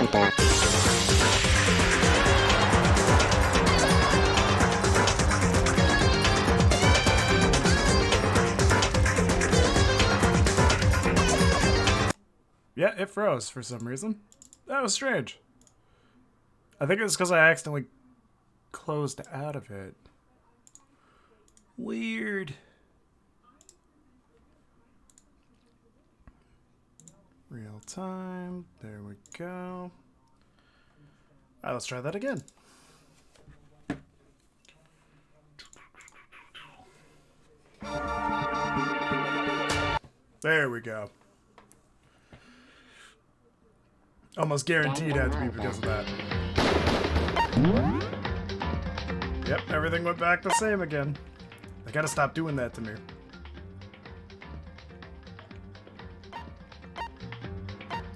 Danganronpa. Yeah, it froze for some reason. That was strange. I think it's because I accidentally closed out of it. Weird. Real time. There we go. Alright, let's try that again. There we go. Almost guaranteed it had to be because of that. Yep, everything went back the same again. I gotta stop doing that to me.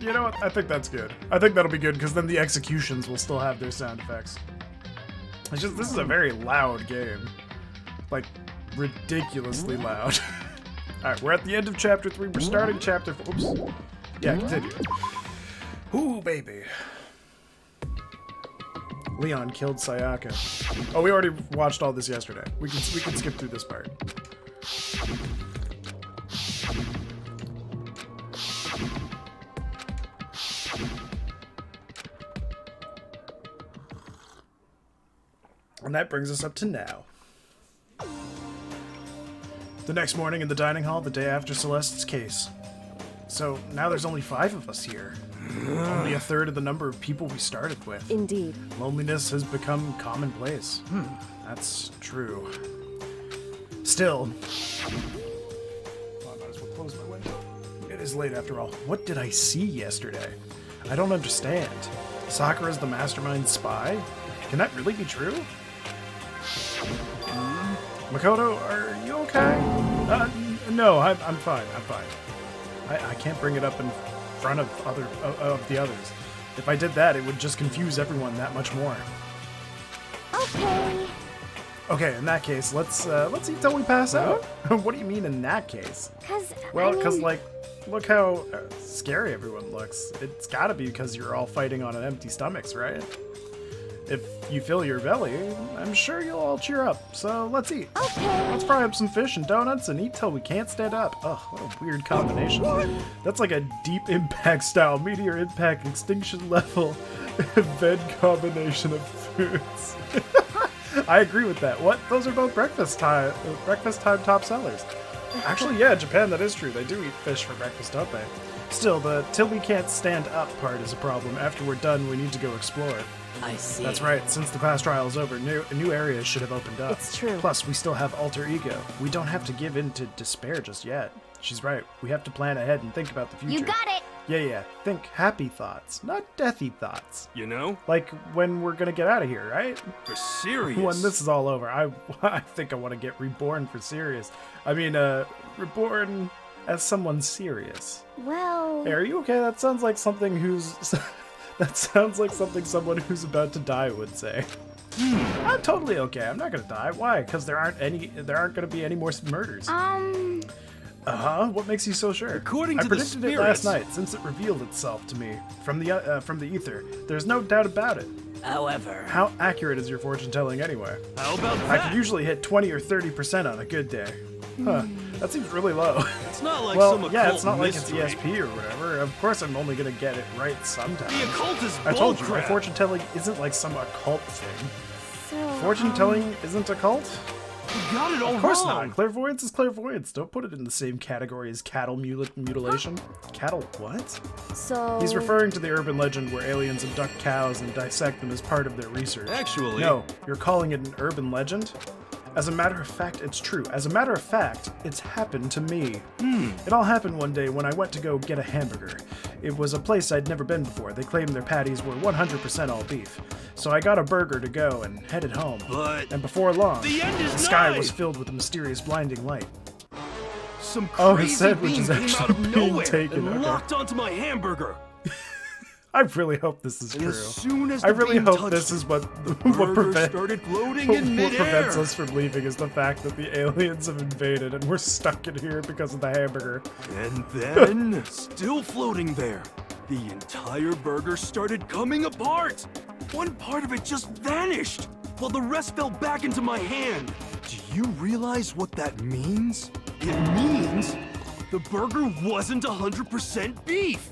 You know what? I think that's good. I think that'll be good because then the executions will still have their sound effects. It's just, this is a very loud game. Like, ridiculously loud. Alright, we're at the end of chapter 3. We're starting chapter 4. Oops. Yeah, continue. Ooh, baby. Leon killed Sayaka. Oh, we already watched all this yesterday. We can skip through this part. And that brings us up to now. The next morning in the dining hall, the day after Celeste's case. So now there's only 5 of us here. Only a third of the number of people we started with. Indeed. Loneliness has become commonplace. That's true. Still. Well, I might as well close my window. It is late after all. What did I see yesterday? I don't understand. Sakura's the mastermind spy? Can that really be true? Makoto, are you okay? No, I'm fine. I'm fine. I can't bring it up in front of the others. If I did that, it would just confuse everyone that much more. Okay. Okay, in that case, let's eat till we pass out. What do you mean in that case? Because like, look how scary everyone looks. It's gotta be because you're all fighting on an empty stomachs, right? If you fill your belly, I'm sure you'll all cheer up. So let's eat. Okay. Let's fry up some fish and donuts and eat till we can't stand up. Ugh, what a weird combination. That's like a Deep Impact style, Meteor Impact, Extinction level, event combination of foods. I agree with that. What? Those are both breakfast time top sellers. Actually, yeah, Japan, that is true. They do eat fish for breakfast, don't they? Still, the till we can't stand up part is a problem. After we're done, we need to go explore. I see. That's right. Since the past trial is over, new areas should have opened up. It's true. Plus, we still have alter ego. We don't have to give in to despair just yet. She's right. We have to plan ahead and think about the future. You got it. Yeah. Think happy thoughts, not deathy thoughts. You know? Like when we're gonna get out of here, right? For serious. When this is all over, I think I want to get reborn for serious. I mean, reborn as someone serious. Well... Hey, are you okay? That sounds like something someone who's about to die would say. I'm totally okay. I'm not gonna die. Why? Because there aren't gonna be any more murders. What makes you so sure? According I to the predicted it last spirits. night, since it revealed itself to me from the ether. There's no doubt about it. However, How accurate is your fortune telling anyway? How about I that? could usually hit 20 or 30% on a good day. Huh? That seems really low. It's not like Well, some occult yeah, it's not like it's mystery. ESP or whatever. Of course, I'm only gonna get it right sometimes. The occult is I told you, my bullcrap. fortune telling isn't like some occult thing. So, Fortune telling isn't a cult? You got it all Of course wrong. not. Clairvoyance is clairvoyance. Don't put it in the same category as cattle mutilation. Cattle what? So... He's referring to the urban legend where aliens abduct cows and dissect them as part of their research. Actually, No, you're calling it an urban legend? As a matter of fact, it's true. As a matter of fact, it's happened to me. It all happened one day when I went to go get a hamburger. It was a place I'd never been before. They claimed their patties were 100% all beef. So I got a burger to go and headed home. But And before long, the end is the sky nigh. was filled with a mysterious blinding light. some Oh, his crazy sandwich being is came out actually of being nowhere taken, and okay. locked onto my hamburger. I really hope this is And true. as soon as I the really beam hope touched this is what burger started floating in what midair. prevents us from leaving is the fact that the aliens have invaded and we're stuck in here because of the hamburger. And then, still floating there, The entire burger started coming apart! One part of it just vanished, while the rest fell back into my hand. Do you realize what that means? It means the burger wasn't 100% beef!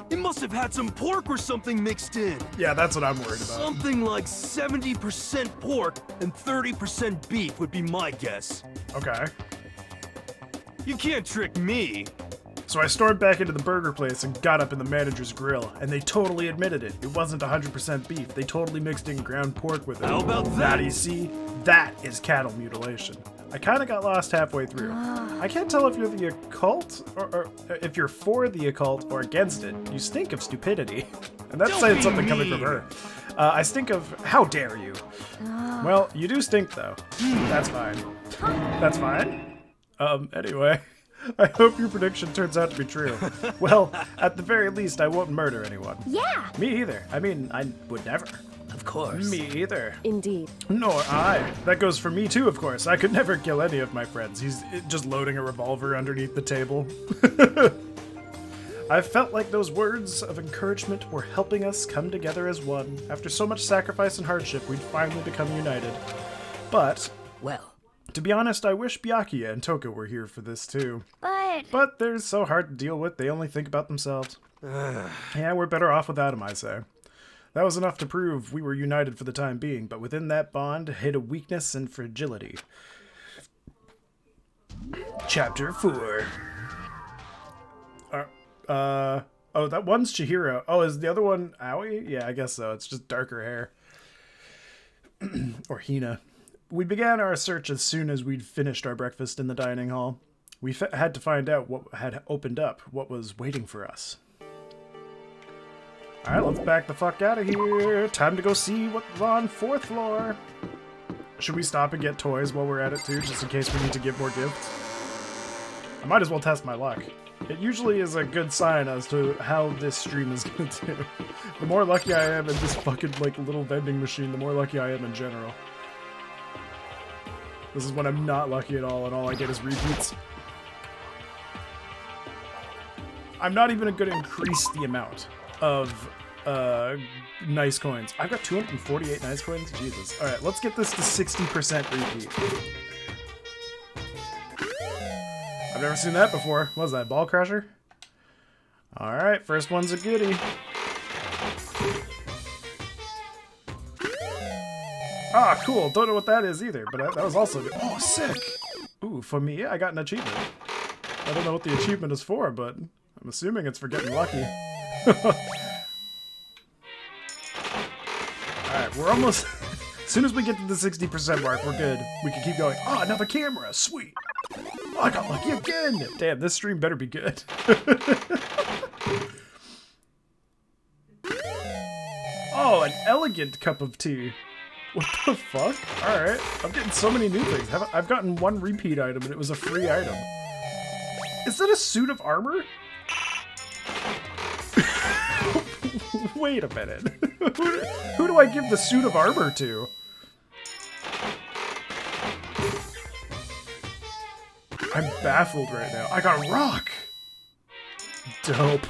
It must have had some pork or something mixed in. Yeah, that's what I'm worried about. Something like 70% pork and 30% beef would be my guess. Okay. You can't trick me. So I stormed back into the burger place and got up in the manager's grill, and they totally admitted it. It wasn't 100% beef. They totally mixed in ground pork with it. How about that? Now, do you see? That is cattle mutilation. I kind of got lost halfway through. I can't tell if you're the occult, or if you're for the occult or against it. You stink of stupidity. And that's Don't saying be something coming from mean. her. I stink of, how dare you? Well, you do stink, though. That's fine. That's fine? Anyway. I hope your prediction turns out to be true. Well, at the very least, I won't murder anyone. Yeah. Me either. I mean, I would never. Of course. Me either. Indeed. Nor I. That goes for me too, of course. I could never kill any of my friends. He's just loading a revolver underneath the table. I felt like those words of encouragement were helping us come together as one. After so much sacrifice and hardship, we'd finally become united. But, Well. to be honest, I wish Byakuya and Toka were here for this too. But they're so hard to deal with, they only think about themselves. Yeah, we're better off without him, I say. That was enough to prove we were united for the time being, but within that bond hid a weakness and fragility. Chapter 4. Oh, that one's Chihiro. Oh, is the other one Aoi? Yeah, I guess so. It's just darker hair. Or Hina. We began our search as soon as we'd finished our breakfast in the dining hall. We had to find out what had opened up, what was waiting for us. Alright, let's back the fuck out of here. Time to go see what's on 4th floor. Should we stop and get toys while we're at it too, just in case we need to give more gifts? I might as well test my luck. It usually is a good sign as to how this stream is gonna do. The more lucky I am in this fucking like little vending machine, the more lucky I am in general. This is when I'm not lucky at all and all I get is repeats. I'm not even gonna increase the amount of nice coins. I've got 248 nice coins? Jesus. Alright, let's get this to 60% repeat. I've never seen that before. What was that, Ball Crusher? Alright, first one's a goodie. Ah, cool. Don't know what that is either, but that was also good. Oh, sick! Ooh, for me, I got an achievement. I don't know what the achievement is for, but I'm assuming it's for getting lucky. Alright, we're almost... As soon as we get to the 60% mark, we're good. We can keep going. Oh, another camera! Sweet! Oh, I got lucky again! Damn, this stream better be good. Oh, an elegant cup of tea. What the fuck? Alright, I'm getting so many new things. I've gotten one repeat item and it was a free item. Is that a suit of armor? Wait a minute. Who do I give the suit of armor to? I'm baffled right now. I got a rock! Dope.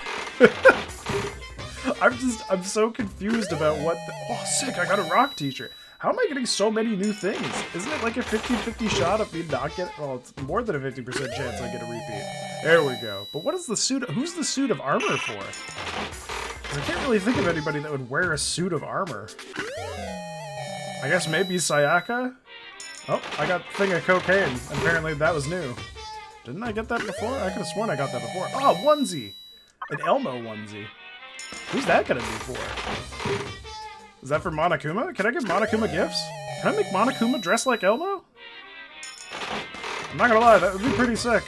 I'm so confused about what the... Oh, sick, I got a rock t-shirt. How am I getting so many new things? Isn't it like a 50-50 shot of me not getting... Well, it's more than a 50% chance I get a repeat. There we go. But what is the suit... Who's the suit of armor for? Because I can't really think of anybody that would wear a suit of armor. I guess maybe Sayaka? Oh, I got thing of cocaine. Apparently that was new. Didn't I get that before? I could have sworn I got that before. Oh, onesie! An Elmo onesie. Who's that gonna be for? Is that for Monokuma? Can I give Monokuma gifts? Can I make Monokuma dress like Elmo? I'm not gonna lie, that would be pretty sick.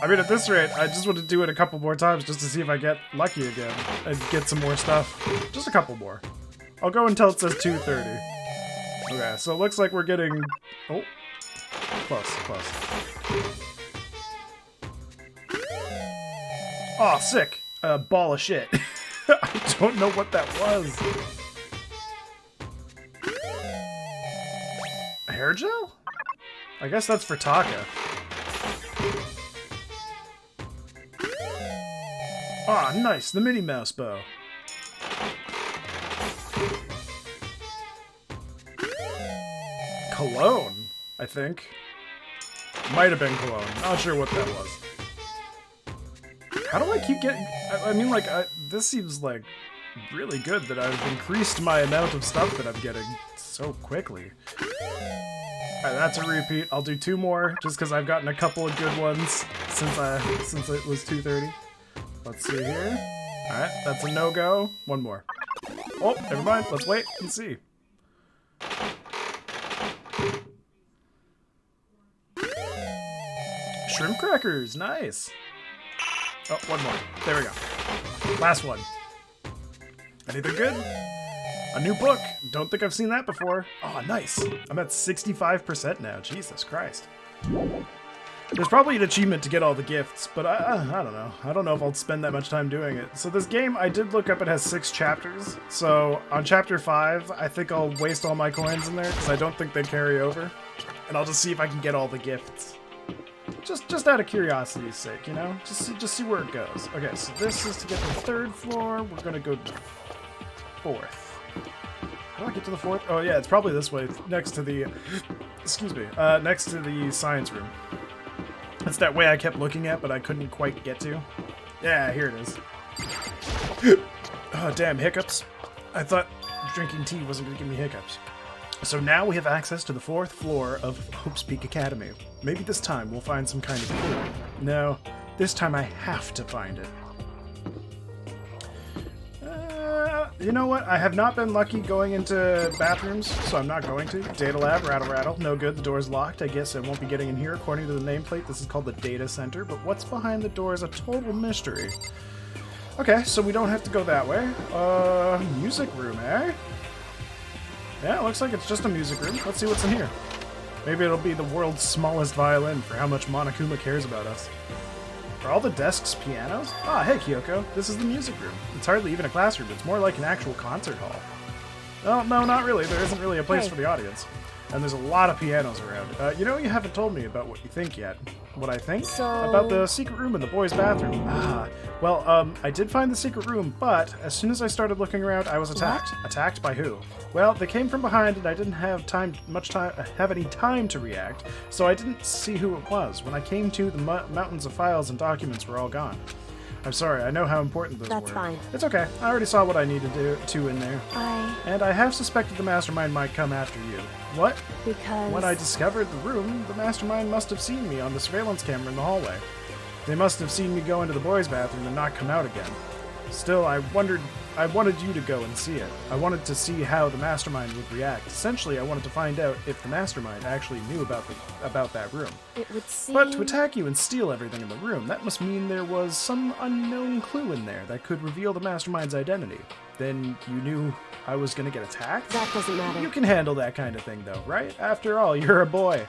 I mean, at this rate, I just want to do it a couple more times just to see if I get lucky again and get some more stuff. Just a couple more. I'll go until it says 230. Okay, so it looks like we're getting... Oh. Close, close. Oh, sick. A ball of shit. I don't know what that was. A hair gel? I guess that's for Taka. Ah, nice, the Minnie Mouse bow. Cologne, I think. Might have been cologne. Not sure what that was. How do I keep getting... I mean, like, this seems, like, really good that I've increased my amount of stuff that I'm getting so quickly. Alright, that's a repeat. I'll do 2 more, just because I've gotten a couple of good ones since it was 2:30. Let's see here. Alright, that's a no-go. 1 more. Oh, never mind. Let's wait and see. Shrimp crackers, nice. Oh, 1 more. There we go. Last one. Anything good? A new book. Don't think I've seen that before. Oh, nice. I'm at 65% now. Jesus Christ. There's probably an achievement to get all the gifts, but I don't know. I don't know if I'll spend that much time doing it. So this game, I did look up, it has 6 chapters. So on chapter 5, I think I'll waste all my coins in there because I don't think they carry over. And I'll just see if I can get all the gifts. Just out of curiosity's sake, you know? Just see where it goes. Okay, so this is to get to the 3rd floor. We're gonna go to the 4th. How do I get to the 4th? Oh yeah, it's probably this way, next to the... excuse me. Next to the science room. That's that way I kept looking at, but I couldn't quite get to. Yeah, here it is. Oh, damn, hiccups. I thought drinking tea wasn't gonna give me hiccups. So now we have access to the 4th floor of Hope's Peak Academy. Maybe this time we'll find some kind of clue. No, this time I have to find it. You know what? I have not been lucky going into bathrooms, so I'm not going to. Data lab, rattle rattle. No good, the door's locked. I guess I won't be getting in here. According to the nameplate, this is called the data center, but what's behind the door is a total mystery. Okay, so we don't have to go that way. Music room, eh? Yeah, it looks like it's just a music room. Let's see what's in here. Maybe it'll be the world's smallest violin for how much Monokuma cares about us. Are all the desks pianos? Ah, hey Kyoko, this is the music room. It's hardly even a classroom, it's more like an actual concert hall. Oh, no, not really. There isn't really a place for the audience. And there's a lot of pianos around. You know, you haven't told me about what you think yet. What I think? About the secret room in the boys' bathroom. Ah, well, I did find the secret room, but as soon as I started looking around, I was attacked. What? Attacked by who? Well, they came from behind, and I didn't have any time to react, so I didn't see who it was. When I came to, the mountains of files and documents were all gone. I'm sorry, I know how important those were. That's fine. It's okay. I already saw what I needed to in there. And I have suspected the mastermind might come after you. What? Because... When I discovered the room, the mastermind must have seen me on the surveillance camera in the hallway. They must have seen me go into the boys' bathroom and not come out again. Still, I wanted you to go and see it. I wanted to see how the mastermind would react. Essentially, I wanted to find out if the mastermind actually knew about that room. It would seem... But to attack you and steal everything in the room, that must mean there was some unknown clue in there that could reveal the mastermind's identity. Then you knew I was gonna get attacked? That doesn't matter. You can handle that kind of thing though, right? After all, you're a boy.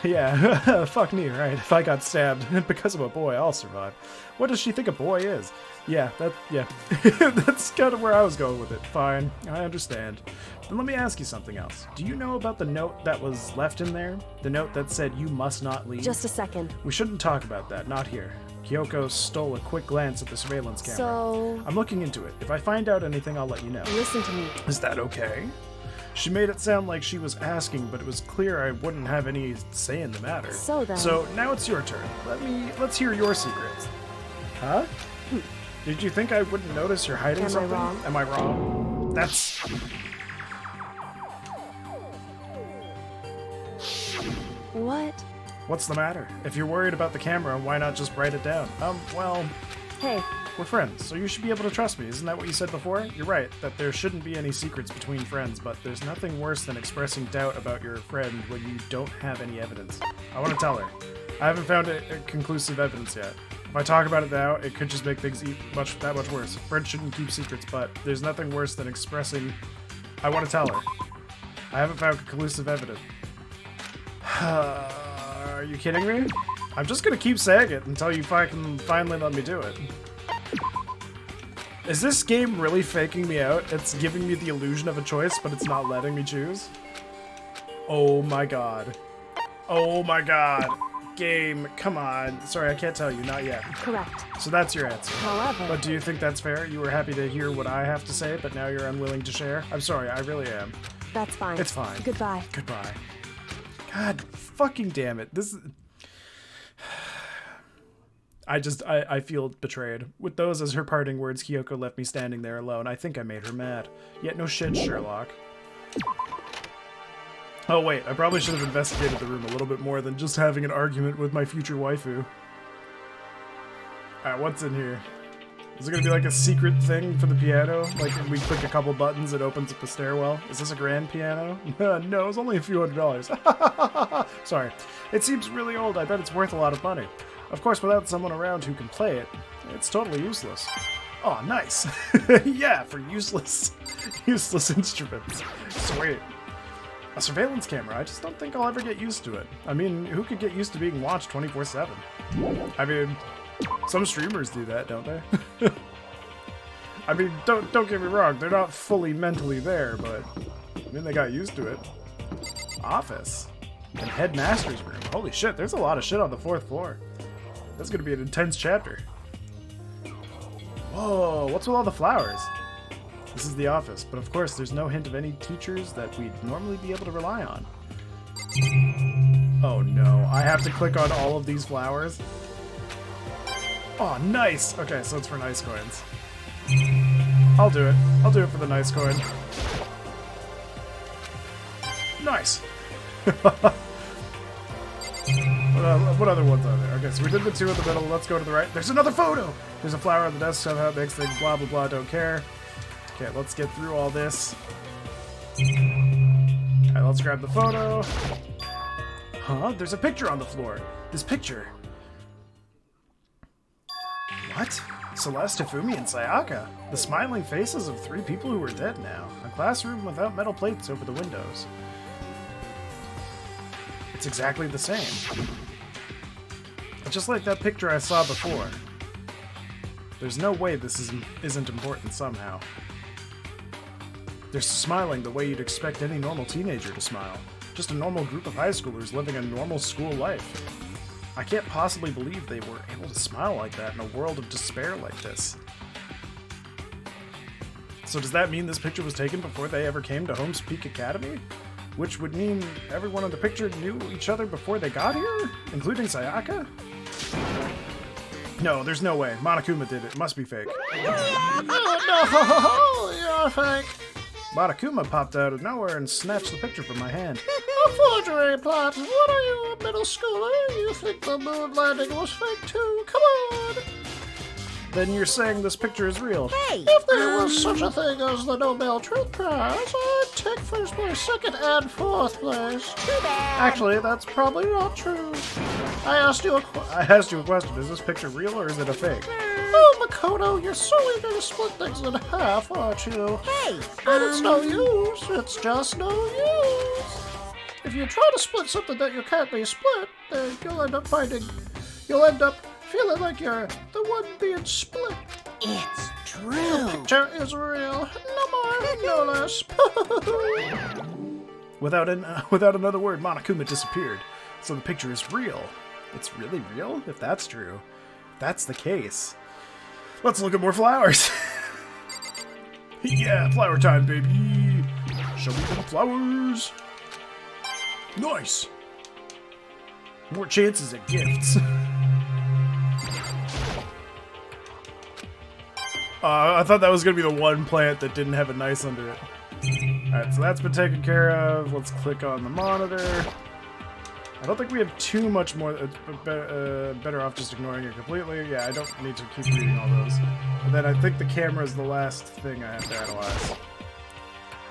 Yeah, fuck me, right? If I got stabbed because of a boy, I'll survive. What does she think a boy is? Yeah, that's kind of where I was going with it. Fine, I understand. Then let me ask you something else. Do you know about the note that was left in there? The note that said you must not leave? Just a second. We shouldn't talk about that, not here. Kyoko stole a quick glance at the surveillance camera. So... I'm looking into it. If I find out anything, I'll let you know. Listen to me. Is that okay? She made it sound like she was asking, but it was clear I wouldn't have any say in the matter. So then... So now it's your turn. Let's hear your secrets. Huh? Did you think I wouldn't notice you're hiding something? Am I wrong? That's... What? What's the matter? If you're worried about the camera, why not just write it down? Well... Hey. We're friends, so you should be able to trust me. Isn't that what you said before? You're right, that there shouldn't be any secrets between friends, but there's nothing worse than expressing doubt about your friend when you don't have any evidence. I want to tell her. I haven't found conclusive evidence yet. If I talk about it now, it could just make things that much worse. Friends shouldn't keep secrets, but there's nothing worse than expressing... I want to tell her. I haven't found conclusive evidence. Are you kidding me? I'm just gonna keep saying it until you can finally let me do it. Is this game really faking me out? It's giving me the illusion of a choice, but it's not letting me choose? Oh my god. Oh my god. game. Come on. Sorry, I can't tell you. Not yet. Correct. So that's your answer. However, But do you think that's fair? You were happy to hear what I have to say, but now you're unwilling to share? I'm sorry, I really am. that's fine. It's fine. Goodbye. Goodbye. God fucking damn it. This is... I feel betrayed. With those as her parting words, Kyoko left me standing there alone. I think I made her mad. Yet no shit, Sherlock. Oh wait, I probably should have investigated the room a little bit more than just having an argument with my future waifu. Alright, what's in here? Is it gonna be like a secret thing for the piano? Like we click a couple buttons, it opens up a stairwell? Is this a grand piano? No, it's only a few $100. Sorry. It seems really old. I bet it's worth a lot of money. Of course, without someone around who can play it, it's totally useless. Oh, nice. Yeah, for useless instruments. Sweet. A surveillance camera. I just don't think I'll ever get used to it. I mean, who could get used to being watched 24/7? I mean, some streamers do that, don't they? I mean, don't get me wrong. They're not fully mentally there, but I mean, they got used to it. Office. And headmaster's room. Holy shit, there's a lot of shit on the 4th floor. That's gonna be an intense chapter. Whoa, what's with all the flowers? This is the office, but of course there's no hint of any teachers that we'd normally be able to rely on. Oh no, I have to click on all of these flowers? Oh, nice! Okay, so it's for nice coins. I'll do it. I'll do it for the nice coin. Nice! What other ones are there? Okay, so we did the 2 in the middle. Let's go to the right. There's another photo! There's a flower on the desk, somehow it makes things blah blah blah, don't care. Okay, let's get through all this. Alright, let's grab the photo. Huh? There's a picture on the floor. This picture. What? Celeste, Hifumi, and Sayaka. The smiling faces of 3 people who are dead now. A classroom without metal plates over the windows. It's exactly the same. Just like that picture I saw before. There's no way this isn't important somehow. They're smiling the way you'd expect any normal teenager to smile. Just a normal group of high schoolers living a normal school life. I can't possibly believe they were able to smile like that in a world of despair like this. So does that mean this picture was taken before they ever came to Holmes Peak Academy? Which would mean everyone in the picture knew each other before they got here? Including Sayaka? No, there's no way. Monokuma did it. It must be fake. Oh no, you're fake. Monokuma popped out of nowhere and snatched the picture from my hand. A forgery plot. What are you, a middle schooler? You think the moon landing was fake too? Come on. Then you're saying this picture is real? Hey! If there was such a thing as the Nobel Truth Prize, I'd take first place, second, and fourth place. Too bad. Actually, that's probably not true. I asked you a question. Is this picture real or is it a fake? Oh, Makoto, you're so eager to split things in half, aren't you? Hey! But it's no use. It's just no use. If you try to split something that you can't be split, then you'll end up feeling like you're the one being split. It's true. Picture is real. No more, no less. Without another word, Monokuma disappeared. So the picture is real. It's really real? If that's true. If that's the case. Let's look at more flowers. Yeah, flower time, baby. Show me them flowers. Nice. More chances at gifts. I thought that was going to be the one plant that didn't have a nice under it. Alright, so that's been taken care of. Let's click on the monitor. I don't think we have too much more. Better off just ignoring it completely. Yeah, I don't need to keep reading all those. And then I think the camera is the last thing I have to analyze.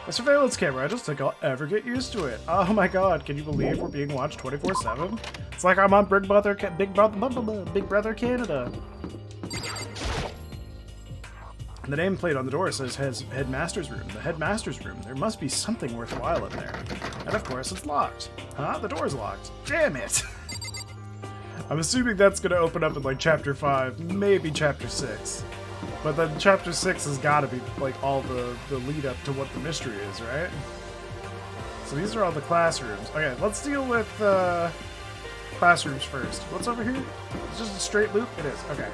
A surveillance camera. I just think I'll ever get used to it. Oh my god, can you believe we're being watched 24/7? It's like I'm on Big Brother Canada. And the nameplate on the door says Headmaster's Room. The Headmaster's Room. There must be something worthwhile in there. And of course it's locked. Huh? The door's locked. Damn it! I'm assuming that's gonna open up in like Chapter 5, maybe Chapter 6. But then Chapter 6 has gotta be like all the lead up to what the mystery is, right? So these are all the classrooms. Okay, let's deal with classrooms first. What's over here? It's just a straight loop? It is. Okay.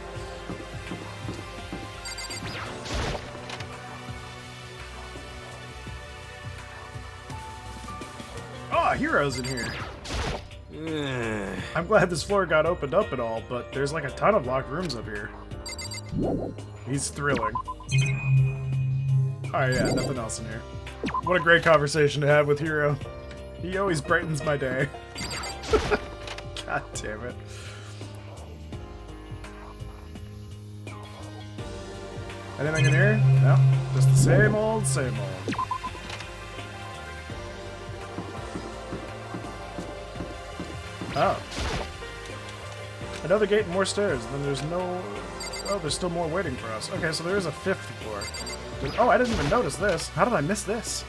Oh, Hero's in here. I'm glad this floor got opened up and all, but there's like a ton of locked rooms up here. He's thrilling. Alright, yeah, nothing else in here. What a great conversation to have with Hero. He always brightens my day. God damn it. Anything in here? No. Just the same old, same old. Oh. Another gate and more stairs. Then there's no... Oh, there's still more waiting for us. Okay, so there is a 5th floor. Oh, I didn't even notice this. How did I miss this?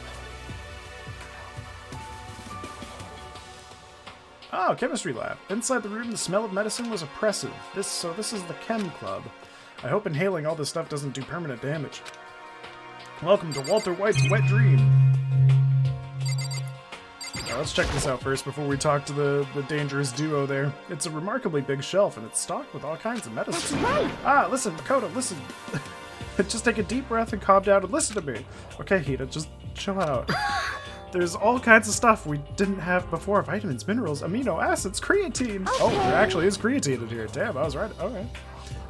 Oh, chemistry lab. Inside the room, the smell of medicine was oppressive. This is the chem club. I hope inhaling all this stuff doesn't do permanent damage. Welcome to Walter White's wet dream. Now, let's check this out first before we talk to the dangerous duo there. It's a remarkably big shelf, and it's stocked with all kinds of medicine. That's right. Ah, listen, Makoto, listen. Just take a deep breath and calm down and listen to me. Okay, Hida, just chill out. There's all kinds of stuff we didn't have before. Vitamins, minerals, amino acids, creatine. Okay. Oh, there actually is creatine in here. Damn, I was right. Okay.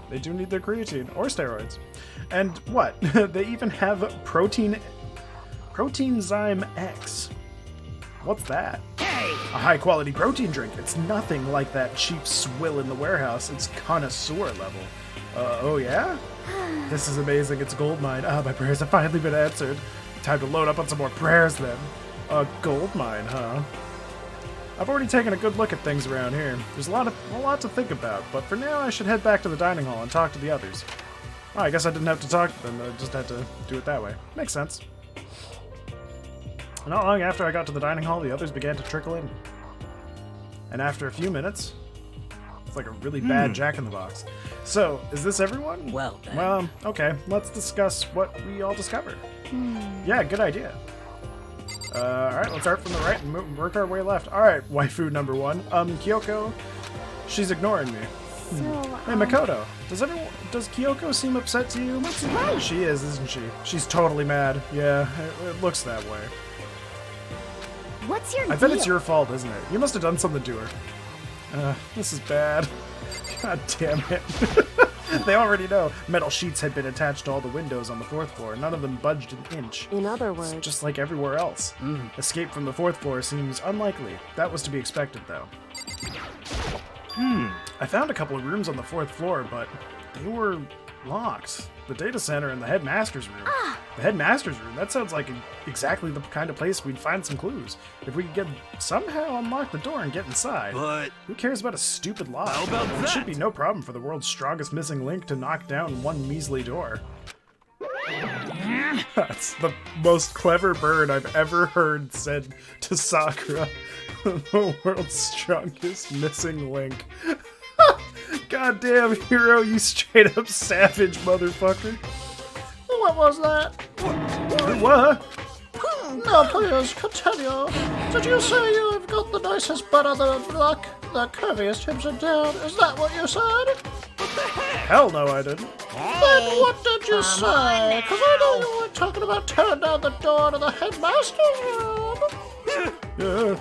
They do need their creatine or steroids. And what? They even have protein Zyme X. What's that? Hey! A high-quality protein drink. It's nothing like that cheap swill in the warehouse. It's connoisseur level. Oh yeah? This is amazing. It's a gold mine. Ah, my prayers have finally been answered. Time to load up on some more prayers then. A gold mine, huh? I've already taken a good look at things around here. There's a lot to think about, but for now I should head back to the dining hall and talk to the others. Oh, I guess I didn't have to talk to them. I just had to do it that way. Makes sense. Not long after I got to the dining hall, the others began to trickle in. And after a few minutes, it's like a really bad Jack-in-the-Box. So, is this everyone? Well then. Well, okay. Let's discuss what we all discovered. Yeah, good idea. Alright, let's start from the right and work our way left. Alright, waifu number 1. Kyoko, she's ignoring me. So, Hey, Makoto, does Kyoko seem upset to you? That's right. She is, isn't she? She's totally mad. Yeah, it looks that way. What's your I deal? bet it's your fault, isn't it? You must have done something to her. This is bad. God damn it. They already know. Metal sheets had been attached to all the windows on the 4th floor. None of them budged an inch. In other words, Just like everywhere else. Escape from the 4th floor seems unlikely. That was to be expected, though. I found a couple of rooms on the 4th floor, but they were locked. The data center and the headmaster's room. The headmaster's room? That sounds like exactly the kind of place we'd find some clues. If we could somehow unlock the door and get inside. But Who cares about a stupid lock? How about It that? should be no problem for the world's strongest missing link to knock down one measly door. That's the most clever bird I've ever heard said to Sakura. The world's strongest missing link. Goddamn, Hero, you straight up savage motherfucker. What was that? What? Now, please, continue. Did you say you've got the nicest butt of the block? The curviest hips are down. Is that what you said? Hell no, I didn't. Then what did you say? Because I know you were talking about tearing down the door to the headmaster's room. Yeah.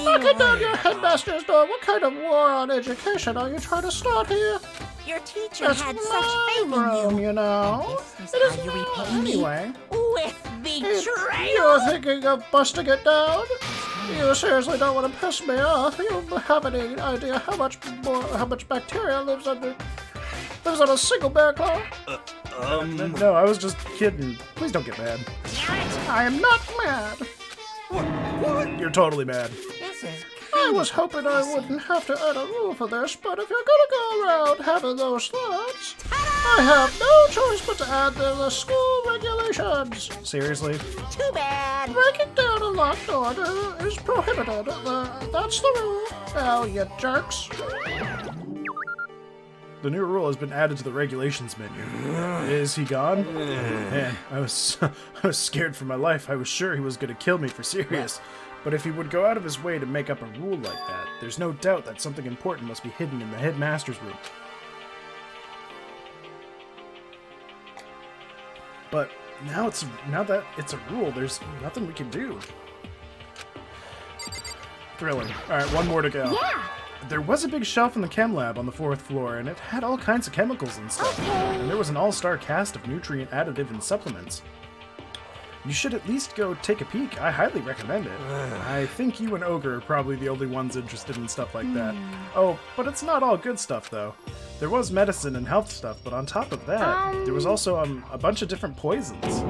Knocking down your headmaster's door. What kind of war on education are you trying to start here? your teacher It's had such my faith in room, you. you know. This It is is how you repay mine me. Anyway. With betrayal. You're thinking of busting it down? You seriously don't want to piss me off? You have any idea how much bacteria lives on a single bear claw? No, I was just kidding. Please don't get mad. I am not mad. What? You're totally mad. This is I was hoping I wouldn't have to add a rule for this, but if you're gonna go around having those thoughts, I have no choice but to add the school regulations. Seriously? too bad. Breaking down a locked door is prohibited. That's the rule. Now, you jerks. The new rule has been added to the regulations menu. Is he gone? Man, I was scared for my life. I was sure he was gonna kill me for serious. But if he would go out of his way to make up a rule like that, there's no doubt that something important must be hidden in the headmaster's room. But now that it's a rule, there's nothing we can do. Thrilling. Alright, one more to go. Yeah. There was a big shelf in the chem lab on the 4th floor, and it had all kinds of chemicals and stuff. Okay. And there was an all-star cast of nutrient additive and supplements. You should at least go take a peek. I highly recommend it. I think you and Ogre are probably the only ones interested in stuff like that. Oh, but it's not all good stuff, though. There was medicine and health stuff, but on top of that, there was also a bunch of different poisons.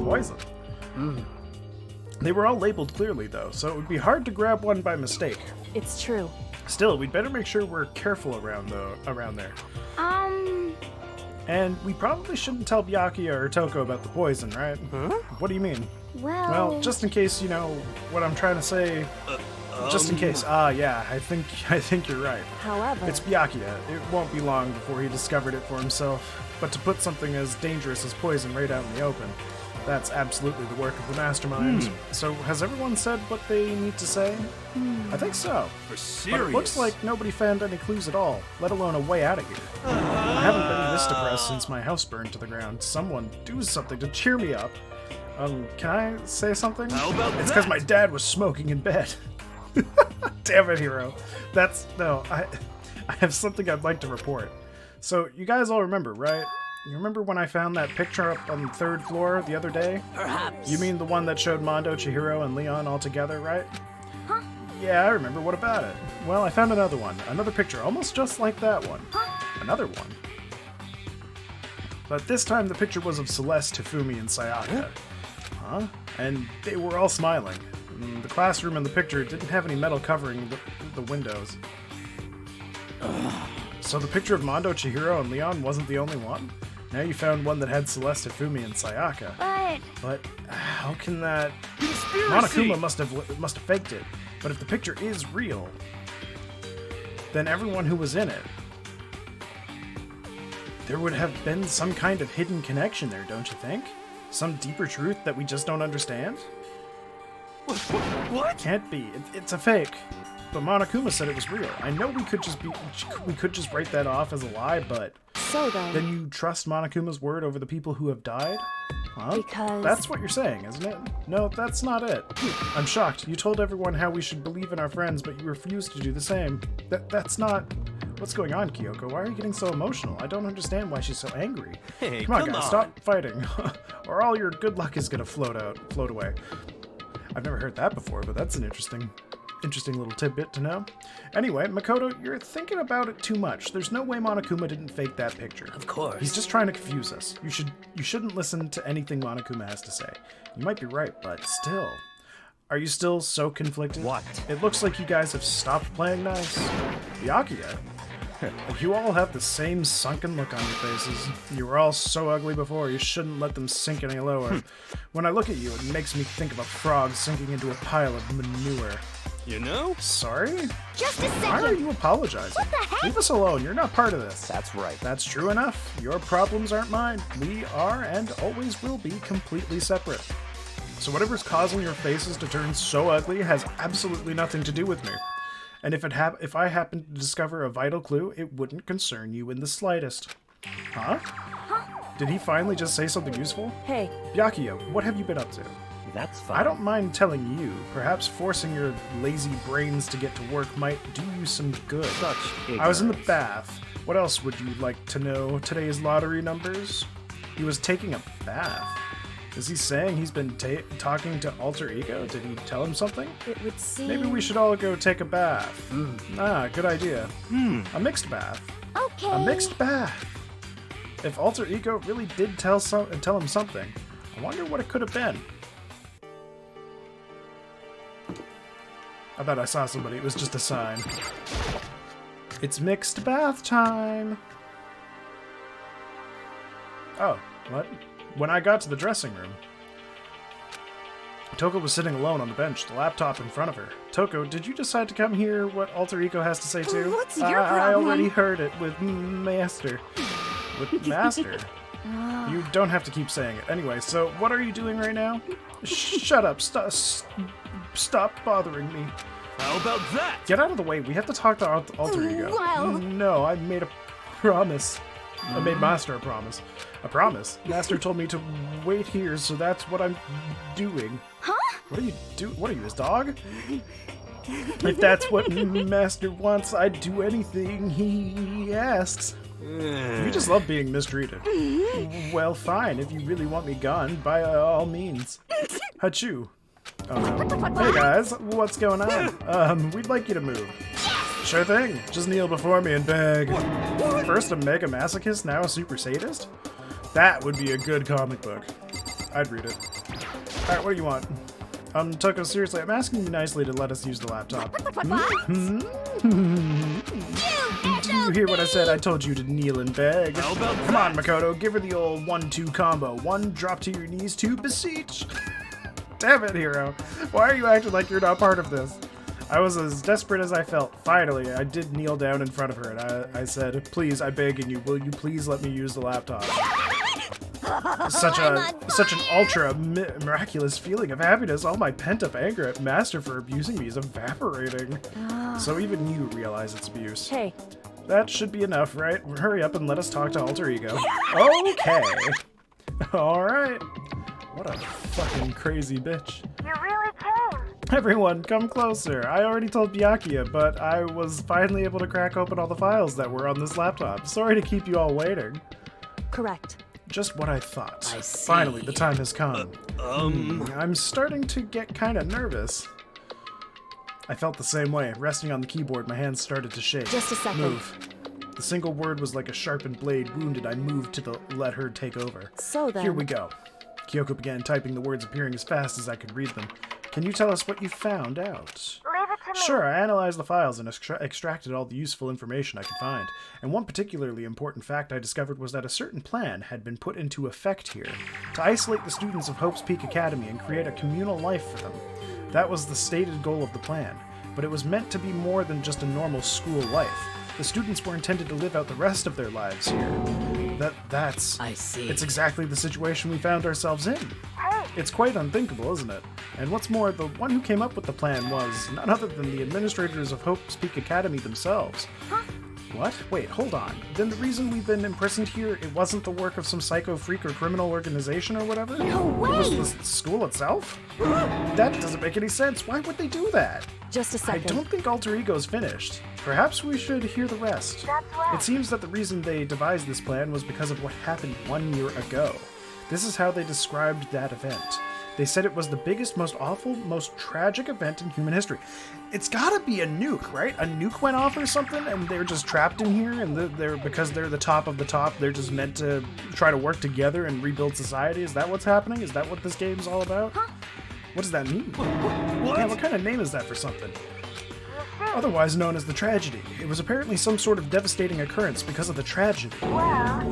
Poison. They were all labeled clearly, though, so it would be hard to grab one by mistake. It's true. Still, we'd better make sure we're careful around there. And we probably shouldn't tell Byakuya or Toko about the poison, right? Huh? What do you mean? Well, just in case you know what I'm trying to say. Just in case. Yeah, I think you're right. However, It's Byakuya. It won't be long before he discovered it for himself. But to put something as dangerous as poison right out in the open, that's absolutely the work of the mastermind. So has everyone said what they need to say? I think so. For serious? But it looks like nobody found any clues at all, let alone a way out of here. I haven't been this depressed since my house burned to the ground. Someone do something to cheer me up. Can I say something? How about It's because that? my dad was smoking in bed. Damn it, Hero. I have something I'd like to report. So, you guys all remember, right? You remember when I found that picture up on the 3rd floor the other day? Perhaps. You mean the one that showed Mondo, Chihiro, and Leon all together, right? Huh? Yeah, I remember. What about it? Well, I found another one. Another picture, almost just like that one. Another one. But this time the picture was of Celeste, Hifumi, and Sayaka. Huh? And they were all smiling. The classroom in the picture didn't have any metal covering the windows. So the picture of Mondo, Chihiro, and Leon wasn't the only one? Now you found one that had Celeste, Hifumi, and Sayaka. But how can that... Conspiracy! Monokuma must have faked it. But if the picture is real, then everyone who was in it... There would have been some kind of hidden connection there, don't you think? Some deeper truth that we just don't understand? What? Can't be. It's a fake. But Monokuma said it was real. I know we could just write that off as a lie, but so then you trust Monokuma's word over the people who have died? Huh? Because- That's what you're saying, isn't it? No, that's not it. I'm shocked. You told everyone how we should believe in our friends, but you refused to do the same. That's not... What's going on, Kyoko? Why are you getting so emotional? I don't understand why she's so angry. Hey, Come on, come guys, on. stop fighting, or all your good luck is gonna float away. I've never heard that before, but that's an interesting little tidbit to know. Anyway, Makoto, you're thinking about it too much. There's no way Monokuma didn't fake that picture. Of course. He's just trying to confuse us. You shouldn't listen to anything Monokuma has to say. You might be right, but still. Are you still so conflicted? What? It looks like you guys have stopped playing nice. Byakuya? You all have the same sunken look on your faces. You were all so ugly before, you shouldn't let them sink any lower. When I look at you, it makes me think of a frog sinking into a pile of manure. You know? Sorry? Just a Why are second. you apologizing? What the heck? Leave us alone, you're not part of this. That's right. That's true enough. Your problems aren't mine. We are and always will be completely separate. So whatever's causing your faces to turn so ugly has absolutely nothing to do with me. And if I happen to discover a vital clue, it wouldn't concern you in the slightest. Huh? Did he finally just say something useful? Hey, Byakuya, what have you been up to? That's fine. I don't mind telling you. Perhaps forcing your lazy brains to get to work might do you some good. Such I was in the ignorance. bath. What else would you like to know? Today's lottery numbers? He was taking a bath. Is he saying he's been talking to Alter Ego? Did he tell him something? it would seem... Maybe we should all go take a bath. Good idea. A mixed bath. Okay. A mixed bath. If Alter Ego really did tell him something, I wonder what it could have been. I thought I saw somebody. It was just a sign. It's mixed bath time. Oh, what? When I got to the dressing room, Toko was sitting alone on the bench, the laptop in front of her. Toko, did you decide to come hear what Alter Ego has to say too? What's your I problem? already heard it with Master. With Master? You don't have to keep saying it. Anyway, so what are you doing right now? Shut up. Stop bothering me. How about that? Get out of the way. We have to talk to Alter Ego. Well. No, I made a promise. I made Master a promise. A promise? Master told me to wait here, so that's what I'm doing. Huh? What are you What are you, his dog? If that's what Master wants, I'd do anything he asks. You just love being mistreated. Well, fine. If you really want me gone, by all means. Hachu. Oh no. Hey guys, what's going on? We'd like you to move. Sure thing. Just kneel before me and beg. First a mega masochist, now a super sadist? That would be a good comic book. I'd read it. Alright, what do you want? Tucko, seriously, I'm asking you nicely to let us use the laptop. Do you hear what I said? I told you to kneel and beg. Come on, Makoto, give her the old 1-2 combo. 1, drop to your knees, 2, beseech. Damn it, Hero. Why are you acting like you're not part of this? I was as desperate as I felt. Finally, I did kneel down in front of her, and I said, please, I beg you, will you please let me use the laptop? Such an ultra miraculous feeling of happiness. All my pent-up anger at Master for abusing me is evaporating. So even you realize it's abuse. Hey. That should be enough, right? Hurry up and let us talk to Alter Ego. Okay. Alright. What a fucking crazy bitch. You really came. Everyone, come closer. I already told Byakuya, but I was finally able to crack open all the files that were on this laptop. Sorry to keep you all waiting. Correct. Just what I thought. I see. Finally, the time has come. I'm starting to get kind of nervous. I felt the same way. Resting on the keyboard, my hands started to shake. Just a second. Move. The single word was like a sharpened blade wounded. I moved to let her take over. So then. Here we go. Kyoko began typing, the words appearing as fast as I could read them. Can you tell us what you found out? Leave it to me. Sure, I analyzed the files and extracted all the useful information I could find. And one particularly important fact I discovered was that a certain plan had been put into effect here to isolate the students of Hope's Peak Academy and create a communal life for them. That was the stated goal of the plan, but it was meant to be more than just a normal school life. The students were intended to live out the rest of their lives here. That's... I see. It's exactly the situation we found ourselves in. It's quite unthinkable, isn't it? And what's more, the one who came up with the plan was none other than the administrators of Hope's Peak Academy themselves. Huh? What? Wait, hold on. Then the reason we've been imprisoned here, it wasn't the work of some psycho freak or criminal organization or whatever? No way! It was the school itself? That doesn't make any sense. Why would they do that? Just a I second. don't think Alter Ego's finished. Perhaps we should hear the rest. That's right. It seems that the reason they devised this plan was because of what happened 1 year ago. This is how they described that event. They said it was the biggest, most awful, most tragic event in human history. It's gotta be a nuke, right? A nuke went off or something, and they're just trapped in here, and they're because they're the top of the top, they're just meant to try to work together and rebuild society? Is that what's happening? Is that what this game's all about? Huh? What does that mean? What? Yeah, what kind of name is that for something? Otherwise known as the tragedy. It was apparently some sort of devastating occurrence because of the tragedy.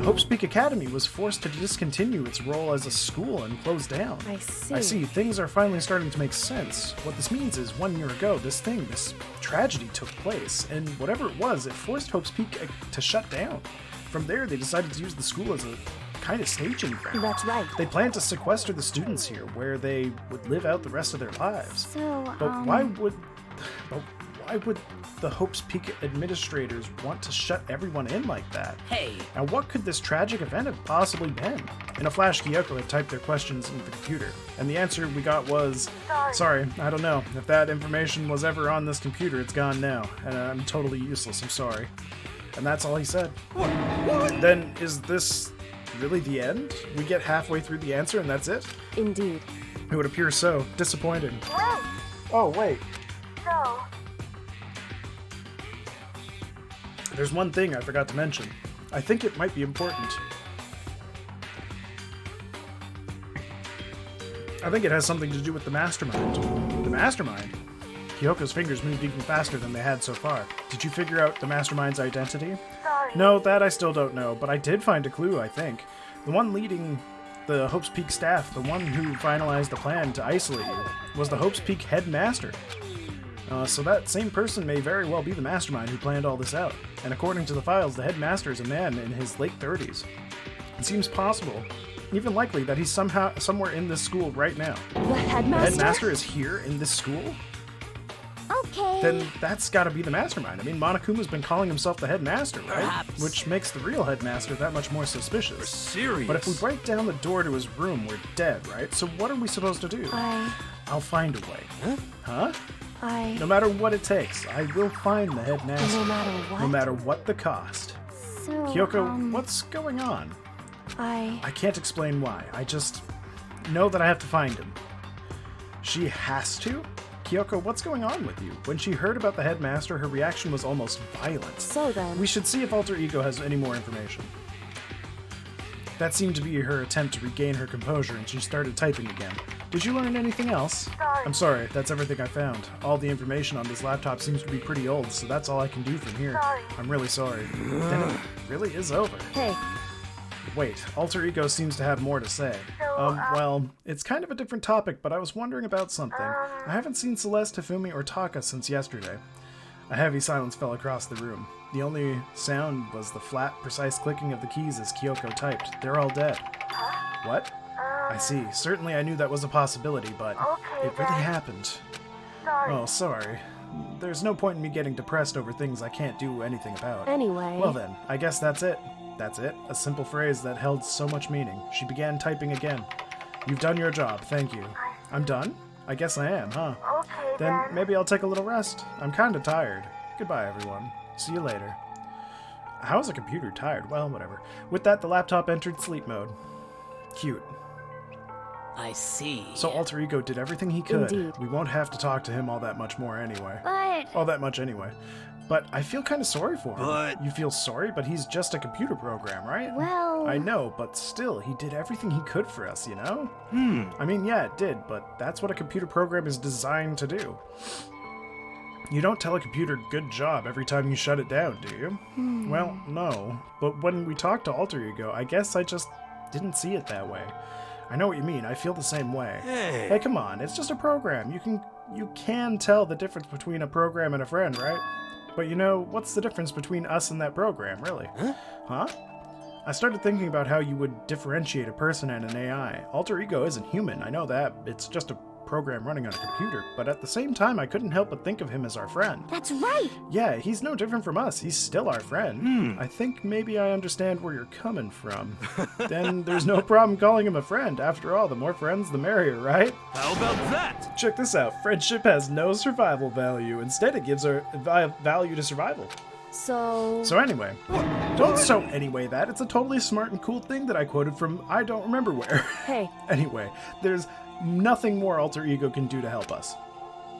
Hope's Peak Academy was forced to discontinue its role as a school and close down. I see. I see. Things are finally starting to make sense. What this means is 1 year ago, this tragedy took place, and whatever it was, it forced Hope's Peak to shut down. From there, they decided to use the school as a kind of staging ground. That's right. They planned to sequester the students here, where they would live out the rest of their lives. So, But why would the Hope's Peak administrators want to shut everyone in like that? Hey. Now, what could this tragic event have possibly been? In a flash, Kyoko had typed their questions into the computer, and the answer we got was, sorry, I don't know. If that information was ever on this computer, it's gone now, and I'm totally useless, I'm sorry. And that's all he said. What? Then, is this really the end? We get halfway through the answer and that's it? Indeed. It would appear so. Disappointing. Wait. Oh, wait. So, There's one thing I forgot to mention. I think it might be important. I think it has something to do with the mastermind. The mastermind? Kyoko's fingers moved even faster than they had so far. Did you figure out the mastermind's identity? sorry. No, that I still don't know, but I did find a clue, I think. The one leading the Hope's Peak staff, the one who finalized the plan to isolate you, was the Hope's Peak headmaster. So that same person may very well be the mastermind who planned all this out. And according to the files, the headmaster is a man in his late 30s. It seems possible, even likely, that he's somewhere in this school right now. The The headmaster? headmaster is here in this school? Okay. Then that's gotta be the mastermind. I mean, Monokuma's been calling himself the headmaster, right? Perhaps. Which makes the real headmaster that much more We're suspicious. serious. But if we break down the door to his room, we're dead, right? So what are we supposed to do? I'll find a way. Huh? No matter what it takes, I will find the headmaster. No matter what? No matter what the cost. So, Kyoko, what's going on? I I can't explain why. I just know that I have to find him. She has to? Kyoko, what's going on with you? When she heard about the headmaster, her reaction was almost violent. So then. We should see if Alter Ego has any more information. That seemed to be her attempt to regain her composure, and she started typing again. Did you learn anything else? I'm sorry, that's everything I found. All the information on this laptop seems to be pretty old, so that's all I can do from here. I'm really sorry. Then it really is over. Hey, Wait, Alter Ego seems to have more to say. Well, it's kind of a different topic, but I was wondering about something. I haven't seen Celeste, Hifumi, or Taka since yesterday. A heavy silence fell across the room. The only sound was the flat, precise clicking of the keys as Kyoko typed. They're all dead. What? I see. Certainly I knew that was a possibility, but Okay, it really then. happened. Sorry. Oh, sorry. There's no point in me getting depressed over things I can't do anything about. anyway. Well then, I guess that's it. That's it. A simple phrase that held so much meaning. She began typing again. You've done your job, thank you. I'm done? I guess I am, huh? Okay, Then maybe I'll take a little rest. I'm kinda tired. Goodbye, everyone. See you later. How is a computer tired? Well, whatever. With that, the laptop entered sleep mode. Cute. I see. So Alter Ego did everything he could. Indeed. We won't have to talk to him all that much more anyway. But All that much anyway. But I feel kind of sorry for him. But- You feel sorry, but he's just a computer program, right? well, I know, but still, he did everything he could for us, you know? I mean, yeah, it did, but that's what a computer program is designed to do. You don't tell a computer good job every time you shut it down, do you? Well, no. But when we talked to Alter Ego, I guess I just didn't see it that way. I know what you mean. I feel the same way. Hey, come on. It's just a program. You can tell the difference between a program and a friend, right? But you know, what's the difference between us and that program, really? Huh? I started thinking about how you would differentiate a person and an AI. Alter Ego isn't human, I know that. It's just a program running on a computer. But at the same time, I couldn't help but think of him as our friend. that's right. Yeah, he's no different from us. He's still our friend. I think maybe I understand where you're coming from. Then there's no problem calling him a friend. After all, the more friends, the merrier, right? How about that? Check this out. Friendship has no survival value. Instead, it gives our value to survival. So anyway, don't so anyway that. It's a totally smart and cool thing that I quoted from I don't remember where. Hey, Anyway, there's nothing more Alter Ego can do to help us.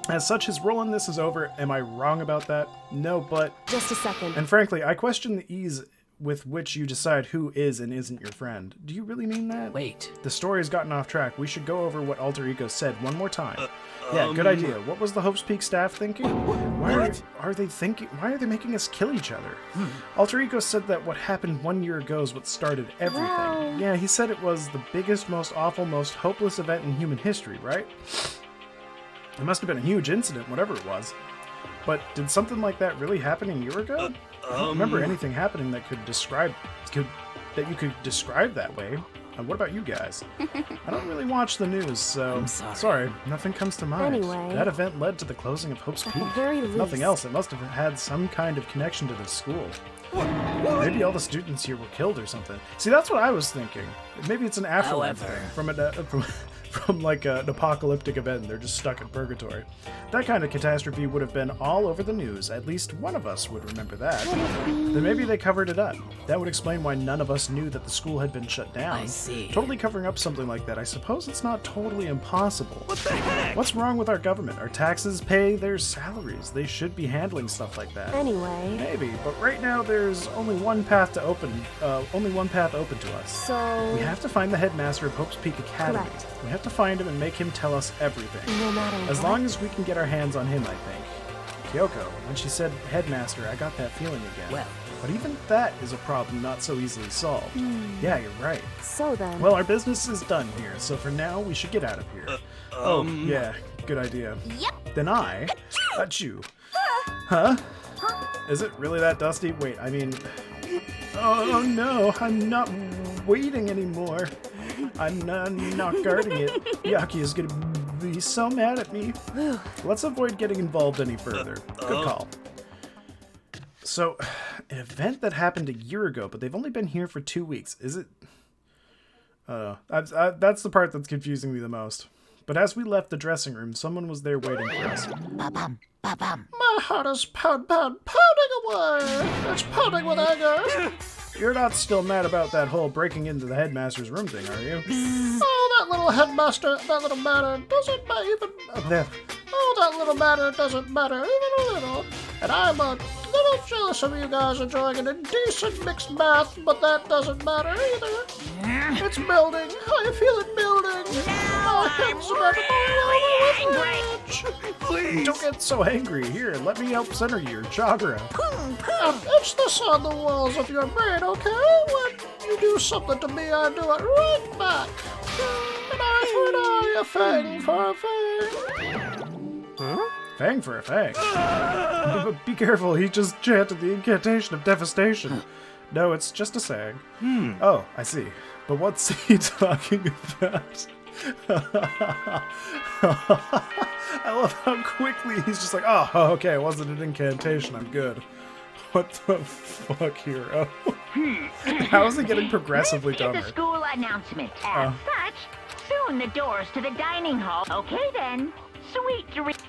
As such, his role in this is over. Am I wrong about that? No, but... just a second. And frankly, I question the ease with which you decide who is and isn't your friend. Do you really mean that? Wait. The story has gotten off track. We should go over what Alter Ego said one more time. Yeah, good idea. What was the Hope's Peak staff thinking? Why are they making us kill each other? Alter Ego said that what happened 1 year ago is what started everything. Well- Yeah, he said it was the biggest, most awful, most hopeless event in human history, right? It must have been a huge incident, whatever it was. But did something like that really happen a year ago? I don't remember anything happening that that you could describe that way. What about you guys? I don't really watch the news, so I'm sorry. nothing comes to mind. Anyway. That event led to the closing of Hope's At Peak. the very If nothing least. else, it must have had some kind of connection to the school. Maybe all the students here were killed or something. See, that's what I was thinking. Maybe it's an afterlife However. thing from like an apocalyptic event and they're just stuck in purgatory. That kind of catastrophe would have been all over the news. At least one of us would remember that. Then maybe they covered it up. That would explain why none of us knew that the school had been shut down. I see. Totally covering up something like that, I suppose it's not totally impossible. What the heck? What's wrong with our government? Our taxes pay their salaries. They should be handling stuff like that. Anyway, Maybe, but right now there's only one path open to us. so We have to find the headmaster of Hope's Peak Academy. Correct. We have to find him and make him tell us everything. no matter As what. long as we can get our hands on him, I think. Kyoko, when she said headmaster, I got that feeling again. Well. But even that is a problem not so easily solved. Yeah, you're right. So then, Well, our business is done here, so for now we should get out of here. Yeah, good idea. Yep. Then I... Achoo. Huh? Is it really that dusty? Wait, I mean... Oh no, I'm not waiting anymore. I'm not guarding it. Yaki is gonna be so mad at me. Let's avoid getting involved any further. Good call. So, an event that happened a year ago, but they've only been here for 2 weeks. Is it? That's the part that's confusing me the most. But as we left the dressing room, someone was there waiting for us. My heart is pounding away. It's pounding with anger. You're not still mad about that whole breaking into the headmaster's room thing, are you? Oh, that little headmaster, that little matter doesn't even... Oh, that little matter doesn't matter even a little. And I'm a little jealous of you guys enjoying an indecent mixed math, but that doesn't matter either. It's building. I feel it building. My head's about to boil over with rage. Don't get so angry. Here, let me help center your chakra. It's the sun on the walls of your brain, okay? When you do something to me, I do it right back. An eye for an eye, a fang for a fang. Huh? Fang for a fang. But be careful, he just chanted the incantation of devastation. No, it's just a saying. Oh, I see. But what's he talking about? I love how quickly he's just like, oh, okay, it wasn't an incantation, I'm good. What the fuck, hero? How is it getting progressively This is dumber? the school announcement. As such, soon the doors to the dining hall. Okay then. Sweet dreams.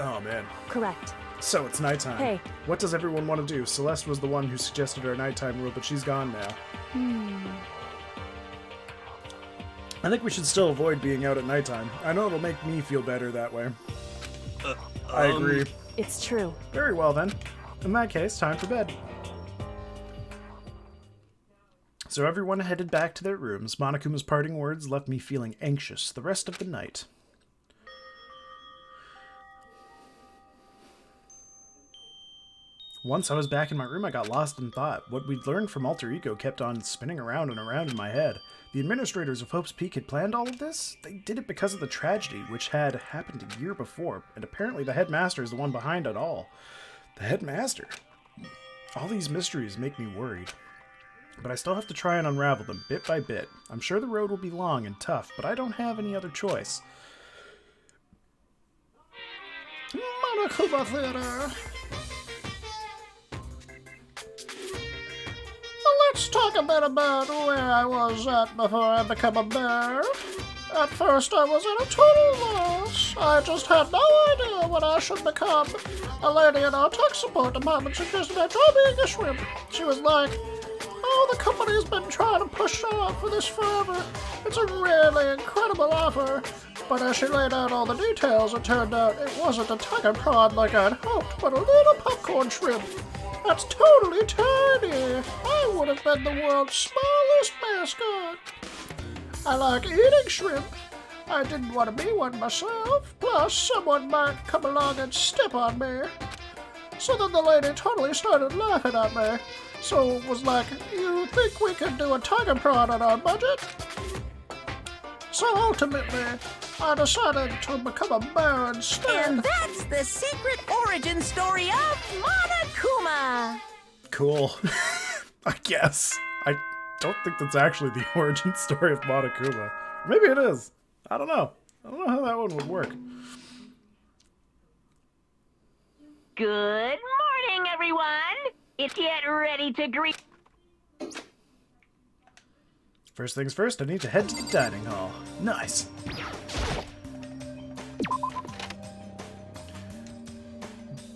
Oh, man. Correct. So, it's nighttime. Hey. What does everyone want to do? Celeste was the one who suggested our nighttime rule, but she's gone now. I think we should still avoid being out at nighttime. I know it'll make me feel better that way. I agree. It's true. Very well, then. In that case, time for bed. So everyone headed back to their rooms. Monokuma's parting words left me feeling anxious the rest of the night. Once I was back in my room, I got lost in thought. What we'd learned from Alter Ego kept on spinning around and around in my head. The administrators of Hope's Peak had planned all of this? They did it because of the tragedy, which had happened a year before, and apparently the headmaster is the one behind it all. The headmaster? All these mysteries make me worried. But I still have to try and unravel them, bit by bit. I'm sure the road will be long and tough, but I don't have any other choice. Monokuma Theater. Let's talk a bit about where I was at before I became a bear. At first, I was at a total loss. I just had no idea what I should become. A lady in our tech support department suggested I try being a shrimp. She was like, oh, the company's been trying to push on for this forever. It's a really incredible offer. But as she laid out all the details, it turned out it wasn't a tiger prod like I'd hoped, but a little popcorn shrimp. That's totally tiny. I would have been the world's smallest mascot. I like eating shrimp. I didn't want to be one myself. Plus, someone might come along and step on me. So then the lady totally started laughing at me. So it was like, you think we could do a tiger prod on our budget? So ultimately, I decided to become a bear instead. And that's the secret origin story of Monokuma. Cool. I guess. I don't think that's actually the origin story of Monokuma. Maybe it is. I don't know. I don't know how that one would work. Good morning, everyone. It's get ready to greet. First things first, I need to head to the dining hall. Nice.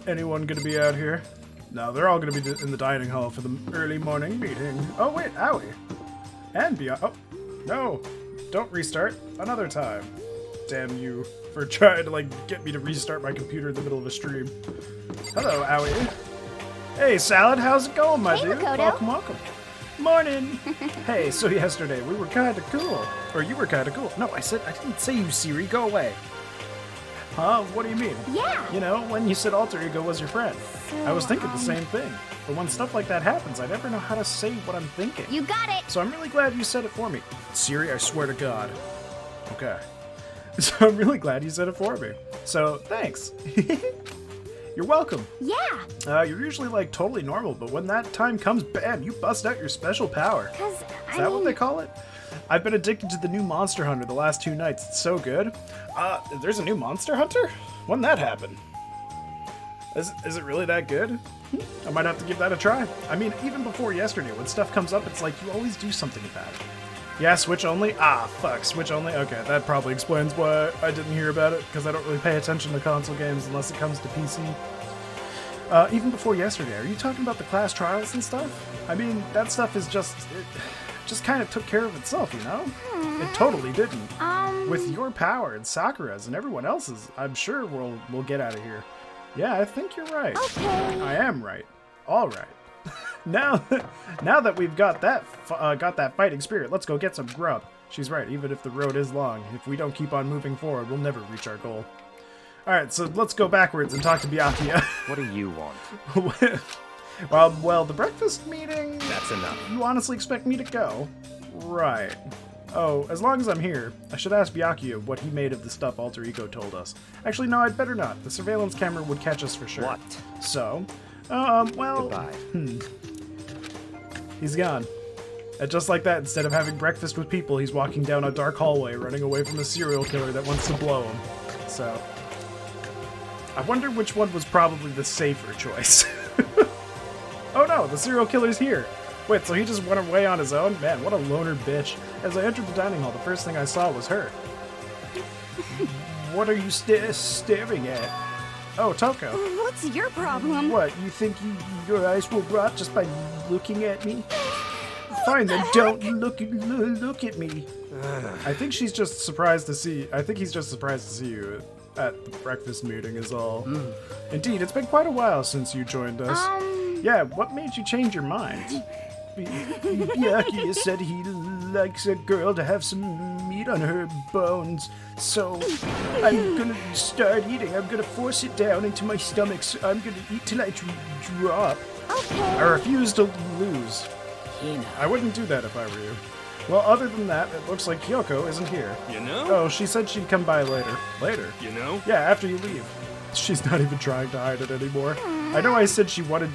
Anyone gonna be out here? No, they're all gonna be in the dining hall for the early morning meeting. Oh wait, owie. And beyond. Oh, no. Don't restart. Another time. Damn you for trying to, get me to restart my computer in the middle of a stream. Hello, owie. Hey, Salad, how's it going, my dude? Makoto. Welcome, welcome. Morning. Hey, so yesterday we were kind of cool. Or you were kind of cool. No, I didn't say you, Siri. Go away. Huh? What do you mean? Yeah. You know, when you said Alter Ego was your friend. I was thinking the same thing. But when stuff like that happens, I never know how to say what I'm thinking. You got it. So I'm really glad you said it for me. Siri, I swear to God. Okay. So I'm really glad you said it for me. So, thanks. You're welcome. Yeah, You're usually like totally normal, but when that time comes, bam, you bust out your special power. because Is that what they call it? I've been addicted to the new Monster Hunter the last 2 nights. It's so good. There's a new Monster Hunter? When'd that happen? Is it really that good? I might have to give that a try. I mean, even before yesterday, when stuff comes up, it's like you always do something about it. Yeah, Switch only? Ah, fuck, Switch only? Okay, that probably explains why I didn't hear about it, because I don't really pay attention to console games unless it comes to PC. Even before yesterday, are you talking about the class trials and stuff? I mean, that stuff is just kind of took care of itself, you know? It totally didn't. With your power and Sakura's and everyone else's, I'm sure we'll get out of here. Yeah, I think you're right. Okay. I am right. All right. now that we've got that fighting spirit, let's go get some grub. She's right. Even if the road is long, if we don't keep on moving forward, we'll never reach our goal. All right, so let's go backwards and talk to Byakuya. What do you want? Well, the breakfast meeting. That's enough. You honestly expect me to go? Right. Oh, as long as I'm here, I should ask Byakuya what he made of the stuff Alter Ego told us. Actually, no, I'd better not. The surveillance camera would catch us for sure. What? So, well... Goodbye. He's gone. And just like that, instead of having breakfast with people, he's walking down a dark hallway, running away from a serial killer that wants to blow him. So... I wonder which one was probably the safer choice. Oh no, the serial killer's here! Wait, so he just went away on his own? Man, what a loner bitch. As I entered the dining hall, the first thing I saw was her. What are you staring at? Oh, Toko. What's your problem? What, you think your eyes will rot just by looking at me? Fine, then don't look at me. I think she's just surprised to see... I think he's just surprised to see you at the breakfast meeting is all. Indeed, it's been quite a while since you joined us. Yeah, what made you change your mind? Byakuya said he likes a girl to have some meat on her bones, so I'm gonna start eating. I'm gonna force it down into my stomach, so I'm gonna eat till I drop. I refuse to lose. Hina. I wouldn't do that if I were you. Well, other than that, it looks like Kyoko isn't here. You know? Oh, she said she'd come by later. Later? You know? Yeah, after you leave. She's not even trying to hide it anymore. I know I said she wanted...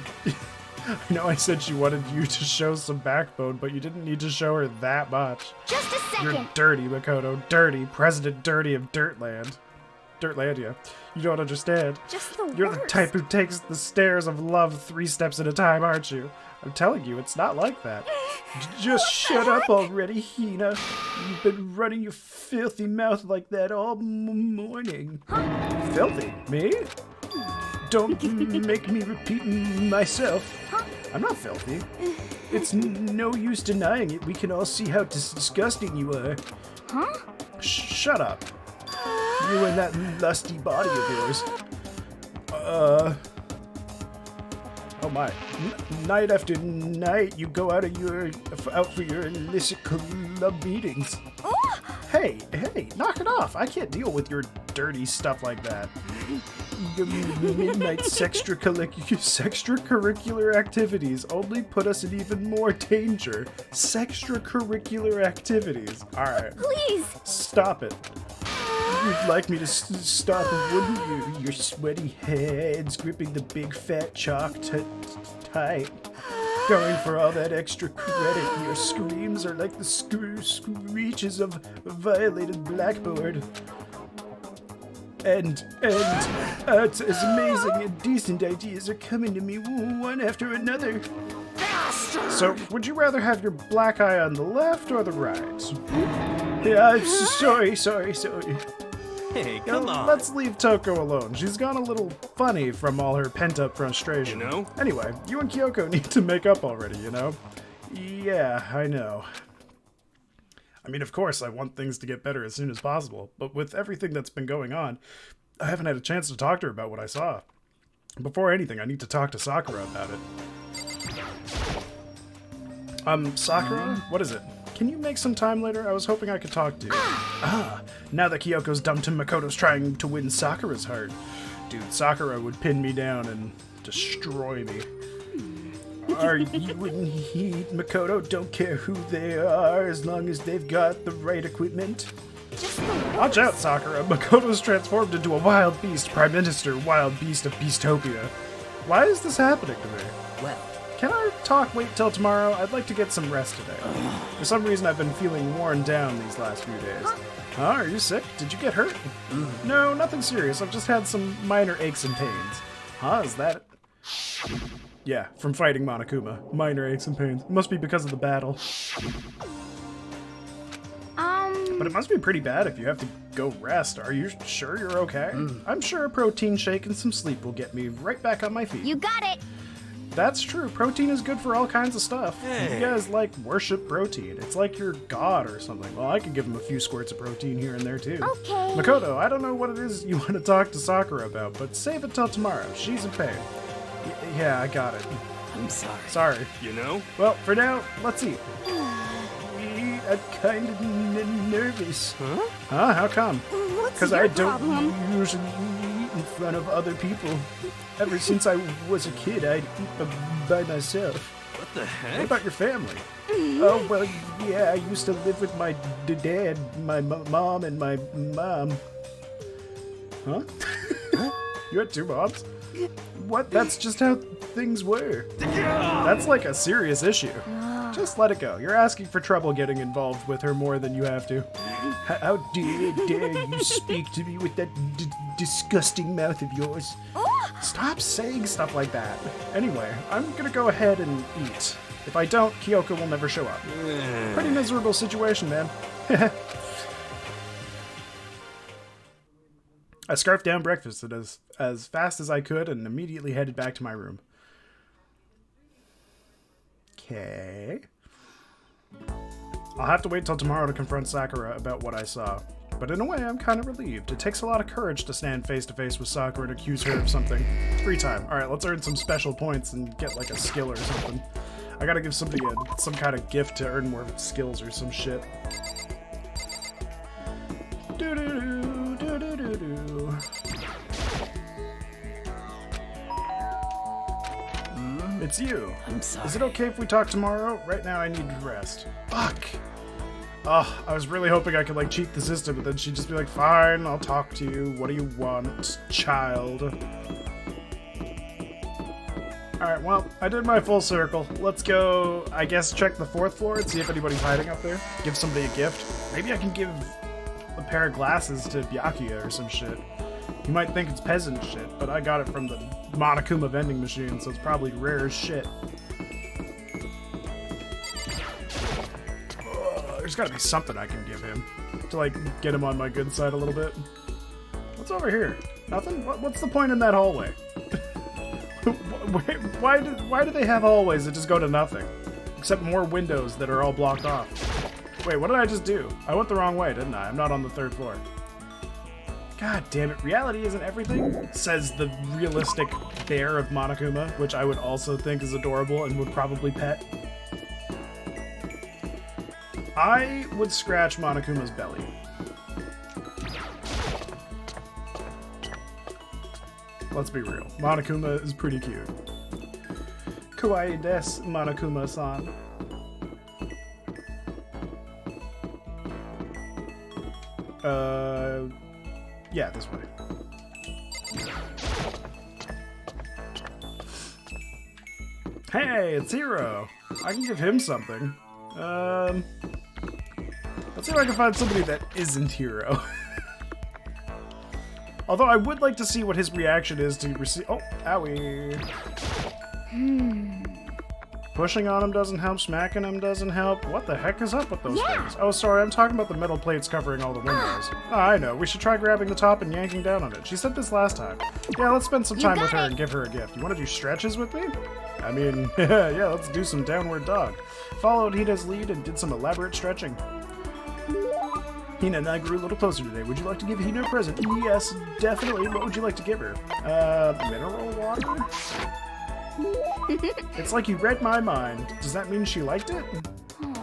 I know I said she wanted you to show some backbone, but you didn't need to show her that much. Just a second. You're dirty, Makoto. Dirty. President Dirty of Dirtland. Dirtlandia. You don't understand. Just the You're the worst. type who takes the stairs of love 3 steps at a time, aren't you? I'm telling you, it's not like that. Just shut up already, Hina. You've been running your filthy mouth like that all morning. Filthy? Me? Don't make me repeat myself. I'm not filthy. It's no use denying it. We can all see how disgusting you are. Shut up. You and that lusty body of yours. Oh my. Night after night, you go out for your illicit club meetings. Hey, knock it off. I can't deal with your dirty stuff like that. Your midnight Sextracurricular activities only put us in even more danger. Sextracurricular activities. Alright. Please. Stop it. You'd like me to stop, wouldn't you? Your sweaty hands gripping the big fat chalk tight. Going for all that extra credit. Your screams are like the screeches of a violated blackboard. And it's amazing and decent ideas are coming to me one after another. So, would you rather have your black eye on the left or the right? Yeah, sorry. Hey, come on. Let's leave Toko alone. She's gone a little funny from all her pent-up frustration. You know? Anyway, you and Kyoko need to make up already, you know? Yeah, I know. I mean, of course, I want things to get better as soon as possible, but with everything that's been going on, I haven't had a chance to talk to her about what I saw. Before anything, I need to talk to Sakura about it. Sakura? What is it? Can you make some time later? I was hoping I could talk to you. Now that Kyoko's dumped him, Makoto's trying to win Sakura's heart. Dude, Sakura would pin me down and destroy me. Are you in heat, Makoto? Don't care who they are as long as they've got the right equipment. just the worst. Watch out, Sakura. Makoto's transformed into a wild beast, Prime Minister, wild beast of Beastopia. Why is this happening to me? Well, Can our talk wait till tomorrow? I'd like to get some rest today. For some reason, I've been feeling worn down these last few days. Huh? Are you sick? Did you get hurt? No, nothing serious. I've just had some minor aches and pains. Huh? Is that... Yeah, from fighting Monokuma. Minor aches and pains. It must be because of the battle. But it must be pretty bad if you have to go rest. Are you sure you're okay? I'm sure a protein shake and some sleep will get me right back on my feet. You got it. That's true. Protein is good for all kinds of stuff. Hey. You guys like worship protein. It's like you're God or something. Well, I could give him a few squirts of protein here and there too. Okay. Makoto, I don't know what it is you want to talk to Sakura about, but save it till tomorrow. She's in pain. Yeah, I got it. I'm sorry. Sorry. You know? Well, for now, let's eat. I'm kind of nervous. Huh? Huh? How come? What's Because your I don't problem? usually eat in front of other people. Ever since I was a kid, I'd eat by myself. What the What heck? about your family? Oh, well, yeah, I used to live with my dad, my mom, and my mom. Huh? You had two moms? What? That's just how things were. That's like a serious issue. Just let it go. You're asking for trouble getting involved with her more than you have to. How dare you speak to me with that disgusting mouth of yours? Stop saying stuff like that. Anyway, I'm gonna go ahead and eat. If I don't, Kyoko will never show up. Pretty miserable situation, man. I scarfed down breakfast as fast as I could and immediately headed back to my room. Okay. I'll have to wait till tomorrow to confront Sakura about what I saw. But in a way, I'm kind of relieved. It takes a lot of courage to stand face to face with Sakura and accuse her of something. Free time. Alright, let's earn some special points and get like a skill or something. I gotta give somebody some kind of gift to earn more skills or some shit. Do-do-do, do-do-do-do. It's you. I'm sorry. Is it okay if we talk tomorrow? Right now I need to rest. Fuck. Oh, I was really hoping I could like cheat the system, but then she'd just be like, fine, I'll talk to you. What do you want, child? Alright, well, I did my full circle. Let's go, I guess, check the 4th floor and see if anybody's hiding up there. Give somebody a gift. Maybe I can give a pair of glasses to Byakuya or some shit. You might think it's peasant shit, but I got it from the Monokuma vending machine, so it's probably rare as shit. There's gotta be something I can give him to, like, get him on my good side a little bit. What's over here? Nothing? What's the point in that hallway? Why do they have hallways that just go to nothing? Except more windows that are all blocked off. Wait, what did I just do? I went the wrong way, didn't I? I'm not on the 3rd floor. God damn it, reality isn't everything, says the realistic bear of Monokuma, which I would also think is adorable and would probably pet. I would scratch Monokuma's belly. Let's be real. Monokuma is pretty cute. Kawaii desu, Monokuma-san. Yeah, this way. Hey, it's Hiro. I can give him something. Let's see if I can find somebody that isn't Hiro. Although I would like to see what his reaction is to receive. Oh, owie. Pushing on him doesn't help, smacking him doesn't help. What the heck is up with those things? Oh, sorry, I'm talking about the metal plates covering all the windows. Oh, I know. We should try grabbing the top and yanking down on it. She said this last time. Yeah, let's spend some time with her and give her a gift. You want to do stretches with me? I mean, yeah, let's do some downward dog. Followed Hina's lead and did some elaborate stretching. Hina and I grew a little closer today. Would you like to give Hina a present? Yes, definitely. What would you like to give her? Mineral water? It's like you read my mind. Does that mean she liked it?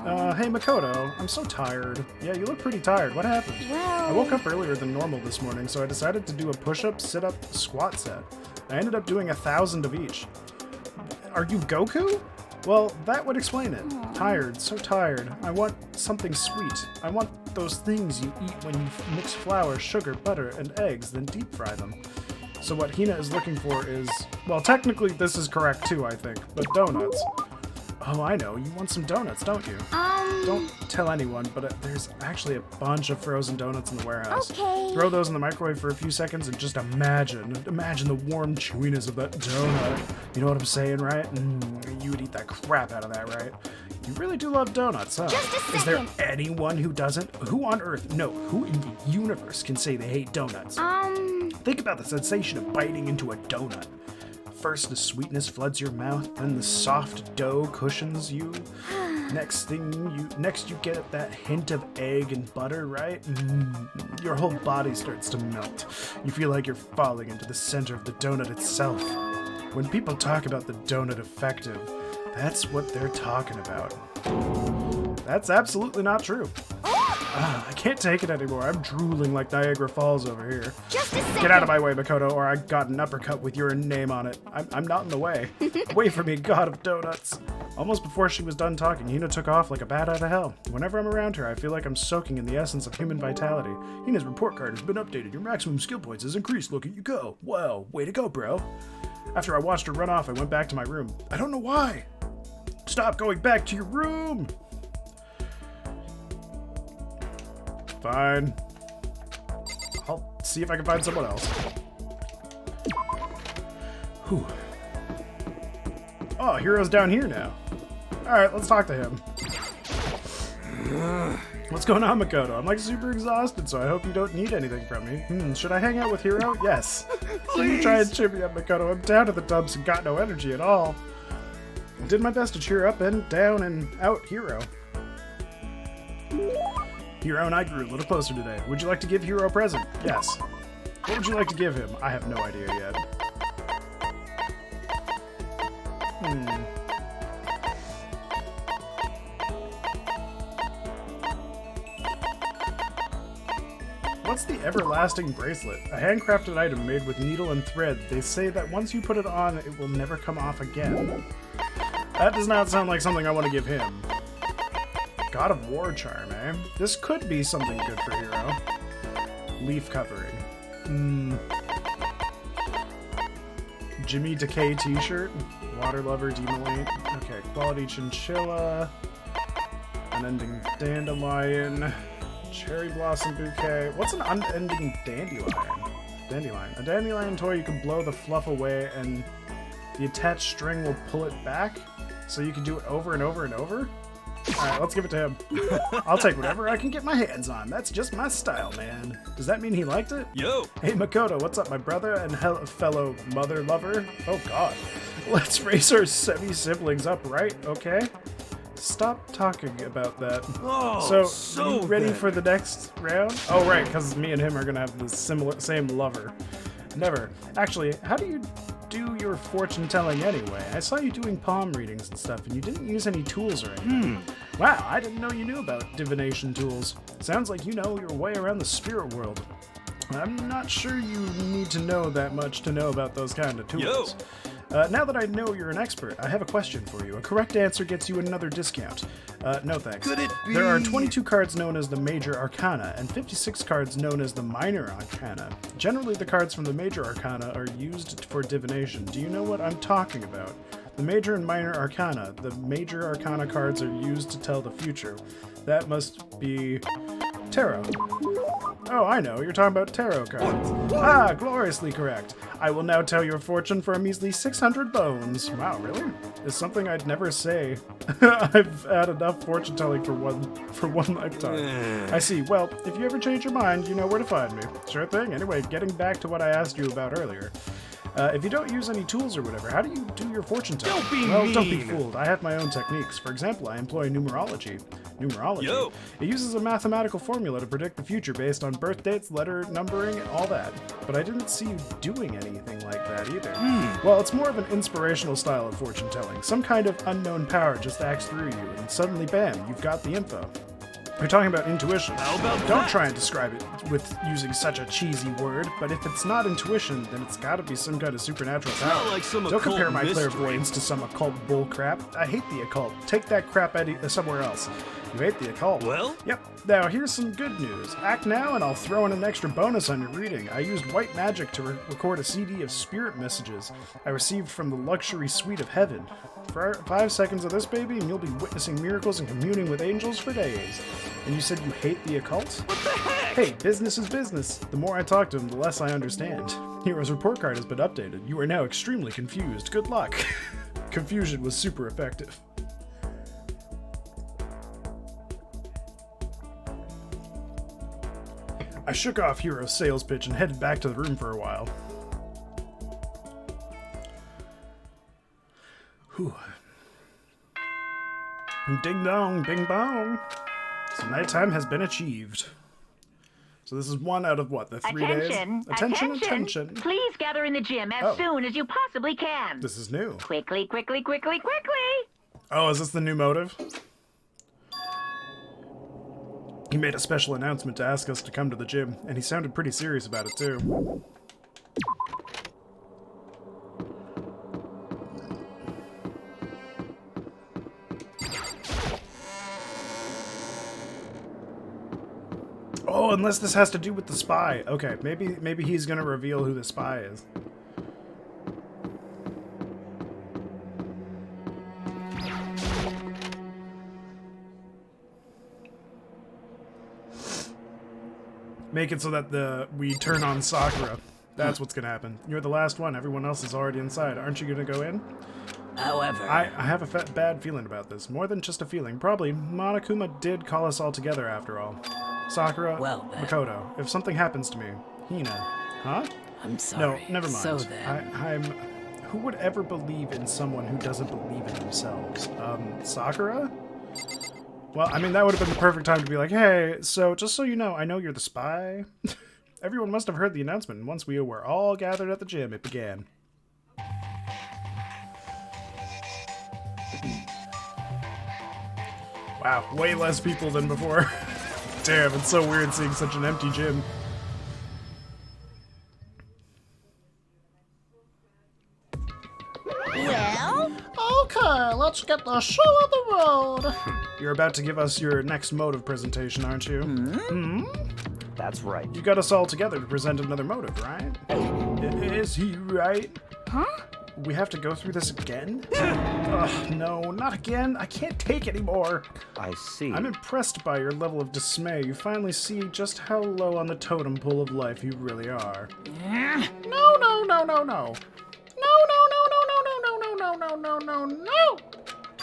Hey Makoto, I'm so tired. Yeah, you look pretty tired. What happened? I woke up earlier than normal this morning, so I decided to do a push-up, sit-up, squat set. I ended up doing 1,000 of each. Are you Goku? Well, that would explain it. Tired, so tired. I want something sweet. I want those things you eat when you mix flour, sugar, butter, and eggs, then deep fry them. So what Hina is looking for is, well, technically this is correct too, I think, but donuts. Oh, I know. You want some donuts, don't you? Don't tell anyone, but there's actually a bunch of frozen donuts in the warehouse. Okay. Throw those in the microwave for a few seconds and just imagine the warm chewiness of that donut. You know what I'm saying, right? You would eat the crap out of that, right? You really do love donuts, huh? Just a Is there second. anyone who doesn't? Who on Earth, no, who in the universe can say they hate donuts? Think about the sensation of biting into a donut. First, the sweetness floods your mouth, then the soft dough cushions you. Next you get that hint of egg and butter, right? Your whole body starts to melt. You feel like you're falling into the center of the donut itself. When people talk about the donut effective, that's what they're talking about. That's absolutely not true. I can't take it anymore. I'm drooling like Niagara Falls over here. Just a second. Get out of my way, Makoto, or I got an uppercut with your name on it. I'm not in the way. Away from me, god of donuts. Almost before she was done talking, Hina took off like a bat out of hell. Whenever I'm around her, I feel like I'm soaking in the essence of human vitality. Hina's report card has been updated. Your maximum skill points has increased. Look at you go. Wow, way to go, bro. After I watched her run off, I went back to my room. I don't know why. Stop going back to your room. Fine. I'll see if I can find someone else. Whew. Oh, Hero's down here now. Alright, let's talk to him. What's going on, Makoto? I'm like super exhausted, so I hope you don't need anything from me. Should I hang out with Hero? Yes. Please try and cheer me up, Makoto. I'm down to the dumps and got no energy at all. I did my best to cheer up and down and out Hero. Hero and I grew a little closer today. Would you like to give Hero a present? Yes. What would you like to give him? I have no idea yet. What's the everlasting bracelet? A handcrafted item made with needle and thread. They say that once you put it on, it will never come off again. That does not sound like something I want to give him. God of War charm, eh? This could be something good for Hero. Leaf covering. Jimmy Decay t-shirt. Water lover, demolate. Okay, quality chinchilla. Unending dandelion. Cherry blossom bouquet. What's an unending dandelion? Dandelion. A dandelion toy you can blow the fluff away and the attached string will pull it back, so you can do it over and over and over? Alright, let's give it to him. I'll take whatever I can get my hands on. That's just my style, man. Does that mean he liked it? Yo! Hey, Makoto, what's up, my brother and fellow mother lover? Oh, God. Let's raise our semi-siblings up, right? Okay? Stop talking about that. Oh, so you ready for the next round? Oh, right, because me and him are going to have the same lover. Never. Actually, how do you do your fortune telling anyway? I saw you doing palm readings and stuff, and you didn't use any tools or anything. Wow, I didn't know you knew about divination tools. Sounds like you know your way around the spirit world. I'm not sure you need to know that much to know about those kind of tools. Now that I know you're an expert, I have a question for you. A correct answer gets you another discount. No thanks. Could it be? There are 22 cards known as the Major Arcana, and 56 cards known as the Minor Arcana. Generally, the cards from the Major Arcana are used for divination. Do you know what I'm talking about? The Major and Minor Arcana. The Major Arcana cards are used to tell the future. That must be tarot. Oh, I know. You're talking about tarot cards. Ah, gloriously correct. I will now tell your fortune for a measly 600 bones. Wow, really? It's something I'd never say. I've had enough fortune telling for one lifetime. I see. Well, if you ever change your mind, you know where to find me. Sure thing. Anyway, getting back to what I asked you about earlier. If you don't use any tools or whatever, how do you do your fortune telling? Don't be Well, don't be mean. fooled. I have my own techniques. For example, I employ numerology. Numerology. Yo. It uses a mathematical formula to predict the future based on birth dates, letter numbering, all that. But I didn't see you doing anything like that either. Well, it's more of an inspirational style of fortune telling. Some kind of unknown power just acts through you, and suddenly, bam, you've got the info. You're talking about intuition. How about Don't that? try and describe it with using such a cheesy word, but if it's not intuition, then it's gotta be some kind of supernatural power. not like some Don't occult compare my mystery. clairvoyance to some occult bull crap. I hate the occult. Take that crap somewhere else. You hate the occult. Well? Yep, Now, here's some good news. Act now and I'll throw in an extra bonus on your reading. I used white magic to record a CD of spirit messages I received from the luxury suite of heaven. For 5 seconds of this, baby, and you'll be witnessing miracles and communing with angels for days. And you said you hate the occult? What the heck? Hey, business is business. The more I talk to him, the less I understand. Hero's report card has been updated. You are now extremely confused. Good luck. Confusion was super effective. I shook off Hero's sales pitch and headed back to the room for a while. Whew. Ding dong, bing bong. So nighttime has been achieved. So this is 1 out of what, the 3 days? Attention. Please gather in the gym as soon as you possibly can. This is new. Quickly. Oh, is this the new motive? He made a special announcement to ask us to come to the gym, and he sounded pretty serious about it too. Oh, unless this has to do with the spy. Okay, maybe he's gonna reveal who the spy is. Make it so that we turn on Sakura. That's what's gonna happen. You're the last one. Everyone else is already inside. Aren't you gonna go in? However, I have a bad feeling about this. More than just a feeling. Probably Monokuma did call us all together after all. Sakura, well, then. Makoto, if something happens to me, Hina, huh? I'm sorry. No, never mind. So then, who would ever believe in someone who doesn't believe in themselves? Sakura? Well, I mean, that would have been the perfect time to be like, hey, so just so you know, I know you're the spy. Everyone must have heard the announcement, and once we were all gathered at the gym, it began. Wow, way less people than before. Damn, it's so weird seeing such an empty gym. Well, Okay, let's get the show on the road. You're about to give us your next motive presentation, aren't you? That's right. You got us all together to present another motive, right? Is he right? Huh? We have to go through this again? Ugh, no, not again. I can't take anymore. I see. I'm impressed by your level of dismay. You finally see just how low on the totem pole of life you really are. No.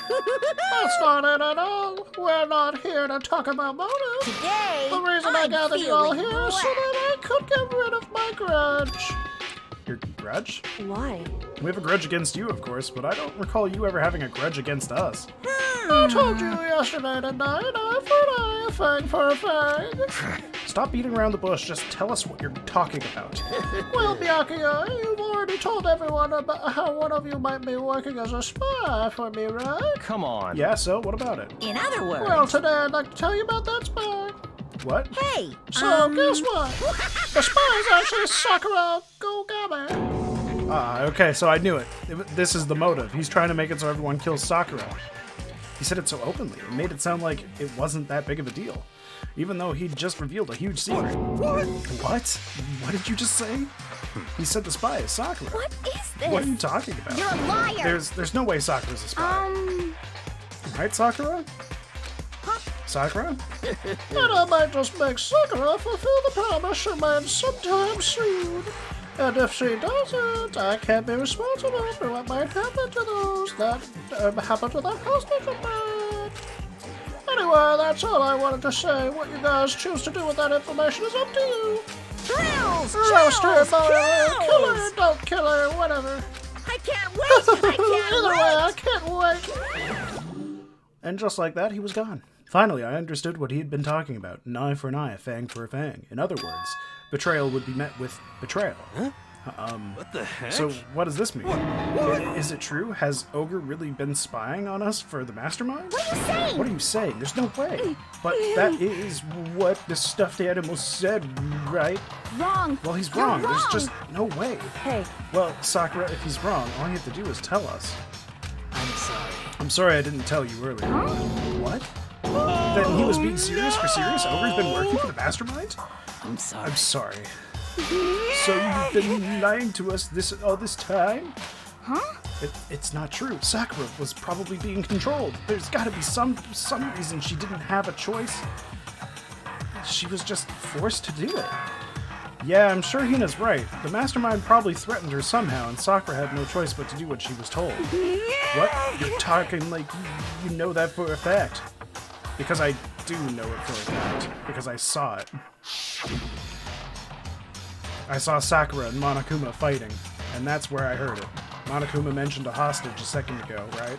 That's not it at all. We're not here to talk about motive. today, The reason I I'm gathered you all feeling here is so black. that I could get rid of my grudge. Your grudge? Why? We have a grudge against you, of course, but I don't recall you ever having a grudge against us. I told you yesterday, didn't I? An eye for an eye, a fang for a fang. Stop beating around the bush. Just tell us what you're talking about. Well, Byakuya, you've already told everyone about how one of you might be working as a spy for me, right? Come on. Yeah, so what about it? In other words, Well, today I'd like to tell you about that spy. What? hey, So, guess what? The spy is actually Sakura Gogame. Okay, so I knew it. This is the motive. He's trying to make it so everyone kills Sakura. He said it so openly. It made it sound like it wasn't that big of a deal. Even though he'd just revealed a huge secret. What? What? What did you just say? He said the spy is Sakura. What is this? What are you talking about? You're a liar. There's no way Sakura's a spy. Right, Sakura? Sakura? And I might just make Sakura fulfill the promise she made sometime soon. And if she doesn't, I can't be responsible for what might happen to those that happen to that hostage of mine. Anyway, that's all I wanted to say. What you guys choose to do with that information is up to you. thrills, Roast her, chills, boil her, kill her, kills. don't kill her, whatever. I can't wait. Either way, I I can't wait. And just like that, he was gone. Finally, I understood what he had been talking about. An eye for an eye, a fang for a fang. In other words, betrayal would be met with betrayal. What the heck? So what does this mean? Is it true? Has Ogre really been spying on us for the mastermind? What are you saying? What are you saying? There's no way. But that is what the stuffed animal said, right? Wrong. Well, he's You're wrong. There's wrong. just no way. Hey, Well, Sakura, if he's wrong, all you have to do is tell us. I'm sorry. I'm sorry I didn't tell you earlier. What? Then he was being serious for serious? Ogre's been working for the mastermind? I'm sorry. I'm sorry. So you've been lying to us all this time? Huh? It's not true. Sakura was probably being controlled. There's got to be some reason she didn't have a choice. She was just forced to do it. Yeah, I'm sure Hina's right. The mastermind probably threatened her somehow, and Sakura had no choice but to do what she was told. What? You're talking like you know that for a fact. Because I do know it for a fact. Because I saw it. I saw Sakura and Monokuma fighting, and that's where I heard it. Monokuma mentioned a hostage a second ago, right?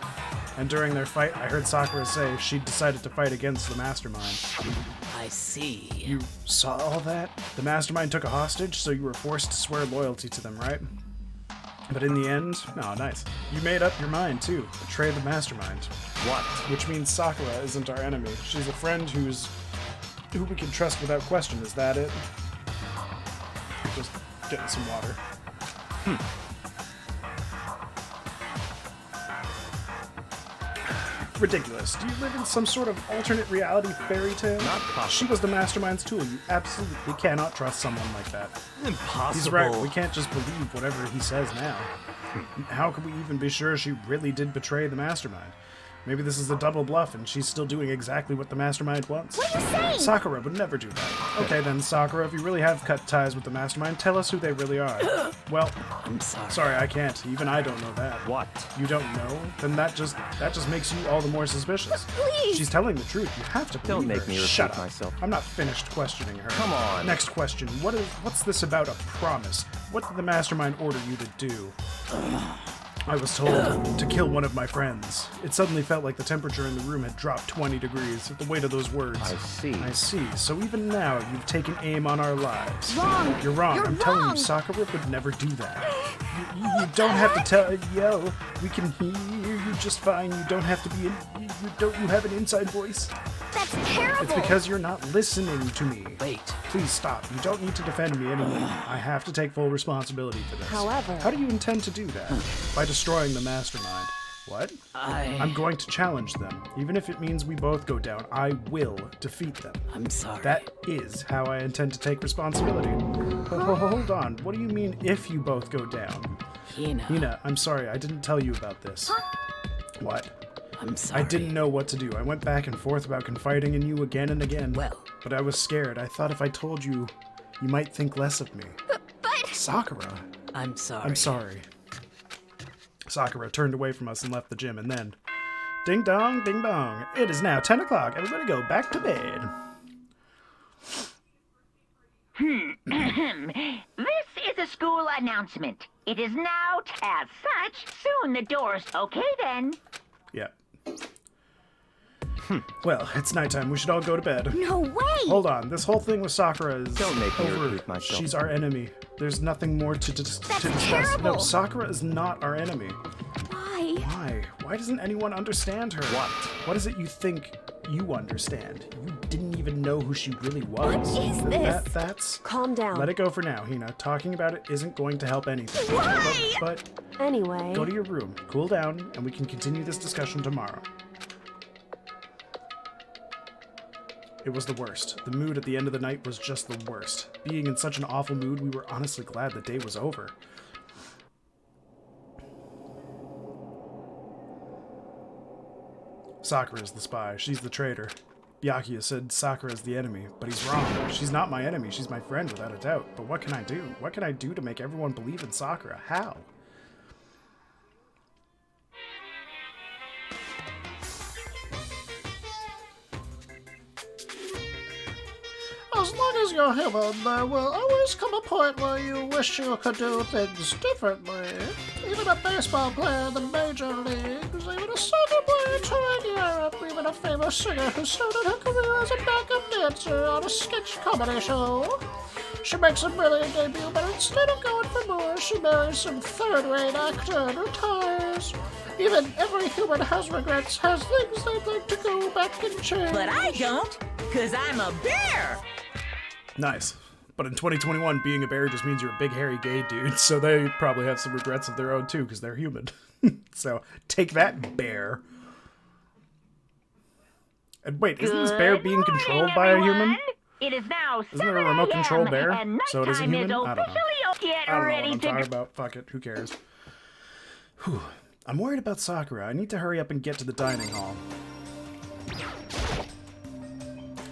And during their fight, I heard Sakura say she'd decided to fight against the mastermind. I see. You saw all that? The mastermind took a hostage, so you were forced to swear loyalty to them, right? But in the end, no, nice. You made up your mind, too. Betray the mastermind. What? Which means Sakura isn't our enemy. She's a friend who we can trust without question. Is that it? Just getting some water. Ridiculous. Do you live in some sort of alternate reality fairy tale? Not possible. She was the mastermind's tool. You absolutely cannot trust someone like that. Impossible. He's right. We can't just believe whatever he says now. How can we even be sure she really did betray the mastermind? Maybe this is a double bluff and she's still doing exactly what the mastermind wants. What are you saying? Sakura would never do that. Okay then, Sakura, if you really have cut ties with the mastermind, tell us who they really are. Well, I'm sorry. sorry, I can't. Even I don't know that. What? You don't know? Then that just makes you all the more suspicious. Please. She's telling the truth. You have to believe Don't make her. me repeat Shut up. myself. I'm not finished questioning her. Come on. Next question. What's this about a promise? What did the mastermind order you to do? I was told to kill one of my friends. It suddenly felt like the temperature in the room had dropped 20 degrees at the weight of those words. I see. I see. So even now, you've taken aim on our lives. Wrong. You're wrong. You're I'm telling wrong. you, Sakura would never do that. You don't have to yell. We can hear you just fine. You don't have to be you have an inside voice. That's terrible. It's because you're not listening to me. Wait. Please stop. You don't need to defend me anymore. I have to take full responsibility for this. However- How do you intend to do that? By destroying the mastermind. What? I'm going to challenge them. Even if it means we both go down, I will defeat them. I'm sorry. That is how I intend to take responsibility. Hold on. What do you mean if you both go down? Hina, I'm sorry. I didn't tell you about this. What? I'm sorry. I didn't know what to do. I went back and forth about confiding in you again and again. Well. But I was scared. I thought if I told you, you might think less of me. But Sakura. I'm sorry. I'm sorry. Sakura turned away from us and left the gym, and then... Ding dong, ding dong. It is now 10 o'clock. Everybody go back to bed. This is a school announcement. It is now as such. Soon the doors. Okay then. Yeah. Well, it's nighttime. We should all go to bed. no way. Hold on. This whole thing with Sakura is Don't make me over. repeat myself. She's our enemy. There's nothing more to discuss. No, terrible. Sakura is not our enemy. Why? Why? Why doesn't anyone understand her? What? What is it you think you understand? You didn't even know who she really was. What is this? That's... Calm down. Let it go for now, Hina. Talking about it isn't going to help anything. Why? But Anyway. go to your room, cool down, and we can continue this discussion tomorrow. It was the worst. The mood at the end of the night was just the worst. Being in such an awful mood, we were honestly glad the day was over. Sakura is the spy. She's the traitor. Byakuya said Sakura is the enemy, but he's wrong. She's not my enemy. She's my friend, without a doubt. But what can I do? What can I do to make everyone believe in Sakura? How? As long as you're human, there will always come a point where you wish you could do things differently. Even a baseball player in the major leagues, even a soccer player touring Europe, even a famous singer who started her career as a backup dancer on a sketch comedy show. She makes a brilliant debut, but instead of going for more, she marries some third-rate actor and retires. Even every human has regrets, has things they'd like to go back and change. But I don't, 'cause I'm a bear. Nice. But in 2021, being a bear just means you're a big, hairy, gay dude, so they probably have some regrets of their own, too, because they're human. So, take that, bear. And wait, isn't this bear being controlled by a human? It is now Isn't there a remote control bear? And So it is a nighttime human? is I don't know. officially Get I don't know ready what I'm to talking about. Fuck it. Who cares? Whew. I'm worried about Sakura. I need to hurry up and get to the dining hall.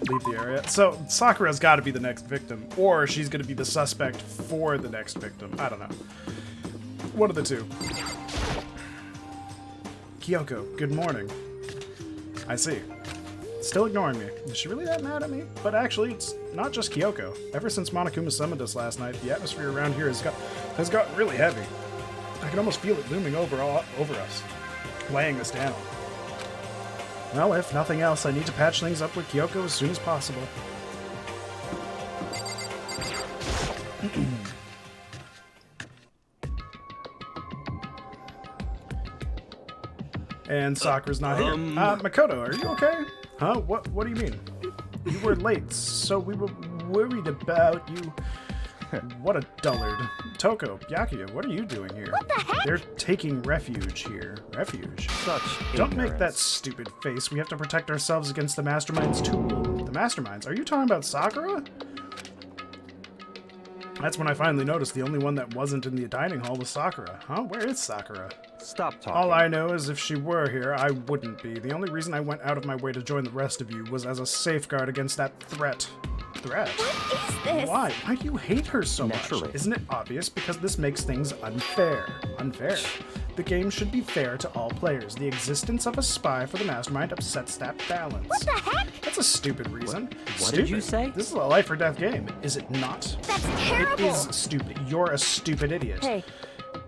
Leave the area. So, Sakura's got to be the next victim. Or she's going to be the suspect for the next victim. I don't know. One of the two. Kyoko, good morning. I see. Still ignoring me. Is she really that mad at me? But actually, it's not just Kyoko. Ever since Monokuma summoned us last night, the atmosphere around here has gotten really heavy. I can almost feel it looming over us, weighing us down. Well, if nothing else, I need to patch things up with Kyoko as soon as possible. And Sakura's not here. Makoto, are you okay? Huh? What do you mean? You were late, so we were worried about you. What a dullard. Toko, Byakuya, what are you doing here? What the heck? They're taking refuge here. Refuge? Such Don't make that ignorance. stupid face. We have to protect ourselves against the Mastermind's tool. The Masterminds? Are you talking about Sakura? That's when I finally noticed the only one that wasn't in the dining hall was Sakura. Huh? Where is Sakura? Stop talking. All I know is if she were here, I wouldn't be. The only reason I went out of my way to join the rest of you was as a safeguard against that threat. Threat? What is this? Why? Why do you hate her so Naturally. much? Isn't it obvious? Because this makes things unfair. Unfair. The game should be fair to all players. The existence of a spy for the Mastermind upsets that balance. What the heck? That's a stupid reason. What did you say? This is a life or death game, is it not? That's It terrible. is stupid. You're a stupid idiot. Hey,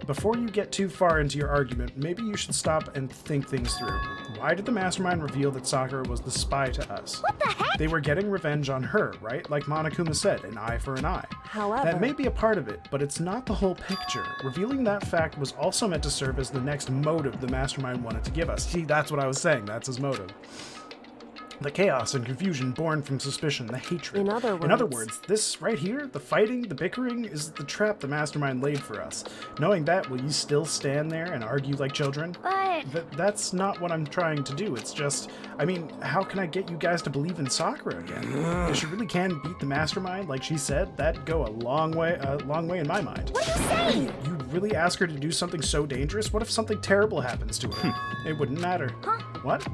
Before you get too far into your argument, maybe you should stop and think things through. Why did the Mastermind reveal that Sakura was the spy to us? What the heck? They were getting revenge on her, right? Like Monokuma said, an eye for an eye. However- That may be a part of it, but it's not the whole picture. Revealing that fact was also meant to serve as the next motive the Mastermind wanted to give us. See, that's what I was saying. That's his motive. The chaos and confusion born from suspicion, the hatred. In other words, this right here, the fighting, the bickering, is the trap the Mastermind laid for us. Knowing that, will you still stand there and argue like children? But That's not what I'm trying to do. It's just, I mean, how can I get you guys to believe in Sakura again? If she really can beat the Mastermind, like she said, that'd go a long way in my mind. what are you saying? You really ask her to do something so dangerous? What if something terrible happens to her? It wouldn't matter. What?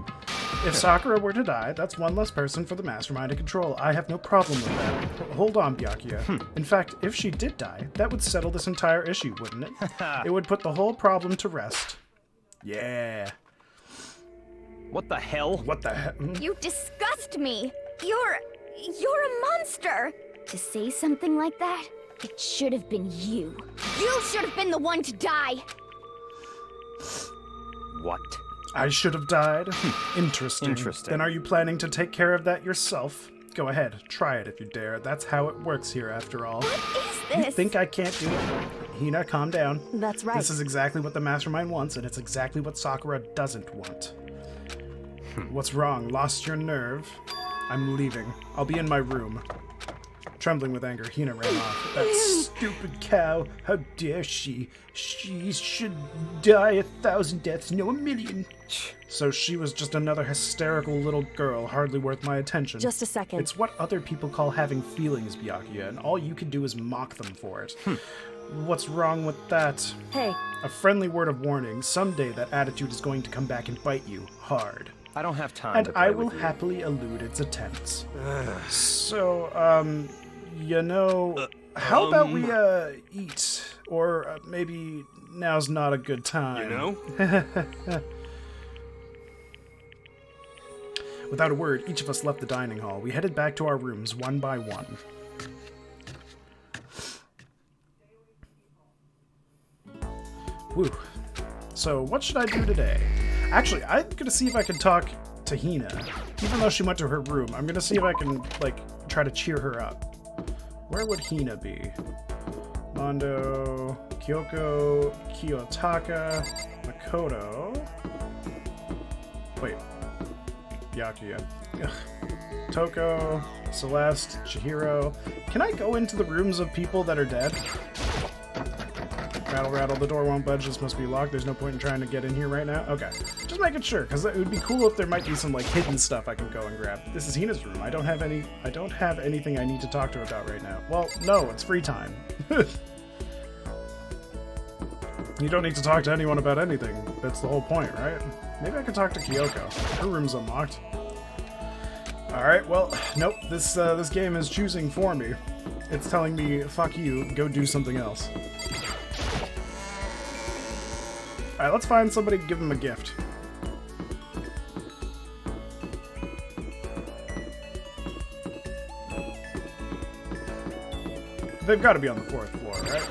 If Sakura were to die, that's one less person for the Mastermind to control. I have no problem with that. Hold on, Byakuya. In fact, if she did die, that would settle this entire issue, wouldn't it? It would put the whole problem to rest. Yeah. What the hell? What the heck? You disgust me. You're a monster. To say something like that, it should have been you. You should have been the one to die. What? I should have died? Interesting. Interesting. Then are you planning to take care of that yourself? Go ahead, try it if you dare. That's how it works here, after all. What is You this? think I can't do it? Hina, calm down. that's right. This is exactly what the Mastermind wants, and it's exactly what Sakura doesn't want. What's wrong? Lost your nerve? I'm leaving. I'll be in my room. Trembling with anger, Hina ran off. That stupid cow! How dare she? She should die 1,000 deaths, no 1,000,000. So she was just another hysterical little girl, hardly worth my attention. Just a second. It's what other people call having feelings, Byakuya, and all you can do is mock them for it. What's wrong with that? Hey, A friendly word of warning. Someday that attitude is going to come back and bite you hard. I don't have time And to play I will with you. happily elude its attempts. So, you know, how about we, eat? Or maybe now's not a good time. You know? Without a word, each of us left the dining hall. We headed back to our rooms one by one. Whew. So, what should I do today? Actually, I'm gonna see if I can talk to Hina. Even though she went to her room, I'm gonna see if I can, like, try to cheer her up. Where would Hina be? Mondo, Kyoko, Kiyotaka, Makoto. Wait. Byakuya. Ugh. Toko, Celeste, Chihiro. Can I go into the rooms of people that are dead? Rattle, rattle, the door won't budge. This must be locked. There's no point in trying to get in here right now. Okay. Just making sure, because it would be cool if there might be some, like, hidden stuff I can go and grab. This is Hina's room. I don't have anything I need to talk to her about right now. Well, no, it's free time. You don't need to talk to anyone about anything. That's the whole point, right? Maybe I could talk to Kyoko. Her room's unlocked. Alright, well, nope. This game is choosing for me. It's telling me, fuck you, go do something else. Alright, let's find somebody to give them a gift. They've got to be on the 4th floor, right?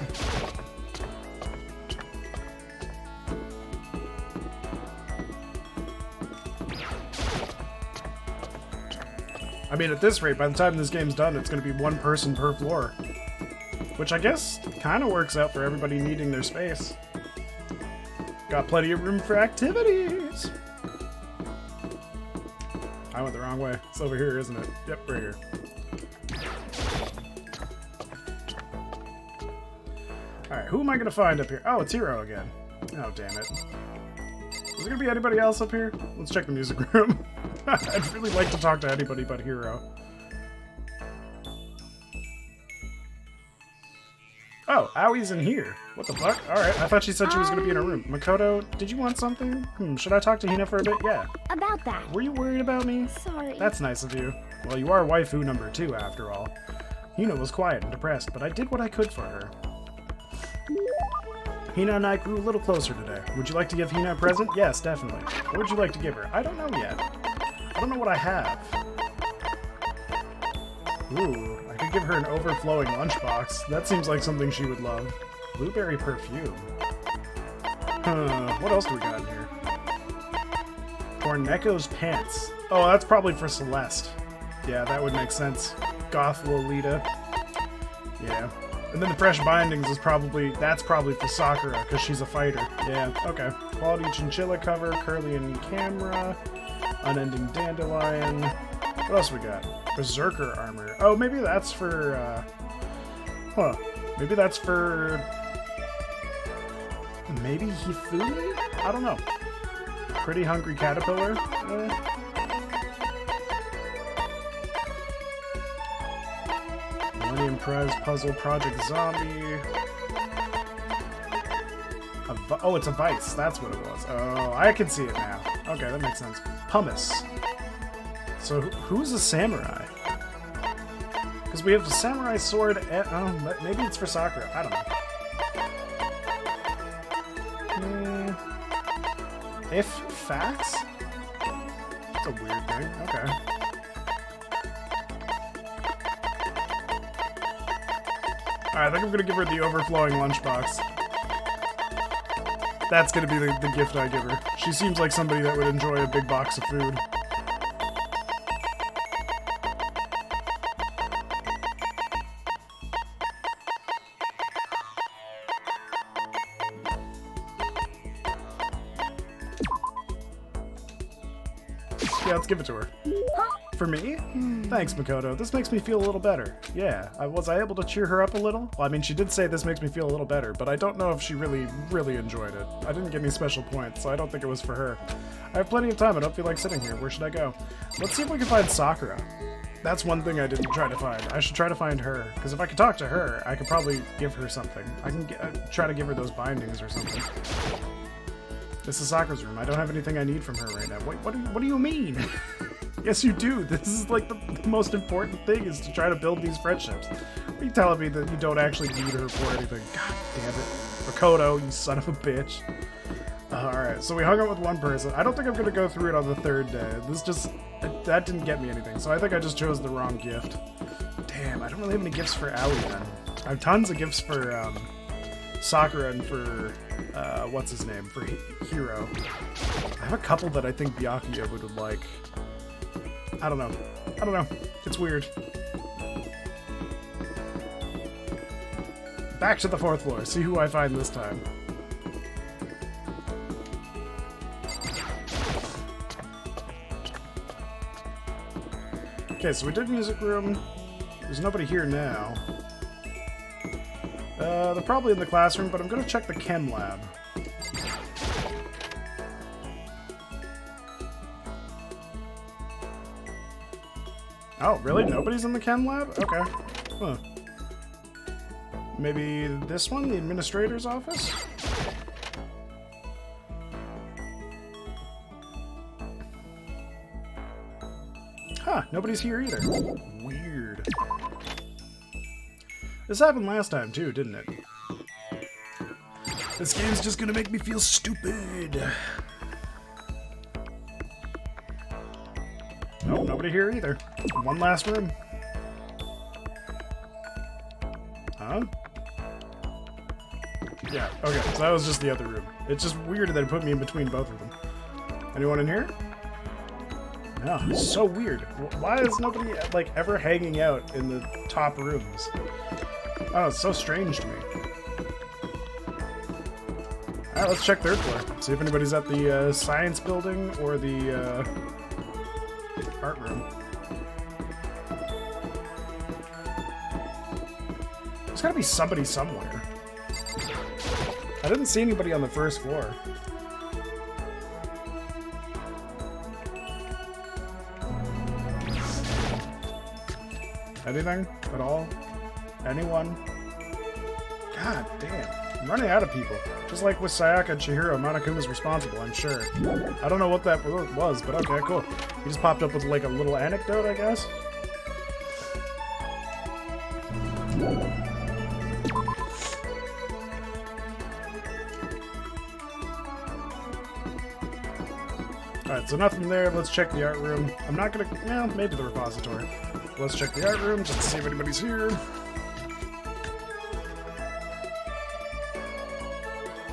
I mean, at this rate, by the time this game's done, it's going to be one person per floor. Which I guess kind of works out for everybody needing their space. Got plenty of room for activities! I went the wrong way. It's over here, isn't it? Yep, right here. Alright, who am I going to find up here? Oh, it's Hiro again. Oh, damn it. Is there going to be anybody else up here? Let's check the music room. I'd really like to talk to anybody but Hiro. Oh, Aoi's in here. What the fuck? Alright, I thought she said she was going to be in her room. Makoto, did you want something? Should I talk to Hina for a bit? Yeah. About that. Were you worried about me? Sorry. That's nice of you. Well, you are waifu number 2, after all. Hina was quiet and depressed, but I did what I could for her. Hina and I grew a little closer today. Would you like to give Hina a present? Yes, definitely. What would you like to give her? I don't know yet. I don't know what I have. Ooh, I could give her an overflowing lunchbox. That seems like something she would love. Blueberry perfume. What else do we got in here? Torneco's pants. Oh, that's probably for Celeste. Yeah, that would make sense. Goth Lolita. Yeah. And then the fresh bindings is that's probably for Sakura, because she's a fighter. Yeah, okay. Quality chinchilla cover, curly and camera, unending dandelion. What else we got? Berserker armor. Oh, maybe that's for, maybe that's for... Maybe Hifumi? I don't know. Pretty hungry caterpillar? Millennium Prize Puzzle Project Zombie. Oh, it's a vice. That's what it was. Oh, I can see it now. Okay, that makes sense. Pumice. So who's a samurai? Because we have a samurai sword and... Oh, maybe it's for Sakura. I don't know. If facts? That's a weird thing. Okay. Alright, I think I'm gonna give her the overflowing lunchbox. That's gonna be the gift I give her. She seems like somebody that would enjoy a big box of food. Yeah, let's give it to her. For me? Thanks, Makoto. This makes me feel a little better. Yeah, was I able to cheer her up a little? Well, I mean, she did say this makes me feel a little better, but I don't know if she really enjoyed it. I didn't get any special points, so I don't think it was for her. I have plenty of time. I don't feel like sitting here. Where should I go? Let's see if we can find Sakura. That's one thing I didn't try to find. I should try to find her, because if I could talk to her, I could probably give her something. I can try to give her those bindings or something. This is Sakura's room. I don't have anything I need from her right now. Wait, what do you mean? Yes, you do. This is like the most important thing, is to try to build these friendships. Are you telling me that you don't actually need her for anything? God damn it. Makoto, you son of a bitch. Alright, so we hung out with one person. I don't think I'm going to go through it on the 3rd day. That didn't get me anything, so I think I just chose the wrong gift. Damn, I don't really have any gifts for Aoi then. I have tons of gifts for Sakura and for, what's his name, for Hiro. I have a couple that I think Byakuya would like. I don't know. It's weird. Back to the 4th floor. See who I find this time. Okay, so we did music room. There's nobody here now. They're probably in the classroom, but I'm gonna check the chem lab. Oh, really? Nobody's in the chem lab? Okay. Huh. Maybe this one, the administrator's office? Huh, nobody's here either. Weird. This happened last time too, didn't it? This game's just gonna make me feel stupid. Nope, nobody here either. One last room. Huh? Yeah, okay, so that was just the other room. It's just weird that it put me in between both of them. Anyone in here? No, it's so weird. Why is nobody, like, ever hanging out in the top rooms? Oh, it's so strange to me. Alright, let's check third floor. See if anybody's at the science building or the art room. There's gotta be somebody somewhere. I didn't see anybody on the first floor. Anything at all? Anyone? God damn. I'm running out of people. Just like with Sayaka and Chihiro, Monokuma's responsible, I'm sure. I don't know what that was, but okay, cool. He just popped up with like a little anecdote, I guess? Alright, so nothing there. Let's check the art room. I'm not gonna... well, maybe the repository. Let's check the art room just to see if anybody's here.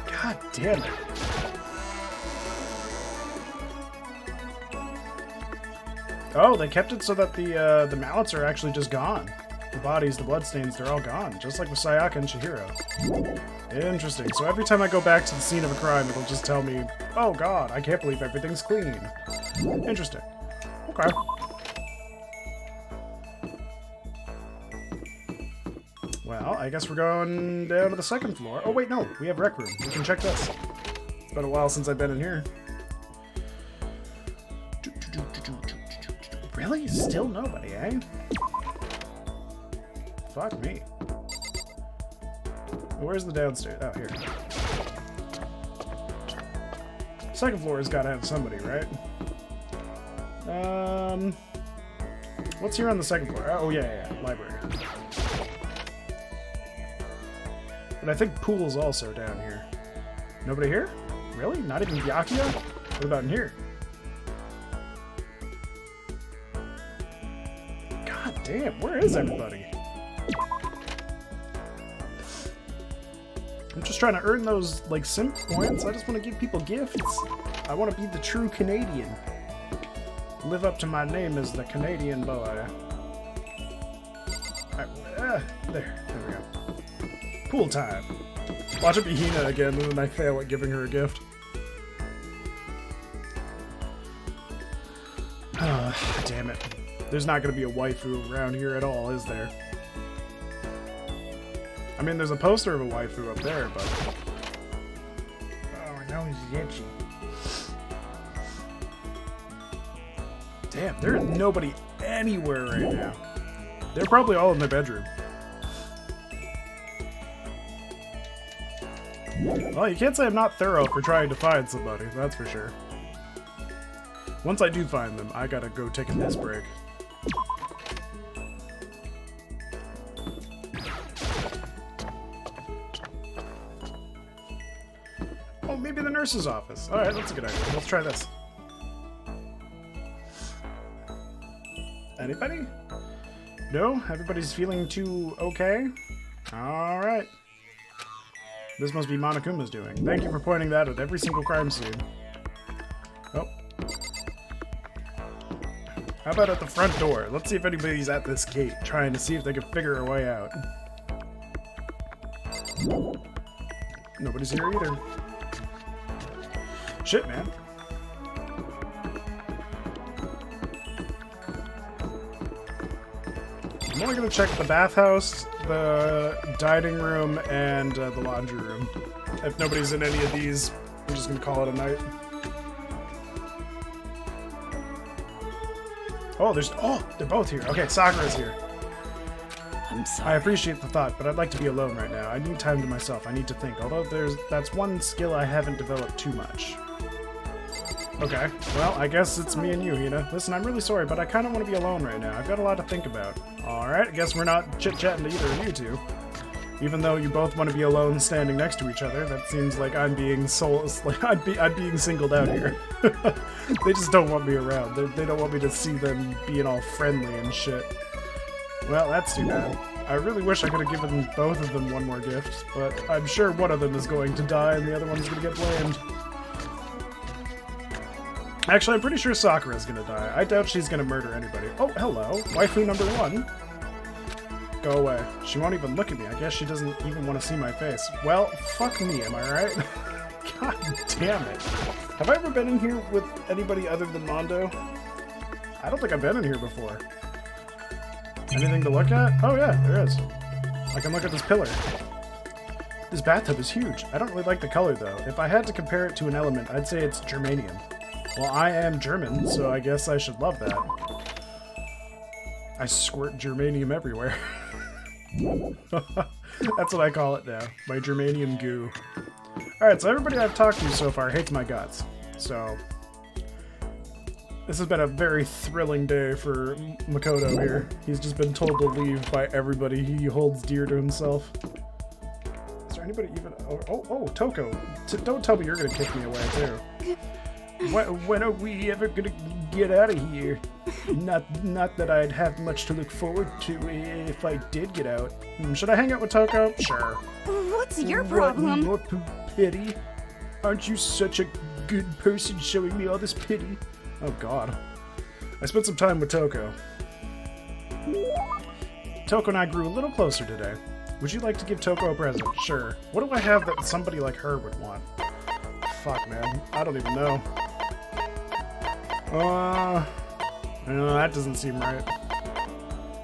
God damn it. Oh, they kept it so that the mallets are actually just gone. The bodies, the bloodstains, they're all gone. Just like with Sayaka and Chihiro. Interesting. So every time I go back to the scene of a crime, it'll just tell me, oh god, I can't believe everything's clean. Interesting. Okay. Well, I guess we're going down to the second floor. Oh, wait, no. We have rec room. We can check this. It's been a while since I've been in here. Really? Still nobody, eh? Fuck me. Where's the downstairs? Oh, here. Second floor has got to have somebody, right? What's here on the second floor? Oh, yeah. Library. And I think pool's also down here. Nobody here? Really? Not even Byakuya? What about in here? God damn, where is everybody? I'm just trying to earn those, like, simp points. I just want to give people gifts. I want to be the true Canadian. Live up to my name as the Canadian boy. Alright, there we go. Pool time. Watch it be Hina again, and then I fail at giving her a gift. Damn it. There's not going to be a waifu around here at all, is there? I mean, there's a poster of a waifu up there, but... oh, now he's itchy. Damn, there's nobody anywhere right now. They're probably all in their bedroom. Well, you can't say I'm not thorough for trying to find somebody, that's for sure. Once I do find them, I gotta go take a piss break. Oh, maybe the nurse's office. Alright, that's a good idea. Let's try this. Anybody? No? Everybody's feeling too okay? Alright. This must be Monokuma's doing. Thank you for pointing that at every single crime scene. Oh. How about at the front door? Let's see if anybody's at this gate, trying to see if they can figure a way out. Nobody's here either. Shit, man. I'm only gonna check the bathhouse, the dining room and the laundry room. If nobody's in any of these, I'm just gonna call it a night. Oh, they're both here. Okay, Sakura's here. I'm I sorry. appreciate the thought, but I'd like to be alone right now. I need time to myself. I need to think. Although that's one skill I haven't developed too much. Okay, well, I guess it's me and you, Hina. Listen, I'm really sorry, but I kind of want to be alone right now. I've got a lot to think about. Alright, I guess we're not chit-chatting to either of you two. Even though you both want to be alone standing next to each other, that seems like I'm being I'm being singled out here. They just don't want me around. They don't want me to see them being all friendly and shit. Well, that's too bad. I really wish I could have given both of them one more gift, but I'm sure one of them is going to die and the other one's going to get blamed. Actually, I'm pretty sure Sakura's going to die. I doubt she's going to murder anybody. Oh, hello. Waifu number 1. Go away. She won't even look at me. I guess she doesn't even want to see my face. Well, fuck me, am I right? God damn it. Have I ever been in here with anybody other than Mondo? I don't think I've been in here before. Anything to look at? Oh yeah, there is. I can look at this pillar. This bathtub is huge. I don't really like the color though. If I had to compare it to an element, I'd say it's germanium. Well, I am German, so I guess I should love that. I squirt germanium everywhere. That's what I call it now. My germanium goo. Alright, so everybody I've talked to so far hates my guts. So, this has been a very thrilling day for Makoto here. He's just been told to leave by everybody he holds dear to himself. Is there anybody even... Oh, Toko. Don't tell me you're gonna kick me away, too. When are we ever gonna get out of here? Not that I'd have much to look forward to if I did get out. Should I hang out with Toko? Sure. What's your problem? What, more pity? Aren't you such a good person showing me all this pity? Oh god. I spent some time with Toko. Toko and I grew a little closer today. Would you like to give Toko a present? Sure. What do I have that somebody like her would want? Fuck, man. I don't even know. No, that doesn't seem right.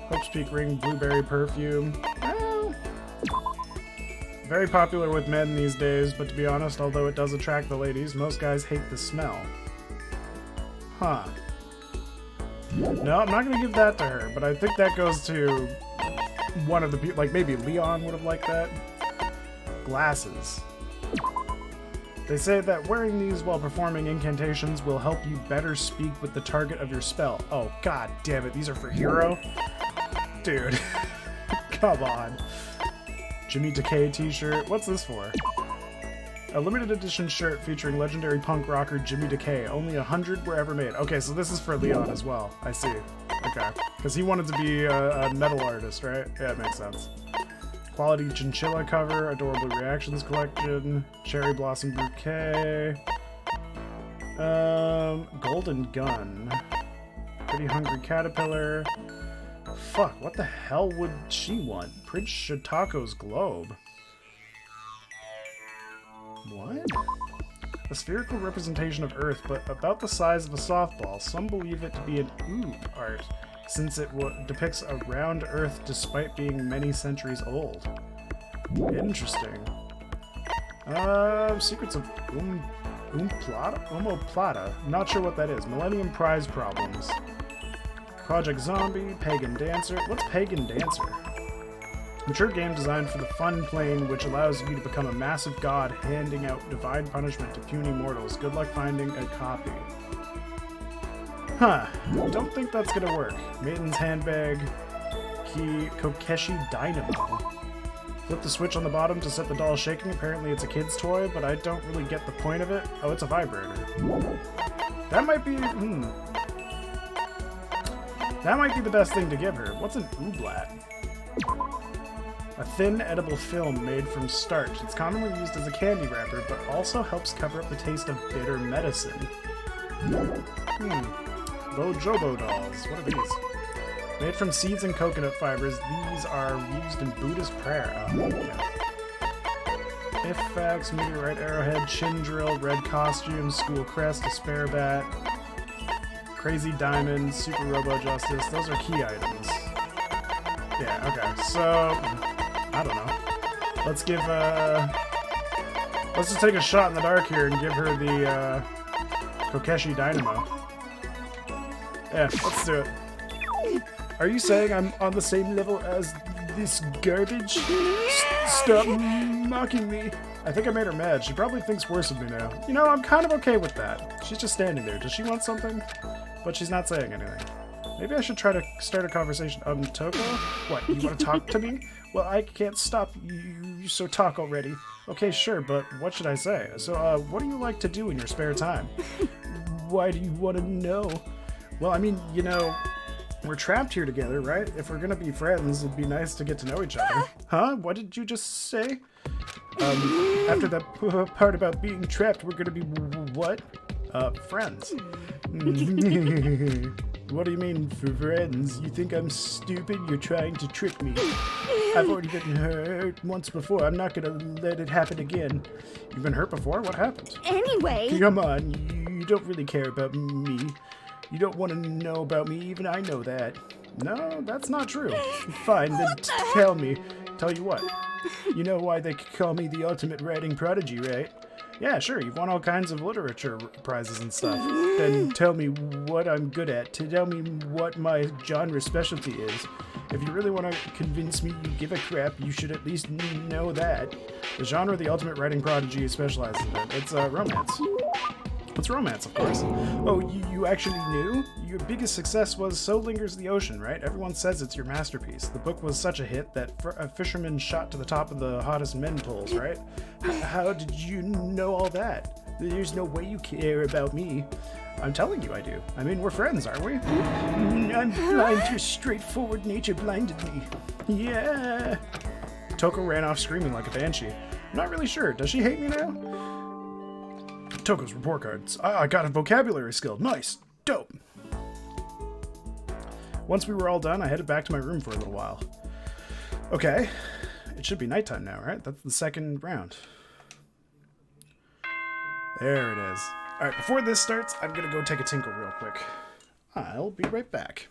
Hope's Peak ring, blueberry perfume. Well, very popular with men these days, but to be honest, although it does attract the ladies, most guys hate the smell. Huh. No, I'm not gonna give that to her, but I think that goes to one of the people, like maybe Leon would have liked that. Glasses. They say that wearing these while performing incantations will help you better speak with the target of your spell. Oh, god damn it, these are for Hero? Dude. Come on. Jimmy Decay t-shirt. What's this for? A limited edition shirt featuring legendary punk rocker Jimmy Decay. Only 100 were ever made. Okay, so this is for Leon as well. I see. Okay. Because he wanted to be a metal artist, right? Yeah, it makes sense. Quality Chinchilla cover, Adorable Reactions collection, Cherry Blossom Bouquet, Golden Gun, Pretty Hungry Caterpillar. Fuck, what the hell would she want? Prince Shitako's Globe. What? A spherical representation of Earth, but about the size of a softball. Some believe it to be an oob art, since it depicts a round Earth despite being many centuries old. Interesting. Secrets of Omoplata. Not sure what that is. Millennium Prize Problems. Project Zombie, Pagan Dancer. What's Pagan Dancer? Mature game designed for the fun plane, which allows you to become a massive god handing out divine punishment to puny mortals. Good luck finding a copy. Huh. Don't think that's gonna work. Maiden's Handbag. Key. Kokeshi Dynamo. Flip the switch on the bottom to set the doll shaking. Apparently it's a kid's toy, but I don't really get the point of it. Oh, it's a vibrator. That might be... That might be the best thing to give her. What's an ooblat? A thin, edible film made from starch. It's commonly used as a candy wrapper, but also helps cover up the taste of bitter medicine. Bojobo dolls. What are these? Made from seeds and coconut fibers, these are used in Buddhist prayer. Oh, yeah. Ifax, meteorite arrowhead, chin drill, red costume, school crest, a spare bat, crazy diamond, super robo justice. Those are key items. Yeah, okay. So I don't know. Let's give, let's just take a shot in the dark here and give her the, Kokeshi Dynamo. Yeah, let's do it. Are you saying I'm on the same level as this garbage? Stop mocking me. I think I made her mad. She probably thinks worse of me now. You know, I'm kind of okay with that. She's just standing there. Does she want something? But she's not saying anything. Maybe I should try to start a conversation. Toko? What, you want to talk to me? Well, I can't stop you, so talk already. Okay, sure, but what should I say? So, what do you like to do in your spare time? Why do you want to know? Well, I mean, you know, we're trapped here together, right? If we're gonna be friends, it'd be nice to get to know each other. Huh? What did you just say? After that part about being trapped, we're gonna be what? Friends. What do you mean, friends? You think I'm stupid? You're trying to trick me. I've already been hurt once before. I'm not gonna let it happen again. You've been hurt before? What happened? Anyway... Come on, you don't really care about me. You don't want to know about me, even I know that. No, that's not true. Fine, then tell me. Tell you what. You know why they call me the ultimate writing prodigy, right? Yeah, sure, you've won all kinds of literature prizes and stuff. Then tell me what I'm good at. Tell me what my genre specialty is. If you really want to convince me you give a crap, you should at least know that. The genre the ultimate writing prodigy specializes in. It's romance. It's romance, of course. Oh, you actually knew? Your biggest success was So Lingers the Ocean, right? Everyone says it's your masterpiece. The book was such a hit that a fisherman shot to the top of the hottest men polls, right? How did you know all that? There's no way you care about me. I'm telling you I do. I mean, we're friends, aren't we? I'm blind. Your straightforward nature blinded me. Yeah. Toko ran off screaming like a banshee. I'm not really sure. Does she hate me now? Toko's report cards. I got a vocabulary skill. Nice. Dope. Once we were all done, I headed back to my room for a little while. Okay. It should be nighttime now, right? That's the second round. There it is. Alright, before this starts, I'm gonna go take a tinkle real quick. I'll be right back.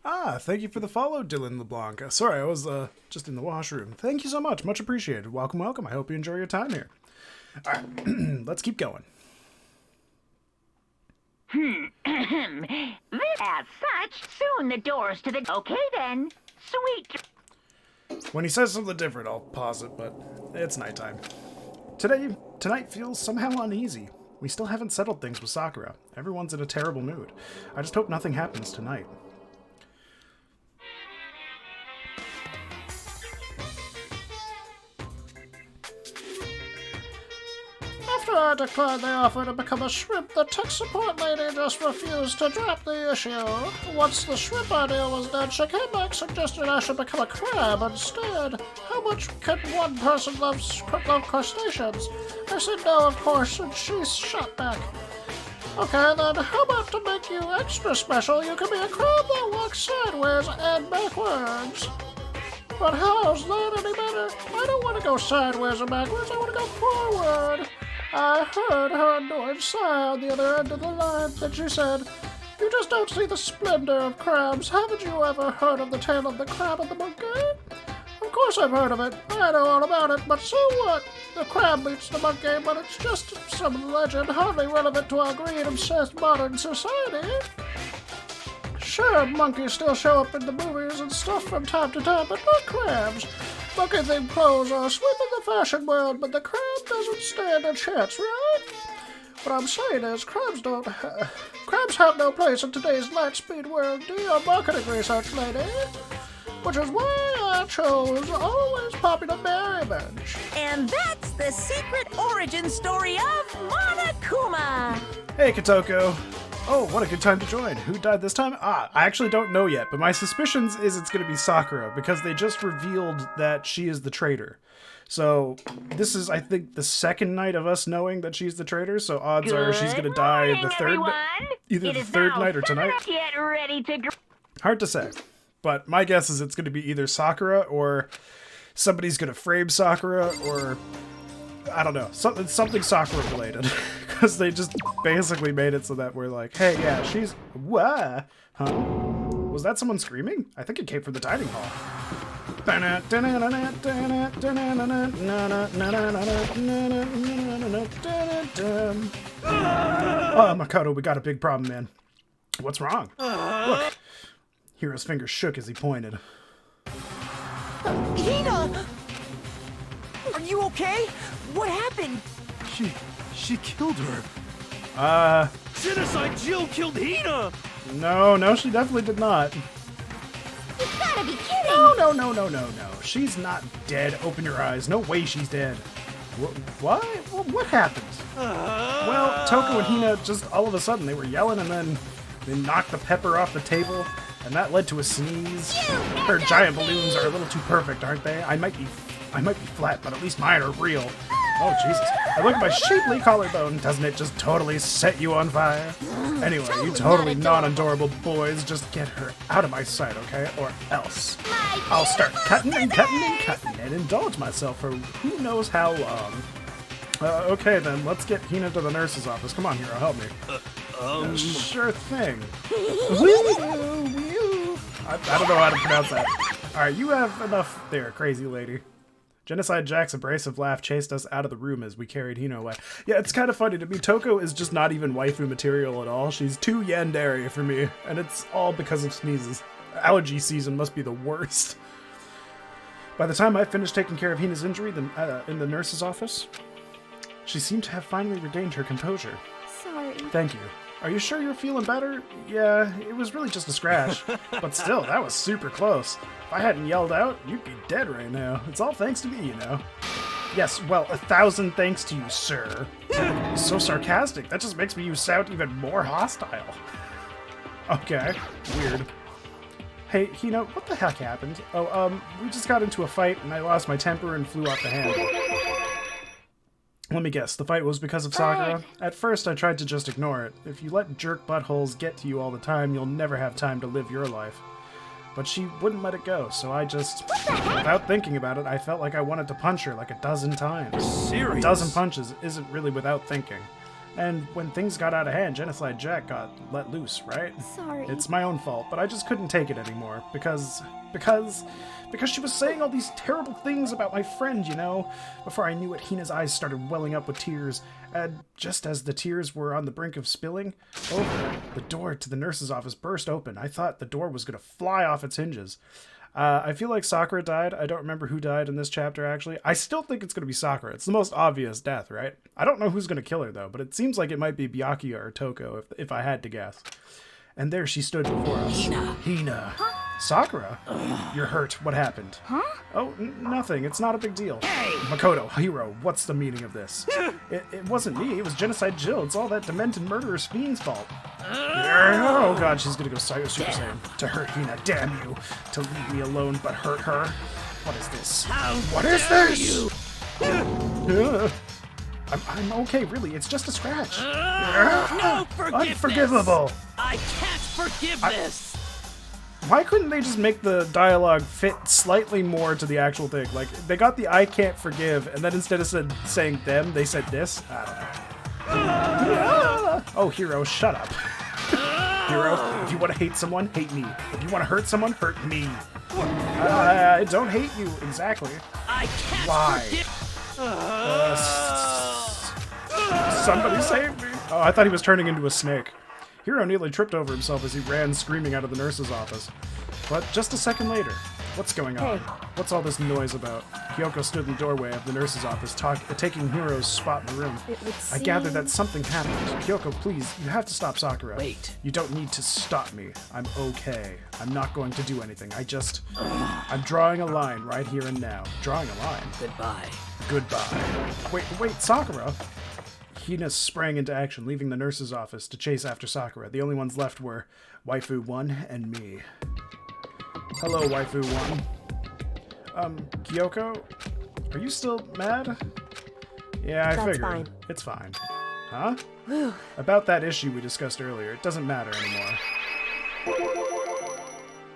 Ah, thank you for the follow, Dylan LeBlanc. Sorry, I was just in the washroom. Thank you so much. Much appreciated. Welcome, welcome. I hope you enjoy your time here. All right, let's keep going. As such, soon the doors to the... Okay then. Sweet. When he says something different, I'll pause it, but it's nighttime. Tonight feels somehow uneasy. We still haven't settled things with Sakura. Everyone's in a terrible mood. I just hope nothing happens tonight. After I declined the offer to become a shrimp, the tech support lady just refused to drop the issue. Once the shrimp idea was dead, she came back suggesting I should become a crab instead. How much can one person love crustaceans? I said no, of course, and she shot back. Okay, then how about to make you extra special, you can be a crab that walks sideways and backwards. But how's that any better? I don't want to go sideways or backwards, I want to go forward. I heard her annoyed sigh on the other end of the line, then she said, "You just don't see the splendor of crabs. Haven't you ever heard of the tale of the crab and the monkey?" Of course I've heard of it. I know all about it, but so what? The crab beats the monkey, but it's just some legend hardly relevant to our greed-obsessed modern society. Sure, monkeys still show up in the movies and stuff from time to time, but not crabs. Monkey-themed clothes are sweeping the fashion world, but the crab doesn't stand a chance, right? What I'm saying is, crabs have no place in today's light-speed world. Do your marketing research, lady. Which is why I chose always popular Berry Bench. And that's the secret origin story of Monokuma. Hey, Kotoko. Oh, what a good time to join. Who died this time? I actually don't know yet, but my suspicions is it's going to be Sakura, because they just revealed that she is the traitor. So, this is, I think, the second night of us knowing that she's the traitor, so odds are she's going to die the third, either the third night or tonight. Get ready to... Hard to say, but my guess is it's going to be either Sakura, or somebody's going to frame Sakura, or... I don't know, something Sakura related, because they just basically made it so that we're like, hey, yeah, she's, what? Huh? Was that someone screaming? I think it came from the dining hall. Oh, Makoto, we got a big problem, man. What's wrong? Look, Hiro's finger shook as he pointed. Hina! Are you okay? What happened? She killed her. Genocide Jill killed Hina! No, she definitely did not. You gotta be kidding! No. She's not dead. Open your eyes. No way she's dead. What? What happened? Well, Toko and Hina just all of a sudden, they were yelling and then they knocked the pepper off the table, and that led to a sneeze. Her giant balloons are a little too perfect, aren't they? I might be flat, but at least mine are real. Oh, Jesus. I look at my shapely collarbone. Doesn't it just totally set you on fire? Anyway, you totally non-adorable boys, just get her out of my sight, okay? Or else. I'll start cutting and indulge myself for who knows how long. Okay then, let's get Hina to the nurse's office. Come on, Hiro, help me. Sure thing. I don't know how to pronounce that. Alright, you have enough there, crazy lady. Genocide Jack's abrasive laugh chased us out of the room as we carried Hina away. Yeah, it's kind of funny to me. Toko is just not even waifu material at all. She's too yandere for me, and it's all because of sneezes. Allergy season must be the worst. By the time I finished taking care of Hina's injury in the nurse's office, she seemed to have finally regained her composure. Sorry. Thank you. Are you sure you're feeling better? Yeah, it was really just a scratch. But still, that was super close. If I hadn't yelled out, you'd be dead right now. It's all thanks to me, you know. Yes, well, 1,000 thanks to you, sir. So sarcastic. That just makes me sound even more hostile. Okay, weird. Hey, Hina, what the heck happened? Oh, we just got into a fight and I lost my temper and flew off the handle. Let me guess, the fight was because of Sakura? At first, I tried to just ignore it. If you let jerk buttholes get to you all the time, you'll never have time to live your life. But she wouldn't let it go, so I just... Without thinking about it, I felt like I wanted to punch her like a dozen times. Serious? A dozen punches isn't really without thinking. And when things got out of hand, Genocide Jack got let loose, right? Sorry. It's my own fault, but I just couldn't take it anymore because she was saying all these terrible things about my friend, you know? Before I knew it, Hina's eyes started welling up with tears, and just as the tears were on the brink of spilling over, the door to the nurse's office burst open. I thought the door was going to fly off its hinges. I feel like Sakura died. I don't remember who died in this chapter, actually. I still think it's going to be Sakura. It's the most obvious death, right? I don't know who's going to kill her, though, but it seems like it might be Byakuya or Toko, if I had to guess. And there she stood before us. Hina. Huh? Sakura? You're hurt. What happened? Huh? Oh, nothing. It's not a big deal. Hey! Makoto, Hiro, what's the meaning of this? It wasn't me. It was Genocide Jill. It's all that demented murderous fiend's fault. Oh god, she's gonna go Super Saiyan. To hurt Hina, damn you. To leave me alone but hurt her. What is this? What is this? I'm okay, really. It's just a scratch. No forgiveness! Unforgivable. I can't forgive this! Why couldn't they just make the dialogue fit slightly more to the actual thing? Like, they got the I can't forgive, and then instead of saying them, they said this? I don't know. Oh, Hiro, shut up. Hiro, if you want to hate someone, hate me. If you want to hurt someone, hurt me. I don't hate you, exactly. I can't Why? Somebody save me. Oh, I thought he was turning into a snake. Hiro nearly tripped over himself as he ran screaming out of the nurse's office. But just a second later, what's going on? Hey. What's all this noise about? Kyoko stood in the doorway of the nurse's office, taking Hiro's spot in the room. I gather that something happened. Kyoko, please, you have to stop Sakura. Wait. You don't need to stop me. I'm okay. I'm not going to do anything. I'm drawing a line right here and now. Drawing a line. Goodbye. Wait, Sakura. Hina sprang into action, leaving the nurse's office to chase after Sakura. The only ones left were Waifu 1 and me. Hello, Waifu 1. Kyoko? Are you still mad? Yeah, I figured. Fine. It's fine. Huh? Whew. About that issue we discussed earlier, it doesn't matter anymore.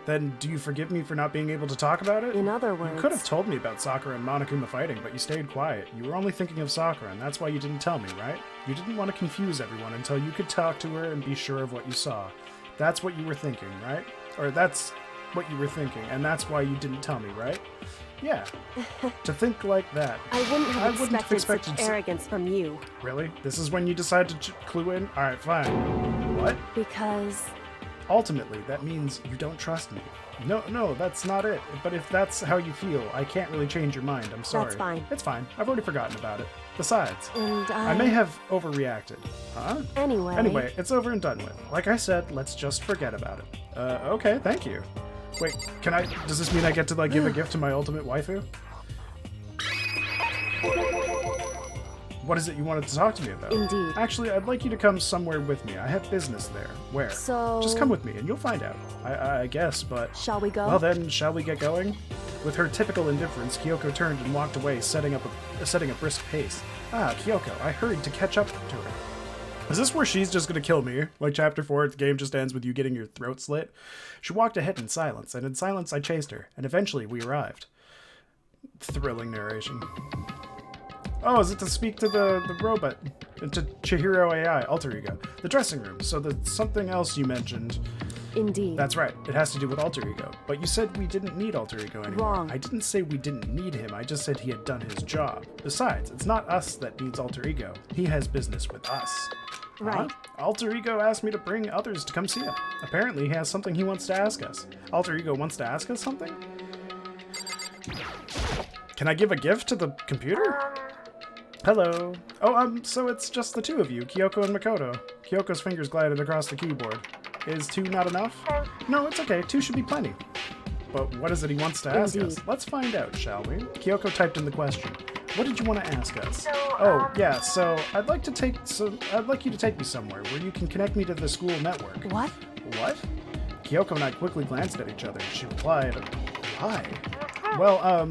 Then do you forgive me for not being able to talk about it? In other words... You could have told me about Sakura and Monokuma fighting, but you stayed quiet. You were only thinking of Sakura, and that's why you didn't tell me, right? You didn't want to confuse everyone until you could talk to her and be sure of what you saw. That's what you were thinking, right? Or that's what you were thinking, and that's why you didn't tell me, right? Yeah. To think like that. I wouldn't have expected such arrogance from you. Really? This is when you decide to clue in? Alright, fine. What? Because... Ultimately, that means you don't trust me. No, that's not it. But if that's how you feel, I can't really change your mind. I'm sorry. That's fine. It's fine. I've already forgotten about it. Besides, and I may have overreacted. Huh? Anyway, it's over and done with. Like I said, let's just forget about it. Okay, thank you. Wait, does this mean I get to, like, give a gift to my ultimate waifu? What is it you wanted to talk to me about? Indeed. Actually, I'd like you to come somewhere with me. I have business there. Where? So... Just come with me and you'll find out. I guess, but... Shall we go? Well then, shall we get going? With her typical indifference, Kyoko turned and walked away, setting a brisk pace. Ah, Kyoko, I hurried to catch up to her. Is this where she's just gonna kill me? Like Chapter 4, the game just ends with you getting your throat slit? She walked ahead in silence, and in silence I chased her, and eventually we arrived. Thrilling narration. Oh, is it to speak to the robot? To Chihiro AI, alter ego. The dressing room, so that's something else you mentioned. Indeed. That's right, it has to do with alter ego. But you said we didn't need alter ego anymore. Wrong. I didn't say we didn't need him, I just said he had done his job. Besides, it's not us that needs alter ego. He has business with us. Right. Alter ego asked me to bring others to come see him. Apparently he has something he wants to ask us. Alter ego wants to ask us something? Can I give a gift to the computer? Hello. Oh, so it's just the two of you, Kyoko and Makoto. Kyoko's fingers glided across the keyboard. Is 2 not enough? No, it's okay. 2 should be plenty. But what is it he wants to ask us? Let's find out, shall we? Kyoko typed in the question. What did you want to ask us? Oh, yeah, so I'd like you to take me somewhere where you can connect me to the school network. What? What? Kyoko and I quickly glanced at each other. She replied, why? Well,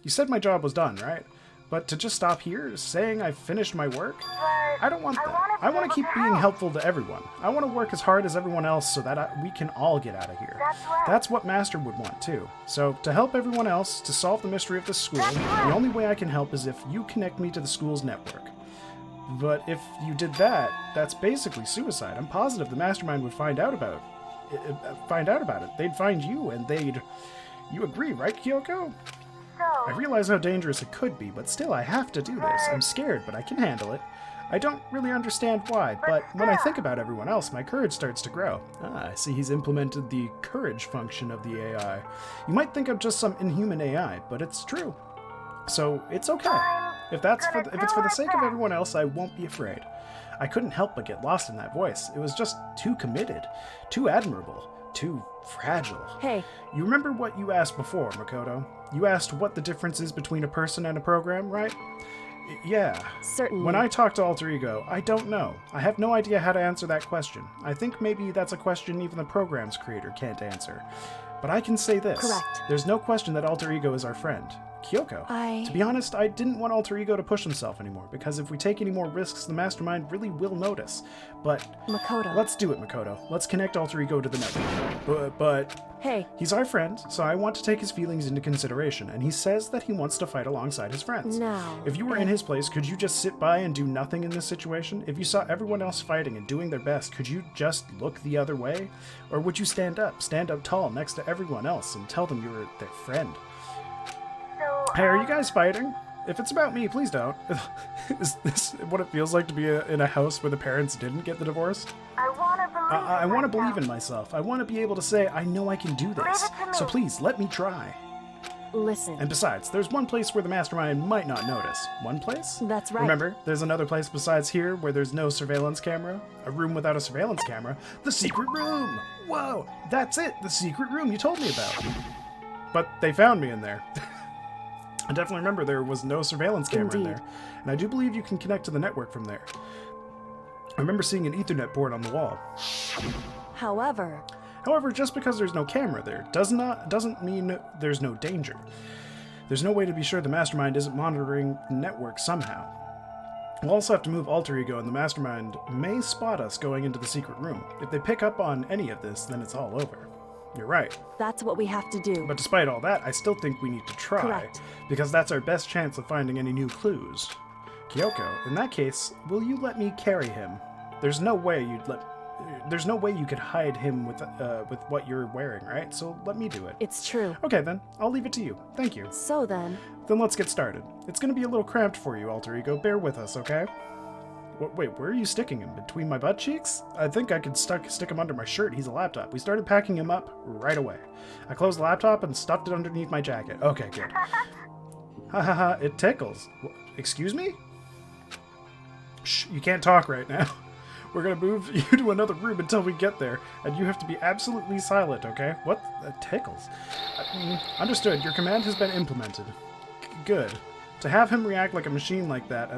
you said my job was done, right? But to just stop here, saying I've finished my work? I don't want that. I want to keep being helpful to everyone. I want to work as hard as everyone else so that we can all get out of here. That's what Master would want too. So, to help everyone else, to solve the mystery of the school, the only way I can help is if you connect me to the school's network. But if you did that, that's basically suicide. I'm positive the mastermind would find out about it. They'd find you, and You agree, right, Kyoko? I realize how dangerous it could be, but still I have to do this. I'm scared, but I can handle it. I don't really understand why, but when I think about everyone else, my courage starts to grow. I see he's implemented the courage function of the AI. You might think I'm just some inhuman AI, but it's true. So, it's okay. If it's for the sake of everyone else, I won't be afraid. I couldn't help but get lost in that voice. It was just too committed, too admirable, too fragile. Hey. You remember what you asked before, Makoto? You asked what the difference is between a person and a program, right? Yeah. Certainly. When I talk to Alter Ego, I don't know. I have no idea how to answer that question. I think maybe that's a question even the program's creator can't answer. But I can say this. Correct. There's no question that Alter Ego is our friend. Kyoko. To be honest, I didn't want Alter Ego to push himself anymore, because if we take any more risks, the mastermind really will notice. But Makoto. Let's do it, Makoto. Let's connect Alter Ego to the network. But hey, he's our friend, so I want to take his feelings into consideration, and he says that he wants to fight alongside his friends. Now, if you were in his place, could you just sit by and do nothing in this situation? If you saw everyone else fighting and doing their best, could you just look the other way? Or would you stand up tall next to everyone else and tell them you were their friend? Hey, are you guys fighting? If it's about me, please don't. Is this what it feels like to be in a house where the parents didn't get the divorce? I want to believe in myself. I want to be able to say, I know I can do this. So please, let me try. Listen. And besides, there's one place where the mastermind might not notice. One place? That's right. Remember, there's another place besides here where there's no surveillance camera? A room without a surveillance camera? The secret room! Whoa! That's it! The secret room you told me about. But they found me in there. I definitely remember there was no surveillance camera in there, and I do believe you can connect to the network from there. I remember seeing an Ethernet port on the wall. However, just because there's no camera there doesn't mean there's no danger. There's no way to be sure the mastermind isn't monitoring the network somehow. We'll also have to move Alter Ego, and the mastermind may spot us going into the secret room. If they pick up on any of this, then it's all over. You're right. That's what we have to do. But despite all that, I still think we need to try. Correct. Because that's our best chance of finding any new clues. Kyoko, in that case, will you let me carry him? There's no way you could hide him with what you're wearing, right? So let me do it. It's true. Okay then, I'll leave it to you. Thank you. So then let's get started. It's gonna be a little cramped for you, Alter Ego. Bear with us, okay? Wait, where are you sticking him? Between my butt cheeks? I think I could stick him under my shirt. He's a laptop. We started packing him up right away. I closed the laptop and stuffed it underneath my jacket. Okay, good. Ha, it tickles. Excuse me? Shh, you can't talk right now. We're gonna move you to another room until we get there, and you have to be absolutely silent, okay? What? Tickles. Understood. Your command has been implemented. Good. To have him react like a machine like that,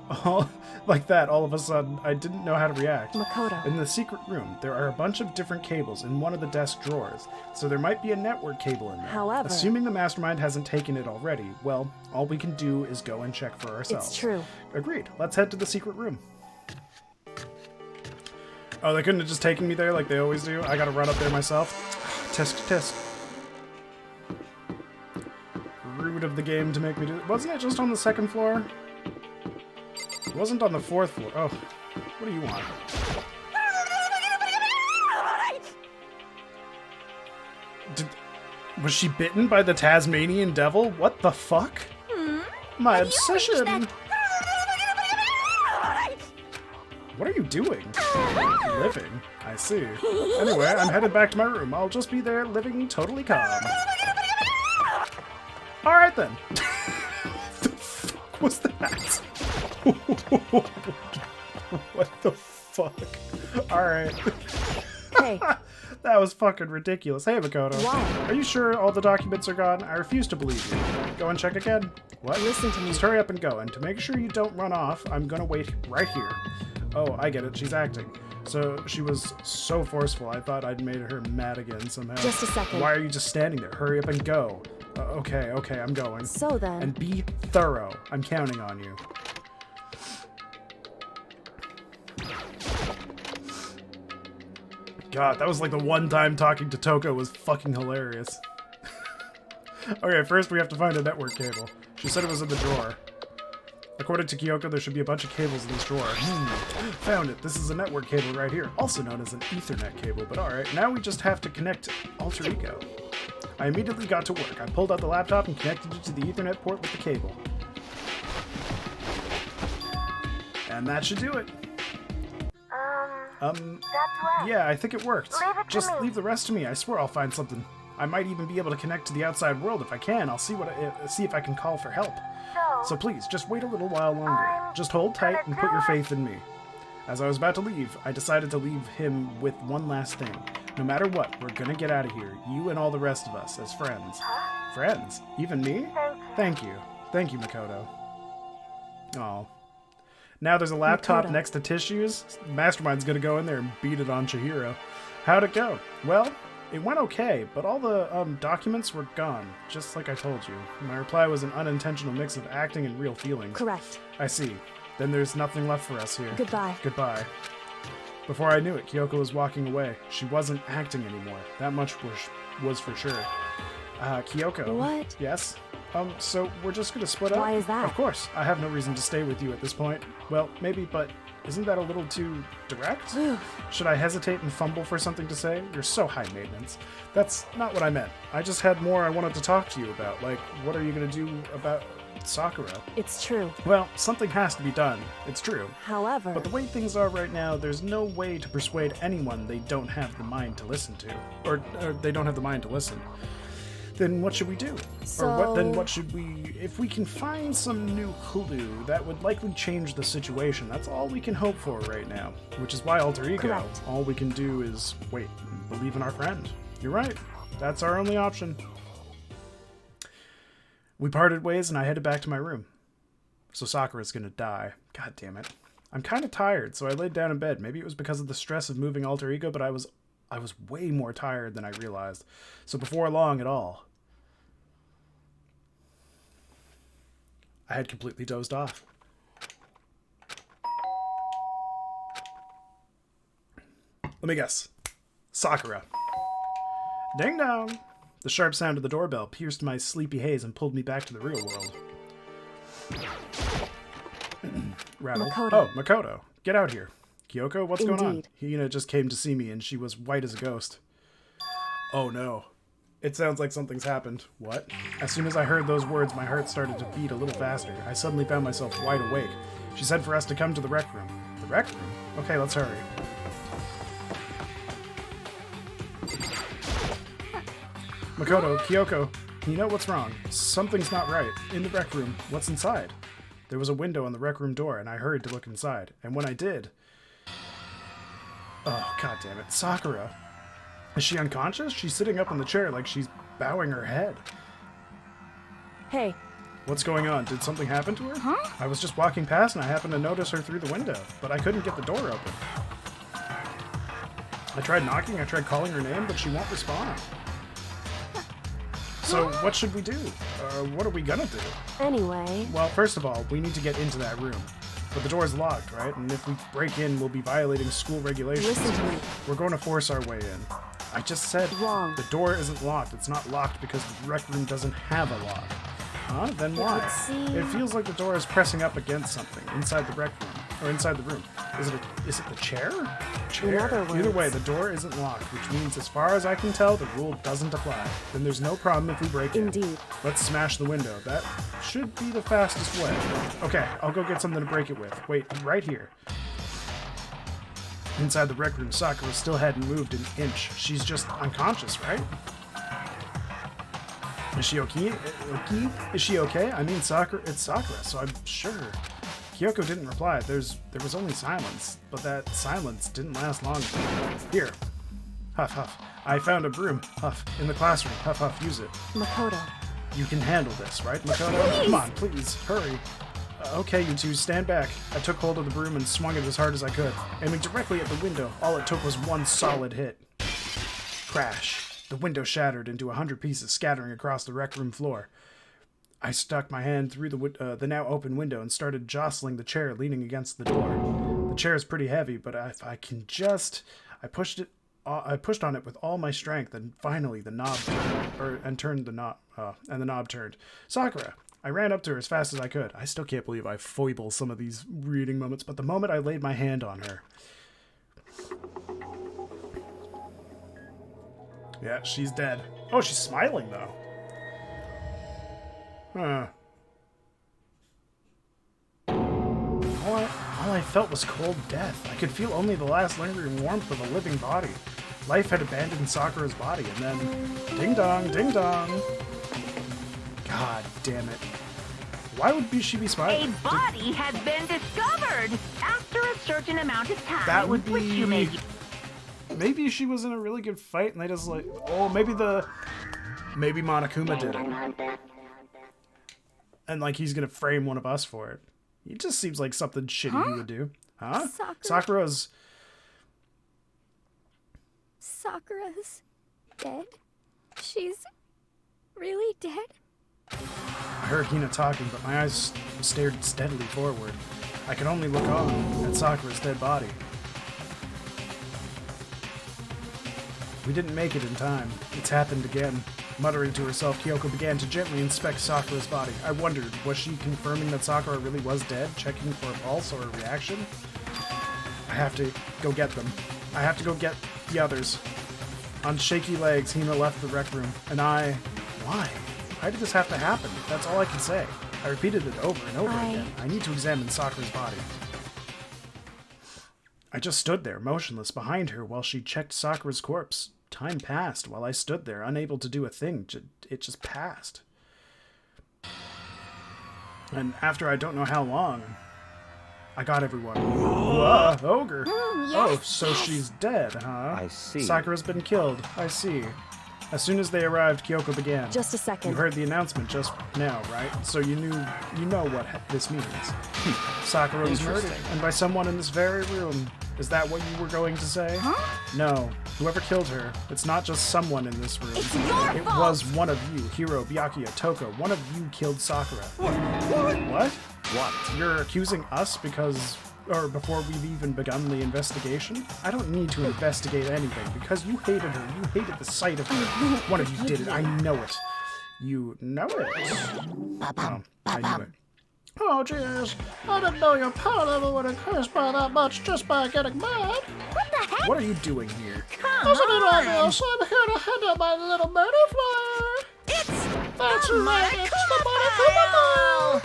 all of a sudden, I didn't know how to react. Makoto. In the secret room, there are a bunch of different cables in one of the desk drawers, so there might be a network cable in there. However, assuming the mastermind hasn't taken it already, well, all we can do is go and check for ourselves. It's true. Agreed. Let's head to the secret room. Oh, they couldn't have just taken me there like they always do? I gotta run up there myself? Tisk. Rude of the game to make me do it. Wasn't it just on the second floor? It wasn't on the fourth floor. Oh, what do you want? Was she bitten by the Tasmanian devil? What the fuck? My obsession! What are you doing? Living? I see. Anyway, I'm headed back to my room. I'll just be there living totally calm. Alright then. The fuck was that? What the fuck? Alright. Hey. That was fucking ridiculous. Hey, Makoto. Why? Are you sure all the documents are gone? I refuse to believe you. Go and check again. What? Listen to me. Just hurry up and go. And to make sure you don't run off, I'm gonna wait right here. Oh, I get it. She's acting. So she was so forceful, I thought I'd made her mad again somehow. Just a second. Why are you just standing there? Hurry up and go. Okay, I'm going. So then. And be thorough. I'm counting on you. God, that was like the one time talking to Toko was fucking hilarious. Okay, first we have to find a network cable. She said it was in the drawer. According to Kyoko, there should be a bunch of cables in this drawer. Found it. This is a network cable right here, also known as an Ethernet cable, but alright, now we just have to connect Alter Ego. I immediately got to work. I pulled out the laptop and connected it to the Ethernet port with the cable. And that should do it. That's right. Yeah, I think it worked. Leave it to Just me. leave the rest to me. I swear I'll find something. I might even be able to connect to the outside world. If I can, I'll see if I can call for help. So please, just wait a little while longer. Just hold tight and put your faith in me. As I was about to leave, I decided to leave him with one last thing. No matter what, we're gonna get out of here. You and all the rest of us, as friends. Friends? Even me? Thank you. Thank you, Makoto. Oh. Now there's a laptop Makoto. next to tissues. Mastermind's gonna go in there and beat it on Chihiro. How'd it go? Well, it went okay, but all the documents were gone, just like I told you. My reply was an unintentional mix of acting and real feelings. Correct. I see. Then there's nothing left for us here. Goodbye. Goodbye. Before I knew it, Kyoko was walking away. She wasn't acting anymore. That much was for sure. Kyoko. What? Yes? So we're just gonna split up? Why is that? Of course. I have no reason to stay with you at this point. Well, maybe, but isn't that a little too direct? Should I hesitate and fumble for something to say? You're so high maintenance. That's not what I meant. I just had more I wanted to talk to you about. Like, what are you gonna do about Sakura? It's true. Well, something has to be done. It's true. However, But the way things are right now, there's no way to persuade anyone they don't have the mind to listen to. Or they don't have the mind to listen. Then what should we do? What should we... If we can find some new clue, that would likely change the situation. That's all we can hope for right now. Which is why Alter Ego. Correct. All we can do is wait and believe in our friend. You're right. That's our only option. We parted ways and I headed back to my room. So Sakura's gonna die. God damn it. I'm kind of tired, so I laid down in bed. Maybe it was because of the stress of moving Alter Ego, but I was way more tired than I realized. So before long at all, I had completely dozed off. Let me guess. Sakura. Ding dong! The sharp sound of the doorbell pierced my sleepy haze and pulled me back to the real world. Rattle. Makoto. Oh, Makoto. Get out here. Kyoko, what's going on? Indeed. Hina just came to see me and she was white as a ghost. Oh no. It sounds like something's happened. What? As soon as I heard those words, my heart started to beat a little faster. I suddenly found myself wide awake. She said for us to come to the rec room. The rec room? Okay, let's hurry. Makoto, Kyoko, you know what's wrong? Something's not right. In the rec room, what's inside? There was a window on the rec room door, and I hurried to look inside. And when I did... Oh, god damn it. Sakura. Is she unconscious? She's sitting up in the chair like she's bowing her head. hey, What's going on? Did something happen to her? I was just walking past and I happened to notice her through the window, but I couldn't get the door open. I tried knocking, I tried calling her name, but she won't respond. So what should we do? What are we gonna do? anyway, Well, first of all, we need to get into that room. But the door's locked, right? And if we break in, we'll be violating school regulations. listen to me. We're going to force our way in. I just said Wrong. the door isn't locked. It's not locked because the rec room doesn't have a lock. Huh? Then why? would seem- It feels like the door is pressing up against something inside the rec room. Or inside the room. Is it the chair? Chair. other Either words- way, the door isn't locked, which means as far as I can tell, the rule doesn't apply. Then there's no problem if we break in. Indeed. Let's smash the window. That should be the fastest way. Okay, I'll go get something to break it with. Wait, right here. Inside the rec room, Sakura still hadn't moved an inch. She's just unconscious, right? Is she okay? Is she okay? I mean, Sakura. It's Sakura, so I'm sure. Kyoko didn't reply. There was only silence, but that silence didn't last long. Here. Huff, huff. I found a broom. Huff. In the classroom. Huff, huff. Use it. Makoto. You can handle this, right, Makoto? Come on, please. Hurry. Okay, you two, stand back. I took hold of the broom and swung it as hard as I could, aiming directly at the window. All it took was one solid hit. Crash. The window shattered into 100 pieces, scattering across the rec room floor. I stuck my hand through the now open window and started jostling the chair leaning against the door. The chair is pretty heavy, but if I can just... I pushed on it with all my strength, and finally the knob turned, and the knob turned. Sakura, I ran up to her as fast as I could. I still can't believe I foible some of these reading moments, but the moment I laid my hand on her... Yeah, she's dead. Oh, she's smiling, though. Huh. All I felt was cold death. I could feel only the last lingering warmth of a living body. Life had abandoned Sakura's body, and then... Ding dong, ding dong! God damn it. Why would she be smiling? A body has been discovered after a certain amount of time. That would be... Which you may... Maybe she was in a really good fight, and they just like... Oh, maybe Monokuma did it. And, like, he's gonna frame one of us for it. It just seems like something shitty he would do. Huh? Sakura's dead? She's really dead? I heard Hina talking, but my eyes stared steadily forward. I could only look on at Sakura's dead body. We didn't make it in time. It's happened again. Muttering to herself, Kyoko began to gently inspect Sakura's body. I wondered, was she confirming that Sakura really was dead, checking for a pulse or a reaction? I have to go get them. I have to go get the others. On shaky legs, Hina left the rec room, and I... Why? Why did this have to happen? That's all I can say. I repeated it over and over again. I need to examine Sakura's body. I just stood there, motionless, behind her, while she checked Sakura's corpse. Time passed while I stood there, unable to do a thing. It just passed. And after I don't know how long, I got everyone. Whoa, ogre. Yes, oh, so she's dead, huh? I see. Sakura's been killed. I see. As soon as they arrived, Kyoko began. Just a second. You heard the announcement just now, right? So you know what this means. Sakura was murdered, and by someone in this very room. Is that what you were going to say? Huh? No. Whoever killed her, it's not just someone in this room. It's your It fault! was one of you, Hiro, Byakuya, Toko. One of you killed Sakura. What? What? You're accusing us before we've even begun the investigation? I don't need to investigate anything because you hated her. You hated the sight of her. One of you did it. I know it. You know it. Oh, I knew it. Oh, jeez. I didn't know your power level would increase by that much just by getting mad. What the heck? What are you doing here? Isn't it obvious? I'm here to handle my little murder flyer. That's right, it's the Monokuma.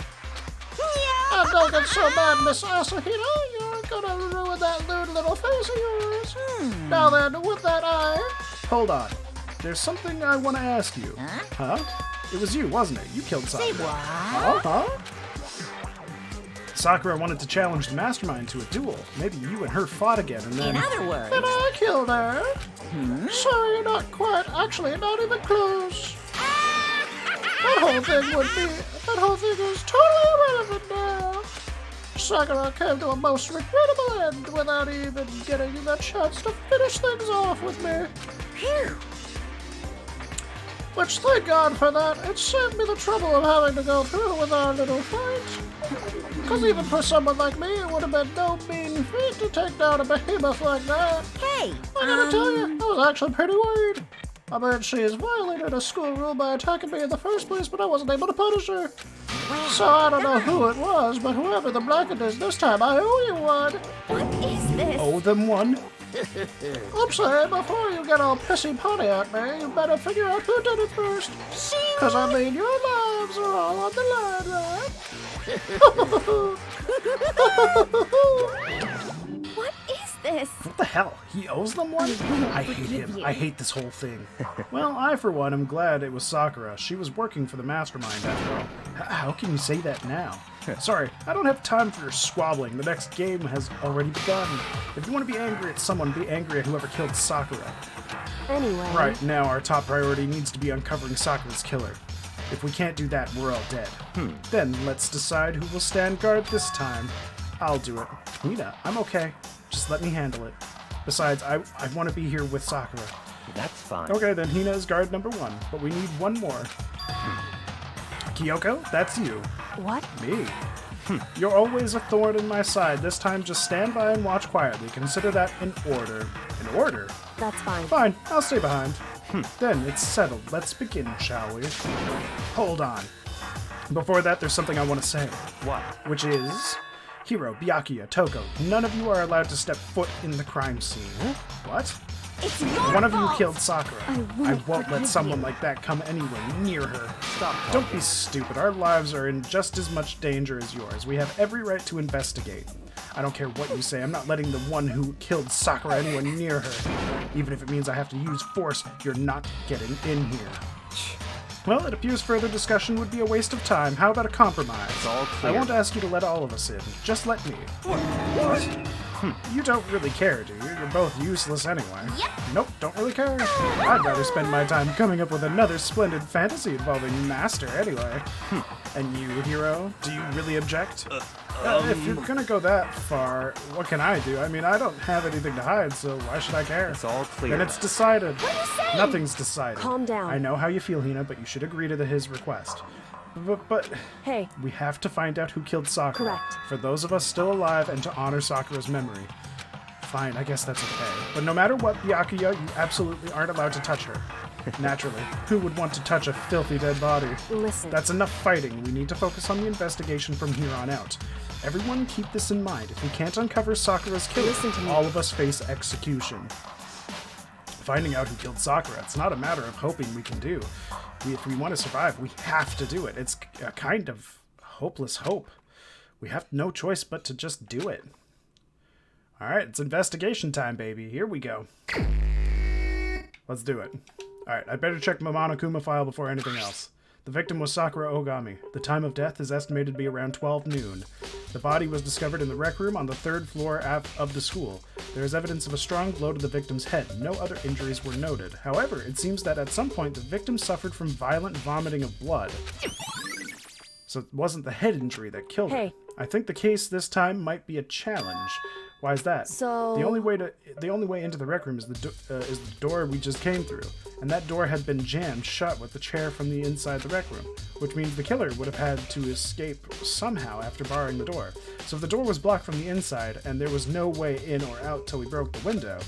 And don't get so mad, Miss Asahito. You're gonna ruin that lewd little face of yours. Now then, with that eye... Hold on. There's something I want to ask you. Huh? It was you, wasn't it? You killed Sakura. Say what? Huh? Sakura wanted to challenge the mastermind to a duel. Maybe you and her fought again, and then... In other words, And I killed her. Sorry, not quite. Actually, not even close. That whole thing is totally irrelevant now. Sakura came to a most regrettable end without even getting the chance to finish things off with me. phew. Which, thank God for that, it saved me the trouble of having to go through with our little fight. Because even for someone like me, it would have been no mean feat to take down a behemoth like that. Hey, I gotta tell you, I was actually pretty worried. I mean, she has violated a school rule by attacking me in the first place, but I wasn't able to punish her. So I don't know who it was, but whoever the blanket is this time, I owe you one. What is this? Owe them one? I'm saying, before you get all pissy-potty at me, you better figure out who did it first. Because, I mean, your lives are all on the line, right? What is this? What the hell? He owes them one? I hate him. I hate this whole thing. Well, I, for one, am glad it was Sakura. She was working for the mastermind, after all. How can you say that now? Sorry, I don't have time for your squabbling. The next game has already begun. If you want to be angry at someone, be angry at whoever killed Sakura. Anyway. Right now, our top priority needs to be uncovering Sakura's killer. If we can't do that, we're all dead. Then let's decide who will stand guard this time. I'll do it. Nina, I'm okay. Just let me handle it. Besides, I want to be here with Sakura. That's fine. Okay, then Hina is guard number 1, but we need one more. Kyoko, that's you. What? Me. You're always a thorn in my side. This time, just stand by and watch quietly. Consider that an order. An order? That's fine. Fine, I'll stay behind. Then it's settled. Let's begin, shall we? Hold on. Before that, there's something I want to say. What? Which is, Hiro, Byakuya, Toko, none of you are allowed to step foot in the crime scene. What? It's your One of you fault. killed Sakura. I won't let someone like that come anywhere near her. Stop talking. Don't be stupid. Our lives are in just as much danger as yours. We have every right to investigate. I don't care what you say. I'm not letting the one who killed Sakura anywhere near her. Even if it means I have to use force, you're not getting in here. Well, it appears further discussion would be a waste of time. How about a compromise? It's all clear. I won't ask you to let all of us in. Just let me. What? You don't really care, do you? You're both useless anyway. Yep. Nope, don't really care. I'd rather spend my time coming up with another splendid fantasy involving Master anyway. And you, Hiro, do you really object? If you're gonna go that far, what can I do? I mean, I don't have anything to hide, so why should I care? It's all clear. Then it's decided. What are you saying? Nothing's decided. Calm down. I know how you feel, Hina, but you should agree to his request. But Hey, we have to find out who killed Sakura. Correct. For those of us still alive and to honor Sakura's memory. Fine, I guess that's okay. But no matter what, Byakuya, you absolutely aren't allowed to touch her. Naturally, who would want to touch a filthy dead body? listen. That's enough fighting. We need to focus on the investigation from here on out. Everyone keep this in mind. If we can't uncover Sakura's killer, Listen to me. all of us face execution. Finding out who killed Sakura, it's not a matter of hoping we can do. If we want to survive, we have to do it. It's a kind of hopeless hope. We have no choice but to just do it. Alright, it's investigation time, baby. Here we go. Let's do it. Alright, I better check my Monokuma file before anything else. The victim was Sakura Ogami. The time of death is estimated to be around 12 noon. The body was discovered in the rec room on the 3rd floor of the school. There is evidence of a strong blow to the victim's head. No other injuries were noted. However, it seems that at some point the victim suffered from violent vomiting of blood. So it wasn't the head injury that killed her. Hey. I think the case this time might be a challenge. Why is that? So- the only way into the rec room is the door we just came through, and that door had been jammed shut with the chair from the inside the rec room, which means the killer would have had to escape somehow after barring the door. So if the door was blocked from the inside and there was no way in or out till we broke the window,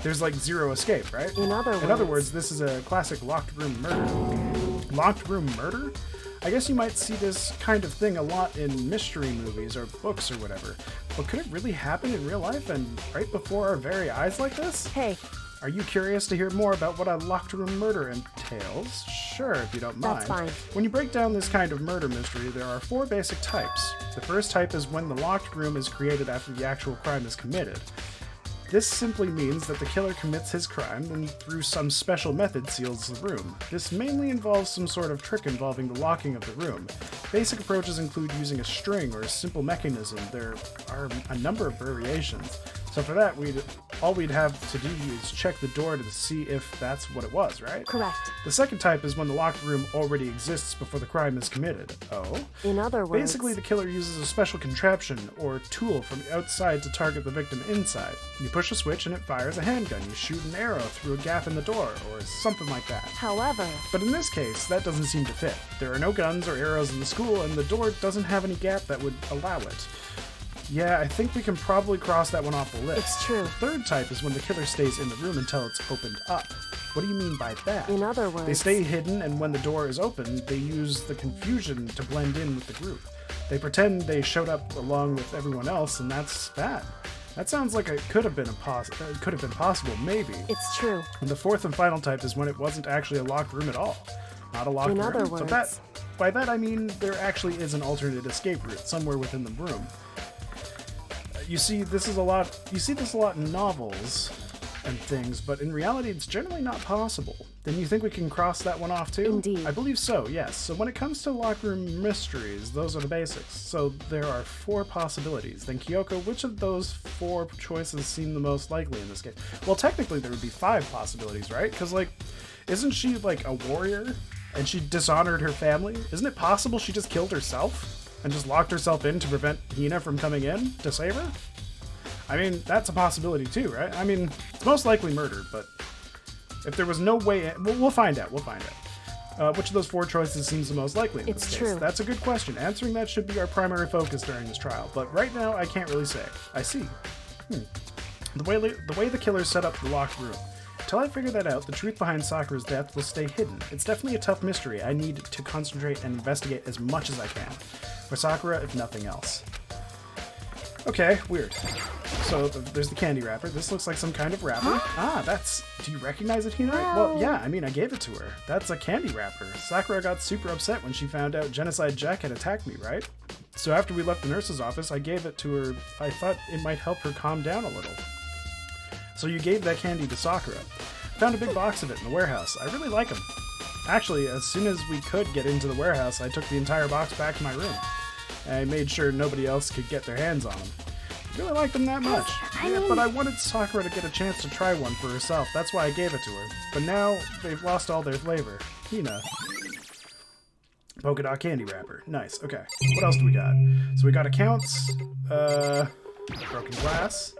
there's like zero escape, right? In other words, this is a classic locked room murder. Locked room murder? I guess you might see this kind of thing a lot in mystery movies or books or whatever. But could it really happen in real life and right before our very eyes like this? Hey, Are you curious to hear more about what a locked room murder entails? Sure, if you don't mind. That's fine. When you break down this kind of murder mystery, there are 4 basic types. The first type is when the locked room is created after the actual crime is committed. This simply means that the killer commits his crime and through some special method seals the room. This mainly involves some sort of trick involving the locking of the room. Basic approaches include using a string or a simple mechanism. There are a number of variations. So for that, all we'd have to do is check the door to see if that's what it was, right? correct. The second type is when the locked room already exists before the crime is committed. Oh? In other words, Basically, the killer uses a special contraption or tool from the outside to target the victim inside. You push a switch and it fires a handgun. You shoot an arrow through a gap in the door, or something like that. however, But in this case, that doesn't seem to fit. There are no guns or arrows in the school, and the door doesn't have any gap that would allow it. Yeah, I think we can probably cross that one off the list. it's true. The third type is when the killer stays in the room until it's opened up. What do you mean by that? In other words, They stay hidden, and when the door is open, they use the confusion to blend in with the group. They pretend they showed up along with everyone else, and that's that. That sounds like it could have been possible, maybe. it's true. And the fourth and final type is when it wasn't actually a locked room at all. Not a locked In room. other So words- by that I mean there actually is an alternate escape route somewhere within the room. You see this a lot in novels and things, but in reality it's generally not possible. Then you think we can cross that one off too? Indeed. I believe so, yes. So when it comes to locked room mysteries, those are the basics. So there are 4 possibilities. Then Kyoko, which of those 4 choices seem the most likely in this case? Well, technically there would be 5 possibilities, right? Because, isn't she, a warrior? And she dishonored her family? Isn't it possible she just killed herself? And just locked herself in to prevent Hina from coming in to save her? I mean, that's a possibility too, right? I mean, it's most likely murder, but if there was no way in, we'll find out. Which of those 4 choices seems the most likely in It's this case? true. That's a good question. Answering that should be our primary focus during this trial, but right now I can't really say. I see. The way the killer set up the locked room. Till I figure that out, the truth behind Sakura's death will stay hidden. It's definitely a tough mystery. I need to concentrate and investigate as much as I can. For Sakura, if nothing else. Okay, weird. So there's the candy wrapper. This looks like some kind of wrapper. Ah, that's... Do you recognize it, Hina? Well, yeah, I mean, I gave it to her. That's a candy wrapper. Sakura got super upset when she found out Genocide Jack had attacked me, right? So after we left the nurse's office, I gave it to her. I thought it might help her calm down a little. So you gave that candy to Sakura. Found a big box of it in the warehouse. I really like them. Actually, as soon as we could get into the warehouse, I took the entire box back to my room. I made sure nobody else could get their hands on them. Really like them that much. Yeah, but I wanted Sakura to get a chance to try one for herself. That's why I gave it to her. But now, they've lost all their flavor. Hina. Polka dot candy wrapper. Nice, okay. What else do we got? So we got accounts. Broken glass.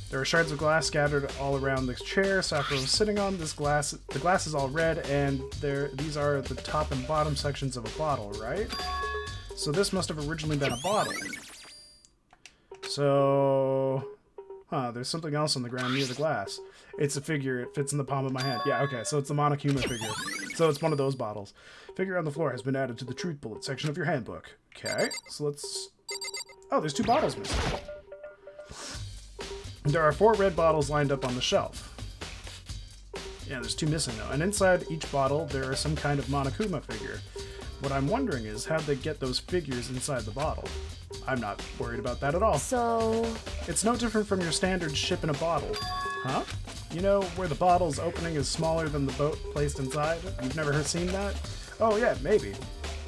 There are shards of glass scattered all around this chair Sakura was sitting on. This glass, the glass is all red, and these are the top and bottom sections of a bottle, right? So this must have originally been a bottle. So... there's something else on the ground near the glass. It's a figure. It fits in the palm of my hand. Yeah, okay, so it's the Monokuma figure. So it's one of those bottles. Figure on the floor has been added to the truth bullet section of your handbook. Okay, so let's... Oh, there's 2 bottles missing. There are 4 red bottles lined up on the shelf. Yeah, there's 2 missing though. And inside each bottle, there is some kind of Monokuma figure. What I'm wondering is how'd they get those figures inside the bottle? I'm not worried about that at all. So... It's no different from your standard ship in a bottle. Huh? You know, where the bottle's opening is smaller than the boat placed inside? You've never seen that? Oh yeah, maybe.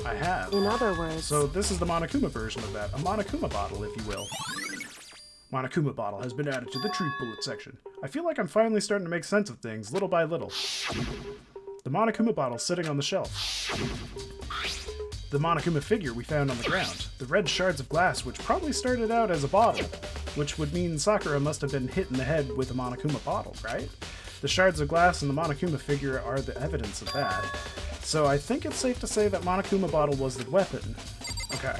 I have. In other words... So this is the Monokuma version of that. A Monokuma bottle, if you will. Monokuma bottle has been added to the truth bullet section. I feel like I'm finally starting to make sense of things, little by little. The Monokuma bottle sitting on the shelf. The Monokuma figure we found on the ground. The red shards of glass, which probably started out as a bottle, which would mean Sakura must have been hit in the head with a Monokuma bottle, right? The shards of glass and the Monokuma figure are the evidence of that. So I think it's safe to say that Monokuma bottle was the weapon. Okay.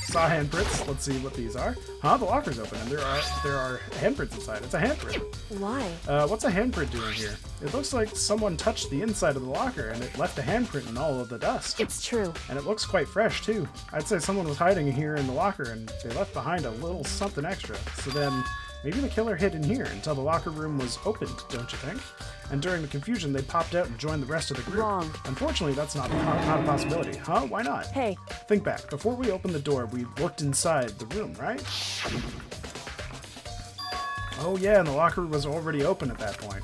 Saw handprints. Let's see what these are. Huh? The locker's open and there are handprints inside. It's a handprint. Why? What's a handprint doing here? It looks like someone touched the inside of the locker and it left a handprint in all of the dust. It's true. And it looks quite fresh too. I'd say someone was hiding here in the locker and they left behind a little something extra. So then maybe the killer hid in here until the locker room was opened, don't you think? And during the confusion, they popped out and joined the rest of the group. Wrong. Unfortunately, that's not a possibility. Huh? Why not? Hey. Think back. Before we opened the door, we looked inside the room, right? Oh yeah, and the locker was already open at that point.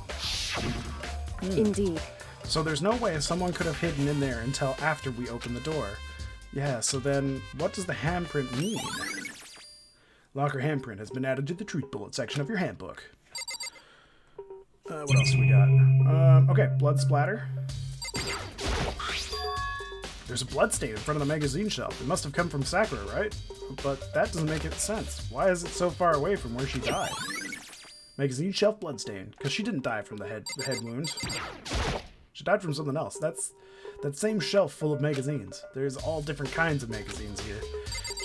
Indeed. So there's no way someone could have hidden in there until after we opened the door. Yeah, so then what does the handprint mean? Locker handprint has been added to the truth bullet section of your handbook. What else do we got? Okay, blood splatter. There's a blood stain in front of the magazine shelf. It must have come from Sakura, right? But that doesn't make sense. Why is it so far away from where she died? Magazine shelf blood stain. Because she didn't die from the head wound. She died from something else. That's that same shelf full of magazines. There's all different kinds of magazines here.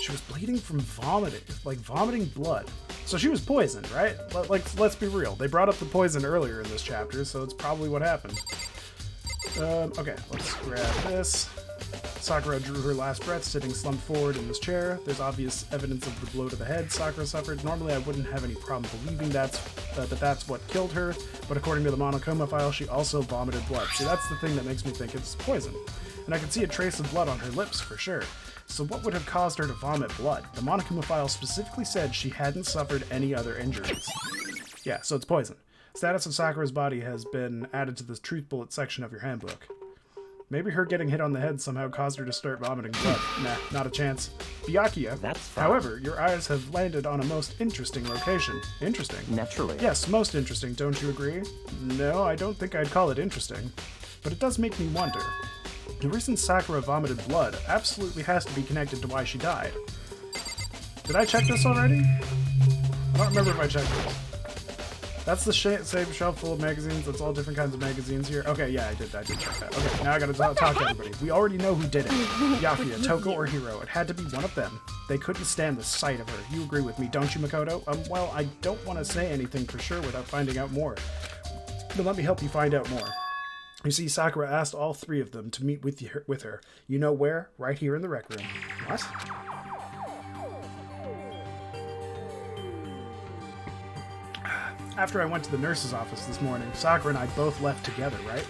She was bleeding from vomiting, like vomiting blood. So she was poisoned, right? Let's be real. They brought up the poison earlier in this chapter, so it's probably what happened. Okay, let's grab this. Sakura drew her last breath, sitting slumped forward in this chair. There's obvious evidence of the blow to the head Sakura suffered. Normally, I wouldn't have any problem believing that that's what killed her, but according to the Monokuma file, she also vomited blood. See, that's the thing that makes me think it's poison. And I can see a trace of blood on her lips for sure. So what would have caused her to vomit blood? The Monokuma file specifically said she hadn't suffered any other injuries. Yeah, so it's poison. Status of Sakura's body has been added to the truth bullet section of your handbook. Maybe her getting hit on the head somehow caused her to start vomiting blood. Nah, not a chance. Byakuya. That's fine. However, your eyes have landed on a most interesting location. Interesting. Naturally. Yes, most interesting, don't you agree? No, I don't think I'd call it interesting. But it does make me wonder. The reason Sakura vomited blood absolutely has to be connected to why she died. Did I check this already? I don't remember if I checked this. That's the same shelf full of magazines. That's all different kinds of magazines here. Okay, yeah, I did check that. Okay, now I gotta talk to everybody. We already know who did it. Byakuya, Toko, or Hiro. It had to be one of them. They couldn't stand the sight of her. You agree with me, don't you, Makoto? Well, I don't want to say anything for sure without finding out more. But let me help you find out more. You see, Sakura asked all 3 of them to meet with her. You know where? Right here in the rec room. What? After I went to the nurse's office this morning, Sakura and I both left together, right?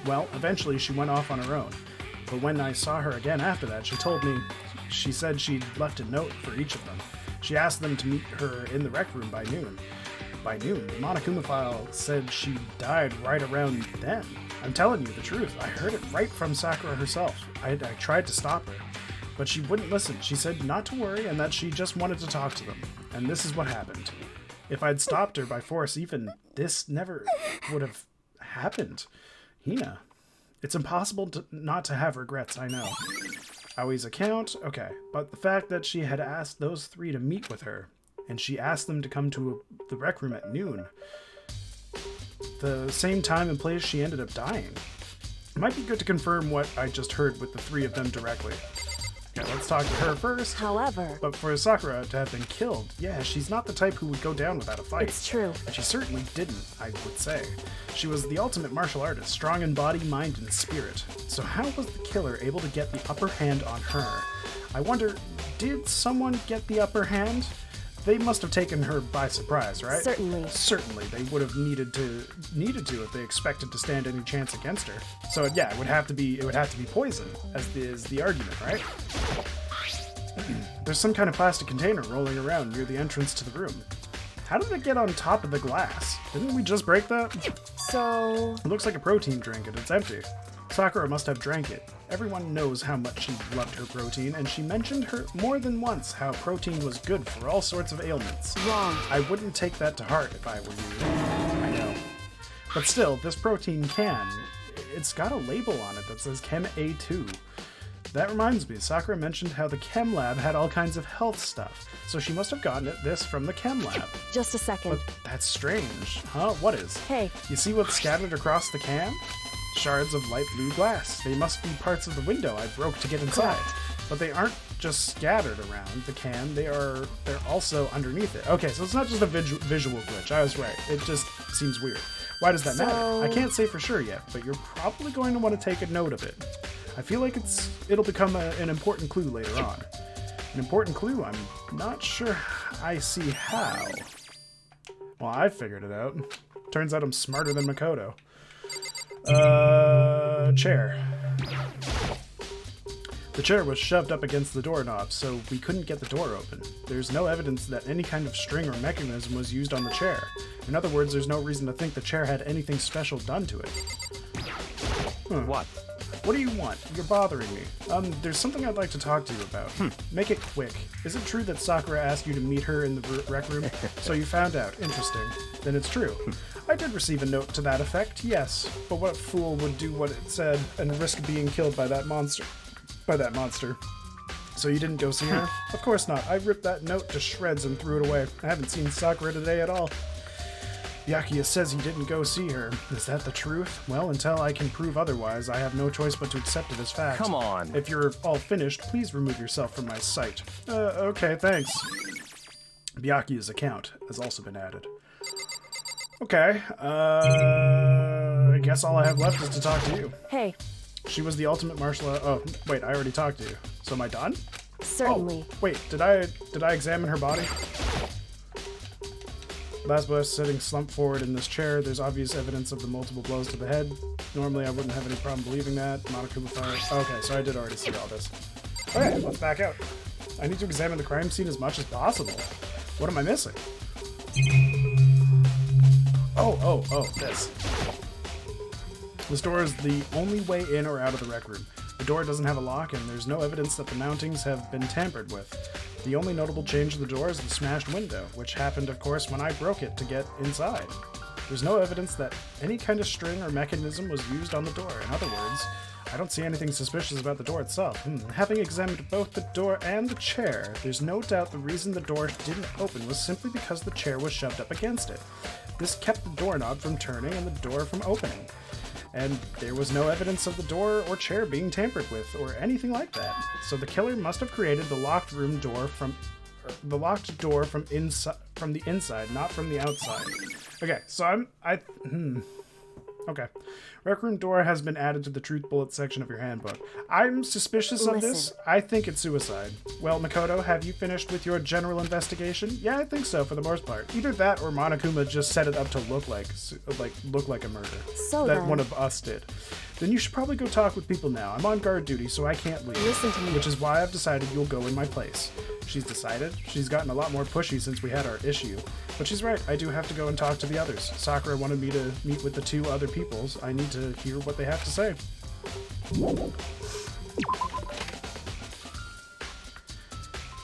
Well, eventually she went off on her own. But when I saw her again after that, she said she'd left a note for each of them. She asked them to meet her in the rec room by noon. By noon, the Monokuma file said she died right around then. I'm telling you the truth. I heard it right from Sakura herself. I tried to stop her, but she wouldn't listen. She said not to worry and that she just wanted to talk to them. And this is what happened. If I'd stopped her by force, even this never would have happened. Hina, it's impossible not to have regrets, I know. Aoi's account? Okay. But the fact that she had asked those 3 to meet with her, and she asked them to come to the rec room at noon, the same time and place she ended up dying. It might be good to confirm what I just heard with the 3 of them directly. Okay, let's talk to her first. However, But for Sakura to have been killed, yeah, she's not the type who would go down without a fight. it's true. And she certainly didn't, I would say. She was the ultimate martial artist, strong in body, mind, and spirit. So how was the killer able to get the upper hand on her? I wonder, did someone get the upper hand? They must have taken her by surprise, right? Certainly. Certainly, they would have needed to if they expected to stand any chance against her. So yeah, it would have to be poison, as is the argument, right? There's some kind of plastic container rolling around near the entrance to the room. How did it get on top of the glass? Didn't we just break that? So... It looks like a protein drink and it's empty. Sakura must have drank it. Everyone knows how much she loved her protein, and she mentioned her more than once how protein was good for all sorts of ailments. Wrong. I wouldn't take that to heart if I were you. I know. But still, this protein can. It's got a label on it that says Chem A2. That reminds me, Sakura mentioned how the Chem Lab had all kinds of health stuff, so she must have gotten this from the Chem Lab. Just a second. But that's strange. Huh? What is? Hey. You see what's scattered across the can? Shards of light blue glass. They must be parts of the window I broke to get inside. Correct. But they aren't just scattered around the can, they're also underneath it. Okay, so it's not just a visual glitch. I was right. It just seems weird. Why does that matter? I can't say for sure yet, but you're probably going to want to take a note of it. I feel like it'll become an important clue later on. An important clue? I'm not sure I see how. Well, I figured it out. Turns out I'm smarter than Makoto. Chair. The chair was shoved up against the doorknob, so we couldn't get the door open. There's no evidence that any kind of string or mechanism was used on the chair. In other words, there's no reason to think the chair had anything special done to it. What? What do you want? You're bothering me. There's something I'd like to talk to you about. Make it quick. Is it true that Sakura asked you to meet her in the rec room? So you found out. Interesting. Then it's true. I did receive a note to that effect, yes. But what fool would do what it said and risk being killed by that monster? So you didn't go see her? Of course not. I ripped that note to shreds and threw it away. I haven't seen Sakura today at all. Byakuya says he didn't go see her. Is that the truth? Well, until I can prove otherwise, I have no choice but to accept it as fact. Come on. If you're all finished, please remove yourself from my sight. Okay, thanks. Byakuya's account has also been added. Okay, I guess all I have left is to talk to you. Hey. She was the ultimate martial art. Oh, wait, I already talked to you. So am I done? Certainly. Oh, wait, did I examine her body? Last boy sitting slumped forward in this chair. There's obvious evidence of the multiple blows to the head. Normally, I wouldn't have any problem believing that. Monokuma fire. Okay, so I did already see all this. Okay, let's back out. I need to examine the crime scene as much as possible. What am I missing? Oh, this. This door is the only way in or out of the rec room. The door doesn't have a lock, and there's no evidence that the mountings have been tampered with. The only notable change to the door is the smashed window, which happened, of course, when I broke it to get inside. There's no evidence that any kind of string or mechanism was used on the door. In other words, I don't see anything suspicious about the door itself. Having examined both the door and the chair, there's no doubt the reason the door didn't open was simply because the chair was shoved up against it. This kept the doorknob from turning and the door from opening. And there was no evidence of the door or chair being tampered with or anything like that. So the killer must have created the locked door from the inside, not from the outside. Okay, so Okay. Rec room door has been added to the truth bullet section of your handbook. I'm suspicious of this. I think it's suicide. Well, Makoto, have you finished with your general investigation? Yeah, I think so, for the most part. Either that or Monokuma just set it up to look like a murder. So that then. one of us did. Then you should probably go talk with people now. I'm on guard duty, so I can't leave. Listen to me. Which is why I've decided you'll go in my place. She's decided. She's gotten a lot more pushy since we had our issue. But she's right. I do have to go and talk to the others. Sakura wanted me to meet with the 2 other peoples. I need to hear what they have to say.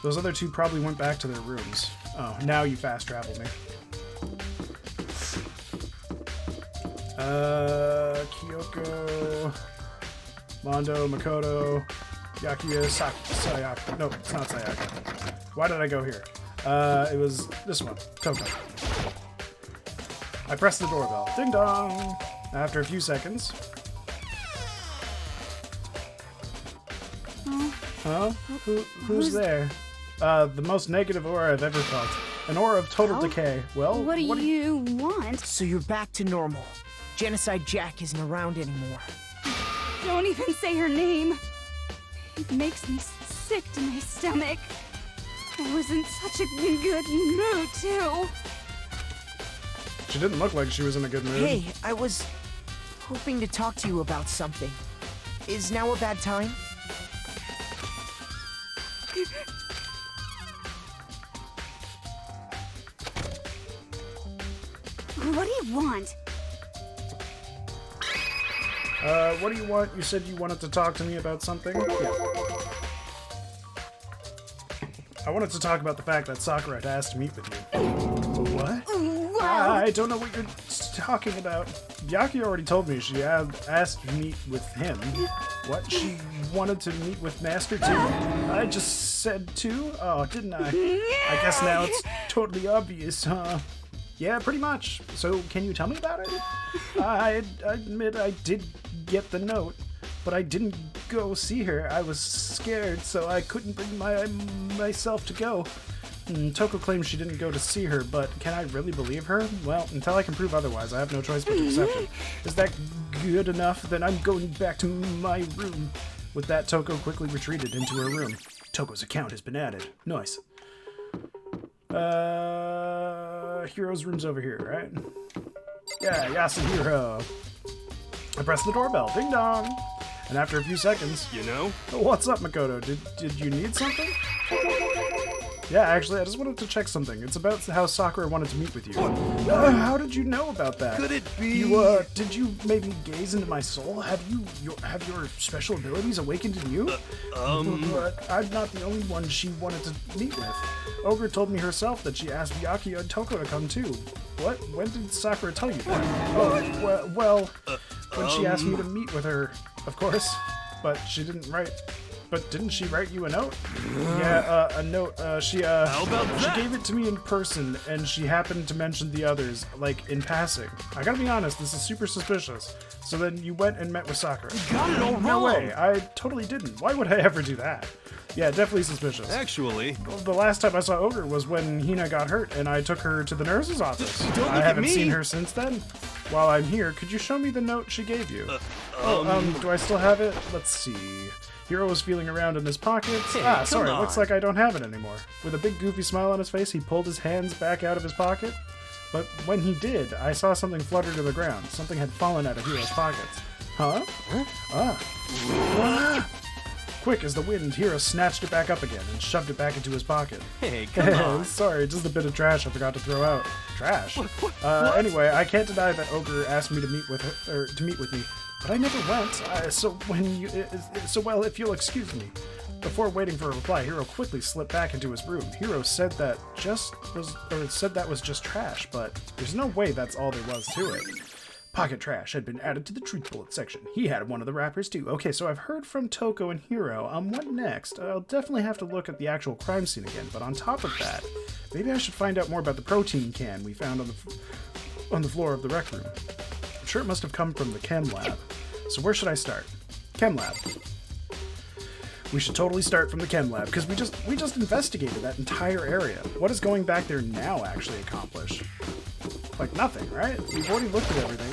Those other 2 probably went back to their rooms. Oh, now you fast travel me. Kyoko, Mondo, Makoto, Yakuya, Sayaka. No, it's not Sayaka. Why did I go here? It was this one, Toko. I pressed the doorbell. Ding dong! After a few seconds. Huh? Who's there? The most negative aura I've ever felt. An aura of total decay. Well, What do you want? So you're back to normal. Genocide Jack isn't around anymore. Don't even say her name. It makes me sick to my stomach. I was in such a good mood, too. She didn't look like she was in a good mood. Hey, I was hoping to talk to you about something. Is now a bad time? What do you want? What do you want? You said you wanted to talk to me about something? Yeah. I wanted to talk about the fact that Sakura had asked to meet with you. What? I don't know what you're talking about. Yaki already told me she had asked to meet with him. What? She wanted to meet with Master too? I just said too? Oh, didn't I? I guess now it's totally obvious, huh? Yeah, pretty much. So, can you tell me about it? I admit I did get the note, but I didn't go see her. I was scared, so I couldn't bring myself to go. Toko claims she didn't go to see her, but can I really believe her? Well, until I can prove otherwise, I have no choice but to accept it. Is that good enough? Then I'm going back to my room. With that, Toko quickly retreated into her room. Toko's account has been added. Nice. Hero's room's over here, right? Yeah, Yasuhiro. I pressed the doorbell. Ding dong. And after a few seconds, You know? what's up, Makoto? Did you need something? Yeah, actually, I just wanted to check something. It's about how Sakura wanted to meet with you. How did you know about that? Could it be? Did you maybe gaze into my soul? Have your special abilities awakened in you? But I'm not the only one she wanted to meet with. Ogre told me herself that she asked Byakuya and Toko to come too. What? When did Sakura tell you that? Oh, well, when she asked me to meet with her, of course. But she didn't write. But didn't she write you a note? Yeah, a note. She gave it to me in person, and she happened to mention the others, like, in passing. I gotta be honest, this is super suspicious. So then you went and met with Sakura. Got it all No wrong. way, I totally didn't. Why would I ever do that? Yeah, definitely suspicious. Actually, The last time I saw Ogre was when Hina got hurt, and I took her to the nurse's office. Don't look I at haven't me. seen her since then. While I'm here, could you show me the note she gave you? Do I still have it? Let's see. Hiro was feeling around in his pockets. Hey, Sorry, come looks on. like I don't have it anymore. With a big goofy smile on his face, he pulled his hands back out of his pocket. But when he did, I saw something flutter to the ground. Something had fallen out of Hiro's pockets. Huh? Ah. Quick as the wind, Hiro snatched it back up again and shoved it back into his pocket. hey, come on. Sorry, just a bit of trash I forgot to throw out. Trash? Anyway, I can't deny that Ogre asked me to meet with her, or to meet with me, but I never went. So if you'll excuse me. Before waiting for a reply, Hiro quickly slipped back into his room. Hiro said that was just trash, but there's no way that's all there was to it. Pocket trash had been added to the truth bullet section. He had one of the wrappers too. Okay, so I've heard from Toko and Hiro. What next? I'll definitely have to look at the actual crime scene again, but on top of that, maybe I should find out more about the protein can we found on the floor of the rec room. I'm sure it must have come from the chem lab. So where should I start? Chem lab. We should totally start from the chem lab, because we just investigated that entire area. What does going back there now actually accomplish? like nothing, right? You've already looked at everything.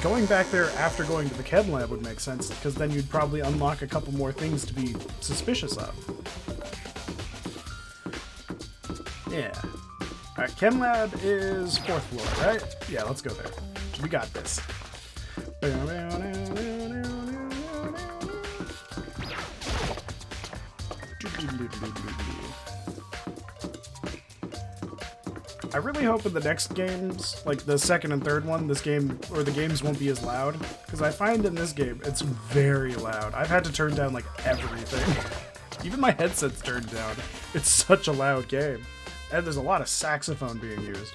Going back there after going to the chem lab would make sense, because then you'd probably unlock a couple more things to be suspicious of. Yeah. Alright, chem lab is 4th floor, right? Yeah, let's go there. We got this. I really hope in the next games, like the 2nd and 3rd one, the games won't be as loud, because I find in this game it's very loud. I've had to turn down like everything. Even my headset's turned down. It's such a loud game. And there's a lot of saxophone being used.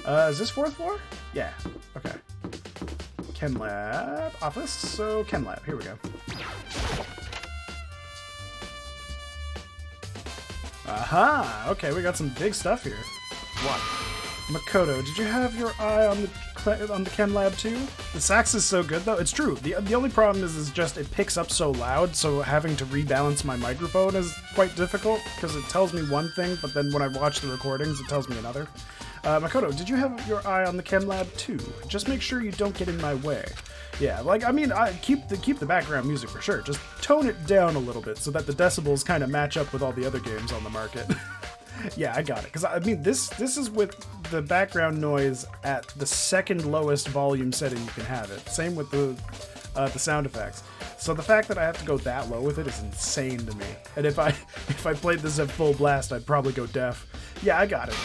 Is this 4th floor? Yeah. Okay. Chem lab office. So chem lab. Here we go. Aha! Okay, we got some big stuff here. What? Makoto, did you have your eye on the chem lab too? The sax is so good though. It's true. The only problem is just it picks up so loud, so having to rebalance my microphone is quite difficult because it tells me one thing, but then when I watch the recordings, it tells me another. Makoto, did you have your eye on the chem lab too? Just make sure you don't get in my way. Yeah, like, I mean, keep the background music for sure. Just tone it down a little bit so that the decibels kind of match up with all the other games on the market. Yeah, I got it. Because, I mean, this is with the background noise at the 2nd lowest volume setting you can have it. Same with the sound effects. So the fact that I have to go that low with it is insane to me. And if I played this at full blast, I'd probably go deaf. Yeah, I got it.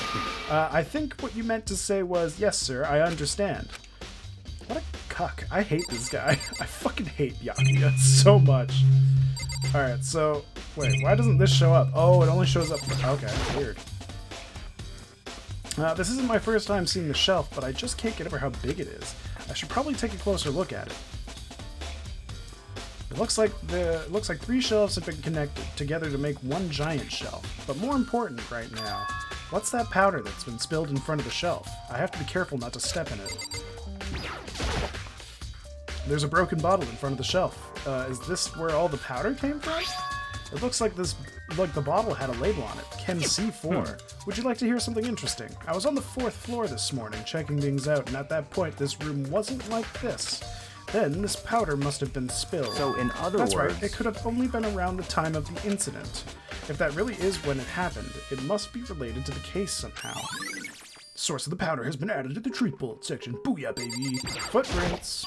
I think what you meant to say was, yes, sir, I understand. What a cuck. I hate this guy. I fucking hate Yakuya so much. Alright, so, wait, why doesn't this show up? Oh, it only shows up for, okay, weird. This isn't my first time seeing the shelf, but I just can't get over how big it is. I should probably take a closer look at it. It looks like 3 shelves have been connected together to make one giant shelf. But more important right now, what's that powder that's been spilled in front of the shelf? I have to be careful not to step in it. There's a broken bottle in front of the shelf. Is this where all the powder came from? It looks like the bottle had a label on it, Chem C4. Would you like to hear something interesting? I was on the 4th floor this morning checking things out, and at that point this room wasn't like this. Then this powder must have been spilled. So in other words... That's right, it could have only been around the time of the incident. If that really is when it happened, it must be related to the case somehow. Source of the powder has been added to the treat bullet section. Booyah, baby! Footprints!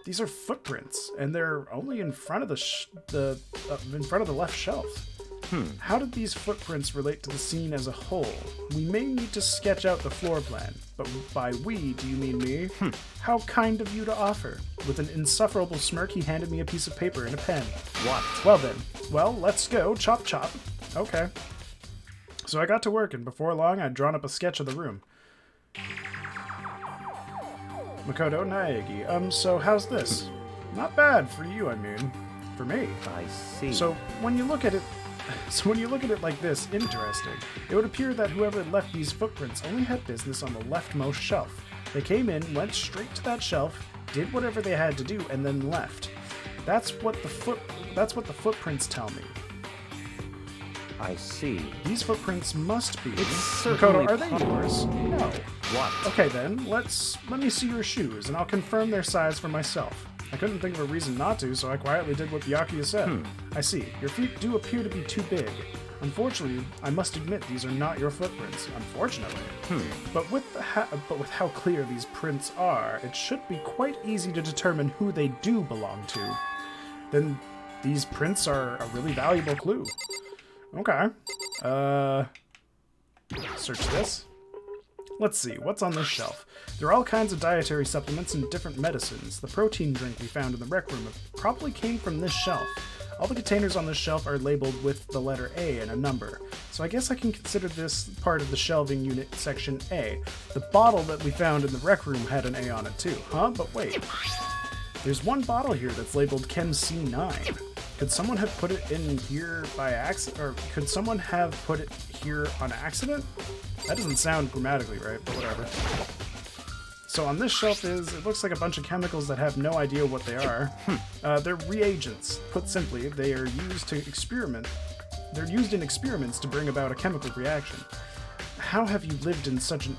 These are footprints, and they're only in front of the left shelf. How did these footprints relate to the scene as a whole? We may need to sketch out the floor plan, but by we, do you mean me? How kind of you to offer. With an insufferable smirk, he handed me a piece of paper and a pen. What? Well then, let's go, chop chop. Okay. So I got to work, and before long, I'd drawn up a sketch of the room. Makoto Naegi, so how's this? Not bad for you, I mean. For me. I see. So when you look at it like this, interesting. It would appear that whoever left these footprints only had business on the leftmost shelf. They came in, went straight to that shelf, did whatever they had to do, and then left. That's what the footprints tell me. I see. These footprints must be. It's certainly Makoto, are they yours? No. What? Okay then, let me see your shoes, and I'll confirm their size for myself. I couldn't think of a reason not to, so I quietly did what Byakuya said. I see. Your feet do appear to be too big. Unfortunately, I must admit these are not your footprints. Unfortunately. But with how clear these prints are, it should be quite easy to determine who they do belong to. Then these prints are a really valuable clue. Okay. Search this. Let's see, what's on this shelf? There are all kinds of dietary supplements and different medicines. The protein drink we found in the rec room probably came from this shelf. All the containers on this shelf are labeled with the letter A and a number, so I guess I can consider this part of the shelving unit section A. The bottle that we found in the rec room had an A on it too, huh? But wait. There's one bottle here that's labeled Chem C9. Could someone have put it in here by accident, or could someone have put it here on accident? That doesn't sound grammatically right, but whatever. So on this shelf it looks like a bunch of chemicals that have no idea what they are. They're reagents. Put simply, they are used to experiment. They're used in experiments to bring about a chemical reaction. How have you lived in such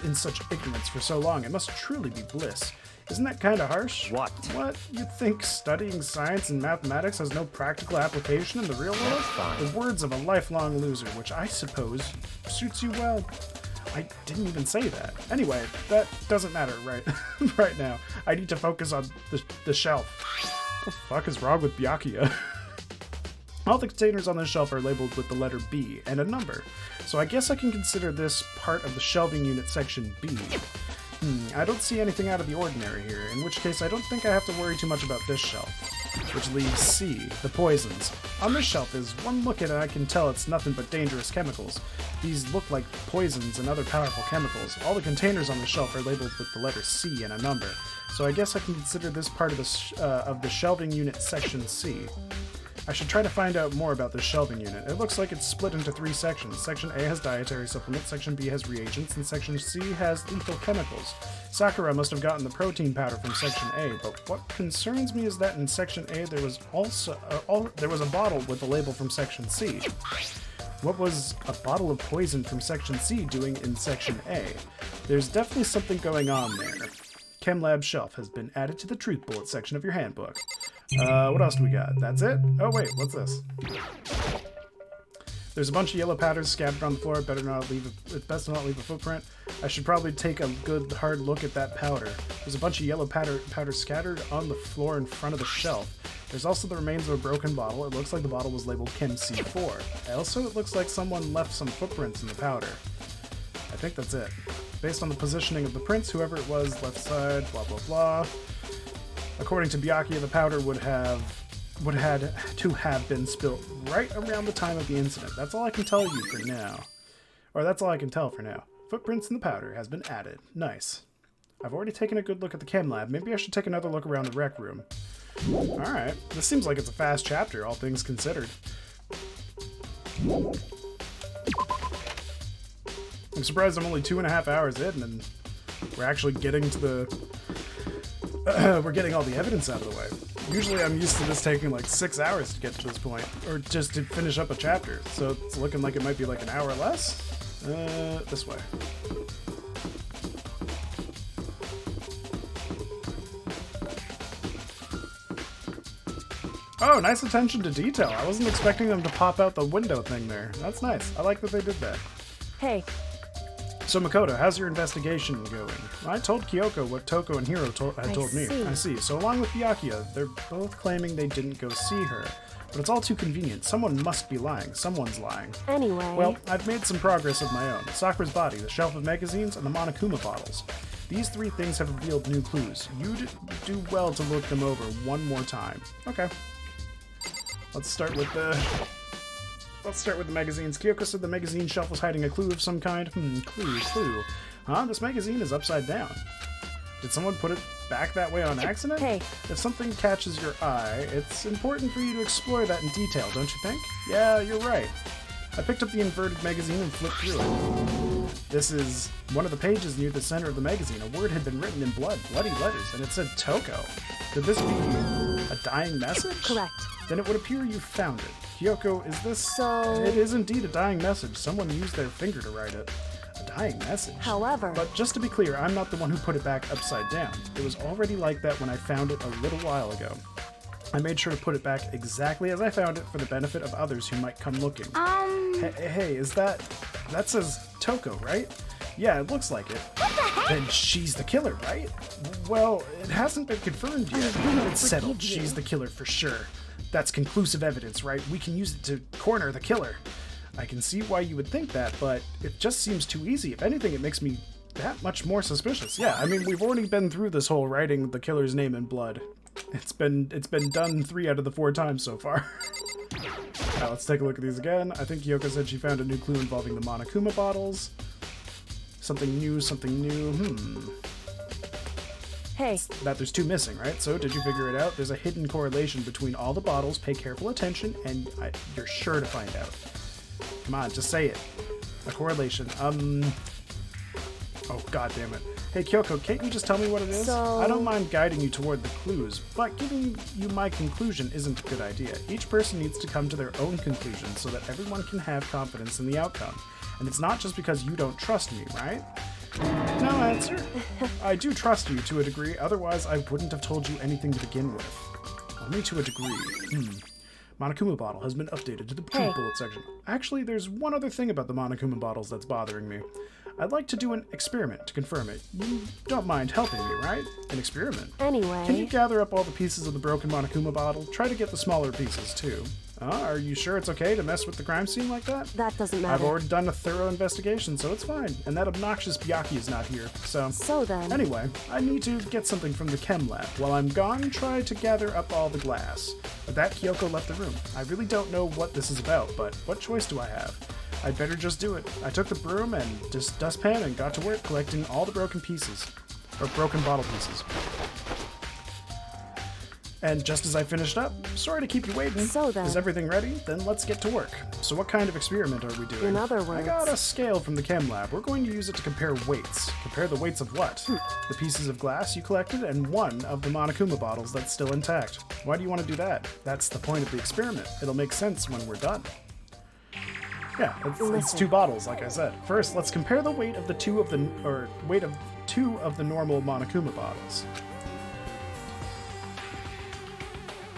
in such ignorance for so long. It must truly be bliss. Isn't that kind of harsh? What? What? You think studying science and mathematics has no practical application in the real world? fine. The words of a lifelong loser, which I suppose suits you well. I didn't even say that. Anyway, that doesn't matter right now. I need to focus on the shelf. What the fuck is wrong with Byakuya? All the containers on the shelf are labeled with the letter B and a number, so I guess I can consider this part of the shelving unit section B. I don't see anything out of the ordinary here, in which case I don't think I have to worry too much about this shelf. Which leaves C, the poisons. On this shelf is one look at it and I can tell it's nothing but dangerous chemicals. These look like poisons and other powerful chemicals. All the containers on the shelf are labeled with the letter C and a number, so I guess I can consider this part of the shelving unit section C. I should try to find out more about this shelving unit. It looks like it's split into 3 sections. Section A has dietary supplements, Section B has reagents, and Section C has lethal chemicals. Sakura must have gotten the protein powder from Section A, but what concerns me is that in Section A there was also there was a bottle with the label from Section C. What was a bottle of poison from Section C doing in Section A? There's definitely something going on there. Chem Lab shelf has been added to the Truth Bullet section of your handbook. What else do we got? That's it? Oh wait, what's this? There's a bunch of yellow powders scattered on the floor. It's best to not leave a footprint. I should probably take a good hard look at that powder. There's a bunch of yellow powder scattered on the floor in front of the shelf. There's also the remains of a broken bottle. It looks like the bottle was labeled Chem C4. Also, it looks like someone left some footprints in the powder. I think that's it. Based on the positioning of the prints, whoever it was, left side, blah blah blah. According to Byakuya, the powder would had to have been spilled right around the time of the incident. That's all I can tell you for now. Or that's all I can tell for now. Footprints in the powder has been added. Nice. I've already taken a good look at the chem lab. Maybe I should take another look around the rec room. Alright. This seems like it's a fast chapter, all things considered. I'm surprised I'm only 2.5 hours in and we're actually getting to the... we're getting all the evidence out of the way. Usually I'm used to this taking like 6 hours to get to this point, or just to finish up a chapter, so it's looking like it might be like an hour less. This way. Oh, nice attention to detail. I wasn't expecting them to pop out the window thing there. That's nice. I like that they did that. Hey. So Makoto, how's your investigation going? I told Kyoko what Toko and Hiro had told me. I see. So along with Byakuya, they're both claiming they didn't go see her. But it's all too convenient. Someone must be lying. Someone's lying. Anyway. Well, I've made some progress of my own. Sakura's body, the shelf of magazines, and the Monokuma bottles. These 3 things have revealed new clues. You'd do well to look them over one more time. Okay. Let's start with the magazines. Kyoko said the magazine shelf was hiding a clue of some kind. Clue. Huh? This magazine is upside down. Did someone put it back that way on accident? Hey. If something catches your eye, it's important for you to explore that in detail, don't you think? Yeah, you're right. I picked up the inverted magazine and flipped through it. This is one of the pages near the center of the magazine. A word had been written in bloody letters, and it said Toko. Could this be a dying message? Correct. Then it would appear you found it. Kyoko, is this... So... It is indeed a dying message. Someone used their finger to write it. A dying message? However... But just to be clear, I'm not the one who put it back upside down. It was already like that when I found it a little while ago. I made sure to put it back exactly as I found it for the benefit of others who might come looking. Hey, is that... That says Toko, right? Yeah, it looks like it. What the heck? Then she's the killer, right? Well, it hasn't been confirmed yet. It's settled. She's the killer for sure. That's conclusive evidence, right? We can use it to corner the killer. I can see why you would think that, but it just seems too easy. If anything, it makes me that much more suspicious. Yeah, I mean, we've already been through this whole writing the killer's name in blood. It's been done 3 out of the 4 times so far. Now let's take a look at these again. I think Kyoko said she found a new clue involving the Monokuma bottles. Something new. Hey. That there's 2 missing, right? So, did you figure it out? There's a hidden correlation between all the bottles. Pay careful attention, and you're sure to find out. Come on, just say it. A correlation. Oh, god damn it. Hey, Kyoko, can't you just tell me what it is? So... I don't mind guiding you toward the clues, but giving you my conclusion isn't a good idea. Each person needs to come to their own conclusion so that everyone can have confidence in the outcome. And it's not just because you don't trust me, right? No answer. I do trust you to a degree, otherwise I wouldn't have told you anything to begin with. Only to a degree. Monokuma bottle has been updated to the Hey. bullet section. Actually, there's one other thing about the Monokuma bottles that's bothering me. I'd like to do an experiment to confirm it. You don't mind helping me, right? An experiment? Anyway. Can you gather up all the pieces of the broken Monokuma bottle? Try to get the smaller pieces, too. Are you sure it's okay to mess with the crime scene like that? That doesn't matter. I've already done a thorough investigation, so it's fine. And that obnoxious Byaki is not here, so... So then. Anyway, I need to get something from the chem lab. While I'm gone, try to gather up all the glass. With that, Kyoko left the room. I really don't know what this is about, but what choice do I have? I'd better just do it. I took the broom and dustpan and got to work collecting all the broken pieces. Or broken bottle pieces. And just as I finished up, sorry to keep you waiting. So then. Is everything ready? Then let's get to work. So what kind of experiment are we doing? In other I words. got a scale from the chem lab. We're going to use it to compare weights. Compare the weights of what? The pieces of glass you collected and one of the Monokuma bottles that's still intact. Why do you want to do that? That's the point of the experiment. It'll make sense when we're done. Yeah, it's two bottles, like I said. First, let's compare the weight of two of the normal Monokuma bottles.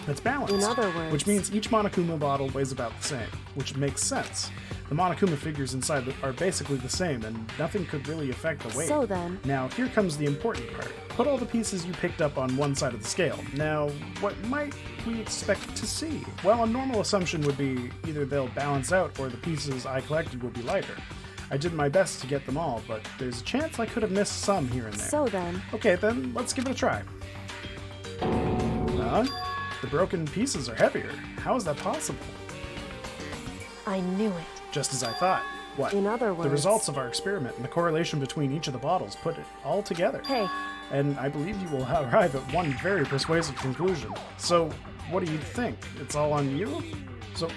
It's balanced. In other words. Which means each Monokuma bottle weighs about the same, which makes sense. The Monokuma figures inside are basically the same, and nothing could really affect the weight. So then. Now, here comes the important part. Put all the pieces you picked up on one side of the scale. Now, what might we expect to see? Well, a normal assumption would be either they'll balance out or the pieces I collected will be lighter. I did my best to get them all, but there's a chance I could have missed some here and there. So then. Okay, then let's give it a try. The broken pieces are heavier. How is that possible? I knew it. Just as I thought. What? In other words. The results of our experiment and the correlation between each of the bottles put it all together. Hey. And I believe you will arrive at one very persuasive conclusion. So, what do you think? It's all on you? So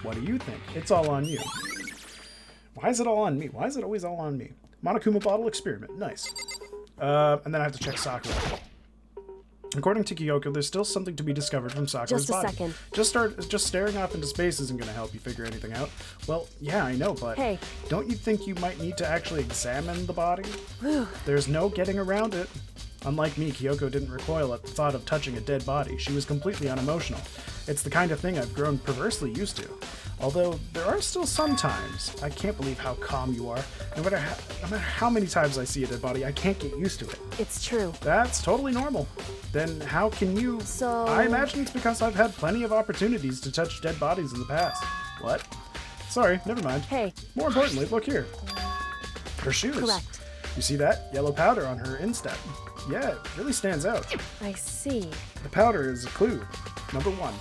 what do you think? It's all on you. Why is it all on me? Why is it always all on me? Monokuma bottle experiment. Nice. And then I have to check Sakura. According to Kyoko, there's still something to be discovered from Sakura's body. Just a second. Just staring off into space isn't going to help you figure anything out. Well, yeah, I know, but Hey. Don't you think you might need to actually examine the body? There's no getting around it. Unlike me, Kyoko didn't recoil at the thought of touching a dead body. She was completely unemotional. It's the kind of thing I've grown perversely used to. Although, there are still some times. I can't believe how calm you are. No matter how many times I see a dead body, I can't get used to it. It's true. That's totally normal. Then how can you... So... I imagine it's because I've had plenty of opportunities to touch dead bodies in the past. What? Sorry, never mind. Hey. More importantly, look here. Her shoes. Correct. You see that? Yellow powder on her instep. Yeah, it really stands out. I see. The powder is a clue. Number 1.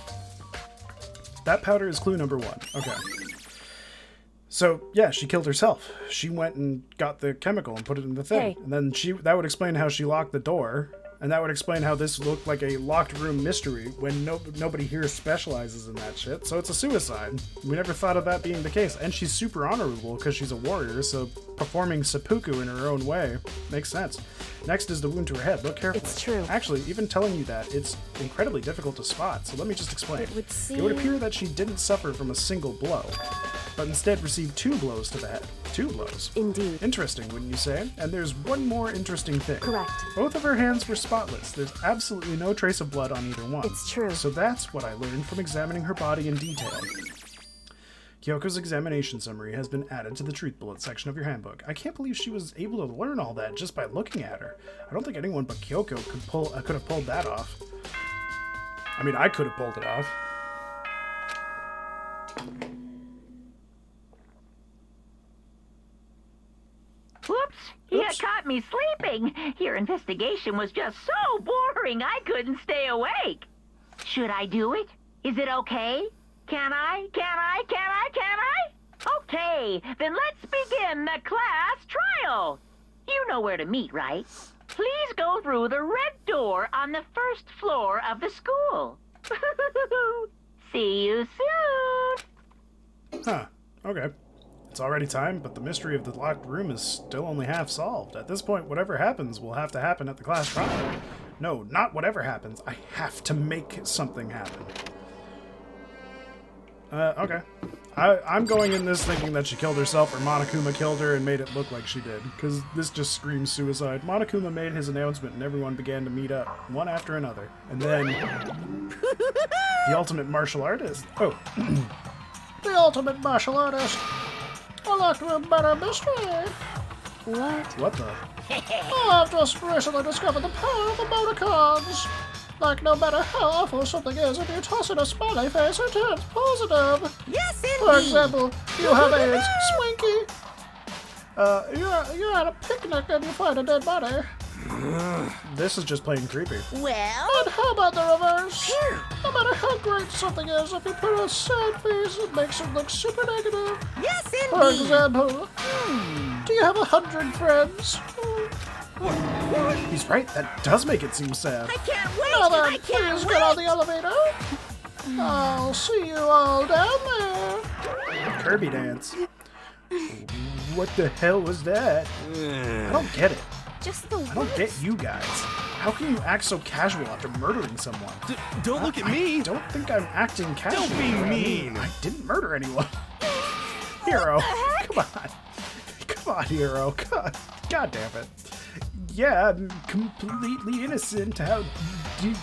That powder is clue number 1. Okay. So, yeah, she killed herself. She went and got the chemical and put it in the thing. Hey. And then that would explain how she locked the door. And that would explain how this looked like a locked room mystery when nobody here specializes in that shit. So it's a suicide. We never thought of that being the case. And she's super honorable because she's a warrior, so performing seppuku in her own way makes sense. Next is the wound to her head. Look carefully. It's true. Actually, even telling you that, it's incredibly difficult to spot. So let me just explain. It would seem... It would appear that she didn't suffer from a single blow, but instead received 2 blows to the head. 2 blows. Indeed. Interesting, wouldn't you say? And there's one more interesting thing. Correct. Both of her hands were spotless. There's absolutely no trace of blood on either one. It's true. So that's what I learned from examining her body in detail. Kyoko's examination summary has been added to the truth bullet section of your handbook. I can't believe she was able to learn all that just by looking at her. I don't think anyone but Kyoko could have pulled that off. I mean, I could have pulled it off. Whoops! You caught me sleeping. Your investigation was just so boring I couldn't stay awake. Should I do it? Is it okay? Can I? Okay, then let's begin the class trial. You know where to meet, right? Please go through the red door on the first floor of the school. See you soon. Huh. Okay. It's already time, but the mystery of the locked room is still only half solved. At this point, whatever happens will have to happen at the class trial. No, not whatever happens. I have to make something happen. Okay. I'm going in this thinking that she killed herself or Monokuma killed her and made it look like she did, because this just screams suicide. Monokuma made his announcement and everyone began to meet up, one after another. And then... the ultimate martial artist. Oh. The ultimate martial artist. I like to better mystery. What the? I've just recently discovered the power of emoticons. Like, no matter how awful something is, if you toss in a smiley face, it turns positive. Yes, indeed. For example, you have AIDS, Swinky. You're at a picnic and you find a dead body. This is just plain creepy. Well? And how about the reverse? No matter how great something is, if you put a sad face, it makes it look super negative. Yes, indeed. For example, do you have 100 friends? He's right, that does make it seem sad. I can't wait! Now then, I can't please wait! get on the elevator. I'll see you all down there. Kirby dance. What the hell was that? I don't get it. Just the I don't get you guys. How can you act so casual after murdering someone? Don't look at me! I don't think I'm acting casual. Don't be mean! I didn't murder anyone. Hero, come on. Come on, Hero. God damn it. Yeah, I'm completely innocent. How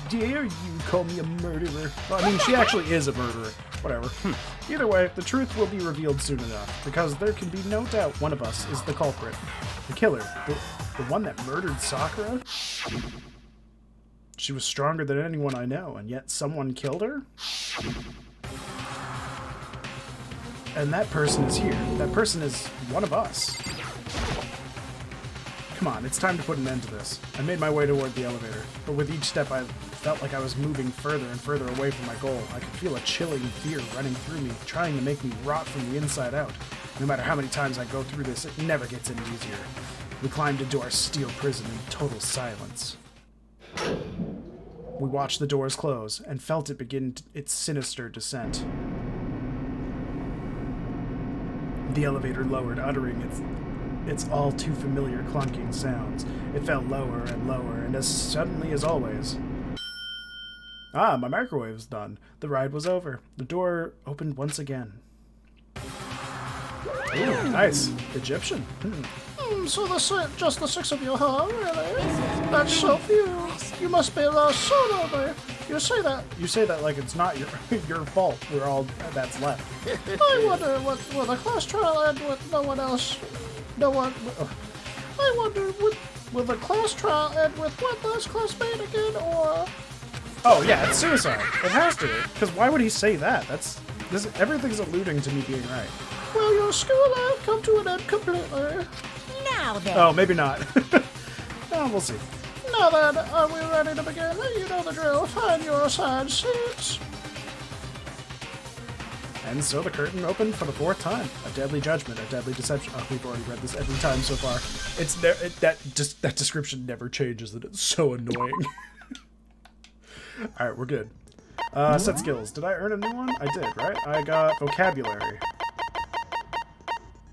dare you call me a murderer? Well, I mean, she actually is a murderer. Whatever. Either way, the truth will be revealed soon enough, because there can be no doubt one of us is the culprit. The killer. The one that murdered Sakura? She was stronger than anyone I know, and yet someone killed her? And that person is here. That person is one of us. Come on, it's time to put an end to this. I made my way toward the elevator, but with each step I felt like I was moving further and further away from my goal. I could feel a chilling fear running through me, trying to make me rot from the inside out. No matter how many times I go through this, it never gets any easier. We climbed into our steel prison in total silence. We watched the doors close and felt it begin its sinister descent. The elevator lowered, uttering its all too familiar clunking sounds. It fell lower and lower, and as suddenly as always... Ah, my microwave's done. The ride was over. The door opened once again. Ooh, nice. Egyptian. So just the 6 of you, huh? Really? That's so few. You must be lost so lonely. You say that like it's not your fault. We're all that's left. I wonder will the class trial end with no one else? No one. I wonder will the class trial end with one last classmate again, or? Oh yeah, it's suicide. It has to, because why would he say that? Everything's alluding to me being right. Will your school life come to an end completely? Now then. Oh, maybe not. Oh, we'll see. Now then, are we ready to begin? You know the drill. Find your assigned seats. And so the curtain opened for the 4th time. A deadly judgment, a deadly deception. Oh, we've already read this every time so far. That description never changes, and it's so annoying. All right, we're good. Set skills. Did I earn a new one? I did, right? I got vocabulary.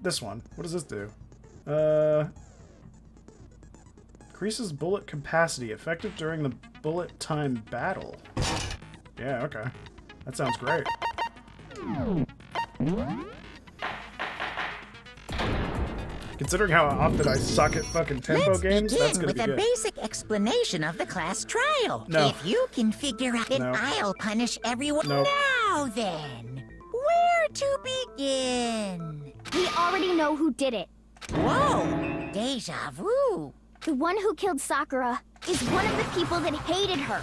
This one. What does this do? Increases bullet capacity, effective during the bullet time battle. Yeah, okay. That sounds great. Considering how often I suck at fucking tempo games, that's gonna be good. Let's begin with a basic explanation of the class trial. No. If you can figure out it, No. I'll punish everyone. Nope. Now then, where to begin? We already know who did it. Whoa, deja vu. The one who killed Sakura is one of the people that hated her.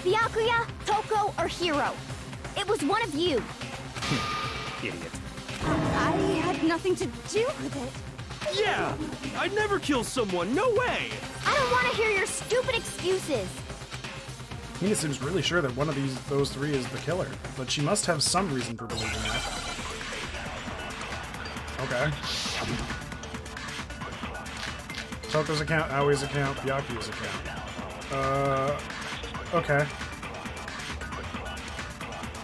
Byakuya, Toko, or Hiro. It was one of you. Idiot. I had nothing to do with it. Yeah! I'd never kill someone, no way! I don't want to hear your stupid excuses. Hina seems really sure that one of those 3 is the killer, but she must have some reason for believing that. Okay. Toko's account, Aoi's account, Byakuya's account. Okay.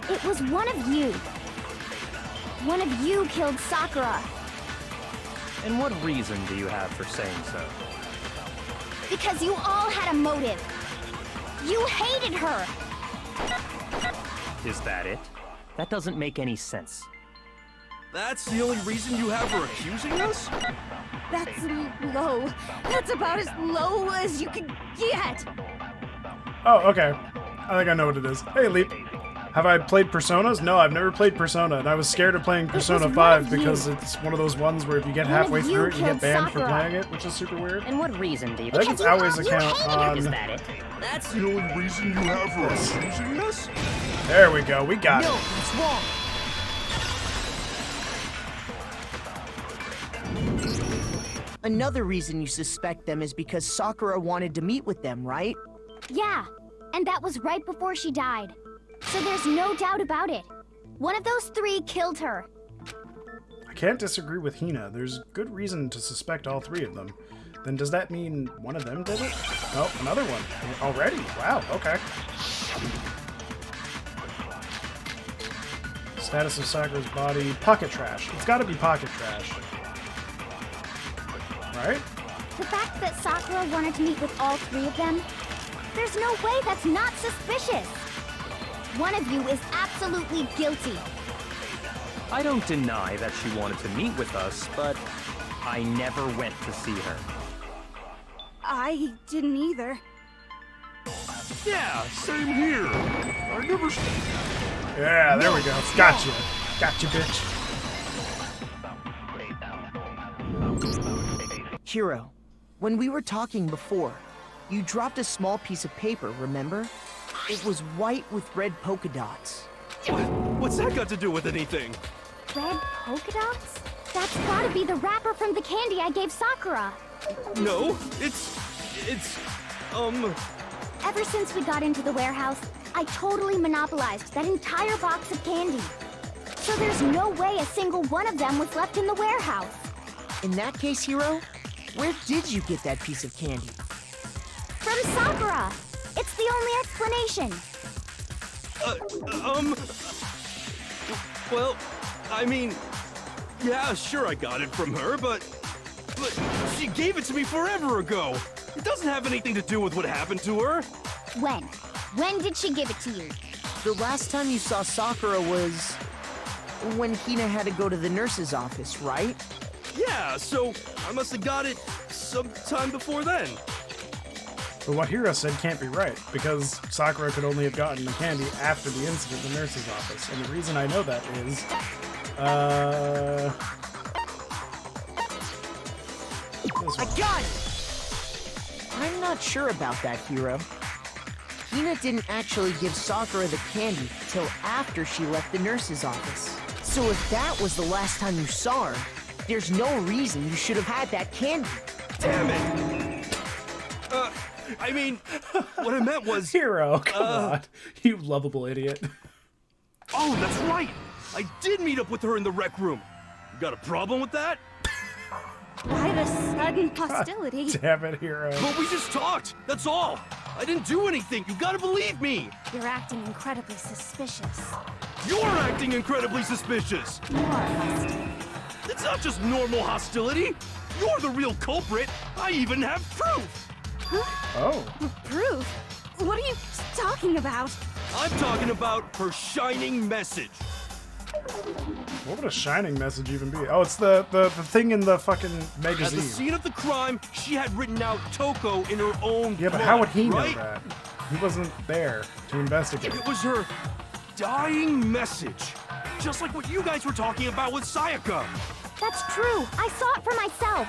It was one of you. One of you killed Sakura. And what reason do you have for saying so? Because you all had a motive. You hated her. Is that it? That doesn't make any sense. That's the only reason you have for accusing us? That's low. That's about as low as you can get. Oh, okay. I think I know what it is. Hey, Leap. Have I played Personas? No, I've never played Persona, and I was scared of playing Persona 5 because it's one of those ones where if you get halfway through it, you get banned for playing it, which is super weird. And what reason do you I think it's always account on... Is that it? That's the only reason you have for accusing us? There we go, we got No, it. it's wrong. Another reason you suspect them is because Sakura wanted to meet with them, right? Yeah, and that was right before she died. So there's no doubt about it. One of those three killed her. I can't disagree with Hina. There's good reason to suspect all three of them. Then does that mean one of them did it? Oh, another one. Already? Wow, okay. Status of Sakura's body. Pocket trash. It's gotta be pocket trash. Right? The fact that Sakura wanted to meet with all three of them, there's no way that's not suspicious. One of you is absolutely guilty. I don't deny that she wanted to meet with us, but I never went to see her. I didn't either. Yeah, same here. I never... Yeah, there we go. Gotcha. Gotcha, bitch. Hiro, when we were talking before, you dropped a small piece of paper, remember? It was white with red polka dots. What's that got to do with anything? Red polka dots? That's gotta be the wrapper from the candy I gave Sakura. No, it's... Ever since we got into the warehouse, I totally monopolized that entire box of candy. So there's no way a single one of them was left in the warehouse. In that case, Hiro, where did you get that piece of candy? From Sakura! It's the only explanation. Well, I mean, yeah, sure I got it from her, but she gave it to me forever ago. It doesn't have anything to do with what happened to her. When? When did she give it to you? The last time you saw Sakura was when Hina had to go to the nurse's office, right? Yeah, so I must have got it sometime before then. But what Hiro said can't be right, because Sakura could only have gotten the candy after the incident in the nurse's office. And the reason I know that is, I got it! I'm not sure about that, Hiro. Hina didn't actually give Sakura the candy till after she left the nurse's office. So if that was the last time you saw her, there's no reason you should have had that candy. Damn it! I mean, what I meant was... Hiro, come on. You lovable idiot. Oh, that's right! I did meet up with her in the rec room. You got a problem with that? Why the sudden hostility? Damn it, Hiro. But we just talked, that's all. I didn't do anything, you gotta believe me. You're acting incredibly suspicious. You're acting incredibly suspicious. More hostile. It's not just normal hostility. You're the real culprit. I even have proof. Oh. Proof? What are you talking about? I'm talking about her shining message. What would a shining message even be? Oh, it's the thing in the fucking magazine. At the scene of the crime, she had written out Toko in her own Yeah, but blood, how would he right? know that? He wasn't there to investigate. It was her dying message. Just like what you guys were talking about with Sayaka. That's true. I saw it for myself.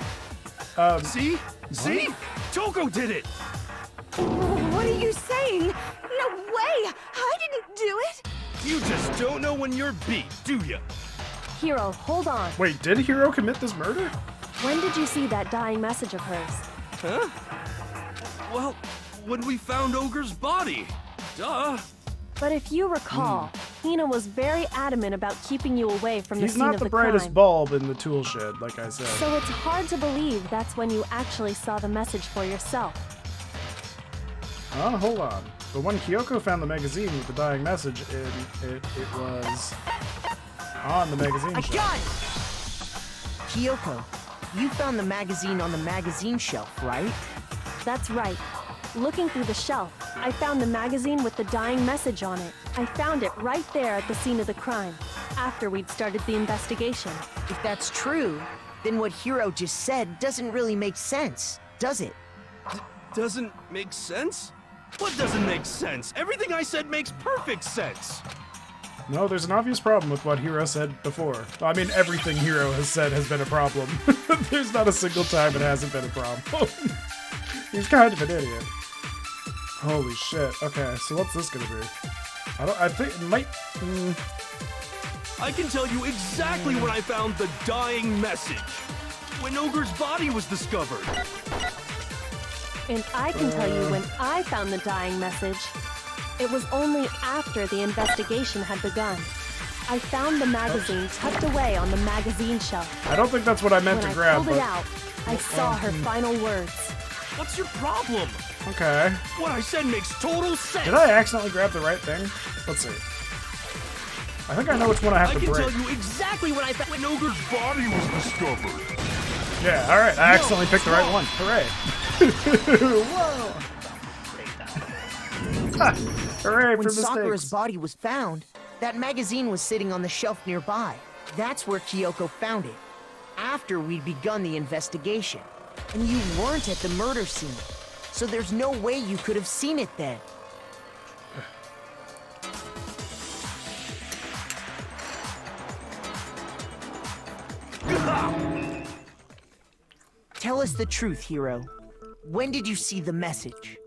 See? See? Toko did it! What are you saying? No way! I didn't do it! You just don't know when you're beat, do ya? Hiro, hold on. Wait, did Hiro commit this murder? When did you see that dying message of hers? Huh? Well, when we found Ogre's body. Duh. But if you recall, Hina was very adamant about keeping you away from the He's scene not of the the brightest crime. bulb in the tool shed, like I said. So it's hard to believe that's when you actually saw the message for yourself. Hold on. But when Kyoko found the magazine with the dying message, it was on the magazine I shelf. got it! Kyoko, you found the magazine on the magazine shelf, right? That's right. Looking through the shelf, I found the magazine with the dying message on it. I found it right there at the scene of the crime, after we'd started the investigation. If that's true, then what Hiro just said doesn't really make sense, does it? Doesn't make sense? What doesn't make sense? Everything I said makes perfect sense. No, there's an obvious problem with what Hiro said before. I mean, everything Hiro has said has been a problem. There's not a single time it hasn't been a problem. He's kind of an idiot. Holy shit. Okay, so what's this gonna be? I think it might... I can tell you exactly when I found the dying message. When Ogre's body was discovered. And I can tell you when I found the dying message. It was only after the investigation had begun. I found the magazine tucked away on the magazine shelf. I don't think that's what I meant to grab, When I pulled it but... out, I saw her final words. What's your problem? Okay. What I said makes total sense. Did I accidentally grab the right thing? Let's see. I think I know which one I have to break. I can tell you exactly when I found when Ogre's body was discovered. Yeah, alright, I accidentally picked the right one. Hooray. Whoa! Hooray for When Sakura's mistakes. body was found, that magazine was sitting on the shelf nearby. That's where Kyoko found it, after we'd begun the investigation. And you weren't at the murder scene, so there's no way you could have seen it then. Tell us the truth, Hiro. When did you see the message?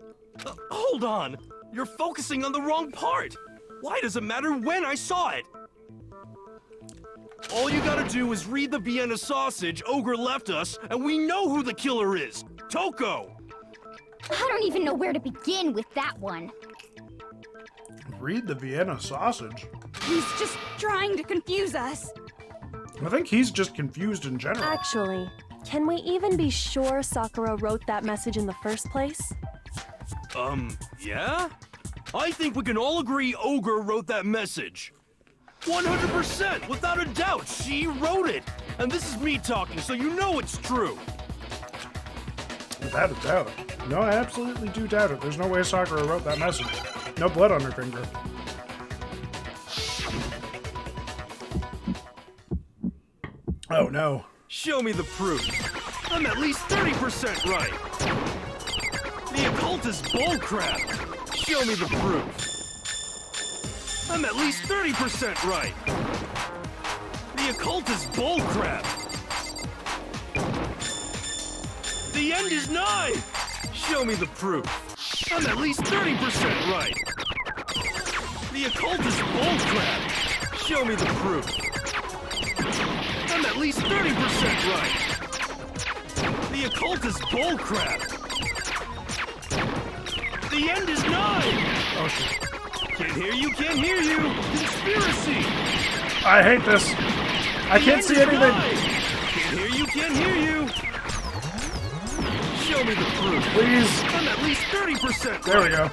Hold on. You're focusing on the wrong part. Why does it matter when I saw it? All you gotta do is read the Vienna sausage Ogre left us, and we know who the killer is. Toko! I don't even know where to begin with that one. Read the Vienna sausage? He's just trying to confuse us. I think he's just confused in general. Actually, can we even be sure Sakura wrote that message in the first place? Yeah? I think we can all agree Ogre wrote that message. 100%, without a doubt, she wrote it. And this is me talking, so you know it's true. Without a doubt. No, I absolutely do doubt it. There's no way Sakura wrote that message. No blood on her finger. Oh no. Show me the proof. I'm at least 30% right. The occult is bullcrap. Show me the proof. I'm at least 30% right. The occult is bullcrap. The end is nigh. Show me the proof. I'm at least 30% right. The occult is bullcrap. Show me the proof. I'm at least 30% right. The occult is bullcrap. The end is nigh. Oh shit. Can't hear you, can't hear you. Conspiracy. I hate this. I can't see anything. Can't hear you, can't hear you. Show me the proof. Please. I'm at least 30% right. There we go.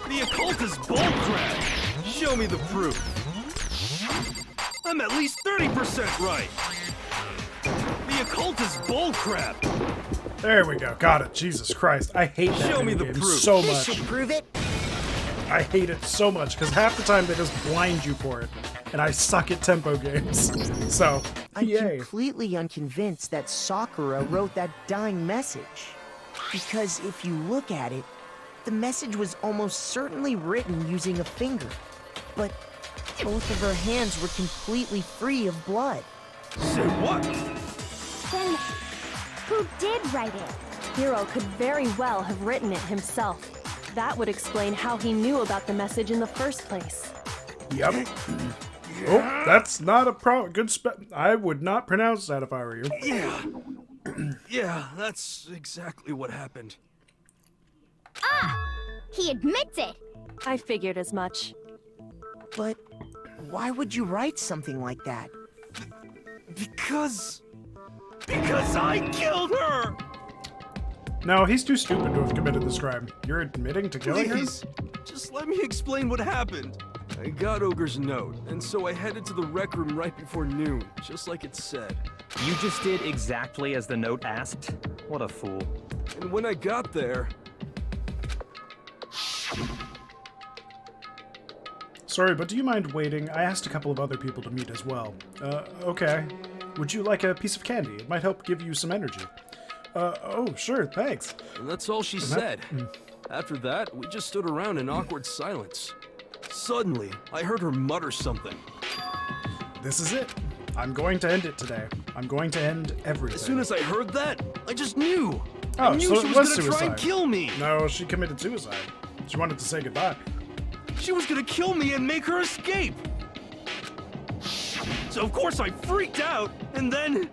The occult is bullcrap. Show me the proof. I'm at least 30% right. The occult is bullcrap. There we go. Got it. Jesus Christ. I hate that Show me the game proof. so This much. should prove it. I hate it so much because half the time they just blind you for it, and I suck at tempo games. So, I'm yay. completely unconvinced that Sakura wrote that dying message. Because if you look at it, the message was almost certainly written using a finger. But both of her hands were completely free of blood. Say what? Then, who did write it? Hiro could very well have written it himself. That would explain how he knew about the message in the first place. Yep. Oh, that's not a good I would not pronounce that if I were you. Yeah. Yeah, that's exactly what happened. Ah! He admits it! I figured as much. But why would you write something like that? Because I killed her! No, he's too stupid to have committed this crime. You're admitting to killing her? Please, just let me explain what happened. I got Ogre's note, and so I headed to the rec room right before noon, just like it said. You just did exactly as the note asked? What a fool. And when I got there, Sorry, but do you mind waiting? I asked a couple of other people to meet as well. Okay. Would you like a piece of candy? It might help give you some energy. Oh, sure, thanks. And that's all she said. After that, we just stood around in awkward silence. Suddenly, I heard her mutter something. This is it. I'm going to end it today. I'm going to end everything. As soon as I heard that, I just knew. Oh, I knew so she it was was gonna try and suicide. kill me. No, she committed suicide. She wanted to say goodbye. She was gonna kill me and make her escape. So of course I freaked out, and then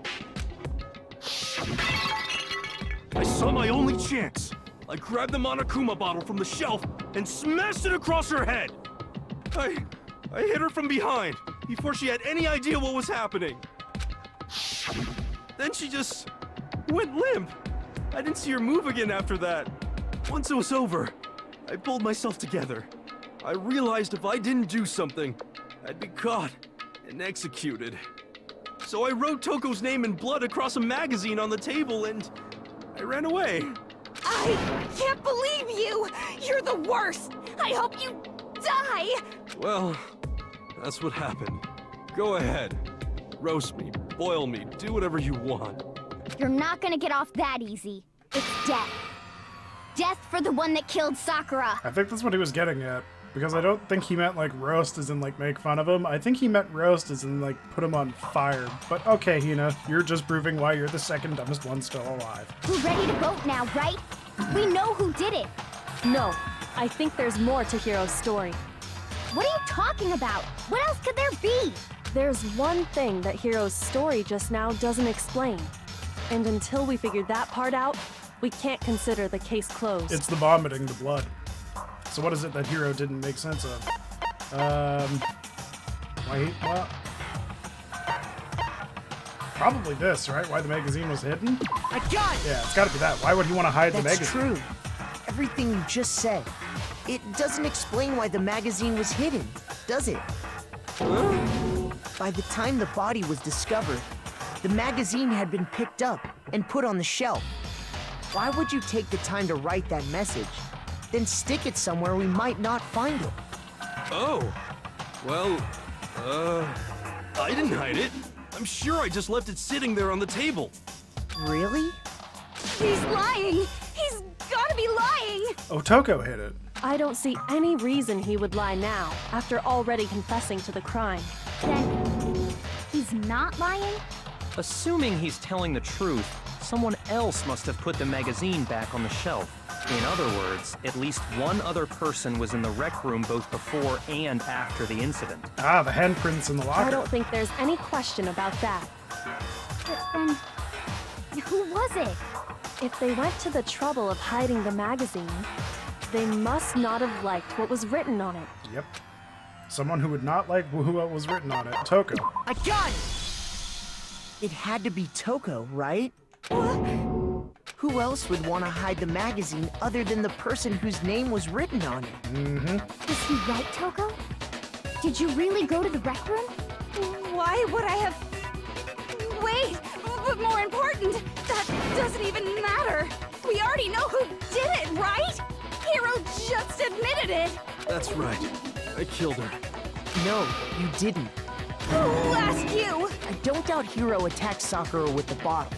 I saw my only chance. I grabbed the Monokuma bottle from the shelf and smashed it across her head. I hit her from behind before she had any idea what was happening. Then she just went limp. I didn't see her move again after that. Once it was over, I pulled myself together. I realized if I didn't do something, I'd be caught and executed. So I wrote Toko's name in blood across a magazine on the table and I ran away. I can't believe you! You're the worst! I hope you die! Well, that's what happened. Go ahead. Roast me, boil me, do whatever you want. You're not gonna get off that easy. It's death. Death for the one that killed Sakura. I think that's what he was getting at. Because I don't think he meant, like, roast as in, like, make fun of him. I think he meant roast as in, like, put him on fire. But okay, Hina, you're just proving why you're the second dumbest one still alive. We're ready to vote now, right? We know who did it. No, I think there's more to Hiro's story. What are you talking about? What else could there be? There's one thing that Hiro's story just now doesn't explain. And until we figure that part out, we can't consider the case closed. It's the vomiting the blood. So what is it that Hiro didn't make sense of? Well, probably this, right? Why the magazine was hidden? I got it! Yeah, it's gotta be that. Why would he want to hide the That's magazine? true. Everything you just said. It doesn't explain why the magazine was hidden, does it? By the time the body was discovered, the magazine had been picked up and put on the shelf. Why would you take the time to write that message, then stick it somewhere we might not find it? Oh, well, I didn't hide it. I'm sure I just left it sitting there on the table. Really? He's lying! He's gotta be lying! Oh, Toko hid it. I don't see any reason he would lie now, after already confessing to the crime. Then he's not lying? Assuming he's telling the truth, someone else must have put the magazine back on the shelf. In other words, at least one other person was in the rec room both before and after the incident. Ah, the handprints in the locker. I don't think there's any question about that. But then, who was it? If they went to the trouble of hiding the magazine, they must not have liked what was written on it. Yep. Someone who would not like what was written on it. Toko. I got it! It had to be Toko, right? Who else would want to hide the magazine other than the person whose name was written on it? Mm-hmm. Was he right, Toko? Did you really go to the rec room? Why would I have... Wait, but more important, that doesn't even matter. We already know who did it, right? Hiro just admitted it. That's right. I killed her. No, you didn't. Who asked you? I don't doubt Hiro attacked Sakura with the bottle.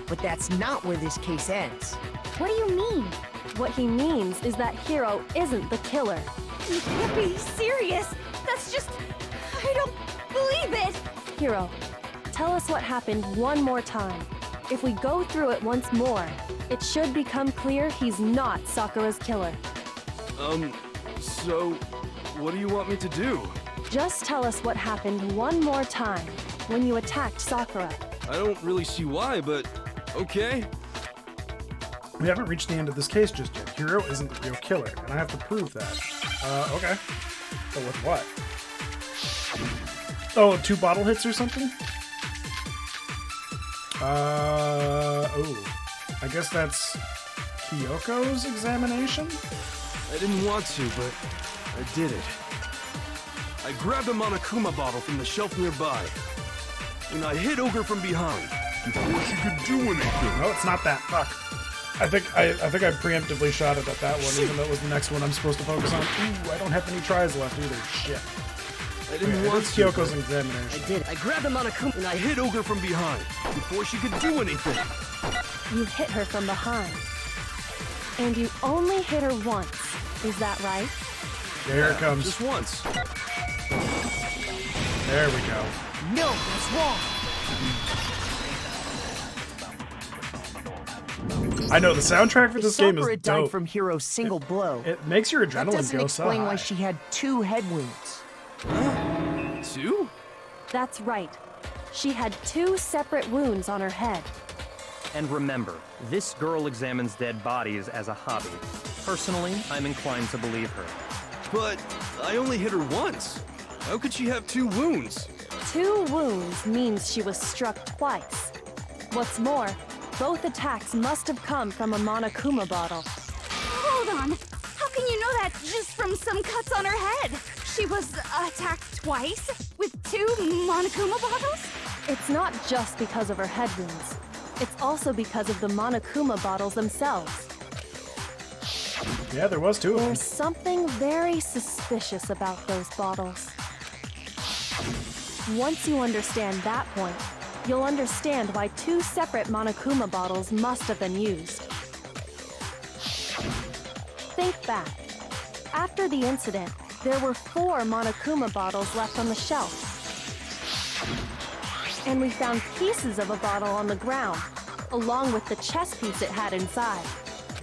But that's not where this case ends. What do you mean? What he means is that Hiro isn't the killer. You can't be serious. That's just... I don't believe it. Hiro, tell us what happened one more time. If we go through it once more, it should become clear he's not Sakura's killer. So, what do you want me to do? Just tell us what happened one more time when you attacked Sakura. I don't really see why, but okay. We haven't reached the end of this case just yet. Hiro isn't the real killer, and I have to prove that. Okay. But with what? Oh, 2 bottle hits or something? Oh. I guess that's Kyoko's examination? I didn't want to, but I did it. I grabbed a Monokuma bottle from the shelf nearby, and I hit Ogre from behind before she could do anything. No, it's not that. Fuck. I think I preemptively shot it at that one, even though it was the next one I'm supposed to focus on. Ooh, I don't have any tries left either. Shit. I didn't want It's to. Kyoko's examination. I did. I grabbed the Monokuma and I hit Ogre from behind before she could do anything. You hit her from behind. And you only hit her once. Is that right? Here it comes. Just once. There we go. No, that's wrong. I know the soundtrack for If this game is Sakura died dope. from Hiro's single blow, It makes your that adrenaline doesn't go so explain high. why she had 2 head wounds. 2? That's right. She had 2 separate wounds on her head. And remember, this girl examines dead bodies as a hobby. Personally, I'm inclined to believe her. But I only hit her once. How could she have 2 wounds? 2 wounds means she was struck twice. What's more, both attacks must have come from a Monokuma bottle. Hold on. How can you know that just from some cuts on her head? She was attacked twice with 2 Monokuma bottles? It's not just because of her head wounds. It's also because of the Monokuma bottles themselves. Yeah, there was 2 of them. There's something very suspicious about those bottles. Once you understand that point, you'll understand why 2 separate Monokuma bottles must have been used. Think back. After the incident, there were 4 Monokuma bottles left on the shelf. And we found pieces of a bottle on the ground, along with the chess piece it had inside.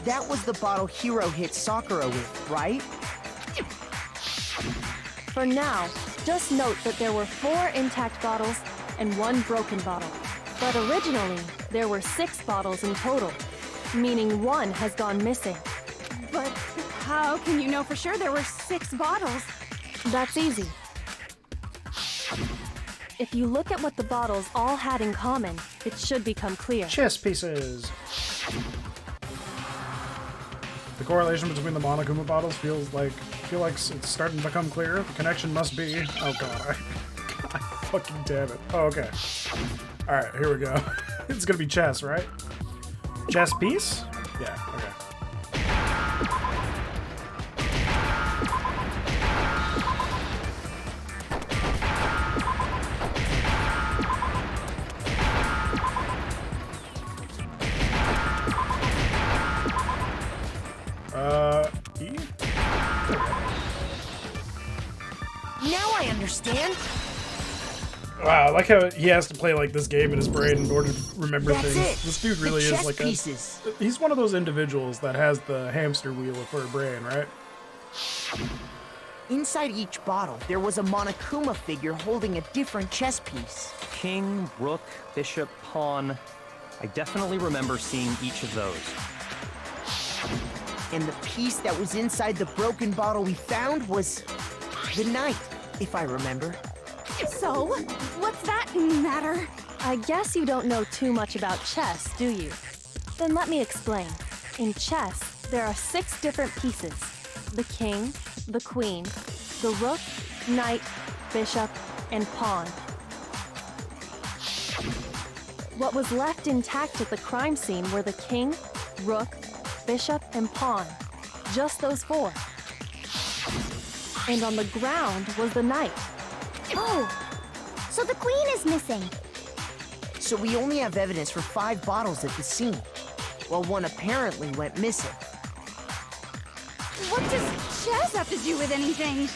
That was the bottle Hiro hit Sakura with, right? For now, just note that there were 4 intact bottles and 1 broken bottle. But originally, there were 6 bottles in total, meaning 1 has gone missing. But how can you know for sure there were 6 bottles? That's easy. If you look at what the bottles all had in common, it should become clear. Chess pieces. The correlation between the Monokuma bottles feel like it's starting to become clear. The connection must be. Oh god, God fucking damn it. Oh, okay. All right, here we go. It's gonna be chess, right? Chess piece? Yeah. Okay. E? Now I understand. Wow, I like how he has to play like this game in his brain in order to remember That's things. it. This dude The really is chess like pieces. he's one of those individuals that has the hamster wheel for a brain, right? Inside each bottle, there was a Monokuma figure holding a different chess piece. King, rook, bishop, pawn. I definitely remember seeing each of those. And the piece that was inside the broken bottle we found was the knight, if I remember. So, what's that matter? I guess you don't know too much about chess, do you? Then let me explain. In chess, there are 6 different pieces. The king, the queen, the rook, knight, bishop, and pawn. What was left intact at the crime scene were the king, rook, bishop, and pawn. Just those 4. And on the ground was the knight. Oh, so the queen is missing. So we only have evidence for 5 bottles at the scene, while 1 apparently went missing. What does chess have to do with anything?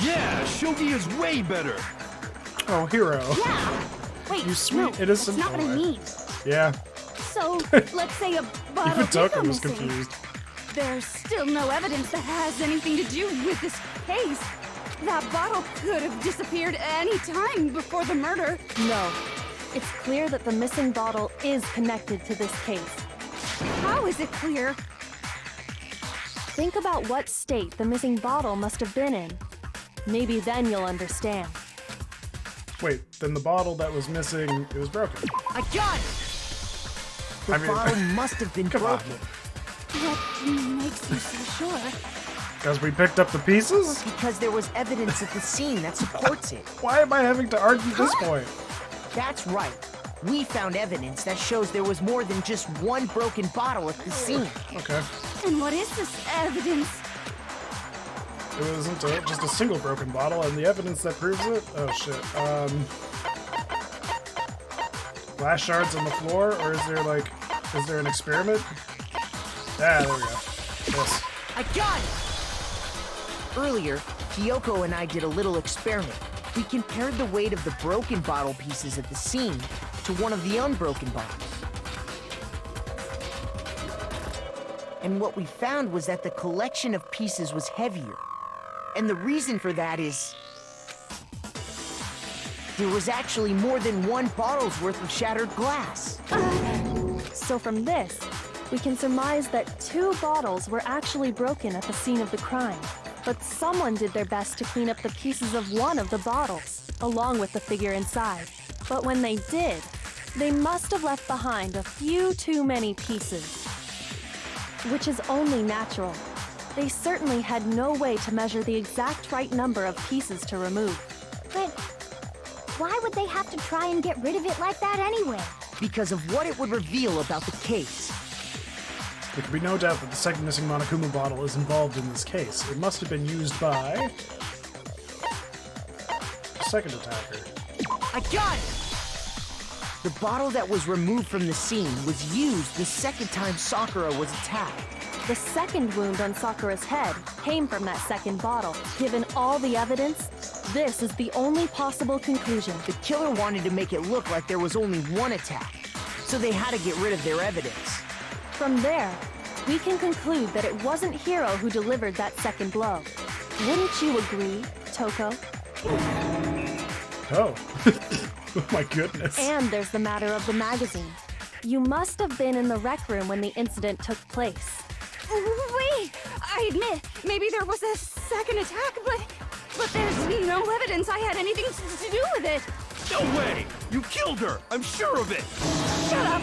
Yeah, shogi is way better. Oh, Hiro. Yeah. Wait, You sweet, no, innocent that's not what I boy. mean. Yeah. So, let's say a bottle Even did Tucker go was missing. confused. There's still no evidence that has anything to do with this case. That bottle could have disappeared any time before the murder. No. It's clear that the missing bottle is connected to this case. How is it clear? Think about what state the missing bottle must have been in. Maybe then you'll understand. Wait, then the bottle that was missing, it was broken. I got it! The I mean- bottle must have been Come on. broken. What makes you so sure? Because we picked up the pieces? Because there was evidence at the scene that supports it. Why am I having to argue this point? That's right. We found evidence that shows there was more than just one broken bottle at the scene. Okay. And what is this evidence? It wasn't just a single broken bottle, and the evidence that proves it? Oh shit. Glass shards on the floor, or is there an experiment? Ah, there we go. Yes. I got it! Earlier, Kyoko and I did a little experiment. We compared the weight of the broken bottle pieces at the scene to one of the unbroken bottles. And what we found was that the collection of pieces was heavier. And the reason for that is there was actually more than one bottle's worth of shattered glass. So from this, we can surmise that 2 bottles were actually broken at the scene of the crime. But someone did their best to clean up the pieces of one of the bottles, along with the figure inside. But when they did, they must have left behind a few too many pieces. Which is only natural. They certainly had no way to measure the exact right number of pieces to remove. But why would they have to try and get rid of it like that anyway? Because of what it would reveal about the case. There can be no doubt that the second missing Monokuma bottle is involved in this case. It must have been used by the second attacker. I got it! The bottle that was removed from the scene was used the second time Sakura was attacked. The second wound on Sakura's head came from that second bottle. Given all the evidence, this is the only possible conclusion. The killer wanted to make it look like there was only one attack, so they had to get rid of their evidence. From there, we can conclude that it wasn't Hiro who delivered that second blow. Wouldn't you agree, Toko? Oh. Oh my goodness. And there's the matter of the magazine. You must have been in the rec room when the incident took place. Wait! I admit, maybe there was a second attack, but there's no evidence I had anything to do with it. No way! You killed her! I'm sure of it! Shut up!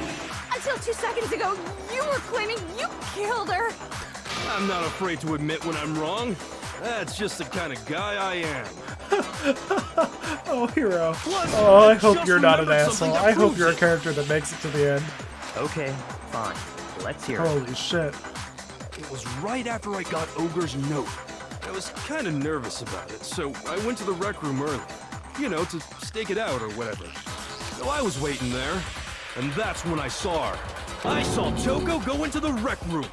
Until 2 seconds ago, you were claiming you killed her! I'm not afraid to admit when I'm wrong. That's just the kind of guy I am. Oh, Hiro. Plus, Oh, I hope just you're not an remembered asshole. something that I hope proves you're a it. character that makes it to the end. Okay, fine. Let's hear it. Holy shit. It was right after I got Ogre's note. I was kind of nervous about it, so I went to the rec room early. You know, to stake it out or whatever. So I was waiting there, and that's when I saw her. I saw Toko go into the rec room.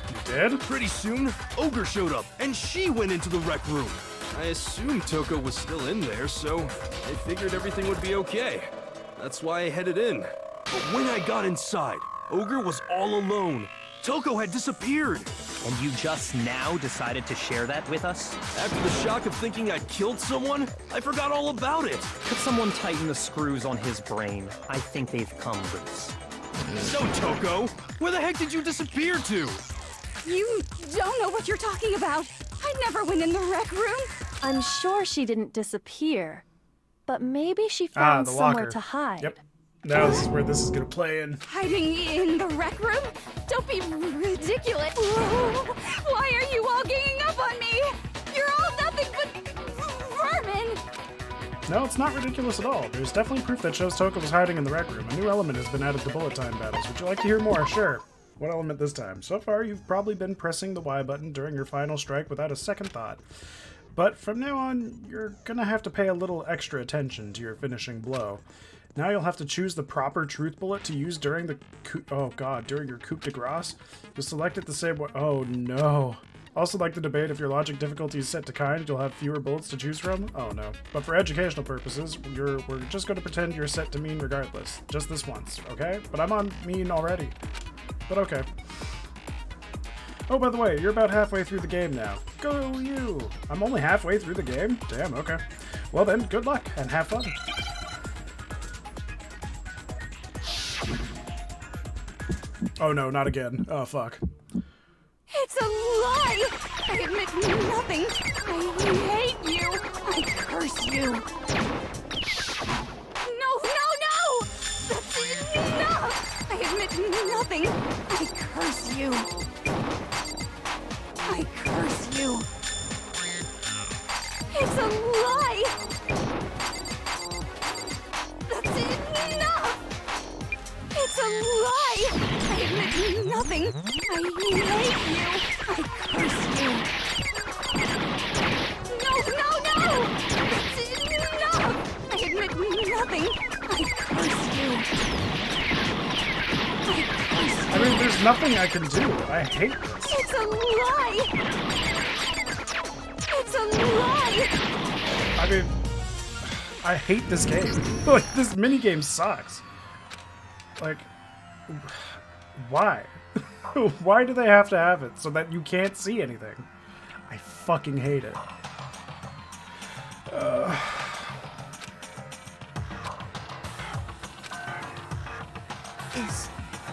You did? Pretty soon, Ogre showed up, and she went into the rec room. I assumed Toko was still in there, so I figured everything would be okay. That's why I headed in. But when I got inside, Ogre was all alone. Toko had disappeared. And you just now decided to share that with us? After the shock of thinking I'd killed someone, I forgot all about it. Could someone tighten the screws on his brain? I think they've come loose. So, Toko, where the heck did you disappear to? You don't know what you're talking about. I never went in the rec room. I'm sure she didn't disappear, but maybe she found the somewhere locker. to hide. Yep. Now this is where this is gonna play in. Hiding in the rec room? Don't be ridiculous. Why are you all ganging up on me? You're all nothing but vermin. No, it's not ridiculous at all. There's definitely proof that shows Toko was hiding in the rec room. A new element has been added to bullet time battles. Would you like to hear more? Sure. What element this time? So far, you've probably been pressing the Y button during your final strike without a second thought. But from now on, you're gonna have to pay a little extra attention to your finishing blow. Now you'll have to choose the proper truth bullet to use during the during your coup de grace. Just select it the same way. Oh no. Also like to debate if your logic difficulty is set to kind, you'll have fewer bullets to choose from? Oh no. But for educational purposes, we're just going to pretend you're set to mean regardless. Just this once, okay? But I'm on mean already. But okay. Oh, by the way, you're about halfway through the game now. Go you! I'm only halfway through the game? Damn, okay. Well then, good luck, and have fun. Oh no, not again. Oh, fuck. It's a lie! I admit nothing. I hate you. I curse you. No, no, no! That's enough! I admit nothing. I curse you. I curse you. It's a lie! That's enough! nothing. I hate you. I curse you. No, no, no! That's enough! I admit nothing. I curse you. I mean, there's nothing I can do. I hate this. It's a lie! It's a lie! I mean, I hate this game. Like, this minigame sucks. Like, why? Why do they have to have it so that you can't see anything? I fucking hate it.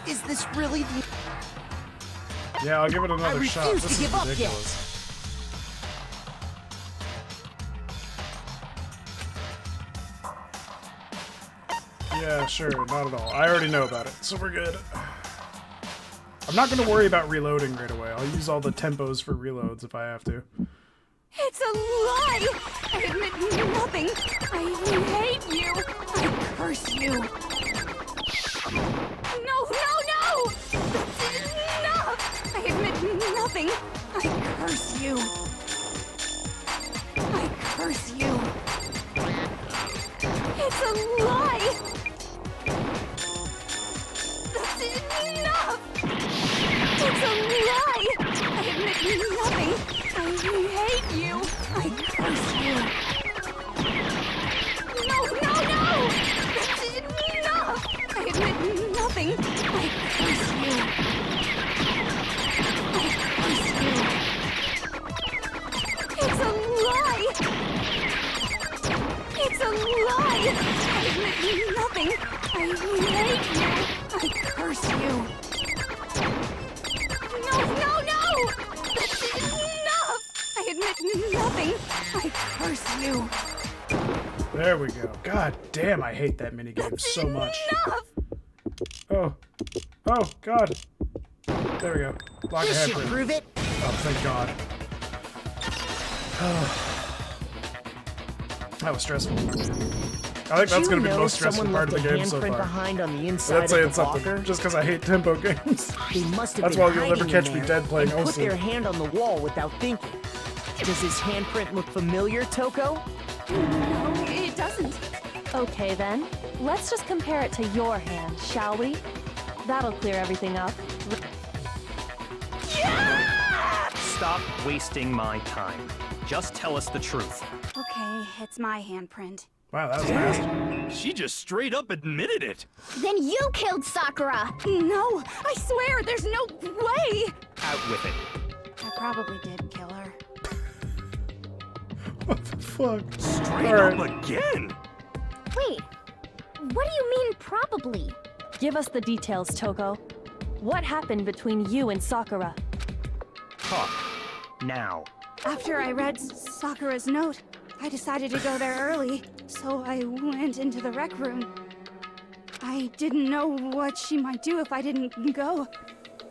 Is this really the... Yeah, I'll give it another I shot. refuse This to is give up ridiculous. Yeah, sure, not at all. I already know about it, so we're good. I'm not gonna worry about reloading right away. I'll use all the tempos for reloads if I have to. It's a lie! I admit nothing. I hate you. I curse you. No, no, no! That's enough! I admit nothing. I curse you. I curse you. It's a lie! That's enough! It's a lie! I admit nothing. I hate you. I curse you. No, no, no! That's enough! I admit nothing. I curse you. I curse you. It's a lie! It's a lie! I admit nothing. I hate you. I curse you. No, no, no! That's enough! I admit nothing. I curse you. There we go. God damn, I hate that minigame so much. Enough! Oh. Oh, God. There we go. Block This ahead should for prove it. Oh, thank God. That was stressful. I think that's going to be the most stressful part of the game so far. Behind on the inside That's saying of the something, locker. just because I hate tempo games. They must have That's been why you'll never hiding catch in me there dead playing and put Osu. their hand on the wall without thinking. Does his handprint look familiar, Toko? No, it doesn't. Okay then, let's just compare it to your hand, shall we? That'll clear everything up. Stop wasting my time. Just tell us the truth. Okay, it's my handprint. Wow, that was fast. She just straight up admitted it. Then you killed Sakura! No, I swear, there's no way! Out with it. I probably did kill her. What the fuck? Straight Alright. up again. Wait, what do you mean probably? Give us the details, Toko. What happened between you and Sakura? Talk. Now. After I read Sakura's note, I decided to go there early, so I went into the rec room. I didn't know what she might do if I didn't go,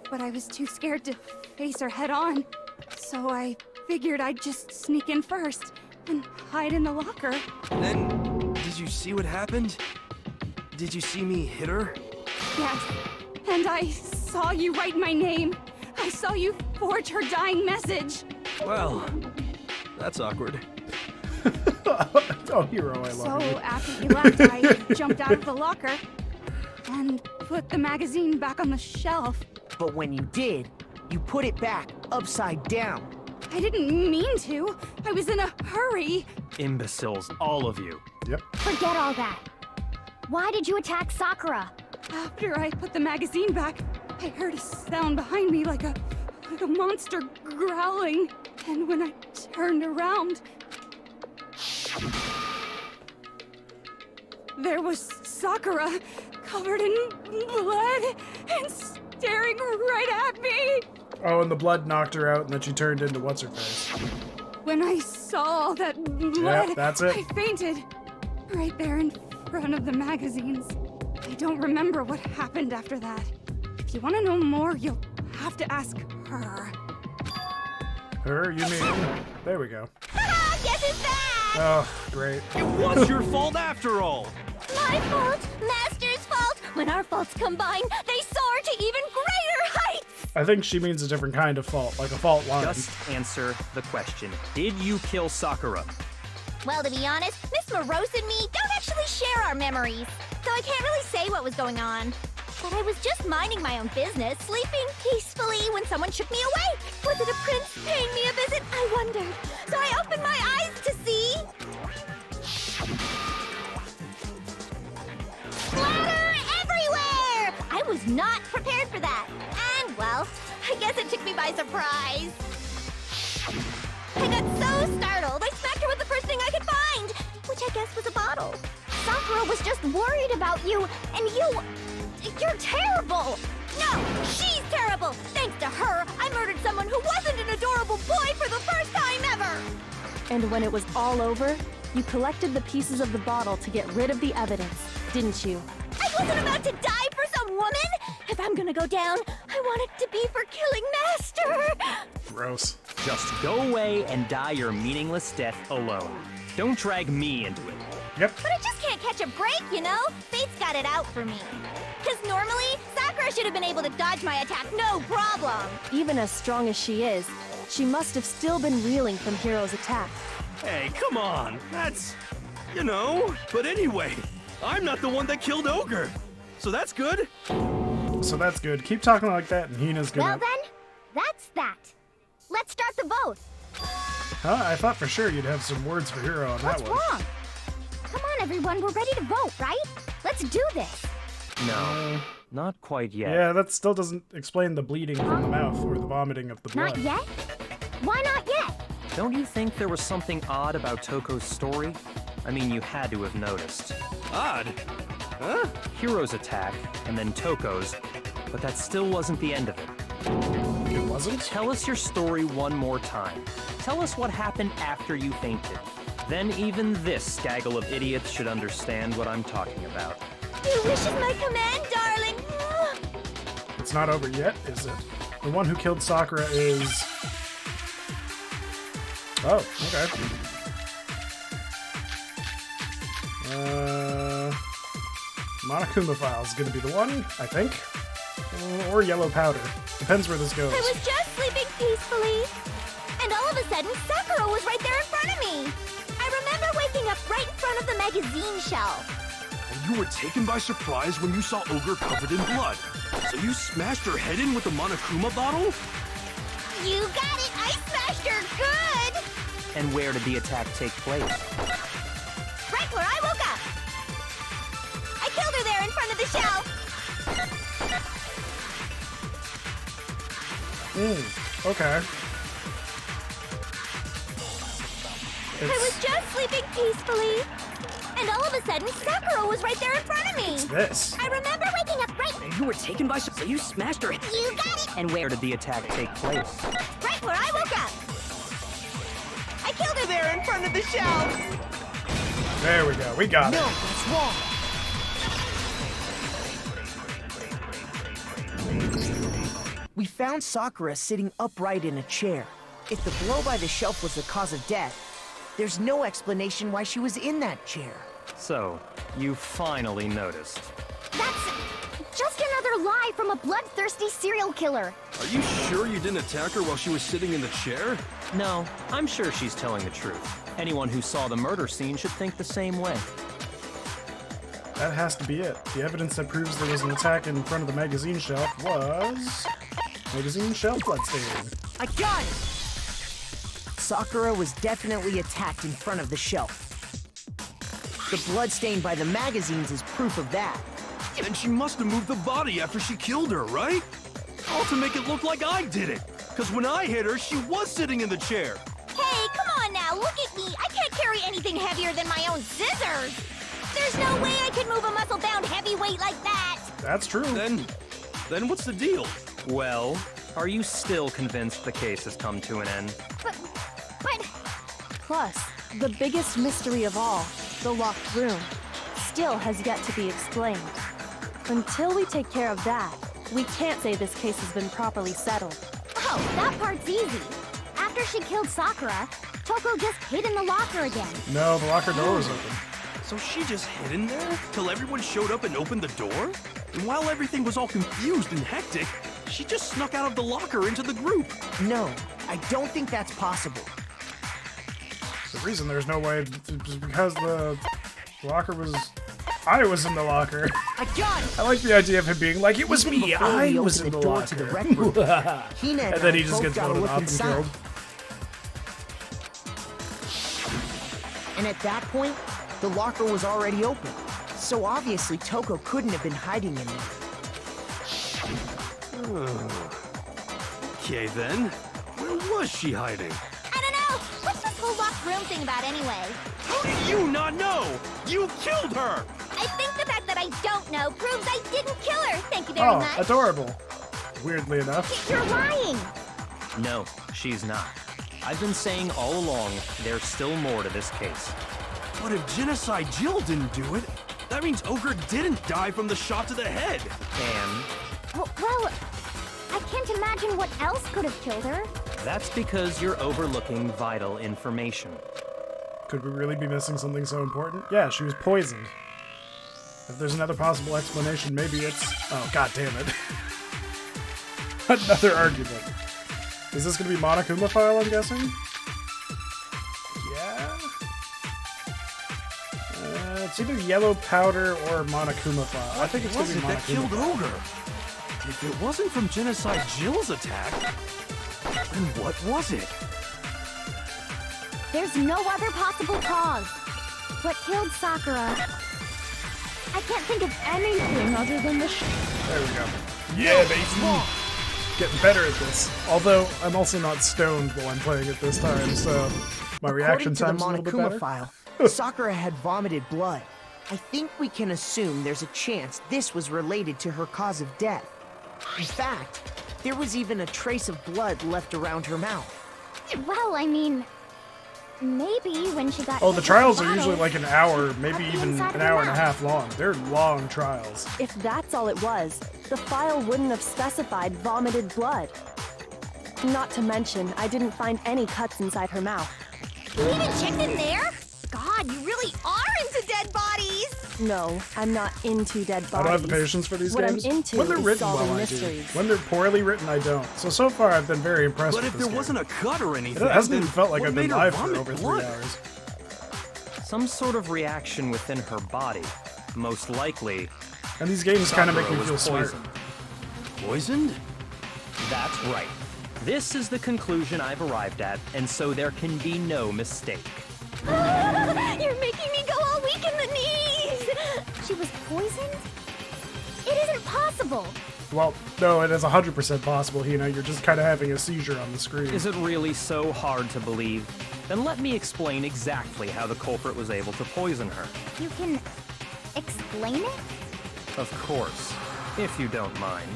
but I was too scared to face her head on, so I figured I'd just sneak in first and hide in the locker. Then, did you see what happened? Did you see me hit her? Yes, and I saw you write my name. I saw you forge her dying message. Well, that's awkward. Oh, hero, I So love you. after you left, I jumped out of the locker and put the magazine back on the shelf. But when you did, you put it back upside down. I didn't mean to. I was in a hurry. Imbeciles, all of you. Yep. Forget all that. Why did you attack Sakura? After I put the magazine back, I heard a sound behind me like a monster growling. And when I turned around, there was Sakura, covered in blood and staring right at me. Oh, and the blood knocked her out, and then she turned into what's-her-face. When I saw all that blood, Yep, that's it. I fainted. Right there in front of the magazines. I don't remember what happened after that. If you want to know more, you'll have to ask her. Her, you mean? There we go. Guess it's that! Oh, great. It was your fault after all. My fault, Master's fault. When our faults combine, they soar to even greater heights. I think she means a different kind of fault, like a fault line. Just answer the question. Did you kill Sakura? Well, to be honest, Miss Morose and me don't actually share our memories, so I can't really say what was going on. But I was just minding my own business, sleeping peacefully when someone shook me awake. Was it a prince paying me a visit? I wondered. So I opened my eyes to see... splatter everywhere! I was not prepared for that. And, well, I guess it took me by surprise. I got so startled, I smacked her with the first thing I could find, which I guess was a bottle. Sakura was just worried about you, and you're terrible! No, she's terrible! Thanks to her, I murdered someone who wasn't an adorable boy for the first time ever! And when it was all over, you collected the pieces of the bottle to get rid of the evidence, didn't you? I wasn't about to die for some woman! If I'm gonna go down, I want it to be for killing Master! Gross. Just go away and die your meaningless death alone. Don't drag me into it. Yep. But I just can't catch a break, you know? Fate's got it out for me. Because normally, Sakura should have been able to dodge my attack, no problem! Even as strong as she is, she must have still been reeling from Hiro's attack. Hey, come on. That's, you know. But anyway, I'm not the one that killed Ogre. So that's good. So that's good. Keep talking like that, and Hina's gonna... Well then, that's that. Let's start the vote. Huh? I thought for sure you'd have some words for Hiro on that What's one. wrong? Come on, everyone, we're ready to vote, right? Let's do this. No, not quite yet. Yeah, that still doesn't explain the bleeding from the mouth or the vomiting of the blood. Not yet? Why not yet? Don't you think there was something odd about Toko's story? I mean, you had to have noticed. Odd? Huh? Hiro's attack, and then Toko's, but that still wasn't the end of it. It wasn't? Tell us your story one more time. Tell us what happened after you fainted. Then even this gaggle of idiots should understand what I'm talking about. Your wish is my command, darling. It's not over yet, is it? The one who killed Sakura is... Oh, okay. Monokuma file is gonna be the one, I think. Or yellow powder. Depends where this goes. I was just sleeping peacefully. And all of a sudden, Sakura was right there in front of me. I remember waking up right in front of the magazine shelf. And you were taken by surprise when you saw Ogre covered in blood. So you smashed her head in with the Monokuma bottle? You got it! I smashed her good! And where did the attack take place? Right where I woke up! I killed her there in front of the shelf! Okay. I was just sleeping peacefully. And all of a sudden, Sakura was right there in front of me. What's this? I remember waking up right... You were taken by so you smashed her. You got it! And where did the attack take place? Right where I woke up. I killed her there in front of the shelf. There we go. We got it. No, that's wrong. We found Sakura sitting upright in a chair. If the blow by the shelf was the cause of death, there's no explanation why she was in that chair. So, you finally noticed. That's just another lie from a bloodthirsty serial killer. Are you sure you didn't attack her while she was sitting in the chair? No, I'm sure she's telling the truth. Anyone who saw the murder scene should think the same way. That has to be it. The evidence that proves there was an attack in front of the magazine shelf was... magazine shelf bloodstain. I got it! Sakura was definitely attacked in front of the shelf. The bloodstain by the magazines is proof of that. And she must have moved the body after she killed her, right? All to make it look like I did it. Because when I hit her, she was sitting in the chair. Hey, come on now, look at me. I can't carry anything heavier than my own scissors. There's no way I could move a muscle-bound heavyweight like that. That's true. Then what's the deal? Well, are you still convinced the case has come to an end? But... Plus, the biggest mystery of all, the locked room, still has yet to be explained. Until we take care of that, we can't say this case has been properly settled. Oh, that part's easy. After she killed Sakura, Toko just hid in the locker again. No, the locker door was open. So she just hid in there till everyone showed up and opened the door? And while everything was all confused and hectic, She just snuck out of the locker into the group. No, I don't think that's possible. The reason there's no way is because the locker was... I was in the locker. I got it! I like the idea of him being like, it was Even me, before I we was in opened the the door locker. to the rec room, Hina And and then I he just both gets got a voted look off and inside. killed. And at that point, the locker was already open. So obviously Toko couldn't have been hiding in there. Okay then, where was she hiding? I don't know. What's this whole locked room thing about anyway? How do you not know? You killed her! I think the fact that I don't know proves I didn't kill her. Thank you very much. Oh, adorable. Weirdly enough. You're lying. No, she's not. I've been saying all along, there's still more to this case. But if Genocide Jill didn't do it, that means Ogre didn't die from the shot to the head. And Well, I can't imagine what else could have killed her. that's because you're overlooking vital information. Could we really be missing something so important? Yeah, she was poisoned. If there's another possible explanation, maybe it's... Oh, god damn it. Another argument. Is this gonna be Monokuma file, I'm guessing? Yeah? It's either yellow powder or Monokuma file. I think it's gonna be What was it that Monokuma killed file. Ogre? If it wasn't from Genocide Jill's attack, then what was it? There's no other possible cause. What killed Sakura? I can't think of anything other than the There we go. Yeah, baby! Getting better at this. Although, I'm also not stoned while I'm playing it this time, so my reaction According time's a to little the bit Monokuma better. file, Sakura had vomited blood. I think we can assume there's a chance this was related to her cause of death. In fact, there was even a trace of blood left around her mouth. Well, I mean, maybe when she got Oh, hit the with trials the are usually bottle, like an hour, maybe up the even inside an of her hour and a mouth. half long. They're long trials. If that's all it was, the file wouldn't have specified vomited blood. Not to mention, I didn't find any cuts inside her mouth. You even checked in there? God, you really are into dead bodies! No, I'm not into dead bodies. I don't have the patience for these what games. I'm into When they're is written solving well, I mysteries. do. When they're poorly written, I don't. So far, I've been very impressed But with if this there game. wasn't a cut or anything, It hasn't then even felt like what I've been made her live for vomit over blood? 3 hours. Some sort of reaction within her body. Most likely, And these games kind of make me Sakura feel was smart. poisoned. Poisoned? That's right. This is the conclusion I've arrived at, and so there can be no mistake. You're making me go all weak in the knees! She was poisoned? It isn't possible! Well, no, it is 100% possible, Hina. You're just kind of having a seizure on the screen. Is it really so hard to believe? Then let me explain exactly how the culprit was able to poison her. You can explain it? Of course, if you don't mind.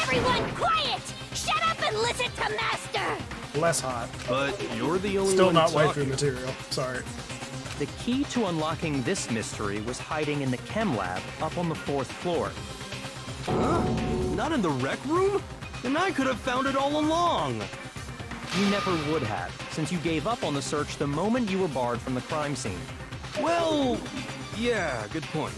Everyone quiet! Shut up and listen to Master! Less hot. But you're the only Still one not talking. waifu material. Sorry. The key to unlocking this mystery was hiding in the chem lab up on the 4th floor. Not in the rec room? Then I could have found it all along. You never would have, since you gave up on the search the moment you were barred from the crime scene. Well, yeah, good point.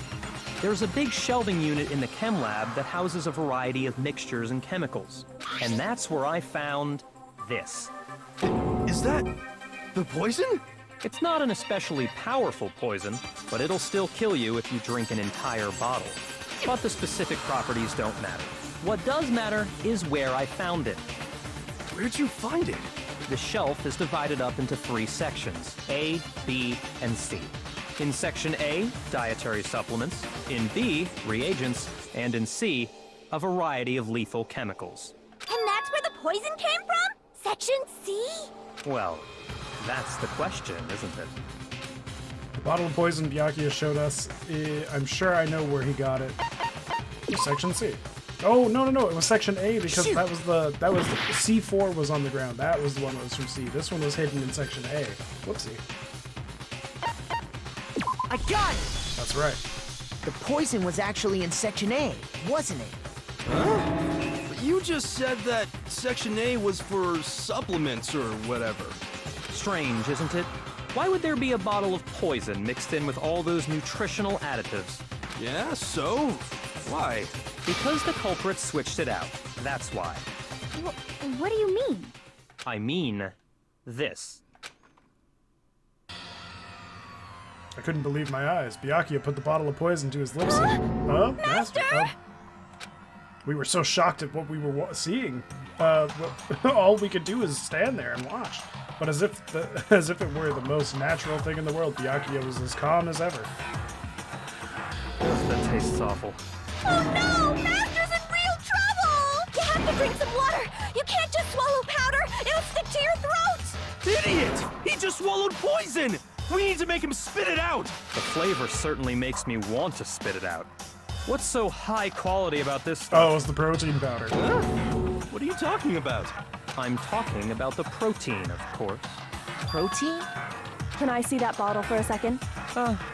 There's a big shelving unit in the chem lab that houses a variety of mixtures and chemicals. And that's where I found this. Is that the poison? It's not an especially powerful poison, but it'll still kill you if you drink an entire bottle. But the specific properties don't matter. What does matter is where I found it. Where'd you find it? The shelf is divided up into 3 sections, A, B, and C. In Section A, dietary supplements. In B, reagents. And in C, a variety of lethal chemicals. And that's where the poison came from? Section C? Well, that's the question, isn't it? The bottle of poison Byakuya showed us. I'm sure I know where he got it. Section C. Oh, no. It was Section A because that was C4 was on the ground. That was the one that was from C. This one was hidden in Section A. Whoopsie. I got it! That's right. The poison was actually in Section A, wasn't it? But you just said that Section A was for supplements or whatever. Strange, isn't it? Why would there be a bottle of poison mixed in with all those nutritional additives? Yeah, so? Why? Because the culprit switched it out. That's why. What do you mean? I mean this. I couldn't believe my eyes. Byakuya put the bottle of poison to his lips and... Oh, Master! Oh. We were so shocked at what we were seeing. All we could do is stand there and watch. But as if it were the most natural thing in the world, Byakuya was as calm as ever. That tastes awful. Oh no! Master's in real trouble! You have to drink some water! You can't just swallow powder! It'll stick to your throat! Idiot! He just swallowed poison! We need to make him spit it out! The flavor certainly makes me want to spit it out. What's so high quality about this stuff? Oh, it's the protein powder. Huh? What are you talking about? I'm talking about the protein, of course. Protein? Can I see that bottle for a second?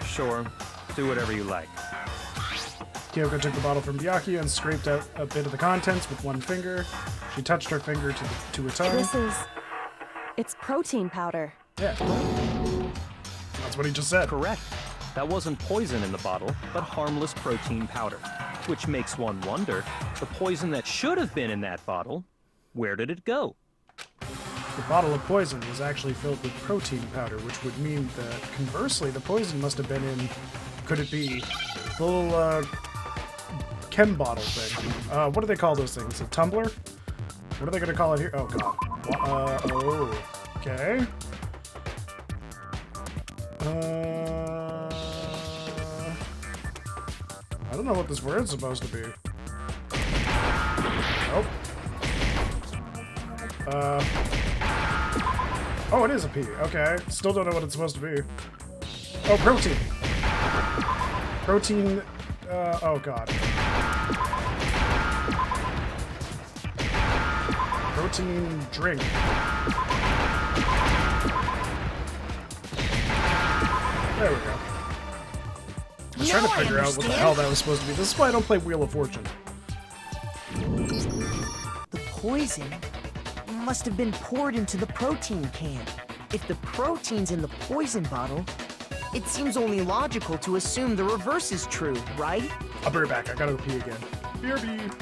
Sure. Do whatever you like. Kyoko took the bottle from Byakuya and scraped out a bit of the contents with one finger. She touched her finger to her tongue. It's protein powder. Yeah. That's what he just said. Correct. That wasn't poison in the bottle, but harmless protein powder. Which makes one wonder, the poison that should have been in that bottle, where did it go? The bottle of poison was actually filled with protein powder, which would mean that, conversely, the poison must have been in, could it be, the little, chem bottle thing. What do they call those things? A tumbler? What are they gonna call it here? Oh, God. Oh, okay. I don't know what this word's supposed to be. Oh. Oh, it is a P. Okay. Still don't know what it's supposed to be. Oh, protein. Protein, oh god. Protein drink. There we go. I was trying to figure out what the hell that was supposed to be. This is why I don't play Wheel of Fortune. The poison must have been poured into the protein can. If the protein's in the poison bottle, it seems only logical to assume the reverse is true, right? I'll be right back. I gotta go pee again. BRB.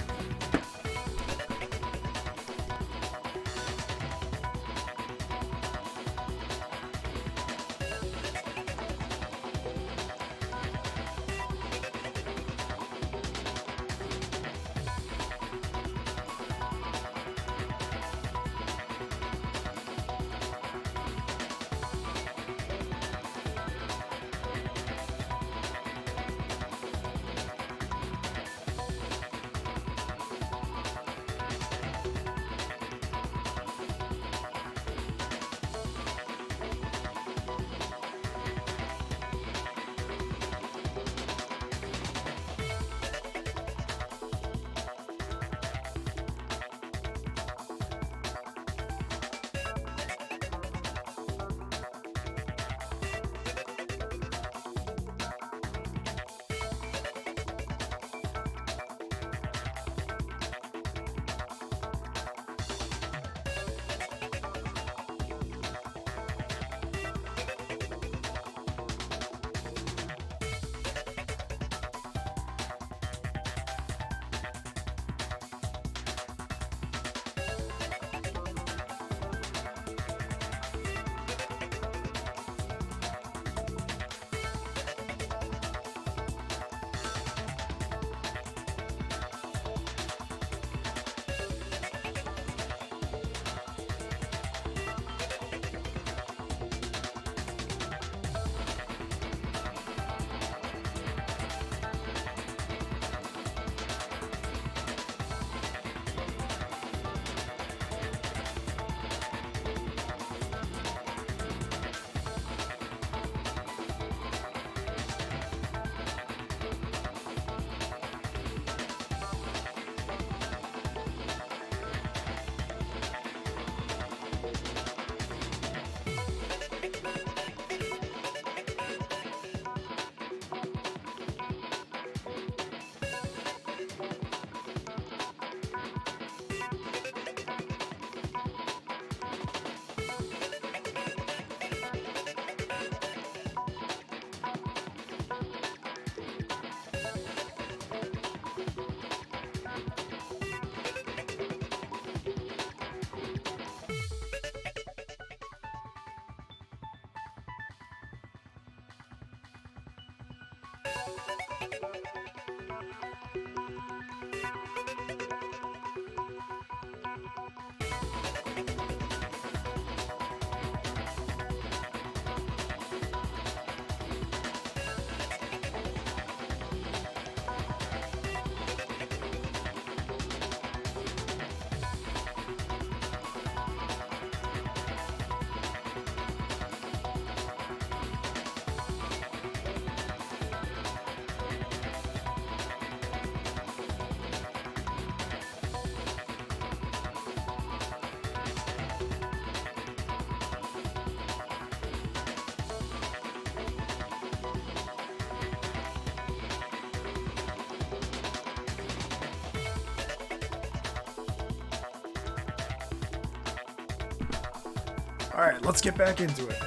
Alright, let's get back into it.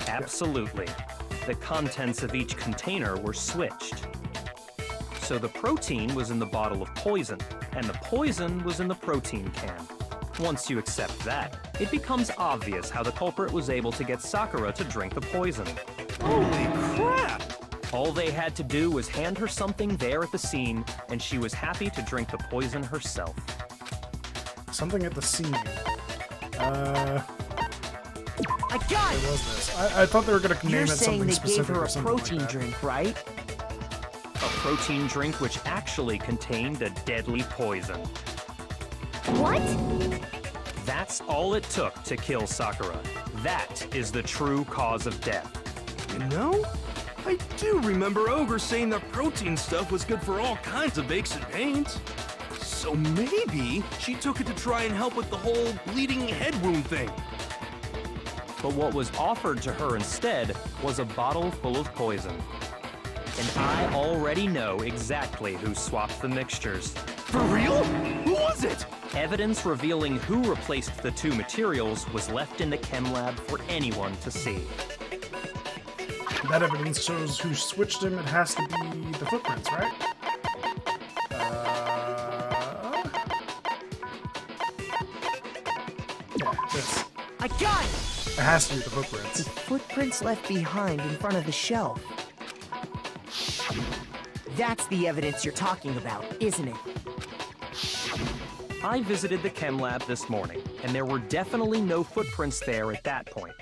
Absolutely. The contents of each container were switched. So the protein was in the bottle of poison, and the poison was in the protein can. Once you accept that, it becomes obvious how the culprit was able to get Sakura to drink the poison. Holy crap! All they had to do was hand her something there at the scene, and she was happy to drink the poison herself. Something at the scene. I got it! What was this? I thought they were going to name You're it saying something they specific gave her or a something protein like that. drink, right? A protein drink which actually contained a deadly poison. What? That's all it took to kill Sakura. That is the true cause of death. You know, I do remember Ogre saying that protein stuff was good for all kinds of aches and pains. So maybe she took it to try and help with the whole bleeding head wound thing. But what was offered to her instead was a bottle full of poison. And I already know exactly who swapped the mixtures. For real? Who was it? Evidence revealing who replaced the two materials was left in the chem lab for anyone to see. That evidence shows who switched him. It has to be the footprints, right? Yeah, this. I got it! It has to be the footprints. The footprints left behind in front of the shelf. That's the evidence you're talking about, isn't it? I visited the chem lab this morning, and there were definitely no footprints there at that point.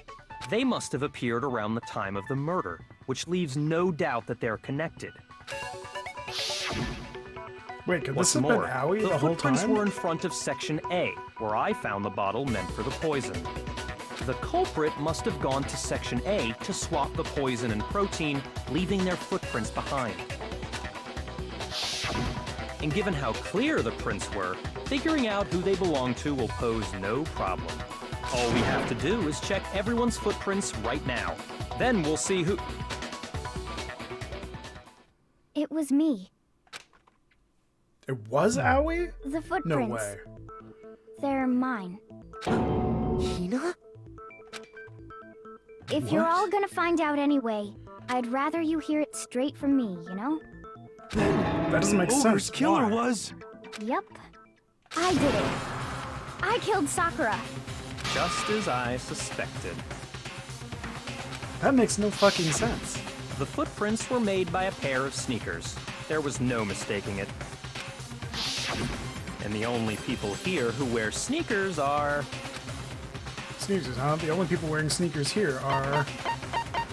They must have appeared around the time of the murder, which leaves no doubt that they're connected. Wait, could What's this have been more, Aoi the the whole footprints time? were in front of Section A, where I found the bottle meant for the poison. The culprit must have gone to Section A to swap the poison and protein, leaving their footprints behind. And given how clear the prints were, figuring out who they belong to will pose no problem. All we have to do is check everyone's footprints right now. Then we'll see who... It was me. It was Aoi? The footprints. No way. They're mine. Hina? If you're all gonna find out anyway, I'd rather you hear it straight from me, you know? That doesn't make Ogre's sense. killer Why? was... Yep. I did it. I killed Sakura. Just as I suspected. That makes no fucking sense. The footprints were made by a pair of sneakers. There was no mistaking it. And the only people here who wear sneakers are... Sneakers, huh? The only people wearing sneakers here are...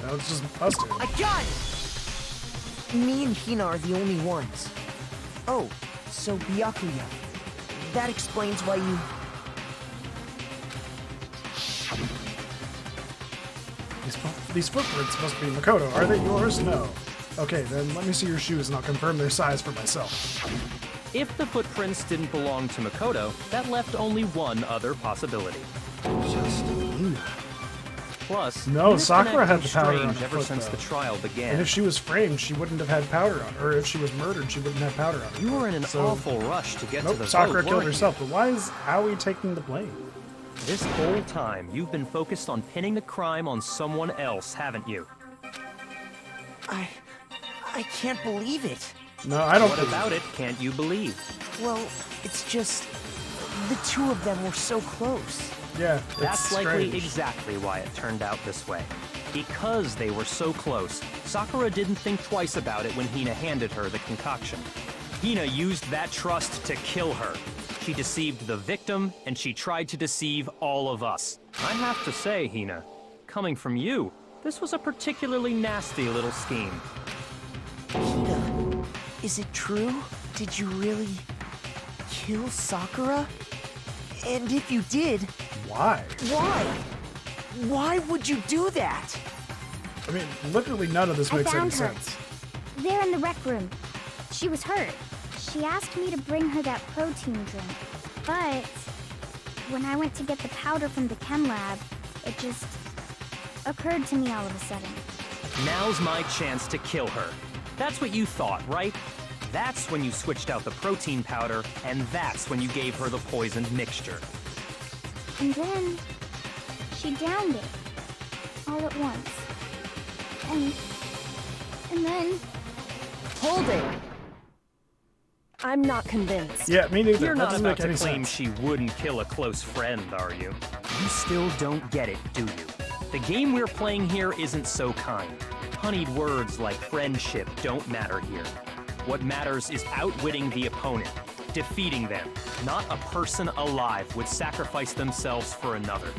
Well, it's just us two. I got it! Me and Hina are the only ones. Oh, so Byakuya. That explains why you... These footprints must be Makoto. Are they yours? No. Okay, then let me see your shoes and I'll confirm their size for myself. If the footprints didn't belong to Makoto, that left only one other possibility. Just Hina. Plus, No, Hina's Sakura been had acting the powder on strange her ever foot, since though. the trial And began. if she was framed, she wouldn't have had powder on her. Or if she was murdered, she wouldn't have powder on her. You were in an So- awful rush to get to Nope, the Sakura vote, killed weren't herself. But why is Aoi taking the blame? you? This whole time, you've been focused on pinning the crime on someone else, haven't you? I can't believe it. No, I don't What believe about it can't you believe? Well, it's just... the two of them were so close. Yeah, it's That's likely strange. exactly why it turned out this way. Because they were so close, Sakura didn't think twice about it when Hina handed her the concoction. Hina used that trust to kill her. She deceived the victim, and she tried to deceive all of us. I have to say, Hina, coming from you, this was a particularly nasty little scheme. Hina, is it true? Did you really kill Sakura? And if you did, Why? why? Why would you do that? I mean, literally none of this I makes any found her. sense. There in the rec room. She was hurt. She asked me to bring her that protein drink. But when I went to get the powder from the chem lab, it just occurred to me all of a sudden. Now's my chance to kill her. That's what you thought, right? That's when you switched out the protein powder, and that's when you gave her the poisoned mixture. And then she downed it all at once. And then... Hold it! I'm not convinced. Yeah, me neither. You're That not doesn't about make any to claim sense. she wouldn't kill a close friend, are you? You still don't get it, do you? The game we're playing here isn't so kind. Honeyed words like friendship don't matter here. What matters is outwitting the opponent, defeating them. Not a person alive would sacrifice themselves for another.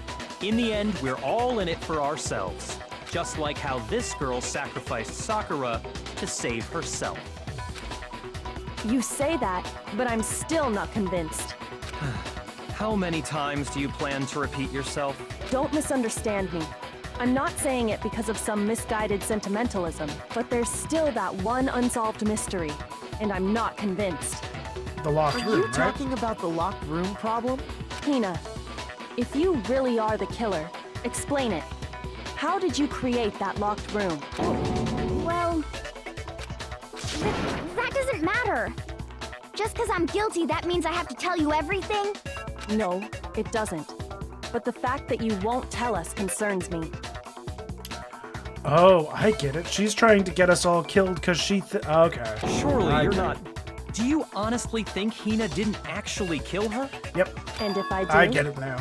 In the end, we're all in it for ourselves. Just like how this girl sacrificed Sakura to save herself. You say that, but I'm still not convinced. How many times do you plan to repeat yourself? Don't misunderstand me. I'm not saying it because of some misguided sentimentalism, but there's still that one unsolved mystery, and I'm not convinced. The locked Are room, you right? talking about the locked room problem? Hina, if you really are the killer, explain it. How did you create that locked room? Well... that doesn't matter. Just because I'm guilty, that means I have to tell you everything? No, it doesn't. But the fact that you won't tell us concerns me. Oh, I get it. She's trying to get us all killed because she okay. Surely I you're get not... it. Do you honestly think Hina didn't actually kill her? Yep, And if I do... I get it now.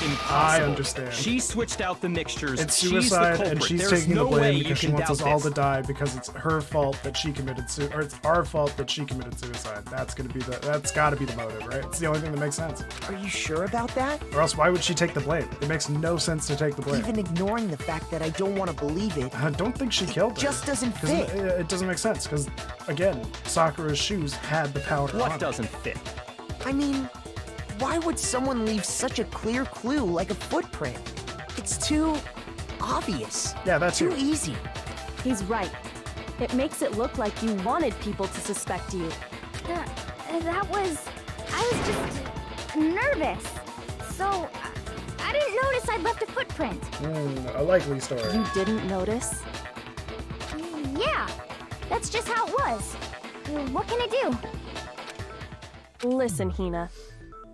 Impossible. I understand. She switched out the mixtures. It's She's suicide, the culprit. and she's There's taking no the blame way because you she can wants us doubt all this. to die because it's her fault that she committed or it's our fault that she committed suicide. That's got to be the motive, right? It's the only thing that makes sense. Are you sure about that? Or else, why would she take the blame? It makes no sense to take the blame. Even ignoring the fact that I don't want to believe it. I don't think she killed her. Just doesn't 'Cause fit. It doesn't make sense because, again, Sakura's shoes had the powder on What them. doesn't fit? I mean, why would someone leave such a clear clue like a footprint? It's too obvious. Yeah, that's too it. easy. He's right. It makes it look like you wanted people to suspect you. That was... I was just... nervous. So... I didn't notice I'd left a footprint. A likely story. You didn't notice? Yeah, that's just how it was. What can I do? Listen, Hina.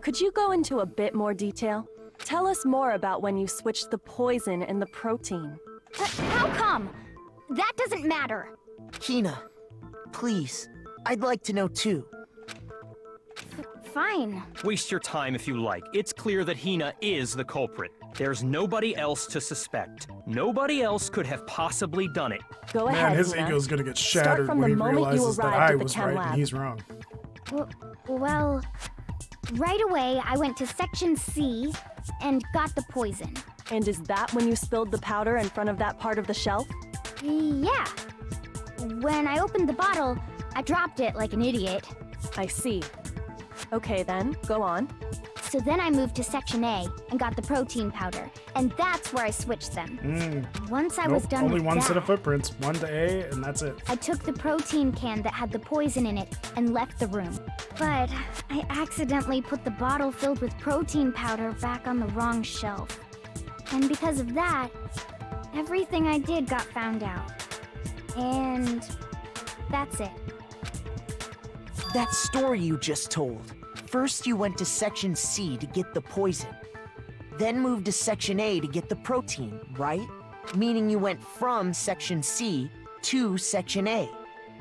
Could you go into a bit more detail? Tell us more about when you switched the poison and the protein. How come? That doesn't matter. Hina, please. I'd like to know too. Fine. Waste your time if you like. It's clear that Hina is the culprit. There's nobody else to suspect. Nobody else could have possibly done it. Go Man, ahead, his Hina. ego's gonna get Start shattered from when the he moment you realizes that arrived I at the was chem right lab. and he's wrong. Well, right away I went to Section C and got the poison. And is that when you spilled the powder in front of that part of the shelf? Yeah. When I opened the bottle, I dropped it like an idiot. I see. Okay then, go on. So then I moved to Section A and got the protein powder, and that's where I switched them. Once I was done Only with one that, set of footprints. One to A, and that's it. I took the protein can that had the poison in it and left the room. But I accidentally put the bottle filled with protein powder back on the wrong shelf. And because of that, everything I did got found out. And that's it. That story you just told. First you went to Section C to get the poison. Then moved to Section A to get the protein, right? Meaning you went from Section C to Section A.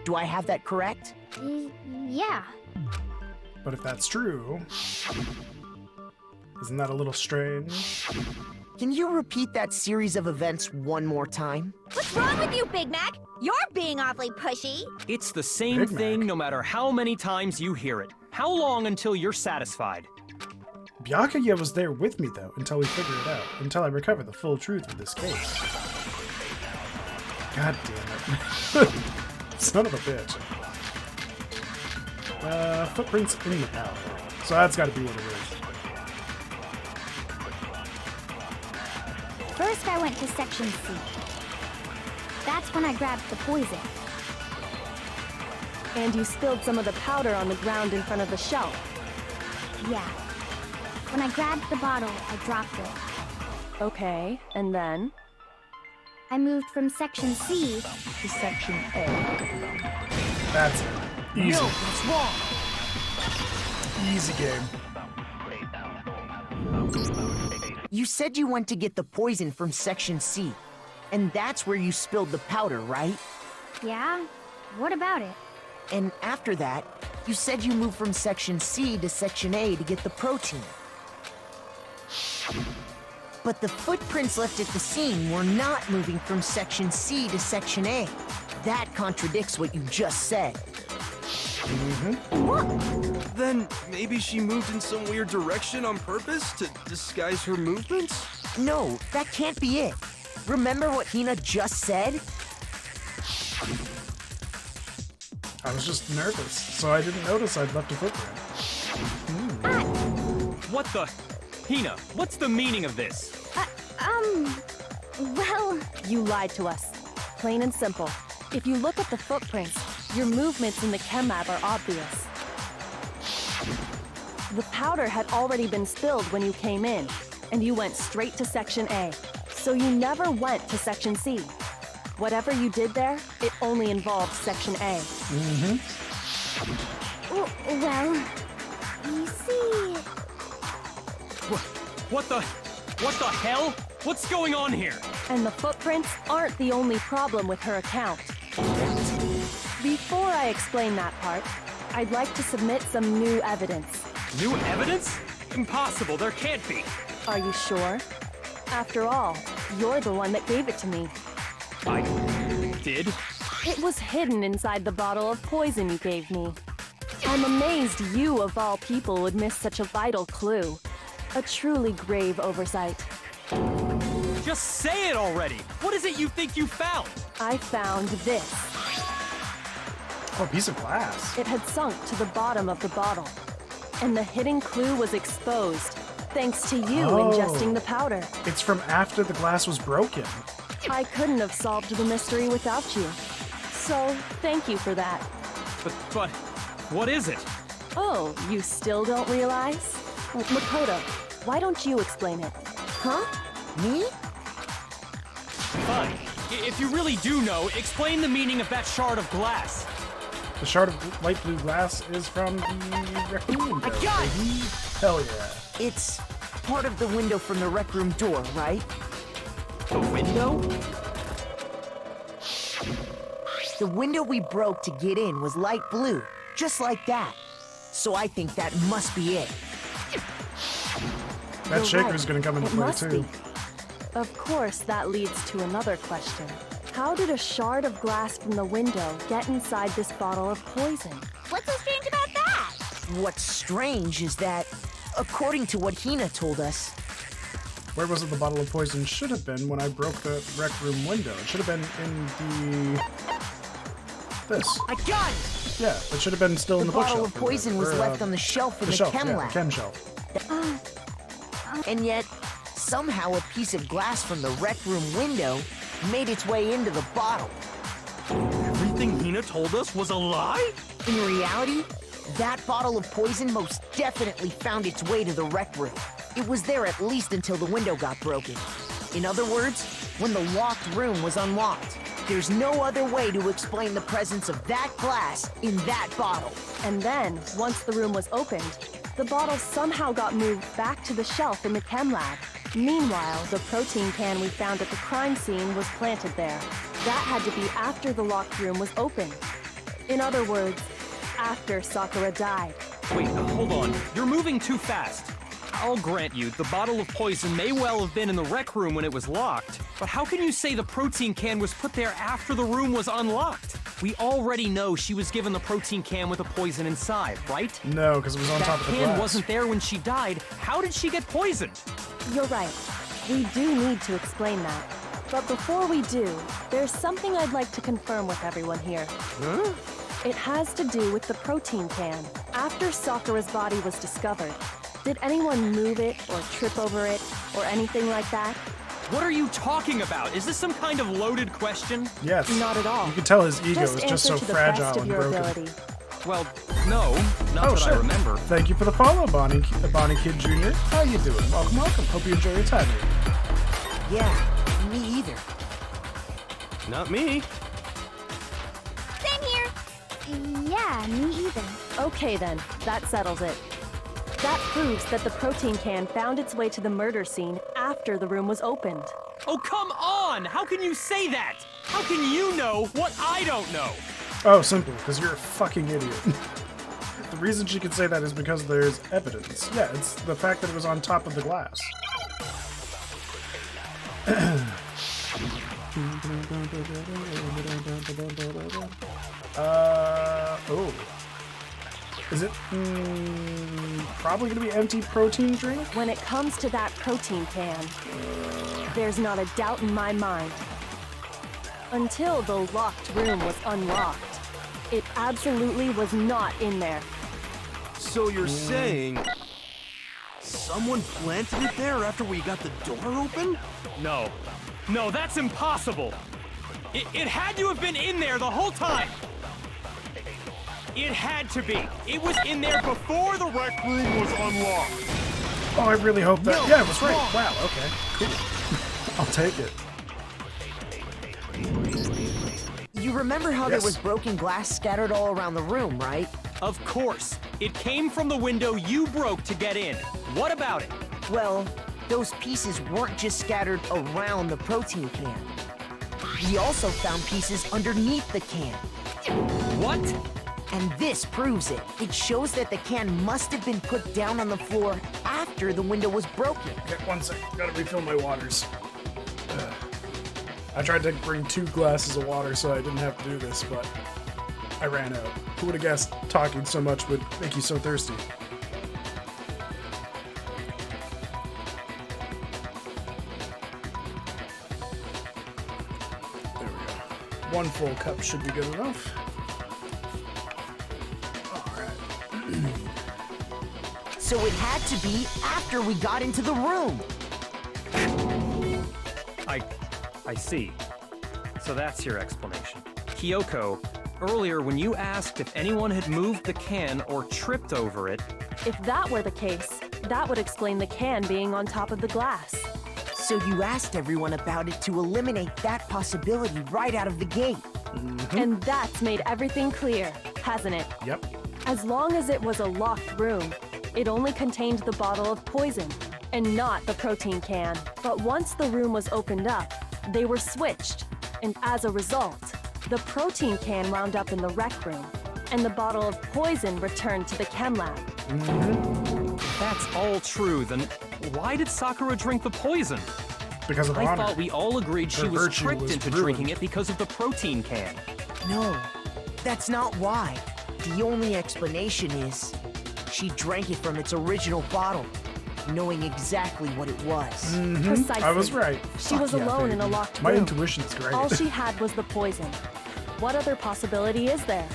Do I have that correct? Yeah. But if that's true, isn't that a little strange? Can you repeat that series of events one more time? What's wrong with you, Big Mac? You're being awfully pushy. It's the same Big thing Mac. no matter how many times you hear it. How long until you're satisfied? Byakuya was there with me, though, until we figured it out. Until I recover the full truth of this case. God damn it. Son of a bitch. Footprints in the powder. So that's gotta be what it is. First I went to Section C. That's when I grabbed the poison. And you spilled some of the powder on the ground in front of the shelf. Yeah. When I grabbed the bottle, I dropped it. Okay, and then? I moved from Section C to Section A. That's it. Easy. No, that's wrong. Easy game. You said you went to get the poison from Section C, and that's where you spilled the powder, right? Yeah? What about it? And after that, you said you moved from Section C to Section A to get the protein. But the footprints left at the scene were not moving from Section C to Section A. That contradicts what you just said. Then maybe she moved in some weird direction on purpose to disguise her movements? No, that can't be it. Remember what Hina just said? I was just nervous, so I didn't notice I'd left a footprint. What the? Hina, what's the meaning of this? Well... You lied to us. Plain and simple. If you look at the footprints, your movements in the chem lab are obvious. The powder had already been spilled when you came in, and you went straight to Section A. So you never went to Section C. Whatever you did there, it only involved Section A. Well... You see... What the hell? What's going on here? And the footprints aren't the only problem with her account. Before I explain that part, I'd like to submit some new evidence. New evidence? Impossible, there can't be. Are you sure? After all, you're the one that gave it to me. I did? It was hidden inside the bottle of poison you gave me. I'm amazed you, of all people, would miss such a vital clue. A truly grave oversight. Just say it already! What is it you think you found? I found this. Oh, a piece of glass. It had sunk to the bottom of the bottle. And the hidden clue was exposed, thanks to you ingesting the powder. It's from after the glass was broken. I couldn't have solved the mystery without you. So, thank you for that. But, what is it? Oh, you still don't realize? Makoto, why don't you explain it? Huh? Me? Fine. If you really do know, explain the meaning of that shard of glass. The shard of light blue glass is from the rec room window. Baby. Hell yeah. It's part of the window from the rec room door, right? The window? The window we broke to get in was light blue, just like that. So I think that must be it. That shaker's gonna come into play too. Of course, that leads to another question. How did a shard of glass from the window get inside this bottle of poison? What's so strange about that? What's strange is that, according to what Hina told us... Where was it the bottle of poison should have been when I broke the rec room window? It should have been in the... This. I got it! Yeah, it should have been still in the bookshelf. The bottle of poison was left on the shelf in the shelf, chem yeah, lab. the chem shelf. And yet, somehow a piece of glass from the rec room window made its way into the bottle. Everything Hina told us was a lie? In reality, that bottle of poison most definitely found its way to the rec room. It was there at least until the window got broken. In other words, when the locked room was unlocked. There's no other way to explain the presence of that glass in that bottle. And then, once the room was opened, the bottle somehow got moved back to the shelf in the chem lab. Meanwhile, the protein can we found at the crime scene was planted there. That had to be after the locked room was opened. In other words, after Sakura died. Wait, hold on. You're moving too fast. I'll grant you, the bottle of poison may well have been in the rec room when it was locked, but how can you say the protein can was put there after the room was unlocked? We already know she was given the protein can with the poison inside, right? No, because it was on top of the glass. That can wasn't there when she died. How did she get poisoned? You're right. We do need to explain that. But before we do, there's something I'd like to confirm with everyone here. Huh? It has to do with the protein can. After Sakura's body was discovered, did anyone move it or trip over it or anything like that? What are you talking about? Is this some kind of loaded question? Yes. Not at all. You can tell his ego is just so answer to the fragile best of and your broken. ability. Well, no, not that shit. I remember. Thank you for the follow, Bonnie Kid Jr. How you doing? Welcome, welcome. Hope you enjoy your time here. Yeah, me either. Not me. Same here. Yeah, me either. Okay then, that settles it. That proves that the protein can found its way to the murder scene after the room was opened. Oh, come on! How can you say that? How can you know what I don't know? Oh, simple, because you're a fucking idiot. The reason she can say that is because there's evidence. Yeah, it's the fact that it was on top of the glass. Oh. Is it probably going to be empty protein drink? When it comes to that protein can, there's not a doubt in my mind. Until the locked room was unlocked, it absolutely was not in there. So you're saying someone planted it there after we got the door open? No. No, that's impossible. It had to have been in there the whole time. It had to be. It was in there before the rec room was unlocked. Oh, I really hope that. No, yeah, it was right. wrong. Wow, okay. Cool. I'll take it. You remember how Yes. there was broken glass scattered all around the room, right? Of course. It came from the window you broke to get in. What about it? Well, those pieces weren't just scattered around the protein can. We also found pieces underneath the can. What? And this proves it. It shows that the can must have been put down on the floor after the window was broken. Okay, one sec. Gotta refill my waters. I tried to bring 2 glasses of water so I didn't have to do this, but I ran out. Who would have guessed talking so much would make you so thirsty? There we go. 1 full cup should be good enough. So it had to be after we got into the room. I see. So that's your explanation. Kyoko, earlier when you asked if anyone had moved the can or tripped over it... If that were the case, that would explain the can being on top of the glass. So you asked everyone about it to eliminate that possibility right out of the gate. And that's made everything clear, hasn't it? Yep. As long as it was a locked room, it only contained the bottle of poison, and not the protein can. But once the room was opened up, they were switched, and as a result, the protein can wound up in the rec room, and the bottle of poison returned to the chem lab. If that's all true, then why did Sakura drink the poison? Because of I honor. thought we all agreed she Her was virtue tricked was into ruined. drinking it because of the protein can. No, that's not why. The only explanation is she drank it from its original bottle, knowing exactly what it was. Precisely. I was right. She was Fuck yeah, alone in a baby. locked My room. intuition's great. All she had was the poison. What other possibility is there?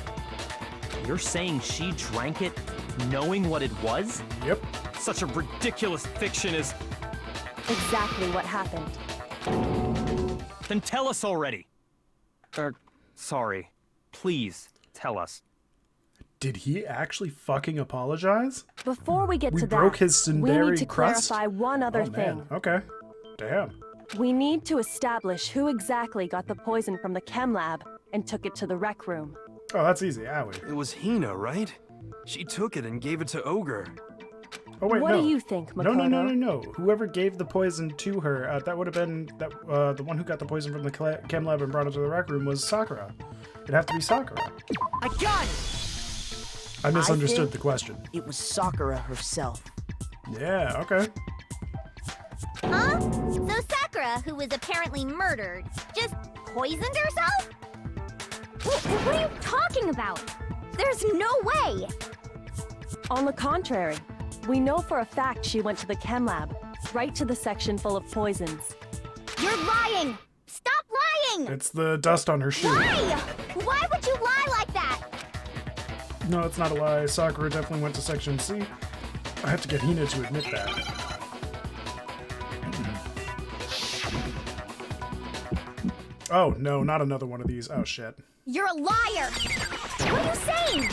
You're saying she drank it knowing what it was? Yep. Such a ridiculous fiction is... Exactly what happened. Then tell us already. Sorry. Please, tell us. Did he actually fucking apologize? Before we get We to broke that, his we need tsundere to crust? clarify one other Oh, man. thing. Okay. Damn. We need to establish who exactly got the poison from the chem lab and took it to the rec room. Oh, that's easy. Owie. It was Hina, right? She took it and gave it to Ogre. Oh, wait, What no. do you think, Makoto? No. Whoever gave the poison to her, that would have been the one who got the poison from the chem lab and brought it to the rec room was Sakura. It'd have to be Sakura. I got it! I misunderstood think the question. It was Sakura herself. Yeah, okay. Huh? So Sakura, who was apparently murdered, just poisoned herself? What are you talking about? There's no way! On the contrary, we know for a fact she went to the chem lab, right to the section full of poisons. You're lying! Stop lying! It's the dust on her shoe. Why? Why would you lie like that? No, it's not a lie. Sakura definitely went to Section C. I have to get Hina to admit that. Oh, no, not another one of these. Oh, shit. You're a liar! What are you saying?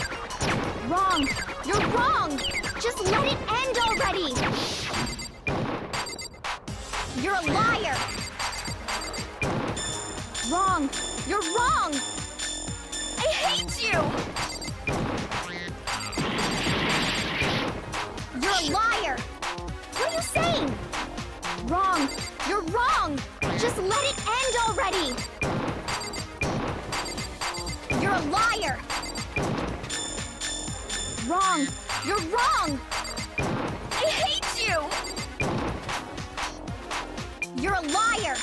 Wrong! You're wrong! Just let it end already! You're a liar! Wrong! You're wrong! I hate you! You're a a liar! What are you saying? Wrong! You're wrong! Just let it end already! You're a liar! Wrong! You're wrong! I hate you! You're a liar!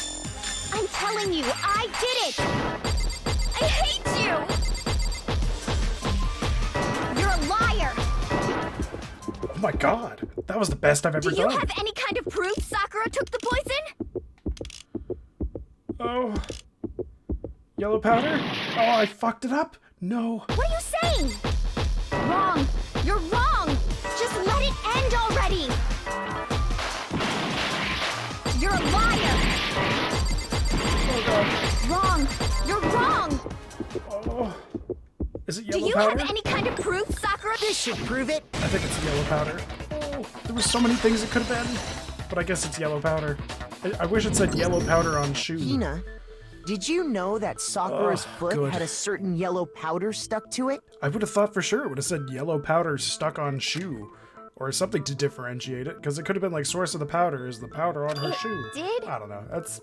I'm telling you, I did it! I hate you! You're a liar! Oh my god, that was the best I've ever Do you done. have any kind of proof Sakura took the poison? Oh. Yellow powder? Oh, I fucked it up? No. What are you saying? Wrong! You're wrong! Just let it end already! You're a liar! Wrong! You're wrong! Oh. Is it yellow Do you powder? have any kind of proof, Sakura? This should prove it. I think it's yellow powder. Oh, there were so many things it could have been. But I guess it's yellow powder. I wish it said yellow powder on shoe. Hina, did you know that Sakura's foot good. had a certain yellow powder stuck to it? I would have thought for sure it would have said yellow powder stuck on shoe. Or something to differentiate it, because it could have been like source of the powder is the powder on her shoe. Did? I don't know. It's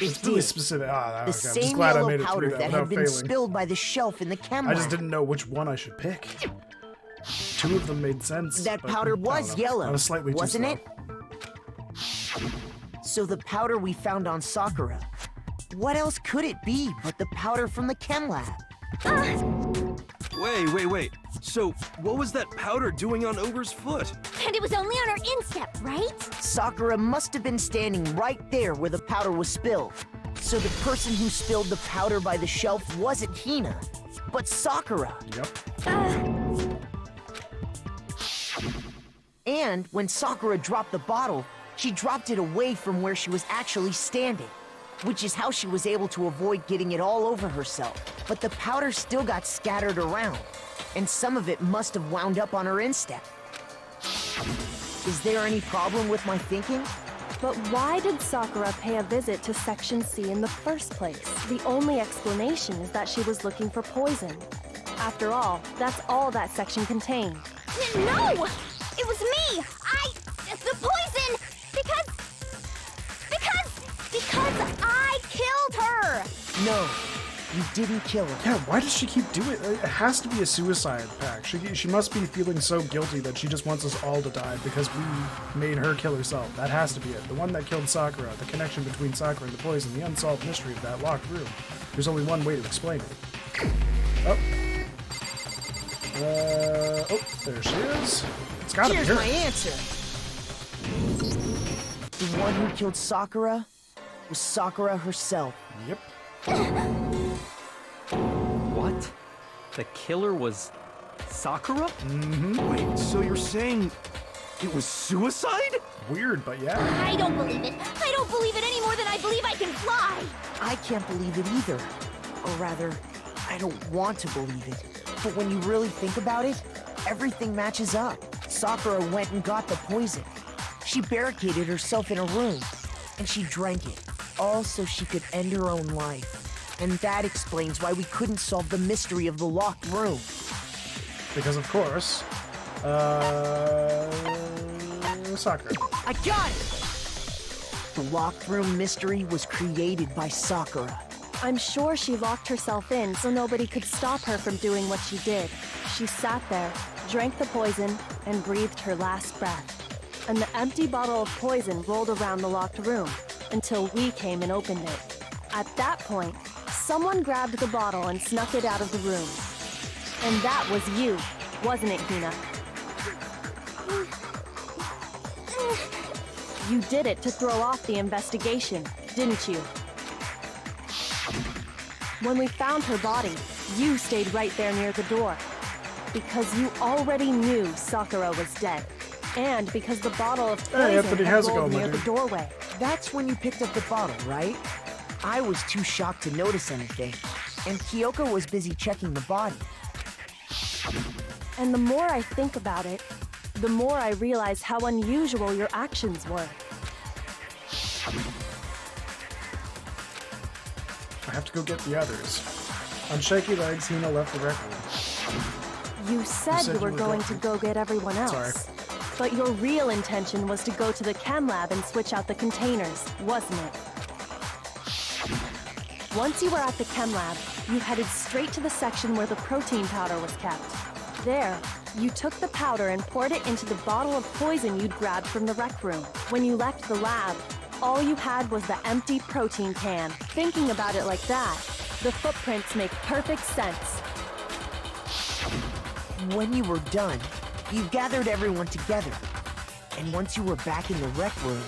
It really did. specific. Ah, The okay. I'm just same glad I yellow made it powder through that without had been failing. spilled by the shelf in the chem I just lab. didn't know which one I should pick. Two of them made sense. That but powder I don't was know. yellow, I was slightly wasn't too it? So the powder we found on Sakura, what else could it be but the powder from the chem lab? Wait. So, what was that powder doing on Ogre's foot? And it was only on her instep, right? Sakura must have been standing right there where the powder was spilled. So the person who spilled the powder by the shelf wasn't Hina, but Sakura. Yep. And when Sakura dropped the bottle, she dropped it away from where she was actually standing, which is how she was able to avoid getting it all over herself. But the powder still got scattered around, and some of it must have wound up on her instep. Is there any problem with my thinking? But why did Sakura pay a visit to Section C in the first place? The only explanation is that she was looking for poison. After all, that's all that section contained. No! It was me! The poison! Because I killed her! No, you didn't kill her. Yeah, why does she keep doing it? It has to be a suicide pact. She must be feeling so guilty that she just wants us all to die because we made her kill herself. That has to be it. The one that killed Sakura, the connection between Sakura and the poison, the unsolved mystery of that locked room. There's only one way to explain it. Oh. Oh, there she is. It's gotta Here's be her. my answer. The one who killed Sakura was Sakura herself. Yep. What? The killer was Sakura? Wait, so you're saying it was suicide? Weird, but yeah. I don't believe it. I don't believe it any more than I believe I can fly. I can't believe it either. Or rather, I don't want to believe it. But when you really think about it, everything matches up. Sakura went and got the poison. She barricaded herself in a room, and she drank it, all so she could end her own life. And that explains why we couldn't solve the mystery of the locked room. Because of course, Sakura. I got it! The locked room mystery was created by Sakura. I'm sure she locked herself in so nobody could stop her from doing what she did. She sat there, drank the poison, and breathed her last breath. And the empty bottle of poison rolled around the locked room until we came and opened it. At that point, someone grabbed the bottle and snuck it out of the room. And that was you, wasn't it, Hina? You did it to throw off the investigation, didn't you? When we found her body, you stayed right there near the door. Because you already knew Sakura was dead. And because the bottle of poison Anthony, had how's it rolled going, my near the dude? doorway. That's when you picked up the bottle, right? I was too shocked to notice anything, and Kyoko was busy checking the body. And the more I think about it, the more I realize how unusual your actions were. I have to go get the others. On shaky legs, Hina left the rec room. You said you were going to go get everyone else. Sorry. But your real intention was to go to the chem lab and switch out the containers, wasn't it? Once you were at the chem lab, you headed straight to the section where the protein powder was kept. There, you took the powder and poured it into the bottle of poison you'd grabbed from the rec room. When you left the lab, all you had was the empty protein can. Thinking about it like that, the footprints make perfect sense. When you were done, you gathered everyone together. And once you were back in the rec room...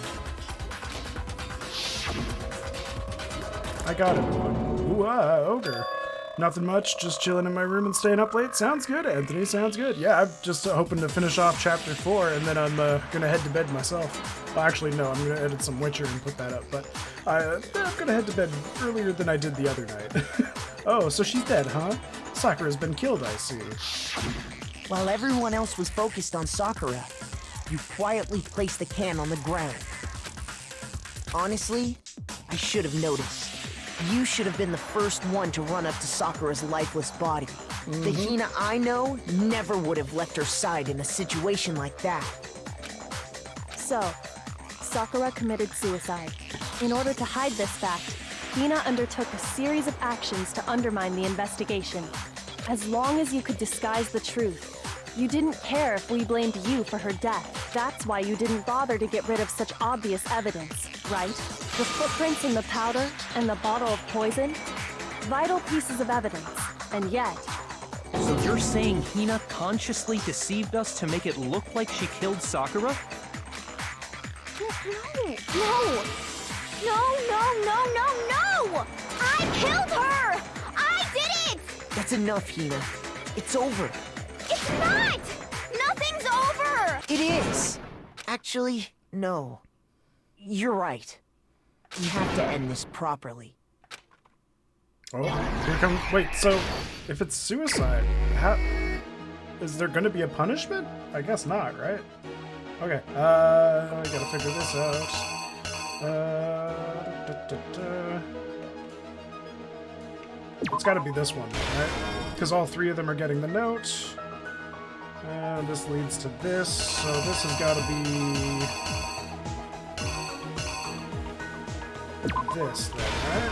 I got everyone. Ooh, ogre. Nothing much, just chilling in my room and staying up late. Sounds good, Anthony, sounds good. Yeah, I'm just hoping to finish off chapter 4, and then I'm gonna head to bed myself. Well, actually, no, I'm gonna edit some Witcher and put that up, but I'm gonna head to bed earlier than I did the other night. Oh, so she's dead, huh? Sakura's been killed, I see. While everyone else was focused on Sakura, you quietly placed the can on the ground. Honestly, I should have noticed. You should have been the first one to run up to Sakura's lifeless body. The Hina I know never would have left her side in a situation like that. So, Sakura committed suicide. In order to hide this fact, Hina undertook a series of actions to undermine the investigation. As long as you could disguise the truth, you didn't care if we blamed you for her death. That's why you didn't bother to get rid of such obvious evidence, right? The footprints in the powder and the bottle of poison? Vital pieces of evidence, and yet... So you're saying Hina consciously deceived us to make it look like she killed Sakura? No! I killed her! I did it! That's enough, Hina. It's over. It's not! Nothing's over! It is! Actually, no. You're right. We have to end this properly. Oh, here comes... Wait, so if it's suicide, how... Is there gonna be a punishment? I guess not, right? Okay, I gotta figure this out. It's gotta be this one, right? Because all three of them are getting the note. And this leads to this, so this has gotta be... this then, right?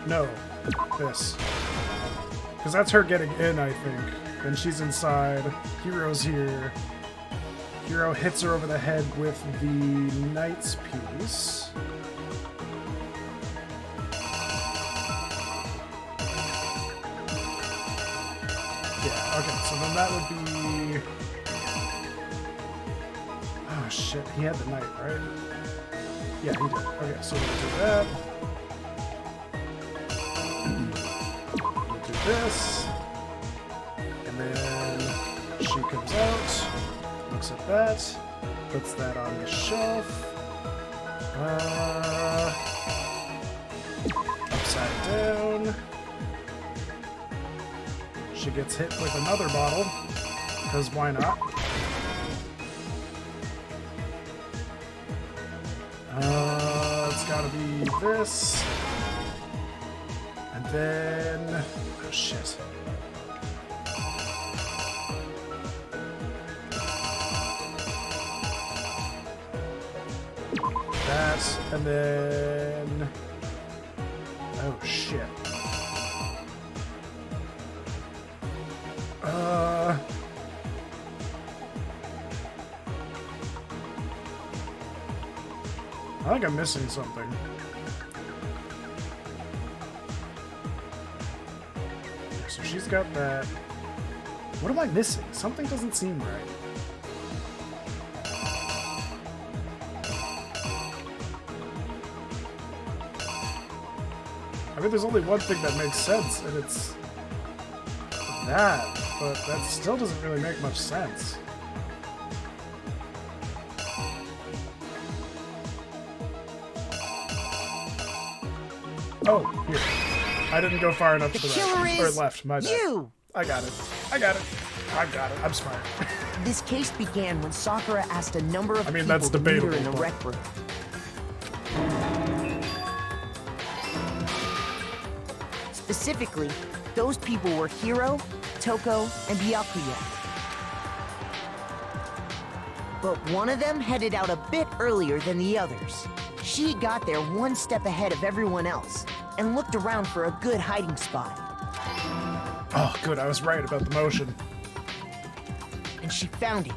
No, this. Because that's her getting in, I think. And she's inside. Hiro's here. Hiro hits her over the head with the knight's piece. Yeah, okay, so then that would be... Oh shit, he had the knight, right? Yeah, he did. Okay, so we'll do that. We'll do this. And then she comes out, looks at that, puts that on the shelf. Upside down. She gets hit with another bottle, because why not? It's gotta be this. And then... oh, shit. That, and then... oh, shit. I think I'm missing something. So she's got that. What am I missing? Something doesn't seem right. I mean, there's only one thing that makes sense, and it's that, but that still doesn't really make much sense. Oh, here. I didn't go far enough to the right. Or left, my bad. You! I got it. I'm smart. This case began when Sakura asked a number of people that's to meet her debatable, in the but... rec room. Specifically, those people were Hiro, Toko, and Byakuya. But one of them headed out a bit earlier than the others. She got there one step ahead of everyone else and looked around for a good hiding spot. Oh, good, I was right about the motion. And she found it.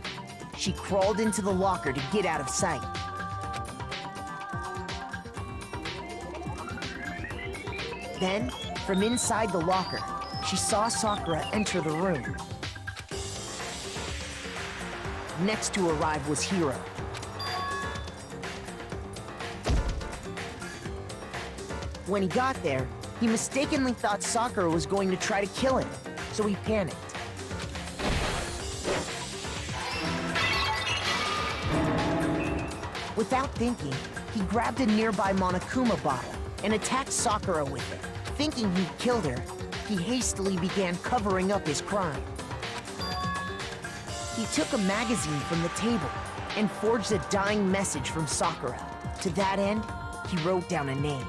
She crawled into the locker to get out of sight. Then, from inside the locker, she saw Sakura enter the room. Next to arrive was Hiro. When he got there, he mistakenly thought Sakura was going to try to kill him, so he panicked. Without thinking, he grabbed a nearby Monokuma bottle and attacked Sakura with it. Thinking he'd killed her, he hastily began covering up his crime. He took a magazine from the table and forged a dying message from Sakura. To that end, he wrote down a name.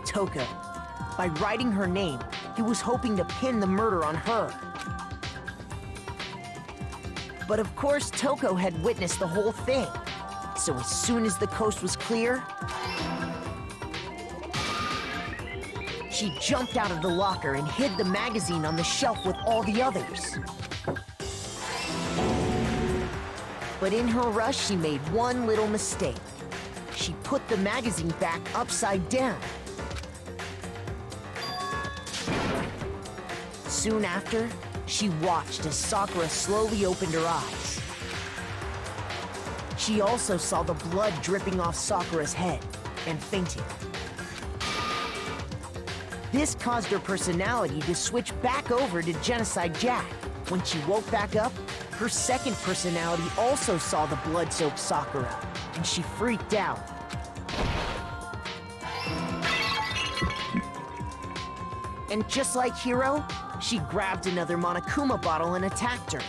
Toko. By writing her name, he was hoping to pin the murder on her. But of course, Toko had witnessed the whole thing. So as soon as the coast was clear, she jumped out of the locker and hid the magazine on the shelf with all the others. But in her rush, she made one little mistake. She put the magazine back upside down. Soon after, she watched as Sakura slowly opened her eyes. She also saw the blood dripping off Sakura's head and fainted. This caused her personality to switch back over to Genocide Jack. When she woke back up, her second personality also saw the blood-soaked Sakura, and she freaked out. And just like Hiro, she grabbed another Monokuma bottle and attacked her.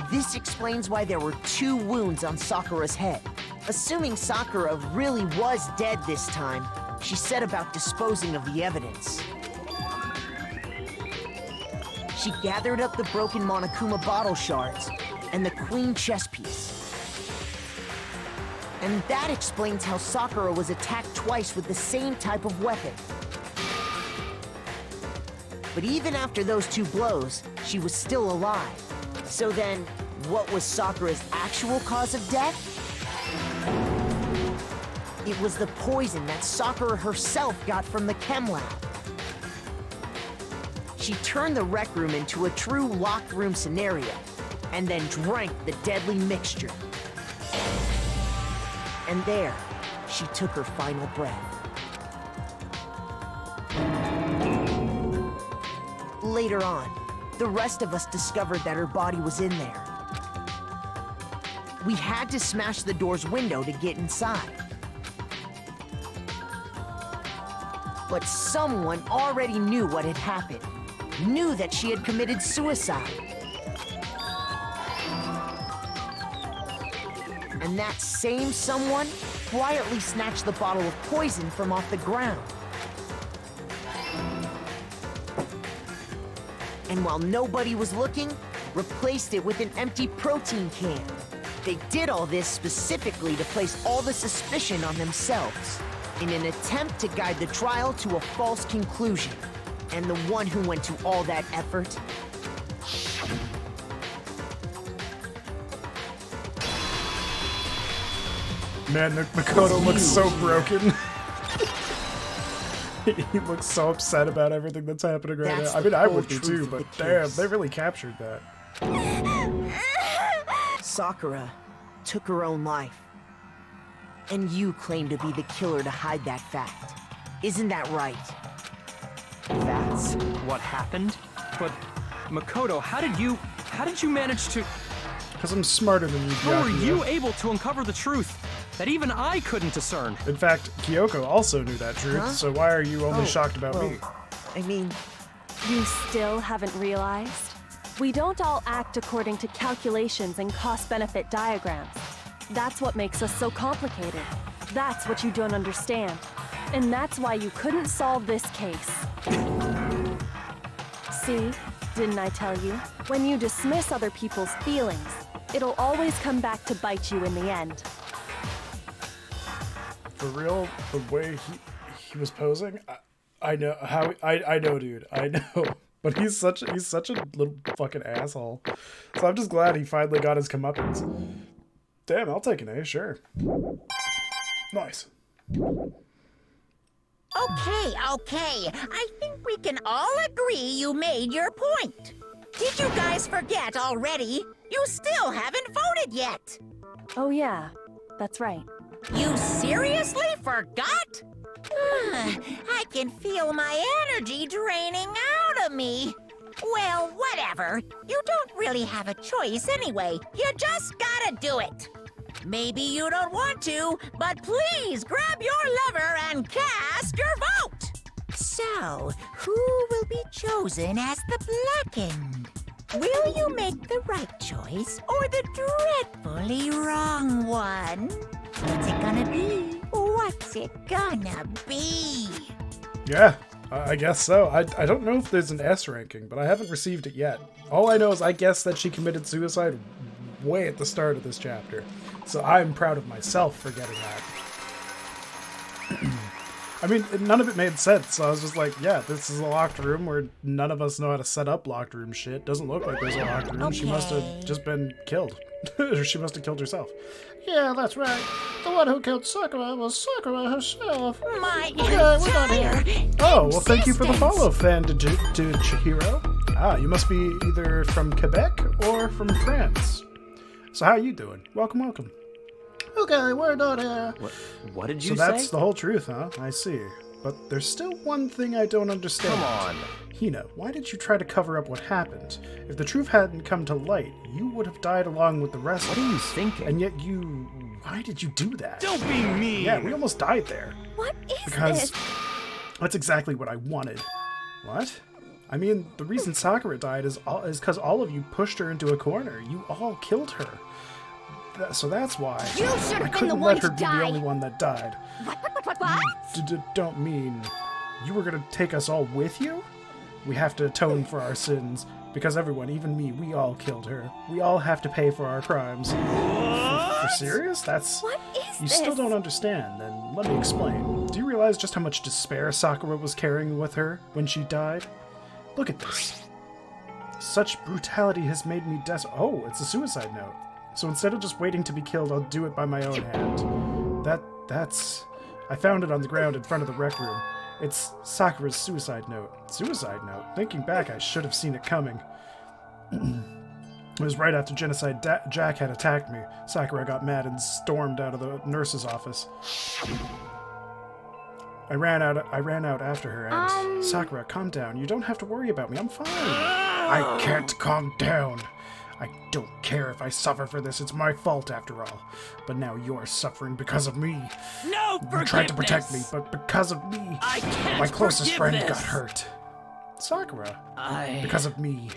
This explains why there were 2 wounds on Sakura's head. Assuming Sakura really was dead this time, she set about disposing of the evidence. She gathered up the broken Monokuma bottle shards and the queen chess piece. And that explains how Sakura was attacked twice with the same type of weapon. But even after those 2 blows, she was still alive. So then, what was Sakura's actual cause of death? It was the poison that Sakura herself got from the chem lab. She turned the rec room into a true locked room scenario, and then drank the deadly mixture. And there, she took her final breath. Later on, the rest of us discovered that her body was in there. We had to smash the door's window to get inside. But someone already knew what had happened. Knew that she had committed suicide. And that same someone quietly snatched the bottle of poison from off the ground. And while nobody was looking, replaced it with an empty protein can. They did all this specifically to place all the suspicion on themselves, in an attempt to guide the trial to a false conclusion. And the one who went to all that effort? Man, Makoto looks so broken. He looks so upset about everything that's happening right now. I mean, I would be too, but damn, they really captured that. Sakura took her own life. And you claim to be the killer to hide that fact. Isn't that right? That's what happened? But, Makoto, how did you manage to... Because I'm smarter than you, How were you able to uncover the truth that even I couldn't discern? In fact, Kyoko also knew that truth, so why are you only shocked about me? I mean... You still haven't realized? We don't all act according to calculations and cost-benefit diagrams. That's what makes us so complicated. That's what you don't understand. And that's why you couldn't solve this case. See? Didn't I tell you? When you dismiss other people's feelings, It'll always come back to bite you in the end. For real, the way he was posing, I know how I know, dude. I know, but he's such a little fucking asshole. So I'm just glad he finally got his comeuppance. Damn, I'll take an A, sure. Nice. Okay. I think we can all agree you made your point. Did you guys forget already? You still haven't voted yet. Oh yeah, that's right. You seriously forgot? I can feel my energy draining out of me. Well, whatever. You don't really have a choice anyway. You just gotta do it. Maybe you don't want to, but please grab your lever and cast your vote. So, who will be chosen as the blackened? Will you make the right choice or the dreadfully wrong one? What's it gonna be? What's it gonna be? Yeah, I guess so. I don't know if there's an S ranking, but I haven't received it yet. All I know is I guess that she committed suicide way at the start of this chapter. So I'm proud of myself for getting that. I mean, none of it made sense, so I was just like, yeah, this is a locked room where none of us know how to set up locked room shit. Doesn't look like there's a locked room. Okay. She must have just been killed. Or she must have killed herself. Yeah, that's right. The one who killed Sakura was Sakura herself. My we're not here. Oh, well, thank you for the follow, fan to Chihiro. Ah, you must be either from Quebec or from France. So how you doing? Welcome, welcome. Okay, we're not here. What did you say? So that's the whole truth, huh? I see. But there's still one thing I don't understand. Come on. Hina, why did you try to cover up what happened? If the truth hadn't come to light, you would have died along with the rest. What are you thinking? And yet why did you do that? Don't be mean! Yeah, we almost died there. What is Because this? that's exactly what I wanted. What? I mean, the reason Sakura died is because all of you pushed her into a corner. You all killed her. So that's why You should I have been the couldn't one let her to be the die. only one that died. What? Don't mean you were gonna take us all with you? We have to atone for our sins because everyone, even me, we all killed her. We all have to pay for our crimes. For serious? That's What is you this? still don't understand. Then let me explain. Do you realize just how much despair Sakura was carrying with her when she died? Look at this. Such brutality has made me Oh, it's a suicide note. So instead of just waiting to be killed, I'll do it by my own hand. That's... I found it on the ground in front of the rec room. It's Sakura's suicide note. Suicide note? Thinking back, I should have seen it coming. It was right after Genocide Jack had attacked me. Sakura got mad and stormed out of the nurse's office. I ran out after her and... Sakura, calm down. You don't have to worry about me. I'm fine. I can't calm down. I don't care if I suffer for this. It's my fault after all. But now you're suffering because of me. No forgiveness! You tried to protect me, but because of me, I can't my closest friend forgive got this. hurt. Sakura, because of me,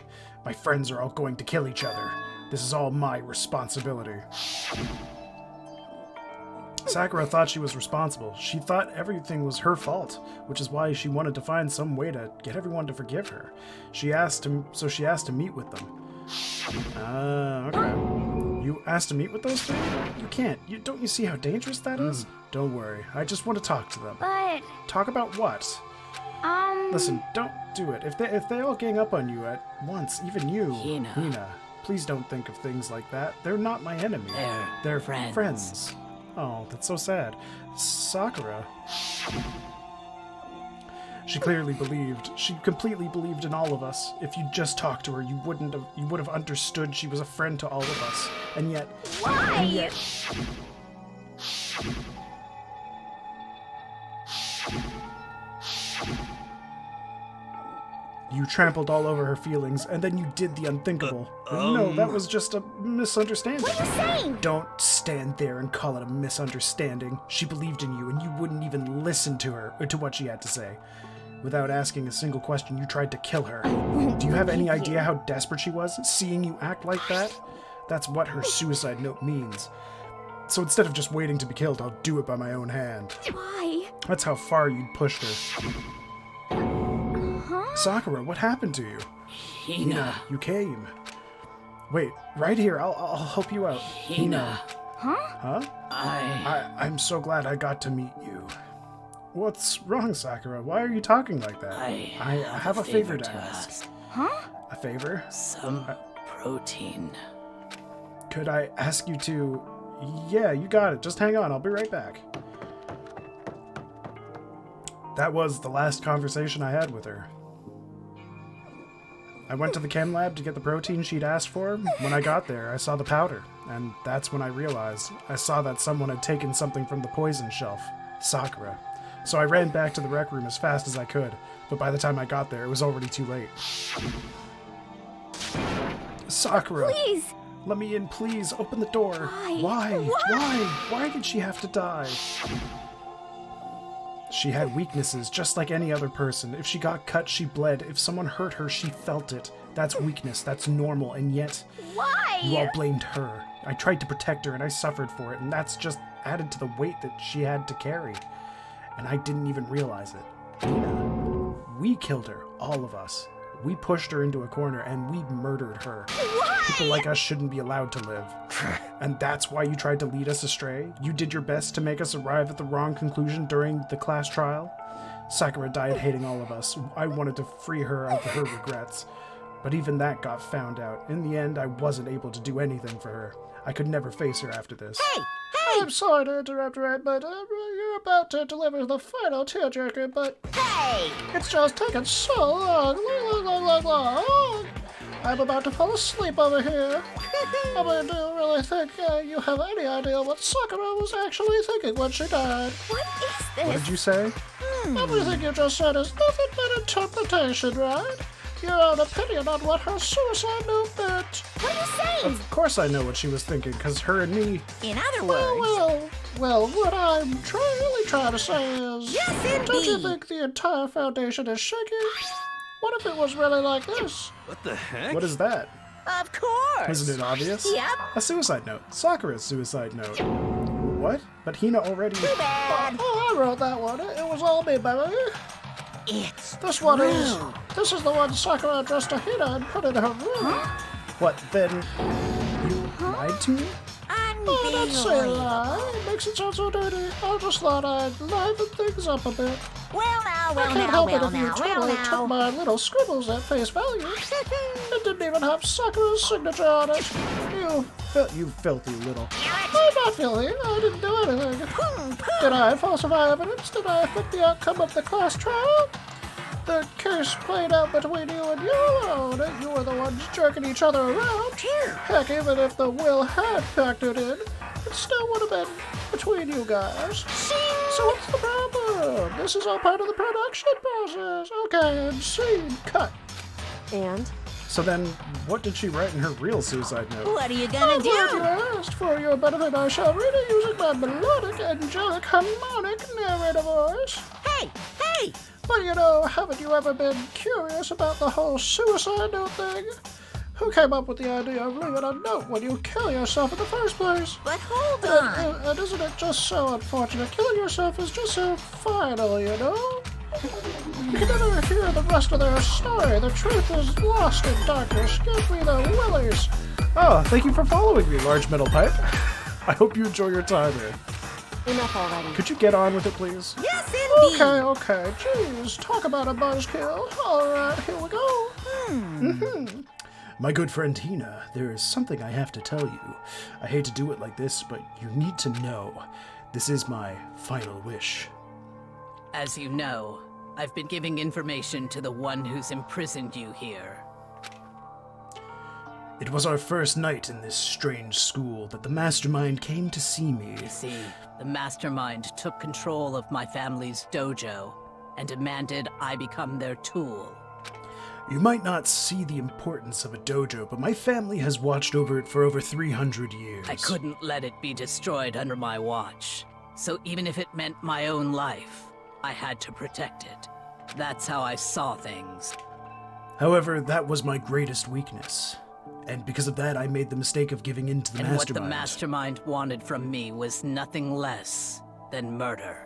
my friends are all going to kill each other. This is all my responsibility. Sakura thought she was responsible. She thought everything was her fault, which is why she wanted to find some way to get everyone to forgive her. She asked to meet with them. Okay. You asked to meet with those three? You can't. Don't you see how dangerous that is? Don't worry. I just want to talk to them. But Talk about what? Listen, don't do it. If they all gang up on you at once, even you, Hina, please don't think of things like that. They're not my enemy. They're friends. Oh, that's so sad. Sakura. She clearly believed. She completely believed in all of us. If you just talked to her, you would have understood she was a friend to all of us. And yet... why? You trampled all over her feelings, and then you did the unthinkable. No, that was just a misunderstanding. What are you saying? Don't stand there and call it a misunderstanding. She believed in you, and you wouldn't even listen to her, or to what she had to say. Without asking a single question, you tried to kill her. Do you have any idea how desperate she was, seeing you act like that? That's what her suicide note means. So instead of just waiting to be killed, I'll do it by my own hand. Why? That's how far you'd pushed her. Sakura, what happened to you? Hina. You came. Wait, right here. I'll help you out. Hina. Huh? I'm so glad I got to meet you. What's wrong, Sakura? Why are you talking like that? I have a favor to ask. Huh? A favor? Some protein. Could I ask you to... Yeah, you got it. Just hang on. I'll be right back. That was the last conversation I had with her. I went to the chem lab to get the protein she'd asked for. When I got there, I saw the powder. And that's when I realized. I saw that someone had taken something from the poison shelf. Sakura. So I ran back to the rec room as fast as I could. But by the time I got there, it was already too late. Sakura! Please! Let me in, please. Open the door. Why? Why did she have to die? She had weaknesses, just like any other person. If she got cut, she bled. If someone hurt her, she felt it. That's weakness. That's normal. And yet, Why? you all blamed her. I tried to protect her, and I suffered for it. And that's just added to the weight that she had to carry. And I didn't even realize it. Hina, we killed her. All of us. We pushed her into a corner, and we murdered her. Why? People like us shouldn't be allowed to live. And that's why you tried to lead us astray? You did your best to make us arrive at the wrong conclusion during the class trial? Sakura died hating all of us. I wanted to free her of her regrets. But even that got found out. In the end, I wasn't able to do anything for her. I could never face her after this. Hey! I'm sorry to interrupt, right, but you're about to deliver the final tearjerker, but... Hey! It's just taken so long. I'm about to fall asleep over here. I mean, do you really think you have any idea what Sakura was actually thinking when she died? What is this? What did you say? Everything you just said is nothing but interpretation, right? Your own opinion on what her suicide note meant. What are you saying? Of course I know what she was thinking, because her and me... In other words... Well, what I'm really trying to say is... Yes, indeed! Don't you think the entire foundation is shaky? What if it was really like this? What the heck? What is that? Of course! Isn't it obvious? Yep. A suicide note. Sakura's suicide note. What? But Hina already... Too bad. Oh, I wrote that one. It was all me, baby. It's This one true. is... This is the one Sakura addressed to Hina and put in her room. What, then... You lied to me? Oh, don't say lie. It makes it sound so dirty. I just thought I'd liven things up a bit. I can't help it if you totally took my little scribbles at face value. It didn't even have Sakura's signature on it. You filthy little... I'm not filthy. I didn't do anything. Did I falsify evidence? Did I affect the outcome of the class trial? The case played out between you and you alone. You were the ones jerking each other around. Heck, even if the will had factored in, it still would have been between you guys. So what's the problem? This is all part of the production process. Okay, and scene cut. And? So then, what did she write in her real suicide note? What are you gonna I'm glad you do? asked. For your benefit, I shall read it using my melodic, angelic, harmonic narrator voice. Hey! But you know, haven't you ever been curious about the whole suicide note thing? Who came up with the idea of leaving a note when you kill yourself in the first place? But hold on. And isn't it just so unfortunate? Killing yourself is just so final, you know? You can never hear the rest of their story. The truth is lost in darkness. Give me the willies. Oh, thank you for following me, Large Metal Pipe. I hope you enjoy your time here. Enough already. Could you get on with it, please? Yes, indeed. Okay. Jeez, talk about a buzzkill. All right, here we go. My good friend Hina, there is something I have to tell you. I hate to do it like this, but you need to know. This is my final wish. As you know, I've been giving information to the one who's imprisoned you here. It was our first night in this strange school that the mastermind came to see me. You see, the mastermind took control of my family's dojo and demanded I become their tool. You might not see the importance of a dojo, but my family has watched over it for over 300 years. I couldn't let it be destroyed under my watch. So even if it meant my own life, I had to protect it. That's how I saw things. However, that was my greatest weakness. And because of that, I made the mistake of giving in to the And mastermind. what the mastermind wanted from me was nothing less than murder.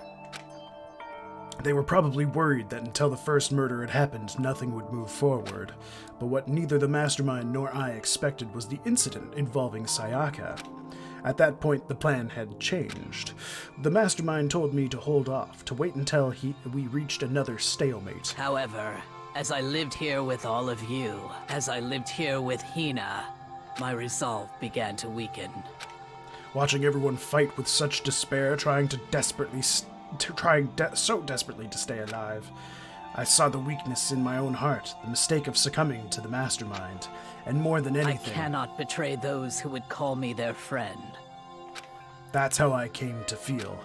They were probably worried that until the first murder had happened, nothing would move forward. But what neither the mastermind nor I expected was the incident involving Sayaka. At that point, the plan had changed. The mastermind told me to hold off, to wait until we reached another stalemate. However, as I lived here with all of you, as I lived here with Hina, my resolve began to weaken. Watching everyone fight with such despair, trying so desperately to stay alive, I saw the weakness in my own heart, the mistake of succumbing to the mastermind, and more than anything, I cannot betray those who would call me their friend. That's how I came to feel.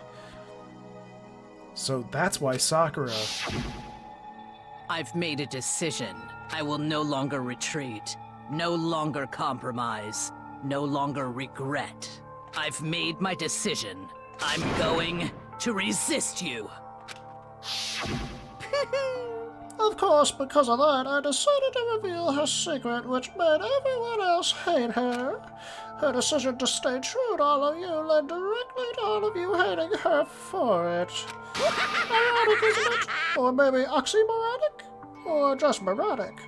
So that's why Sakura... I've made a decision. I will no longer retreat, no longer compromise, no longer regret. I've made my decision. I'm going to resist you. Of course, because of that, I decided to reveal her secret, which made everyone else hate her. Her decision to stay true to all of you led directly to all of you hating her for it. Ironic, isn't it? Or maybe oxymoronic? Or just moronic?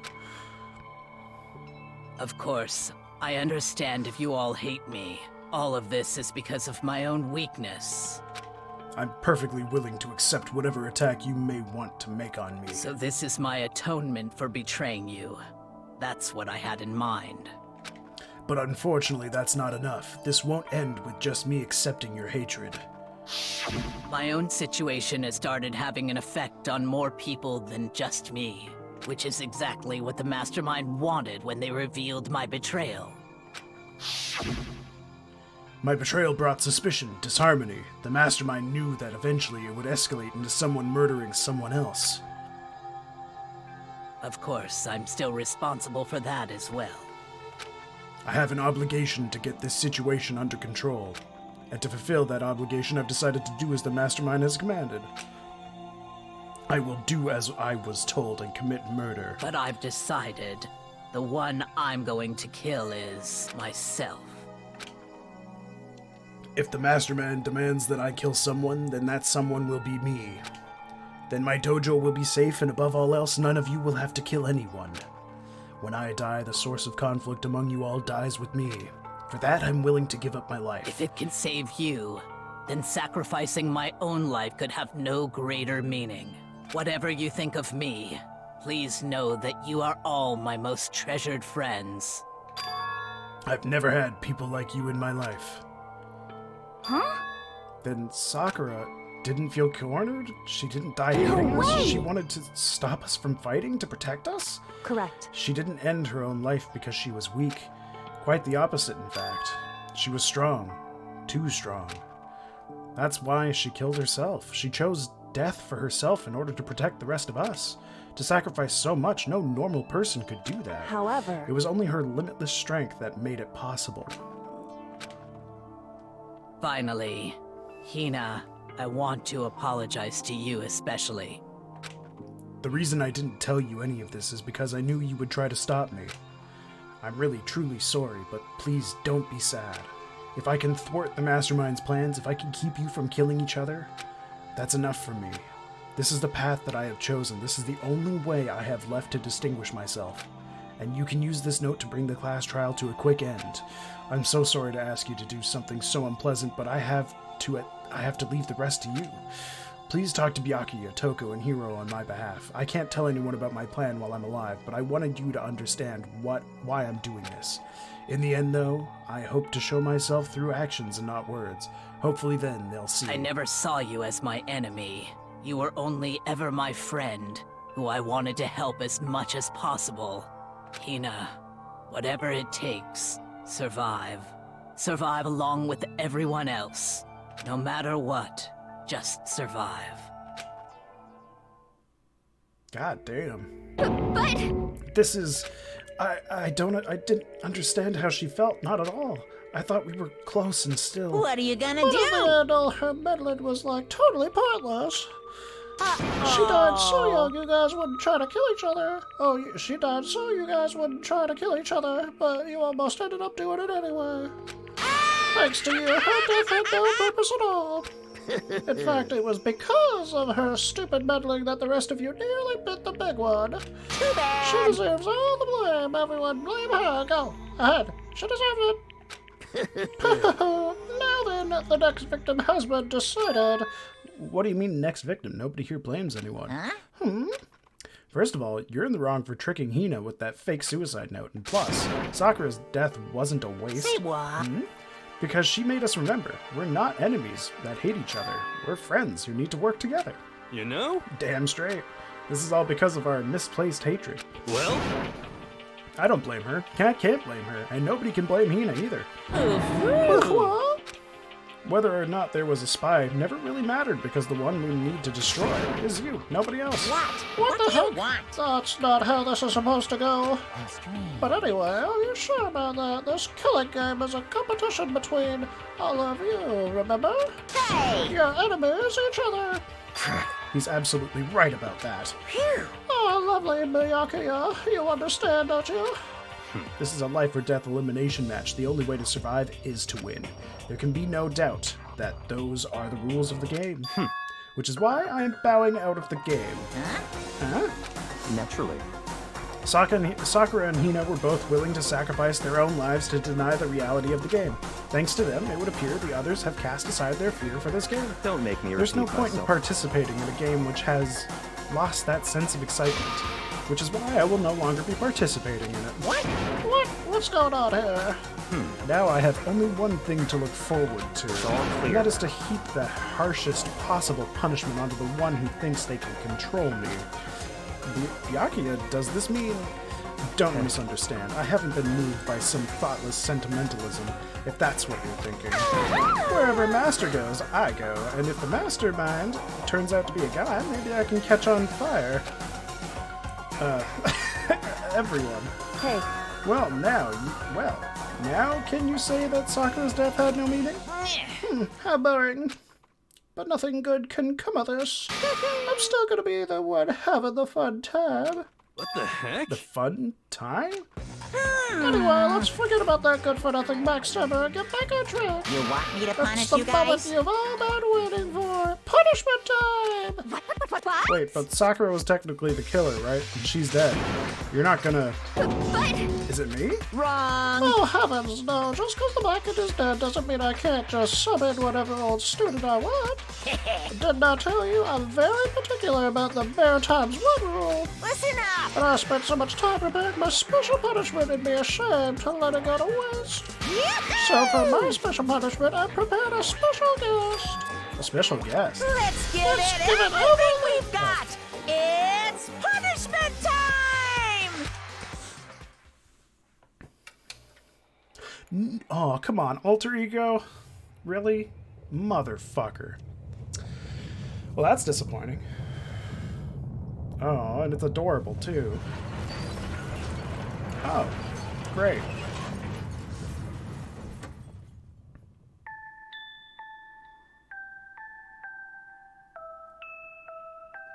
Of course, I understand if you all hate me. All of this is because of my own weakness. I'm perfectly willing to accept whatever attack you may want to make on me. So this is my atonement for betraying you. That's what I had in mind. But unfortunately, that's not enough. This won't end with just me accepting your hatred. My own situation has started having an effect on more people than just me, which is exactly what the mastermind wanted when they revealed my betrayal. My betrayal brought suspicion, disharmony. The mastermind knew that eventually it would escalate into someone murdering someone else. Of course, I'm still responsible for that as well. I have an obligation to get this situation under control. And to fulfill that obligation, I've decided to do as the mastermind has commanded. I will do as I was told and commit murder. But I've decided the one I'm going to kill is myself. If the mastermind demands that I kill someone, then that someone will be me. Then my dojo will be safe, and above all else, none of you will have to kill anyone. When I die, the source of conflict among you all dies with me. For that, I'm willing to give up my life. If it can save you, then sacrificing my own life could have no greater meaning. Whatever you think of me, please know that you are all my most treasured friends. I've never had people like you in my life. Huh? Then Sakura didn't feel cornered? She didn't die hating us? She wanted to stop us from fighting, to protect us? Correct. She didn't end her own life because she was weak. Quite the opposite, in fact. She was strong. Too strong. That's why she killed herself. She chose death for herself in order to protect the rest of us. To sacrifice so much, no normal person could do that. However, it was only her limitless strength that made it possible. Finally, Hina, I want to apologize to you especially. The reason I didn't tell you any of this is because I knew you would try to stop me. I'm really, truly sorry, but please don't be sad. If I can thwart the Mastermind's plans, if I can keep you from killing each other, that's enough for me. This is the path that I have chosen. This is the only way I have left to distinguish myself. And you can use this note to bring the class trial to a quick end. I'm so sorry to ask you to do something so unpleasant, but I have to leave the rest to you. Please talk to Byakuya, Toko, and Hiro on my behalf. I can't tell anyone about my plan while I'm alive, but I wanted you to understand why I'm doing this. In the end, though, I hope to show myself through actions and not words. Hopefully then they'll see. I never saw you as my enemy. You were only ever my friend, who I wanted to help as much as possible. Hina, whatever it takes, survive. Survive along with everyone else. No matter what, just survive. God damn. But... This is... I didn't understand how she felt, not at all. I thought we were close and still... What are you gonna But do? in the end, all her meddling was like totally pointless. She died so young you guys wouldn't try to kill each other. She died so you guys wouldn't try to kill each other, but you almost ended up doing it anyway. Thanks to you, her death had no purpose at all. In fact, it was because of her stupid meddling that the rest of you nearly bit the big one. Too bad. She deserves all the blame. Everyone blame her. Go ahead. She deserves it. Now then, the next victim has been decided. What do you mean, next victim? Nobody here blames anyone. Huh? First of all, you're in the wrong for tricking Hina with that fake suicide note. And plus, Sakura's death wasn't a waste. Say what? Because she made us remember, we're not enemies that hate each other. We're friends who need to work together. You know? Damn straight. This is all because of our misplaced hatred. Well, I don't blame her. I can't blame her. And nobody can blame Hina either. What? Whether or not there was a spy never really mattered because the one we need to destroy is you, nobody else. What the do you heck? want? That's not how this is supposed to go. How strange. But anyway, are you sure about that? This killing game is a competition between all of you, remember? Hey! Your enemies, each other. He's absolutely right about that. Phew! Oh, lovely Miyake, you understand, don't you? This is a life or death elimination match. The only way to survive is to win. There can be no doubt that those are the rules of the game. Which is why I am bowing out of the game. Huh? Naturally. Sakura and Hina were both willing to sacrifice their own lives to deny the reality of the game. Thanks to them, it would appear the others have cast aside their fear for this game. Don't make me There's no repeat point in myself. participating in a game which has lost that sense of excitement. Which is why I will no longer be participating in it. What's going on here? Now I have only one thing to look forward to, all and clear. that is to heap the harshest possible punishment onto the one who thinks they can control me. Byakuya, does this mean... Don't misunderstand. I haven't been moved by some thoughtless sentimentalism, if that's what you're thinking. Wherever Master goes, I go, and if the mastermind turns out to be a guy, maybe I can catch on fire. Everyone. Hey, Well, now can you say that Sakura's death had no meaning? How boring. But nothing good can come of this. I'm still gonna be the one having the fun time. what the heck? The fun time? Anyway, let's forget about that good-for-nothing backstabber and get back on track. You want me to That's punish the you moment guys? you've all been waiting for. Punishment time! What? Wait, but Sakura was technically the killer, right? And she's dead. You're not gonna... But Is it me? wrong. Oh, heavens, no. Just because the blanket is dead doesn't mean I can't just sub in whatever old student I want. Didn't I tell you I'm very particular about the bare times one rule? Listen up. And I spent so much time preparing my special punishment it'd be a shame to let it go to waste. So for my special punishment, I prepared a special guest. A special guest. Let's give Let's it give it everything everything. we've got. It's punishment time. Oh, come on, alter ego? Really? Motherfucker. Well, that's disappointing. Oh, and it's adorable, too. Oh, great.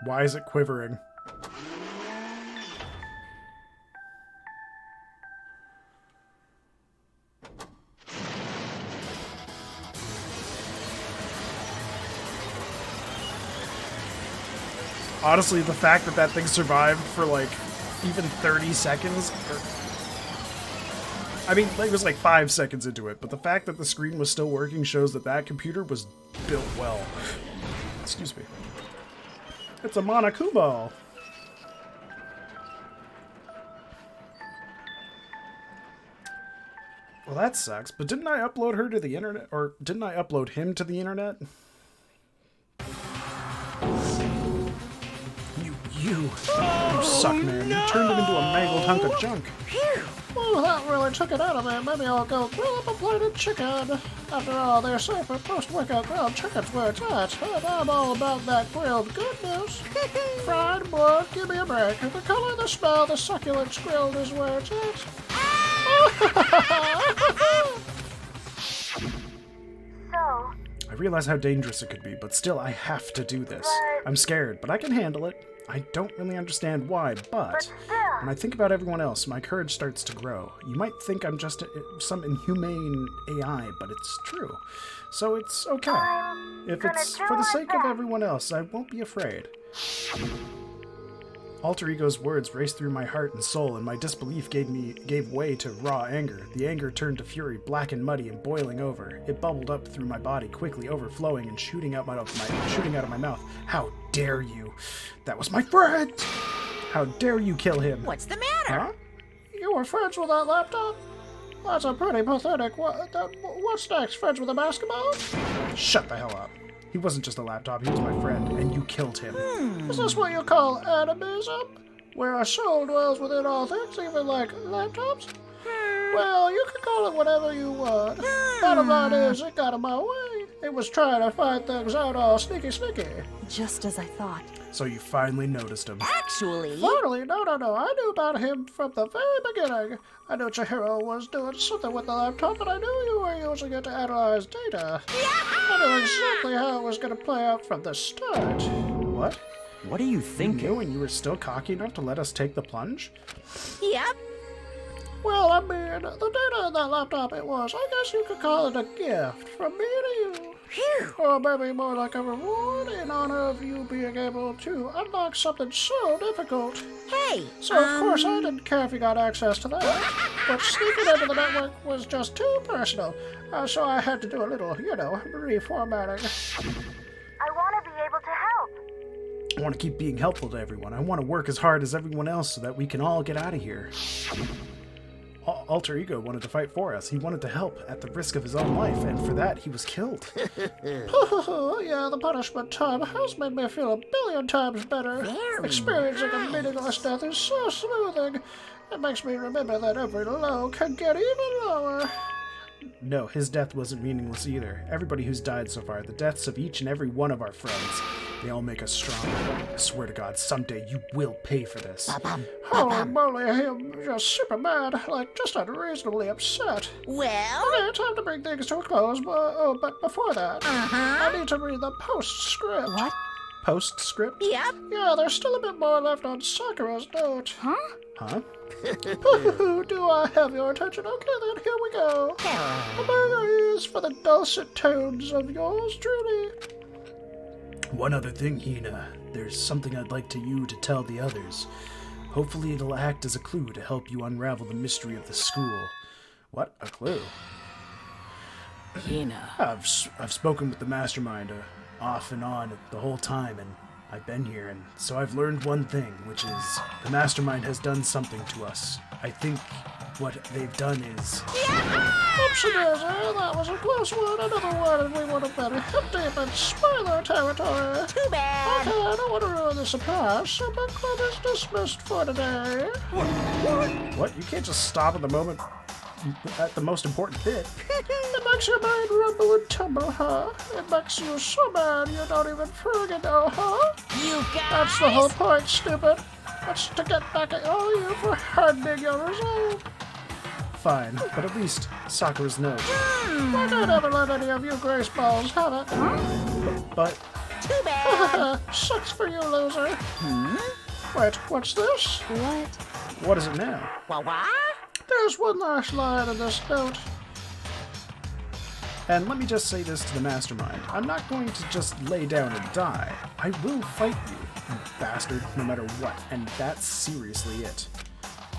Why is it quivering? Honestly, the fact that that thing survived for like even 30 seconds, I mean, it was like 5 seconds into it, but the fact that the screen was still working shows that that computer was built well. Excuse me. It's a Monokuma. Well, that sucks, but didn't I upload her to the internet? Or didn't I upload him to the internet? You suck, man. You turned him into a mangled hunk of junk. Well, that really took it out of me. Maybe I'll go grill up a plated chicken. After all, they're safe for post-workout grilled chickens where it's at. And I'm all about that grilled goodness. Fried, boiled, give me a break. The color, the smell, the succulence grilled is where it's at. So, I realize how dangerous it could be, but still, I have to do this. I'm scared, but I can handle it. I don't really understand why, but but... still, When I think about everyone else, my courage starts to grow. You might think I'm just some inhumane AI, but it's true. So it's okay. If it's for the sake of everyone else, I won't be afraid. Alter Ego's words raced through my heart and soul, and my disbelief gave way to raw anger. The anger turned to fury, black and muddy and boiling over. It bubbled up through my body, quickly overflowing and shooting out of my mouth. How dare you? That was my friend! How dare you kill him? What's the matter? Huh? You were friends with that laptop? That's a pretty pathetic. What's next? Friends with a basketball? Shut the hell up. He wasn't just a laptop, he was my friend, and you killed him. Is this what you call animism? Where a soul dwells within all things, even like laptops? Well, you can call it whatever you want. Bottom line is, it got in my way. It was trying to find things out all sneaky. Just as I thought. So you finally noticed him. Actually... Finally, no. I knew about him from the very beginning. I knew Chihiro was doing something with the laptop, and I knew you were using it to analyze data. I knew exactly how it was going to play out from the start. What? What are you thinking? You knew and you were still cocky enough to let us take the plunge? Yep. Well, I mean, the data in that laptop, I guess you could call it a gift from me to you. Phew. Or maybe more like a reward in honor of you being able to unlock something so difficult. Hey, So, of course, I didn't care if you got access to that. But sneaking into the network was just too personal. So I had to do a little, reformatting. I want to be able to help. I want to keep being helpful to everyone. I want to work as hard as everyone else so that we can all get out of here. Alter Ego wanted to fight for us. He wanted to help at the risk of his own life, and for that, he was killed. Yeah, the punishment time has made me feel 1,000,000,000 times better. Experiencing a meaningless death is so smoothing. It makes me remember that every low can get even lower. No, his death wasn't meaningless either. Everybody who's died so far, the deaths of each and every one of our friends, they all make us stronger. I swear to God, someday you will pay for this. Holy moly, I'm just super mad, just unreasonably upset. well... Okay, time to bring things to a close, but before that, I need to read the postscript. What? Postscript? Yep. Yeah, there's still a bit more left on Sakura's note. Huh? Do I have your attention? Okay, then here we go. Prepare your ears for the dulcet tones of yours truly. One other thing, Hina. There's something I'd like you to tell the others. Hopefully it'll act as a clue to help you unravel the mystery of the school. What? A clue? Hina. I've spoken with the mastermind off and on the whole time, and I've been here, and so I've learned one thing, which is the mastermind has done something to us. I think what they've done is... Oopsie-daisy, that was a close one. Another one, and we would have been hip deep in spoiler territory. Too bad. Okay, I don't want to ruin the surprise, so book club is dismissed for today. What? You can't just stop at the most important bit. It makes your mind rumble and tumble, huh? It makes you so mad you don't even friggin' know, huh? You guys... That's the whole point, stupid. That's to get back at all of you for hardening your resolve. Fine, but at least Sakura's note. I don't ever let any of you grace balls have it. But Too bad. Sucks for you, loser. Wait, what's this? What? what is it now? Well, what? There's one last line in this note. And let me just say this to the mastermind. I'm not going to just lay down and die. I will fight you bastard, no matter what. And that's seriously it.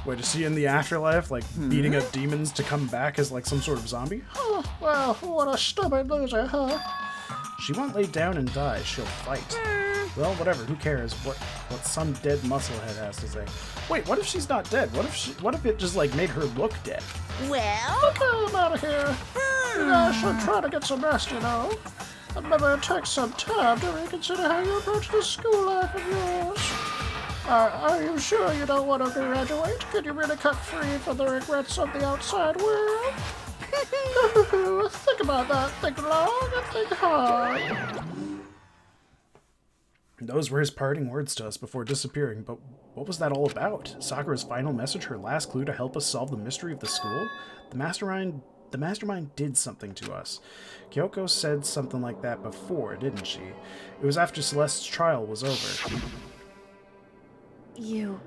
Wait, is she in the afterlife, beating up demons to come back as, some sort of zombie? Oh, well, what a stupid loser, huh? She won't lay down and die, she'll fight. Well, whatever, who cares what some dead musclehead has to say. Wait, what if she's not dead? What if it just, made her look dead? Well... Okay, I'm out of here. You guys should try to get some rest, And maybe take some time to reconsider how you approach this school life of yours. Are you sure you don't want to graduate? Can you really cut free from the regrets of the outside world? Think about that. Think long and think hard. Those were his parting words to us before disappearing, but what was that all about? Sakura's final message, her last clue to help us solve the mystery of the school? The mastermind did something to us. Kyoko said something like that before, didn't she? It was after Celeste's trial was over. You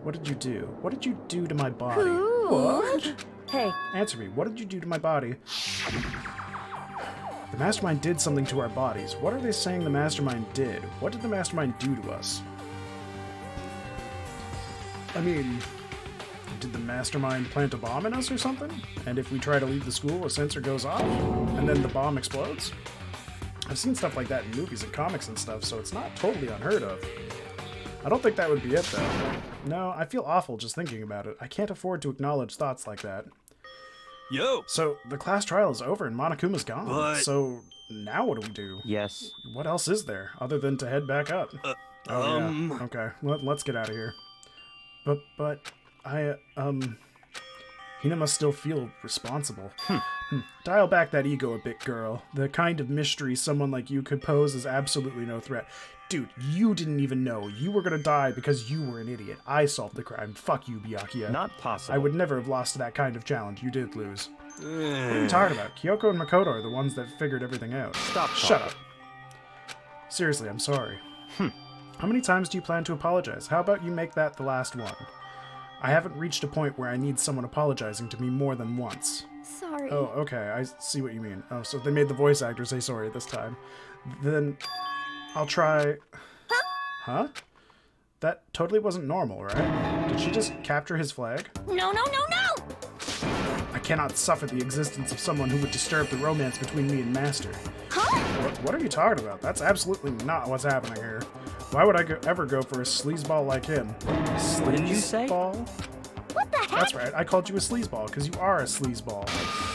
What did you do? What did you do to my body? Ooh. What? Hey, Answer me. What did you do to my body? The Mastermind did something to our bodies. What are they saying the Mastermind did? What did the Mastermind do to us? I mean, did the Mastermind plant a bomb in us or something? And if we try to leave the school, a sensor goes off, and then the bomb explodes? I've seen stuff like that in movies and comics and stuff, so it's not totally unheard of. I don't think that would be it, though. No, I feel awful just thinking about it. I can't afford to acknowledge thoughts like that. Yo! So, the class trial is over and Monokuma's gone. But- So, now what do we do? Yes. What else is there, other than to head back up? Yeah. Okay, let's get out of here. But, Hina must still feel responsible. Dial back that ego a bit, girl. The kind of mystery someone like you could pose is absolutely no threat. Dude, you didn't even know. You were gonna die because you were an idiot. I solved the crime. Fuck you, Byakuya. Not possible. I would never have lost to that kind of challenge. You did lose. What are you talking about? Kyoko and Makoto are the ones that figured everything out. Stop Shut up. Seriously, I'm sorry. How many times do you plan to apologize? How about you make that the last one? I haven't reached a point where I need someone apologizing to me more than once. Sorry. Oh, okay, I see what you mean. Oh, so they made the voice actor say sorry this time. Then I'll try... Huh? That totally wasn't normal, right? Did she just capture his flag? No, no, no, no! I cannot suffer the existence of someone who would disturb the romance between me and Master. Huh? What are you talking about? That's absolutely not what's happening here. Why would I ever go for a sleazeball like him? What did you say? Sleazeball? What the heck? That's right, I called you a sleazeball because you are a sleazeball.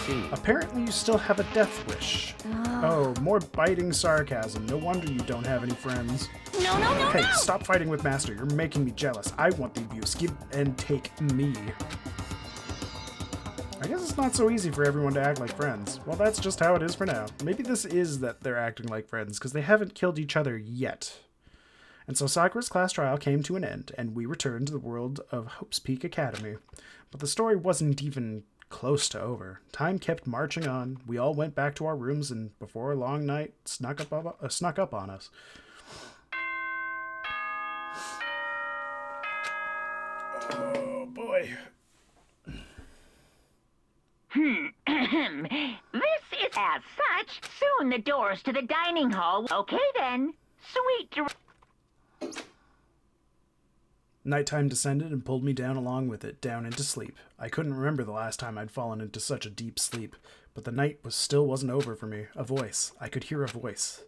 See. Apparently you still have a death wish. Oh, more biting sarcasm. No wonder you don't have any friends. No, no, no, Hey, no! stop fighting with Master. You're making me jealous. I want the abuse. Give and take me. I guess it's not so easy for everyone to act like friends. Well, that's just how it is for now. Maybe this is that they're acting like friends, because they haven't killed each other yet. And so Sakura's class trial came to an end, and we returned to the world of Hope's Peak Academy. But the story wasn't even close to over. Time kept marching on. We all went back to our rooms, and before a long night snuck up on us. Oh, boy. This is as such. Soon the doors to the dining hall. Okay then. Sweet dreams. Nighttime descended and pulled me down along with it, down into sleep. I couldn't remember the last time I'd fallen into such a deep sleep, but the night still wasn't over for me. A voice. I could hear a voice.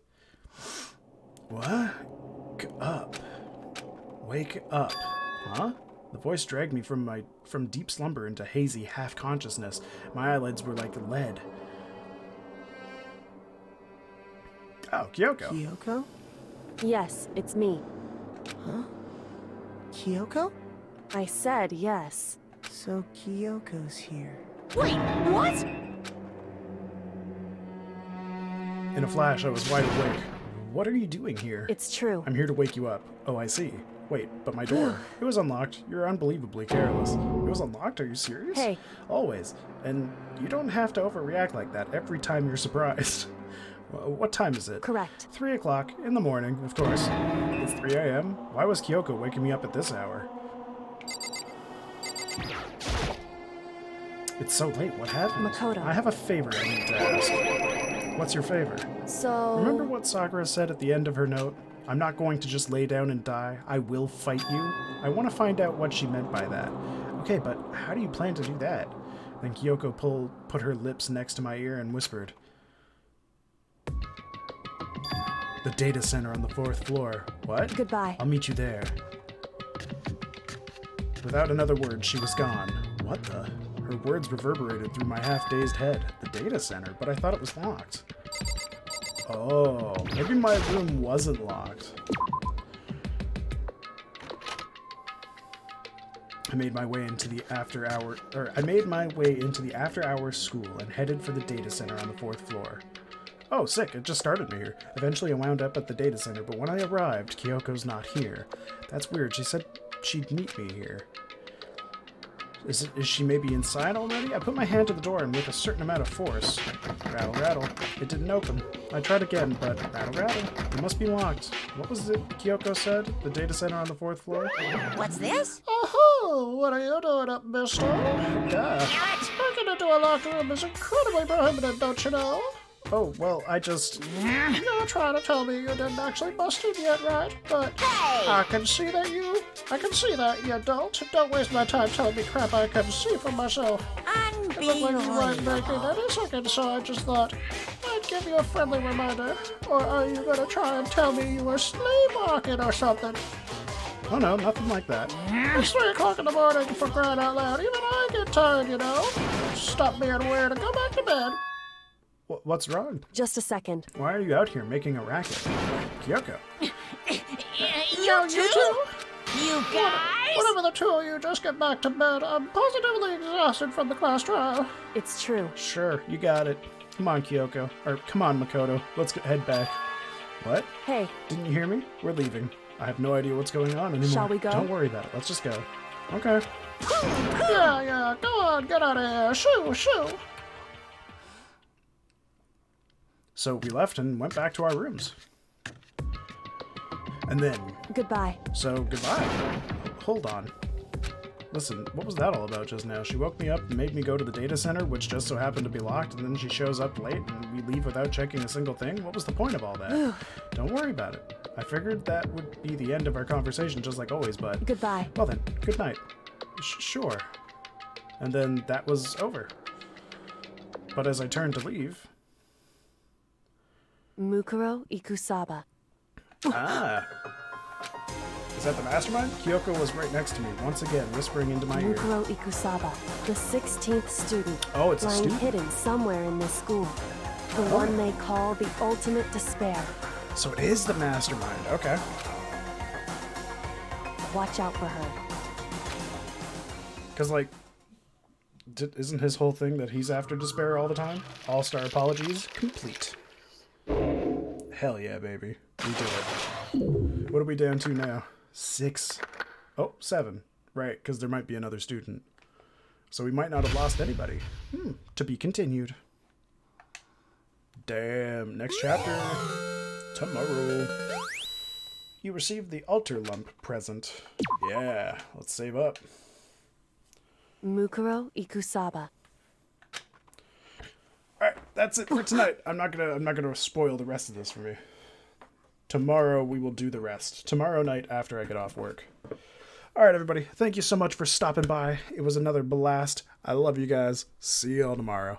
What? Wake up. Wake up. Huh? The voice dragged me from deep slumber into hazy half-consciousness. My eyelids were like lead. Oh, Kyoko. Kyoko? yes, it's me. Huh? Kyoko? I said yes. So Kyoko's here. Wait, what? In a flash, I was wide awake. What are you doing here? It's true. I'm here to wake you up. Oh, I see. Wait, but my door. It was unlocked. You're unbelievably careless. It was unlocked? Are you serious? Hey. Always. And you don't have to overreact like that every time you're surprised. What time is it? Correct. 3 o'clock in the morning, of course. It's 3 a.m. Why was Kyoko waking me up at this hour? It's so late. What happened? Makoto. I have a favor I need to ask. What's your favor? So... Remember what Sakura said at the end of her note? I'm not going to just lay down and die. I will fight you. I want to find out what she meant by that. Okay, but how do you plan to do that? Then Kyoko put her lips next to my ear and whispered. The data center on the 4th floor. What? Goodbye. I'll meet you there. Without another word, she was gone. What the? Her words reverberated through my half-dazed head. The data center, but I thought it was locked. Oh, maybe my room wasn't locked. I made my way into the after-hours school and headed for the data center on the 4th floor. Oh, sick, it just started me here. Eventually I wound up at the data center, but when I arrived, Kyoko's not here. That's weird, she said she'd meet me here. Is she maybe inside already? I put my hand to the door and with a certain amount of force. Rattle, rattle. It didn't open. I tried again, but rattle, rattle. It must be locked. What was it Kyoko said? The data center on the 4th floor? What's this? Aha! Oh, what are you doing up, mister? Breaking into a locker room is incredibly prohibited, don't you know? Oh, well, I just... You're trying to tell me you didn't actually bust in yet, right? But I can see that you don't. Don't waste my time telling me crap I can see for myself. It looked like you weren't making any second, so I just thought I'd give you a friendly reminder. Or are you gonna try and tell me you were sleepwalking or something? Oh no, nothing like that. It's 3 o'clock in the morning, for crying out loud. Even I get tired, you know. Stop being weird and go back to bed. What's wrong? Just a second. Why are you out here making a racket? Kyoko. You two? You guys? Whatever the two of you, just get back to bed. I'm positively exhausted from the class trial. It's true. Sure, you got it. Come on, Kyoko. Or, come on, Makoto. Let's head back. What? Hey. Didn't you hear me? We're leaving. I have no idea what's going on anymore. Shall we go? Don't worry about it. Let's just go. Okay. Yeah, go on, get out of here. Shoo. So we left and went back to our rooms. And then... Goodbye. So, goodbye. Hold on. Listen, what was that all about just now? She woke me up and made me go to the data center, which just so happened to be locked, and then she shows up late and we leave without checking a single thing? What was the point of all that? Don't worry about it. I figured that would be the end of our conversation just like always, but... Goodbye. Well then, good night. Sure. And then that was over. But as I turned to leave... Mukuro Ikusaba. Ah. Is that the mastermind? Kyoko was right next to me, once again, whispering into my ear. Mukuro Ikusaba, the 16th student. Oh, it's a lying student? hidden somewhere in this school. The one they call the ultimate despair. So it is the mastermind, okay. Watch out for her. Because, like, isn't his whole thing that he's after despair all the time? All-star apologies complete. Hell yeah, baby. We did it. What are we down to now? 6. Oh, 7. Right, because there might be another student. So we might not have lost anybody. To be continued. Damn. Next chapter. Tomorrow. You received the altar lump present. Yeah, let's save up. Mukuro Ikusaba. Alright, that's it for tonight. I'm not gonna spoil the rest of this for me. Tomorrow we will do the rest. Tomorrow night after I get off work. Alright, everybody. Thank you so much for stopping by. It was another blast. I love you guys. See y'all tomorrow.